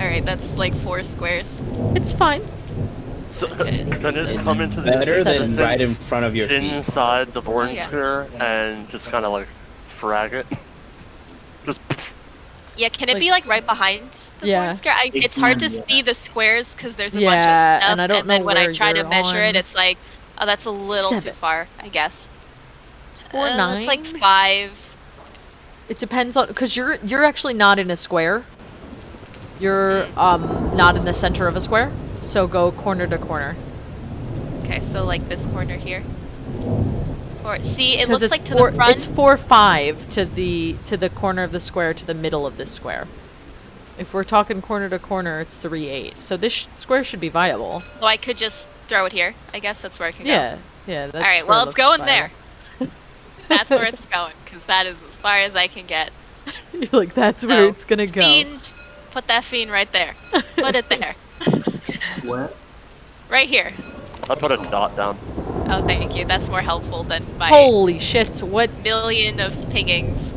All right, that's like 4 squares.
It's fine.
So,
Okay,
can it come into the
Better than
distance
right in front of your feet.
inside the Vorn
Yeah.
sphere and just kind of like frag it? Just
Yeah, can it be like right behind the
Yeah.
board square?
It
It's hard to
can, yeah.
see the squares because there's a bunch
Yeah,
of stuff,
and I don't
then
know
when I
where
try to
you're
measure
on.
it, it's like, oh, that's a little too
7.
far, I guess.
4, 9.
It's like 5.
It depends on, because you're actually not in a square. You're not in the center of a square. So go corner to corner.
Okay, so like this corner here. See, it
Because
looks
it's
like to
4.
the front.
It's 4, 5 to the corner of the square to the middle of this square. If we're talking corner to corner, it's 3, 8. So this square should be viable.
So I could just throw it here. I guess that's where I can go.
Yeah, yeah. That's
All right,
where
well,
it
it's
looks
going
viable.
there. That's where it's going, because that is as far as I can get.
You're like, that's where
So,
it's gonna go.
Fiend, put that fiend right there. Put it there.
What?
Right here.
I put a dot down.
Oh, thank you. That's more helpful than my
Holy shit! What?
million of pingings.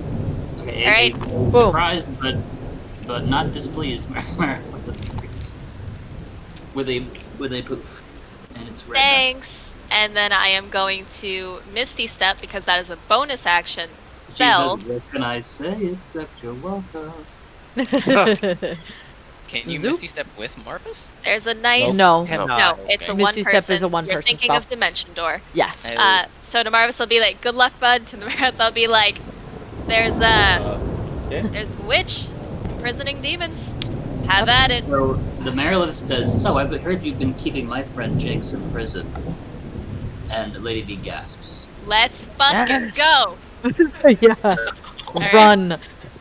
Okay,
All right.
Boom.
Surprised, but not displeased with a poof, and it's red.
Thanks. And then I am going to Misty Step because that is a bonus action
She
spell.
says, "What can I say except you're welcome?"
Can you
Zoop.
Misty Step with Marvis?
There's a nice.
No.
No, it's a
Misty
one
Step
person.
is a one-person
You're thinking
spell.
of Dimension Door.
Yes.
So to Marvis, I'll be like, "Good luck, bud." To the Marith, I'll be like, "There's a
Yeah.
there's a witch imprisoning demons." Have at it.
So the Marilith says, "So I've heard you've been keeping my friend Jinx in prison." And Lady V gasps.
Let's fucking
Yes.
go.
Yeah.
right.
Run.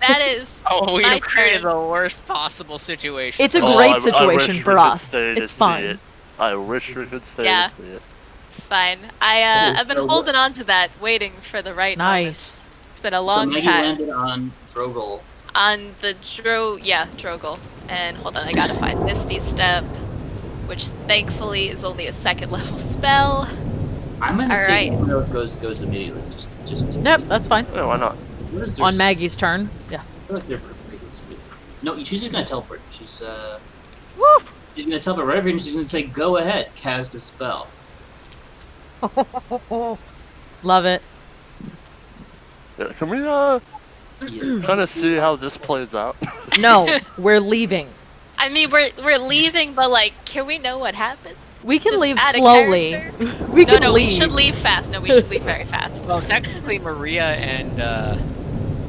That is.
Oh, we
my
have created
turn.
the worst possible situation.
It's a
for us.
great
I
situation
wish
for
we could
us.
stay to
It's
see
fine.
it. I wish we could stay
Yeah.
to see it.
It's fine. I've been holding on to that, waiting for the right moment.
Nice.
It's been a
So
long
Maggie
time.
landed on Drogel.
On the Drogel. And hold on, I gotta find Misty Step, which thankfully is only a 2nd level spell.
I'm gonna say
Alright.
Marilith goes immediately. Just.
Yep, that's fine.
Yeah, why not?
What is their
On Maggie's turn. Yeah.
I feel like they're perfectly sweet. No, she's just gonna teleport. She's
Woo!
she's gonna teleport right over here and she's gonna say, "Go ahead, cast a spell."
Love it.
Yeah, can we
Yeah.
kind of see how this plays out?
No, we're leaving.
I mean, we're leaving, but like, can we know what happened?
We can
Just
leave
add a
slowly.
character?
We can
No,
leave.
we should leave fast. No, we should leave very fast.
Well, technically, Maria and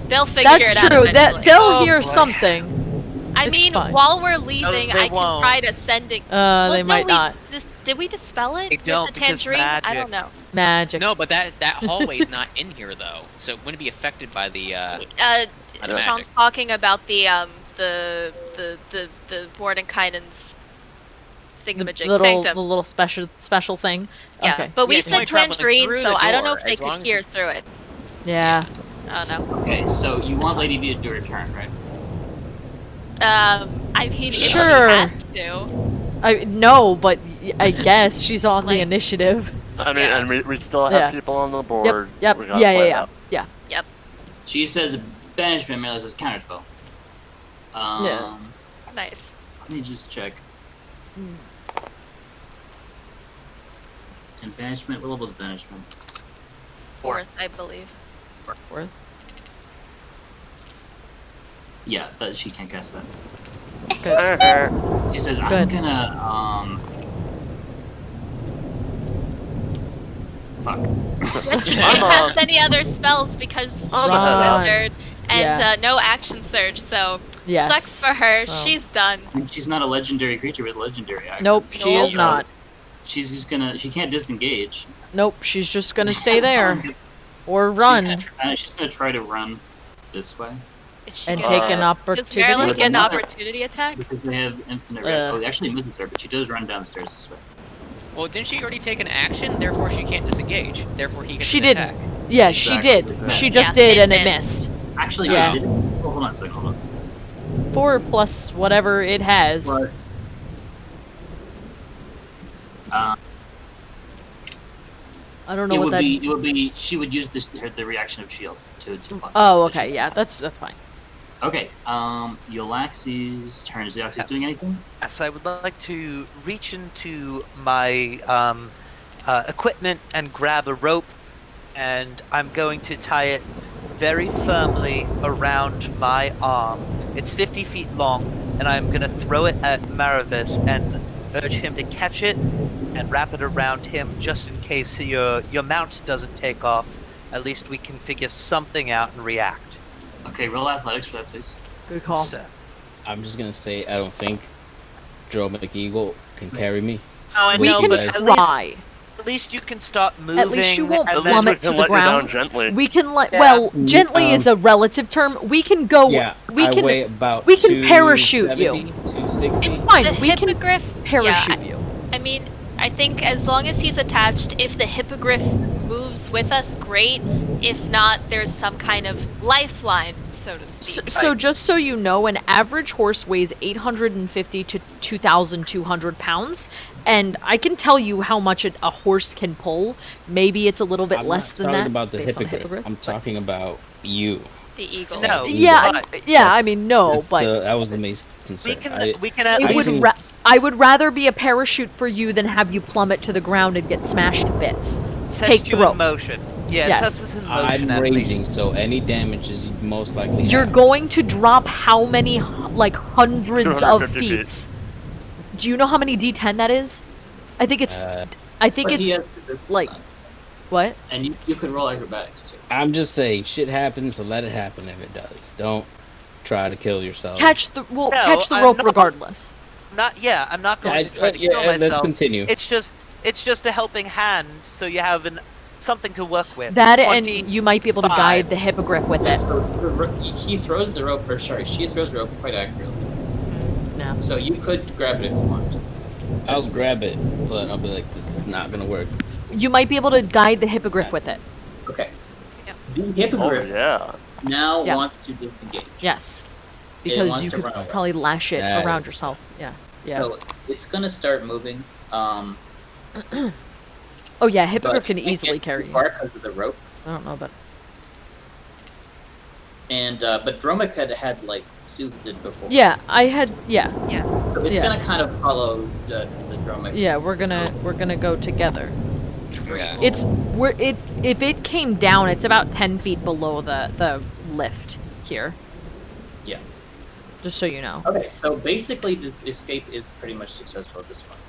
They'll figure
That's
it out
true.
eventually.
They'll
Oh,
hear
boy.
something.
I
it's
mean,
fine.
while we're leaving,
they
I can
won't.
try to sending.
They
no,
might
we
not.
Did we dispel it
They
with
don't,
the
because
tangerine? I
magic.
don't know.
Magic.
no, but that hallway's not in here though, so it wouldn't be affected by the. the
Sean's
magic.
talking about the Mordenkainen's
The
thingamajig
little,
sanctum.
the little special thing.
Yeah,
Okay.
but we
Yeah, it's only
said
traveling
tangerine,
through
so
the
I don't know
door,
if they
as
could
long as
hear
you-
through it.
Yeah.
I don't know.
Okay, so you want
fine.
Lady V to do her turn, right?
I mean, if
Sure.
she has to.
No, but I guess she's on the
Like-
initiative.
I mean,
Yeah.
and we still have
Yeah.
people on the
Yep.
board.
Yep.
We gotta
Yeah.
play
Yeah.
that.
Yeah.
She says banishment, Marilith says counterspell.
Yeah.
Nice.
Let me just check. And banishment, what level is banishment?
4th, I believe.
Worth.
Yeah, that she can't cast that.
Good.
She says, I'm
Good.
gonna, fuck.
She
I'm,
can't cast any other spells because she's
I'm
a
Right.
wizard and
Yeah.
no action surge, so
Yes.
sucks for her.
So-
She's done.
And she's not a legendary creature with legendary actions.
Nope, she is
Nope.
not.
She's just gonna, she can't disengage.
Nope, she's just gonna stay there or run
She's gonna try to run this way.
Is she
and
gonna-
take an
Does
opportunity.
Marilyn get an
Another-
opportunity attack?
Because they have infinite range.
Uh.
Oh, actually misses her, but she does run downstairs this way.
Well, didn't she already take an action? Therefore, she can't disengage. Therefore, he gets
She
an
didn't.
attack.
Yeah, she
Exactly.
did. She just
Yeah,
did,
it
and it
missed.
missed.
Actually,
Yeah.
it didn't. Oh, hold on a second, hold on.
4 plus whatever it has.
But,
I don't know
it
what
would
that.
be. It would be. She would use the reaction of shield to.
Oh, okay. Yeah, that's fine.
Okay. Yllaxis' turn. Is Yllaxis doing anything?
Yes, I would like to reach into my equipment and grab a rope, and I'm going to tie it very firmly around my arm. It's 50 feet long, and I'm going to throw it at Marvis and urge him to catch it and wrap it around him just in case your mount doesn't take off. At least we can figure something out and react.
Okay, roll athletics for that, please.
Good call.
So,
I'm just gonna say I don't think Dromik Eagle can carry me.
oh, I
We
know,
can
but
try.
at least you can start moving.
At least you won't
and
At
then-
least we
plummet to
can
the
let you down
ground.
gently.
We can let.
Yeah.
Well, gently is a
Um,
relative term. We can go.
Yeah,
we
I
can.
weigh about
we can parachute
270,
you.
260.
It's fine.
The
We can
hippogriff.
parachute
yeah,
you.
I mean, I think as long as he's attached, if the hippogriff moves with us, great. If not, there's some kind of lifeline, so to speak.
So just so you know, an average horse weighs 850 to 2,200 pounds, and I can tell you how much a horse can pull. Maybe it's a little bit
I'm
less
not
than
talking
that.
about the
based on
hippogriff. I'm
but-
talking about you.
The eagle.
No.
Yeah,
But
yeah. I
That's-
mean, no,
that's
but
that was the main concern.
we can at
it
I
would.
least
can-
I would rather be a parachute for you than have you plummet to the ground and get smashed to bits.
set
Take
you
the rope.
in motion. Yeah,
Yes.
it sets us in motion
I'm
at
raging,
least.
so any damage is most likely.
You're
happening.
going to drop how many, like, hundreds of
250
feet? Do you know how many D10 that is? I think it's. I think
But
it's
he has the
like-
sun.
what?
And you could roll acrobatics too.
I'm just saying, shit happens, so let it happen if it does. Don't try to kill yourself.
Catch the
I'm
rope
not-
regardless.
I'm not going to try to
yeah,
kill myself.
let's continue.
It's just a helping hand, so you have something to work with.
That and you might be able to guide the hippogriff with it.
So he throws the rope, or sorry, she throws the rope quite accurately.
No.
So you could grab it if you want.
I'll grab it, but I'll be like, this is not gonna work.
You might be able to guide the hippogriff with it.
Okay.
Yeah.
The hippogriff
yeah.
now
Yeah.
wants to disengage.
Yes.
It
Because
wants
you
to
could
run away.
probably lash it
That
around
is-
yourself. Yeah. Yeah.
So it's gonna start moving.
Oh yeah, hippogriff
but
can
it can't
easily
get
carry
too
you.
far because of the rope.
I don't know, but
And but Dromik had like soothed it before.
yeah, I had yeah.
So it's
yeah.
gonna kind of follow the Dromik.
Yeah, we're gonna go together.
Yeah.
If it came down, it's about 10 feet below the lift here.
Yeah.
Just so you know.
Okay, so basically this escape is pretty much successful at this point.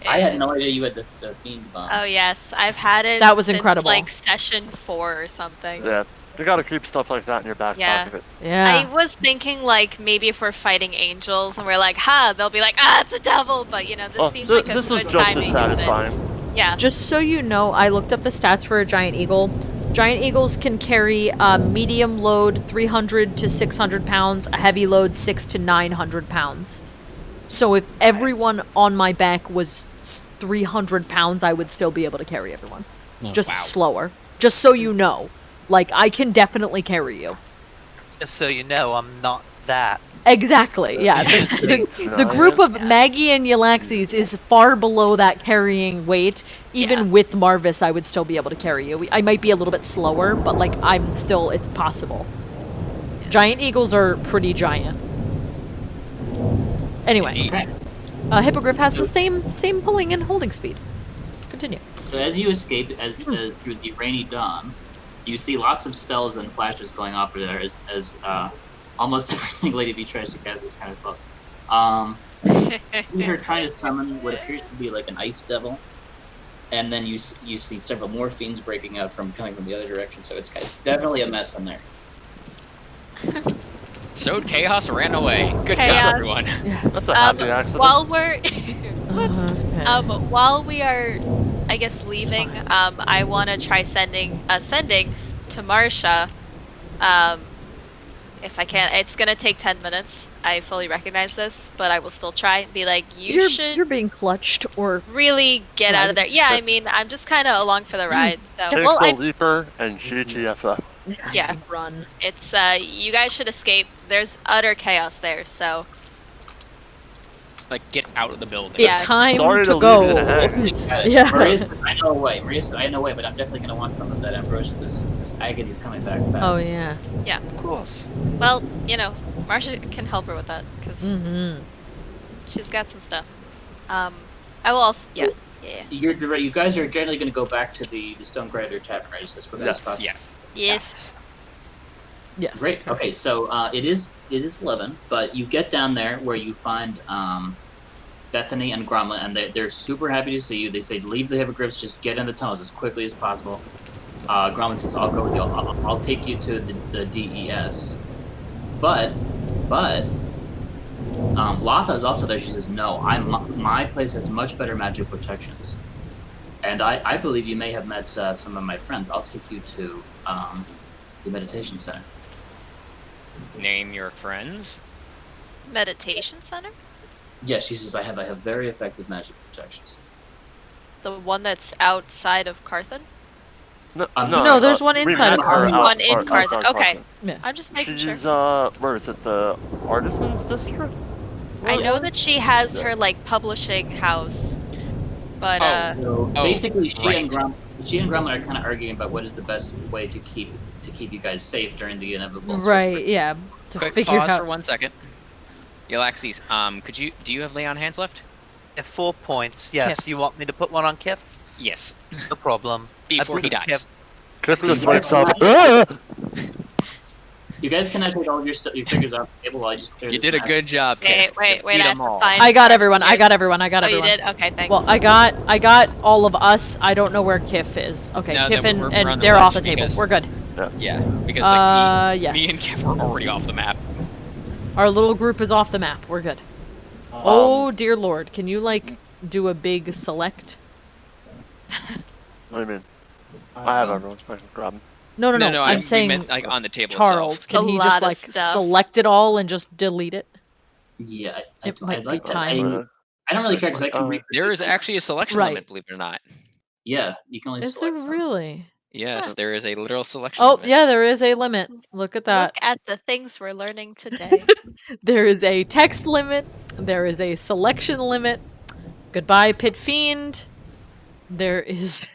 I had no idea you had the fiend bomb.
Oh yes, I've had it.
That was
since,
incredible.
Like session 4 or something.
Yeah. You gotta keep stuff like that in your back
Yeah.
pocket.
Yeah.
I was thinking like maybe if we're fighting angels and we're like, ha, they'll be like, ah, it's a devil. But you know, this seemed like a
this
good
is just
timing.
as satisfying.
Yeah.
Just so you know, I looked up the stats for a giant eagle. Giant eagles can carry a medium load 300 to 600 pounds, a heavy load 600 to 900 pounds. So if everyone on my back was 300 pounds, I would still be able to carry everyone. Just slower. Just so you know. Like, I can definitely carry you.
Just so you know, I'm not that.
Exactly, yeah. The group of Maggie and Yllaxis is far below that carrying weight. Even with Marvis, I would still be able to carry you. I might be a little bit slower, but, like, it's possible. Giant eagles are pretty giant. Anyway,
Okay.
Hippogriff has the same pulling and holding speed. Continue.
So as you escape through the rainy dawn, you see lots of spells and flashes going off there as almost everything Lady B tries to cast is kind of fun. You're trying to summon what appears to be like an ice devil, and then you see several more fiends breaking out coming from the other direction. So it's definitely a mess in there.
Sowed chaos, ran away. Good
Chaos.
job, everyone.
That's a happy accident.
While we're
Okay.
while we are, I guess, leaving, I want to try sending to Marsha, if I can. It's gonna take 10 minutes. I fully recognize this, but I will still try and be like,
You're being clutched or
really get out of there. Yeah, I mean, I'm just kind of along for the ride. So,
Take
well,
the
I
leaper and GTFO.
yeah,
run.
it's you guys should escape. There's utter chaos there. So
Like, get out of the building.
Yeah.
Time
Sorry
to
to
go.
leave you to hang.
Yeah.
Maria said, I know a way. Maria said, I know a way, but I'm definitely going to want some of that ambrosia. This agony is coming back fast.
Oh yeah.
Of course.
well, you know, Marsha can help her with that because
Mm-hmm.
she's got some stuff. I will also yeah.
You guys are generally going to go back to the Stone Grinder Tavern, right? As quickly as
Yes.
possible.
Yes.
Yes.
Yes.
Great. Okay, so it is 11, but you get down there where you find Bethany and Gromlin, and they're super happy to see you. They say, leave the hippogriffs, just get in the tunnels as quickly as possible. Gromlin says, I'll go with you. I'll take you to the DES. But Latha is also there. She says, no, my place has much better magic protections. And I believe you may have met some of my friends. I'll take you to the meditation center.
Name your friends.
Meditation center?
Yes, she says I have very effective magic protections.
The one that's outside of Carthan?
No, there's one
we
inside
met
of
her
Carthan.
One in
outside
Carthan. Okay.
Yeah.
I'm just making
She's
sure.
where is it? The Artisans District?
I know that she has her like publishing house, but
So basically, she
right.
and Gromlin are kind of arguing about what is the best way to keep you guys safe during the inevitable. search
Right.
for-
Yeah. To
Quick
figure
pause
out.
for 1 second. Yllaxis, do you have lay on hands left?
At 4 points, yes.
Kiff.
You want me to put one on Kiff?
Yes.
No problem.
Before
I
he
put
dies.
Kiff-
Kiff just
You
wakes
guys
up.
can- You guys can take all of your figures off the table while I just clear
You
this
did a
map.
good job, Kiff.
wait,
You
I
beat
have
'em
to
all.
find.
I got
her
everyone. I
figures.
got everyone. I got
Oh, you
everyone.
did? Okay, thanks.
Well, I got all of us. I don't know where Kiff is. Okay,
No,
Kiff
we're on
and
the
they're off the
ledge
table.
because-
We're good.
Yeah, because like me and
yes.
Kiff were already off the map.
Our little group is off the map. We're good. Oh dear lord, can you like do a big select?
What do you mean? I have everyone. I can grab them.
No, I'm
we
saying
meant, like on the table
Charles,
itself.
can he
A
just
lot of
like
stuff.
select it all and just delete it?
Yeah,
It might
I'd
be
like to.
time.
I don't really care because I can reproduce.
There is actually a selection
Right.
limit, believe it or not.
Yeah, you can only
Is there
select some.
really?
Yes, there is a literal selection
Oh,
limit.
yeah, there is a limit. Look at that.
Look at the things we're learning today.
There is a text limit. There is a selection limit. Goodbye, Pit Fiend. There is...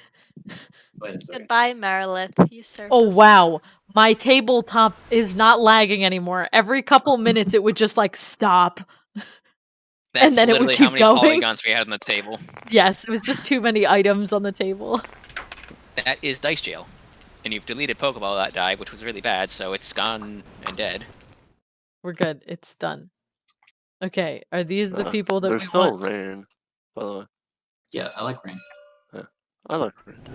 Wait a second.
Goodbye, Marilith. You served
Oh,
us.
wow. My tabletop is not lagging anymore. Every couple minutes, it would just, like, stop.
That's
then it would
literally
keep
how many
going.
polygons we had on the table.
Yes, it was just too many items on the table.
That is Dice Jail. And you've deleted Pokeball that died, which was really bad, so it's gone and dead.
We're good. It's done. Okay, are these the people that
There's
we
still
want?
rain, by the way.
Yeah, I like rain.
Yeah, I like rain too.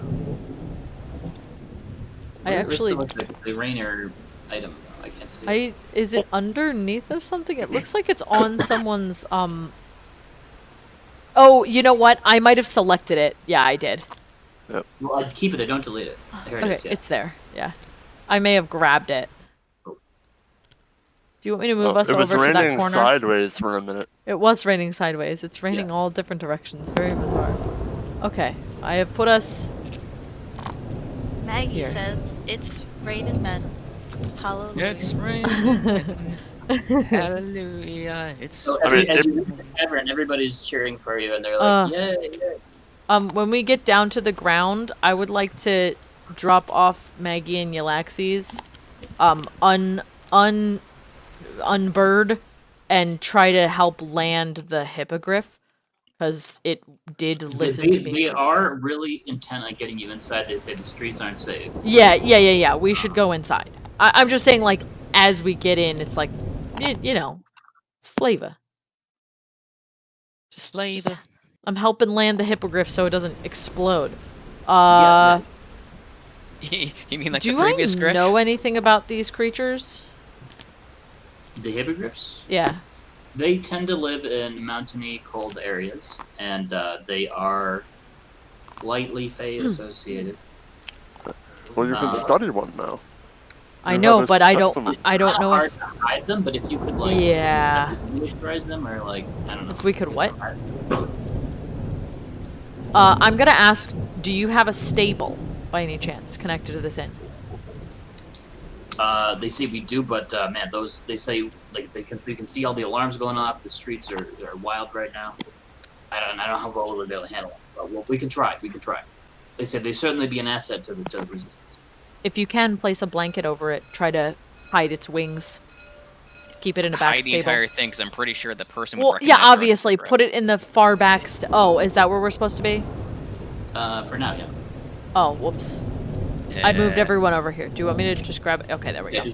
Where's the rainer item though? I can't see. it.
Is it underneath of something? It looks like it's on someone's Oh, you know what? I might have selected it. Yeah, I did.
Yep.
Well, I'd keep it. I don't delete it. There it
Okay,
is. Yeah.
it's there. Yeah. I may have grabbed it. Do you want me to move us
it was
over to that
raining
corner?
sideways for a minute.
It was raining sideways. It's raining all different directions. Very bizarre. Okay, I have put us...
Maggie
Here.
says, it's raining men. Hallelujah.
It's raining. Hallelujah. It's
So
I mean,
as you enter the tavern, everybody's cheering for you, and they're like, "Yay!" Yay.
When we get down to the ground, I would like to drop off Maggie and Yllaxis, unbird, and try to help land the hippogriff, because it did listen to me.
They are really intent on getting you inside. They say the streets aren't safe.
Yeah. We should go inside. I'm just saying, like, as we get in, it's like, you know, it's flavor. Just I'm helping land the hippogriff so it doesn't explode.
You mean like the
Do
previous
I
griff?
know anything about these creatures?
The hippogriffs?
Yeah.
They tend to live in mountainy, cold areas, and they are lightly Fey associated.
Well, you can study one now.
I know, but I don't know
hard
if...
to hide them, but if you could, like,
Yeah.
moisturize them, or, like, I don't know.
If we could what? I'm gonna ask, do you have a stable, by any chance, connected to this inn?
They say we do, but man, they say like you can see all the alarms going off. The streets are wild right now. I don't know how well we'll be able to handle it. But well, we can try. They said they certainly be an asset to the resistance.
If you can, place a blanket over it. Try to hide its wings. Keep it in a back
Hide the
stable.
entire thing, because I'm pretty sure the person would
Well,
recognize
yeah,
our
obviously.
griff.
Put it in the far back. Oh, is that where we're supposed to be?
For now, yeah.
Oh, whoops. I moved everyone over here. Do you want me to just grab it? Okay, there we go.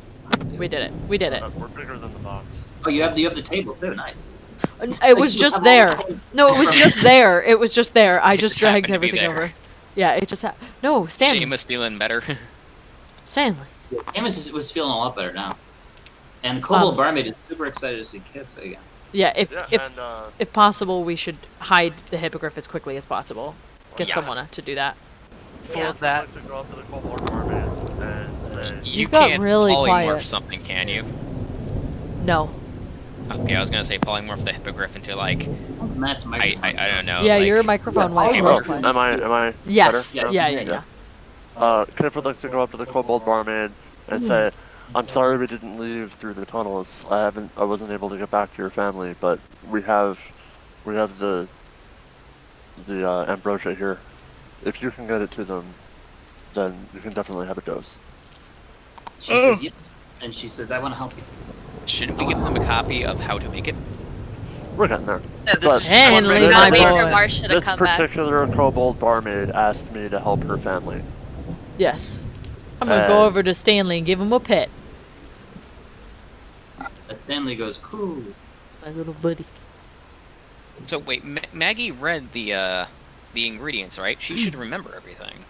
We did it. We did it.
We're bigger than the box.
Oh, you have the table too. Nice.
It was just there. No, it was just there. It was just there. I just dragged
happened to be
everything
there.
over. Yeah, it just happened. No, Stanley.
Seamus feeling better.
Stanley.
Amos was feeling a lot better now. And Kobalt Barmaid is super excited to see Kiff again.
Yeah, if possible, we should hide the hippogriff as quickly as possible. Get someone to do that.
For that.
I'd like to go up to the Cobalt Barmaid and say,
You
got
can't
really
polymorph
quiet.
something, can you?
No.
Okay, I was gonna say polymorph the hippogriff into like
Matt's microphone.
I don't know.
Yeah,
like,
your microphone went
okay,
really
well,
quiet.
am I
Yes.
better?
Yeah.
Kiff would like to go up to the Cobalt Barmaid and say, I'm sorry we didn't leave through the tunnels. I wasn't able to get back to your family, but we have the ambrosia here. If you can get it to them, then you can definitely have a dose.
She says, yeah. And she says, I want to help you.
Shouldn't we give them a copy of how to make it?
We're getting there.
Yeah, this
But
is
Stanley,
one
my
Gotta wait
boy.
for Marcia to
this
come back.
particular Cobalt Barmaid asked me to help her family.
Yes. I'm gonna go over to Stanley and give him a pet.
And Stanley goes, cool.
My little buddy.
So wait, Maggie read the ingredients, right? She should remember everything.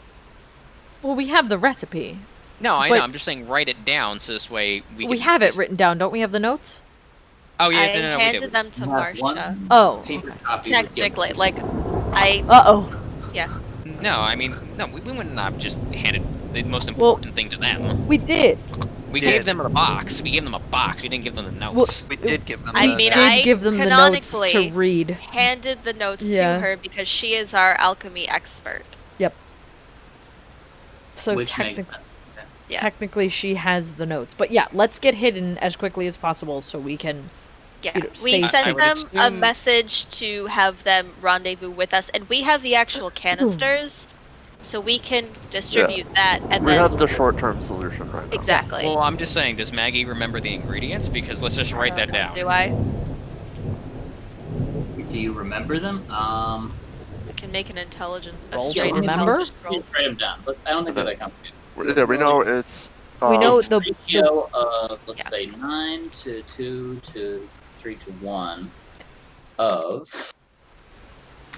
Well, we have the recipe.
No, I
But-
know. I'm just saying write it down so this way we can
have it
just-
written down. Don't we have the notes?
Oh yeah,
I
no, we do.
handed them to
You have
Marcia.
one
Oh.
paper copy. with the-
Technically, like, I
Uh-oh.
No, I mean, no, we wouldn't have just handed the most important thing to them.
We did.
We
did.
gave them a box. We gave them a box. We didn't give them the notes.
We did give them.
I
the
mean,
notes.
did
I
give them the notes to
canonically
read.
handed the notes
Yeah.
to her because she is our alchemy expert.
So
which makes
technically,
sense. Okay.
Yeah.
technically she has the notes. But yeah, let's get hidden as quickly as possible so we can.
Yeah,
You know,
we
stay
sent
safe.
them a
assume-
message to have them rendezvous with us, and we have the actual canisters, so we can distribute that and
We
then
have the short-term solution right now.
exactly.
Well, I'm just saying, does Maggie remember the ingredients? Because let's just write that down.
Do I?
Do you remember them?
I can make an intelligent. A
Roll to
straight
remember?
intelligence roll.
Just write them down. I don't think they're that complicated.
Yeah, we know it's.
We know
It's
the
ratio of, let's
Yeah.
say, 9 to 2 to 3 to 1 of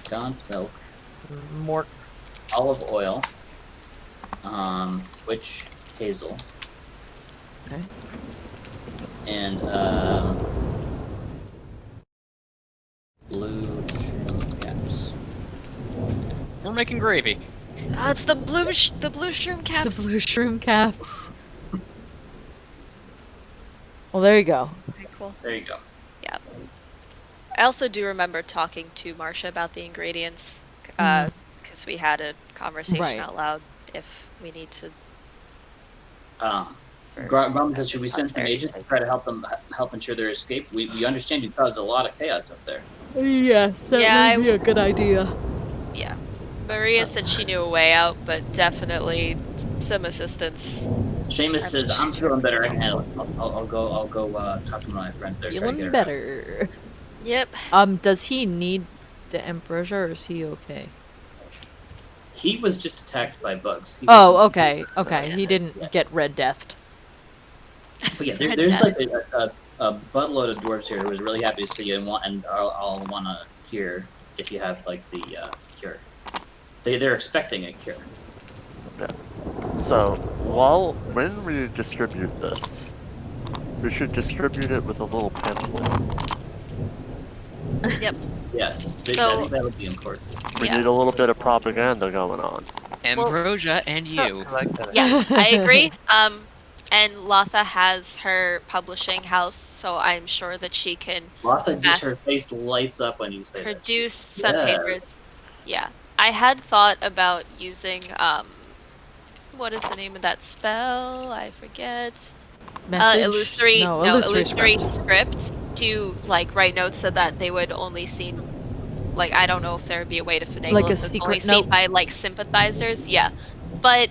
Gaunt milk,
more.
olive oil, witch hazel,
Okay.
and blue shroom caps.
We're making gravy.
It's the blue shroom
The
caps.
blue shroom caps. Well, there you go.
Okay, cool.
There you go.
I also do remember talking to Marcia about the ingredients, because we had a conversation
Right.
out loud. If we need to. For
Grumman says, should we send some
posterity's
agents to
sake.
try to help ensure their escape? We understand you caused a lot of chaos up there.
Yes, that
Yeah,
would be a good idea.
Yeah. Maria said she knew a way out, but definitely some assistance.
Seamus says, I'm feeling better. I can handle it. I'll go talk to my friends there. try to get
Feeling
her
better.
Yep.
Does he need the ambrosia or is he okay?
out. He was just attacked by bugs. He
Oh,
was-
okay, okay. He didn't get red deathed.
But yeah, there's like a buttload of dwarves here who was really happy to see you and I'll want to hear if you have like the cure. They're expecting a cure.
So, when we distribute this, we should distribute it with a little pamphlet.
Yep.
Yes, I
So-
think that would be important.
We
Yeah.
need a little bit of propaganda going on.
Ambrosia and
so-
you.
I like that.
Yes, I agree. And Latha has her publishing house, so I'm sure that she can
Martha, just
Mass-
her face lights up when you say that.
produce some
Yes.
papers. Yeah. I had thought about using what is the name of that spell? I forget.
Message?
Illusory
No,
illusory
script.
script to like write notes so that they would only see like I don't know if there would be a way to finagle
Like a
if it's only
secret
seen
note?
by like sympathizers. Yeah. But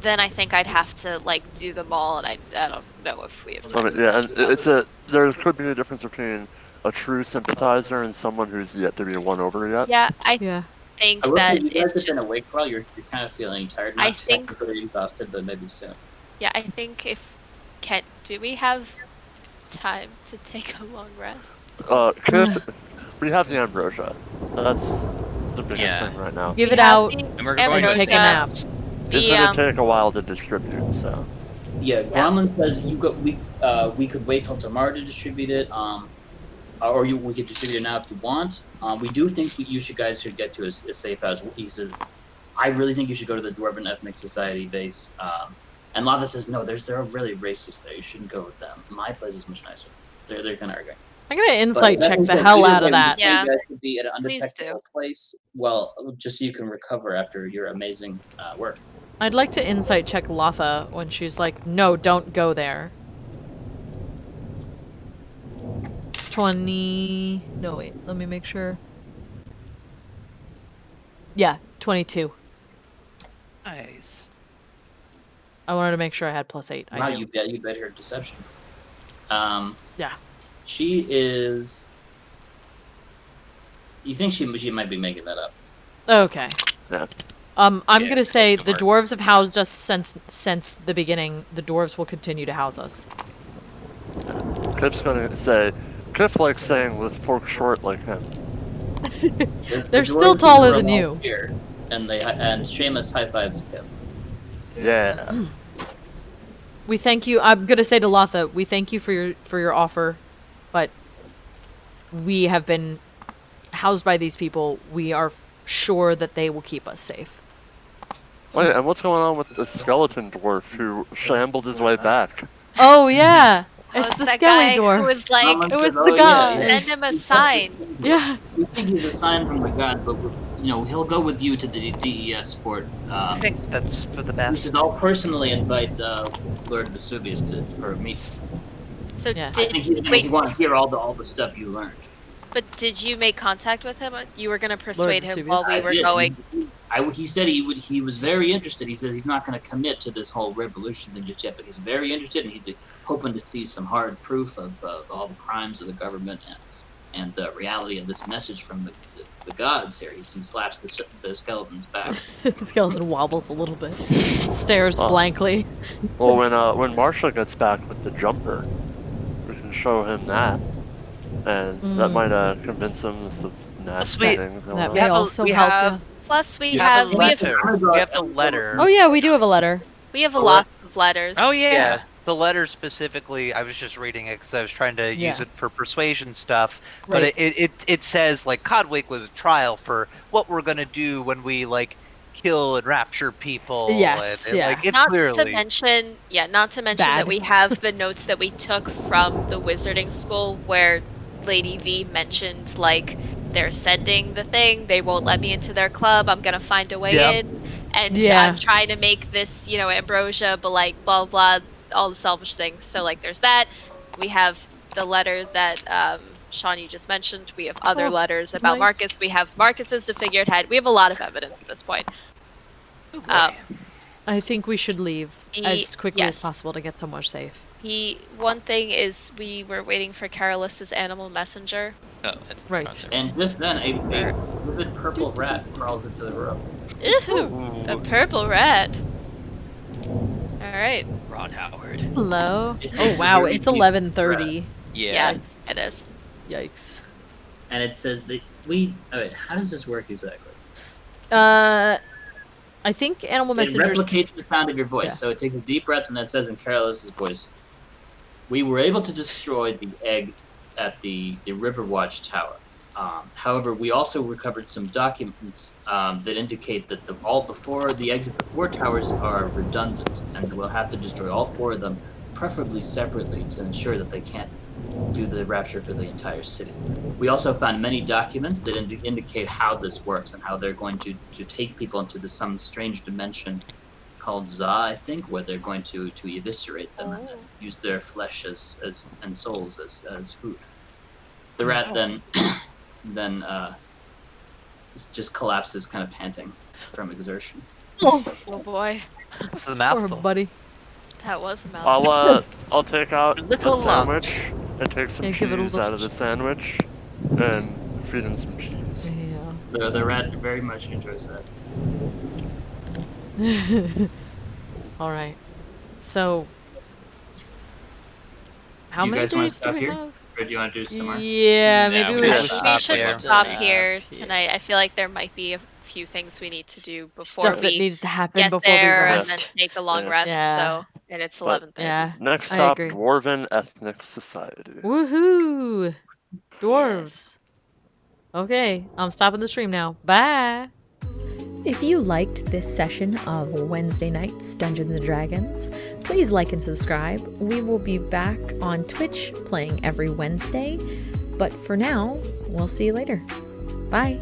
then I think I'd have to like do them all and I don't know if we have
I
time.
mean, yeah, and there could be a difference between a true sympathizer and someone who's yet to be won over yet.
Yeah, I
Yeah.
think
I will
that
say you guys
it's
have been
just
awake for a while. You're kind of feeling tired.
I
Not
think-
technically exhausted, but maybe soon.
yeah, I think if do we have time to take a long rest?
Kiff, we have the ambrosia. That's the biggest
Yeah.
thing right now.
Give
We
it
have
out.
the
And we're going
And
to
take a
ambrosia,
nap.
It's
The
gonna take a while to distribute, so.
Yeah, Gromlin says we could wait till tomorrow to distribute it. Or we could distribute it now if you want. We do think you guys should get to as safe as he says. I really think you should go to the Dwarven Ethnic Society base. And Lava says no. They're really racist there. You shouldn't go with them. My place is much nicer. They're kind of arguing.
I'm gonna
But
insight
that
check
being
the
said,
hell
either
out
way,
of
we
that.
just want
Yeah.
You guys to be at an
Please
undetectable
do.
place. Well, just so you can recover after your amazing work.
I'd like to insight check Latha when she's like, no, don't go there. 20... No, wait, let me make sure. Yeah, 22.
Nice.
I wanted to make sure I had +8.
Wow,
I do.
you bet her deception.
Yeah.
She is. You think she might be making that up?
Okay.
Yeah.
I'm
Yeah,
gonna
it's
say
too
the
hard.
dwarves have housed us since the beginning. The dwarves will continue to house us.
Kiff's gonna say, Kiff likes saying with folk short like him.
They're still taller than you.
Here, and Seamus high fives Kiff.
Yeah.
We thank you. I'm gonna say to Latha, we thank you for your offer, but we have been housed by these people. We are sure that they will keep us safe.
Wait, and what's going on with the skeleton dwarf who shambled his way back?
Oh yeah, it's
it's
the
that guy
Skeletor.
who was like,
It was
Oh,
the
yeah,
guy.
yeah.
send him a sign.
Yeah.
We think he's a sign from the gods, but he'll go with you to the DES fort.
I think that's for the
He
best.
says, I'll personally invite Lord Vesuvius for a meeting.
So
Yes.
I think he's going to want to hear all the stuff you learned.
but did you make contact with him? You were going to persuade him
Vesuvius?
while we
I
were
did.
going.
He said he was very interested. He says he's not going to commit to this whole revolution thing just yet, but he's very interested, and he's hoping to see some hard proof of all the crimes of the government and the reality of this message from the gods here. He slaps the skeleton's back.
The skeleton wobbles a little bit, stares blankly.
Well, when Marsha gets back with the jumper, we can show him that, and that might convince him of nasty
Sweet.
things. going
That
on.
may also help. Yeah.
Plus, we
We
have
have a letter.
Oh yeah, we do have a letter.
we have a lot of letters.
Oh yeah.
The letter specifically, I was just reading it because I was trying to use it for persuasion stuff. But
Right.
it says like Codwake was a trial for what we're gonna do when we like kill and rapture people.
Yes,
and,
yeah.
Like, it's
Not
clearly
to mention
Bad.
that we have the notes that we took from the wizarding school where Lady V mentioned like they're sending the thing, they won't let me into their club, I'm gonna find a way
Yep.
in, and
Yeah.
I'm trying to make this, ambrosia, but like blah blah, all the selfish things. So like there's that. We have the letter that Sean, you just mentioned. We have other letters about
nice.
Marcus. We have Marcus's to figurehead. We have a lot of evidence at this point.
I think we should leave as quickly as possible to get somewhere safe.
One thing is we were waiting for Carolus' animal messenger.
Oh, that's
Right.
And just then, a vivid purple rat crawls into the room.
Ooh, a purple rat. All right.
Ron Howard.
Hello.
It
Oh
takes a
wow,
very
it's
deep
11:30.
Yeah.
It is.
Yikes.
And it says that Alright, how does this work exactly?
I think animal
It
messengers.
replicates the sound of your voice,
Yeah.
so it takes a deep breath and then says in Carolus' voice, "We were able to destroy the egg at the Riverwatch Tower. However, we also recovered some documents that indicate that the eggs at the 4 towers are redundant, and we'll have to destroy all 4 of them, preferably separately, to ensure that they can't do the rapture for the entire city. We also found many documents that indicate how this works and how they're going to take people into some strange dimension called Za, I think, where they're going to eviscerate them and use their flesh and souls as food." The rat then just collapses, kind of panting from exertion.
Oh boy,
it's a
Poor
mouthful.
buddy.
that was a mouthful.
I'll take out the
Little
sandwich and take some
Yeah, give it a
cheese
little
out of the sandwich and feed him some cheese.
Yeah.
The rat very much enjoys that.
All right. So, how
Do you
many
guys wanna
days do
stop
we
here?
have?
Or do you want to do some more?
Yeah, maybe
we
we
should
should
stop
We should
here.
stop here tonight. I feel like there might be a few things we need to do before
Stuff that
we
needs to happen
get
before we
there and then
rest.
take a long
Yeah.
rest.
Yeah.
So, and it's
But-
11:30.
Yeah.
Next
I
stop,
agree.
Dwarven Ethnic Society.
Woohoo! Dwarves. Okay, I'm stopping the stream now. Bye. If you liked this session of Wednesday Nights Dungeons and Dragons, please like and subscribe. We will be back on Twitch playing every Wednesday. But for now, we'll see you later. Bye.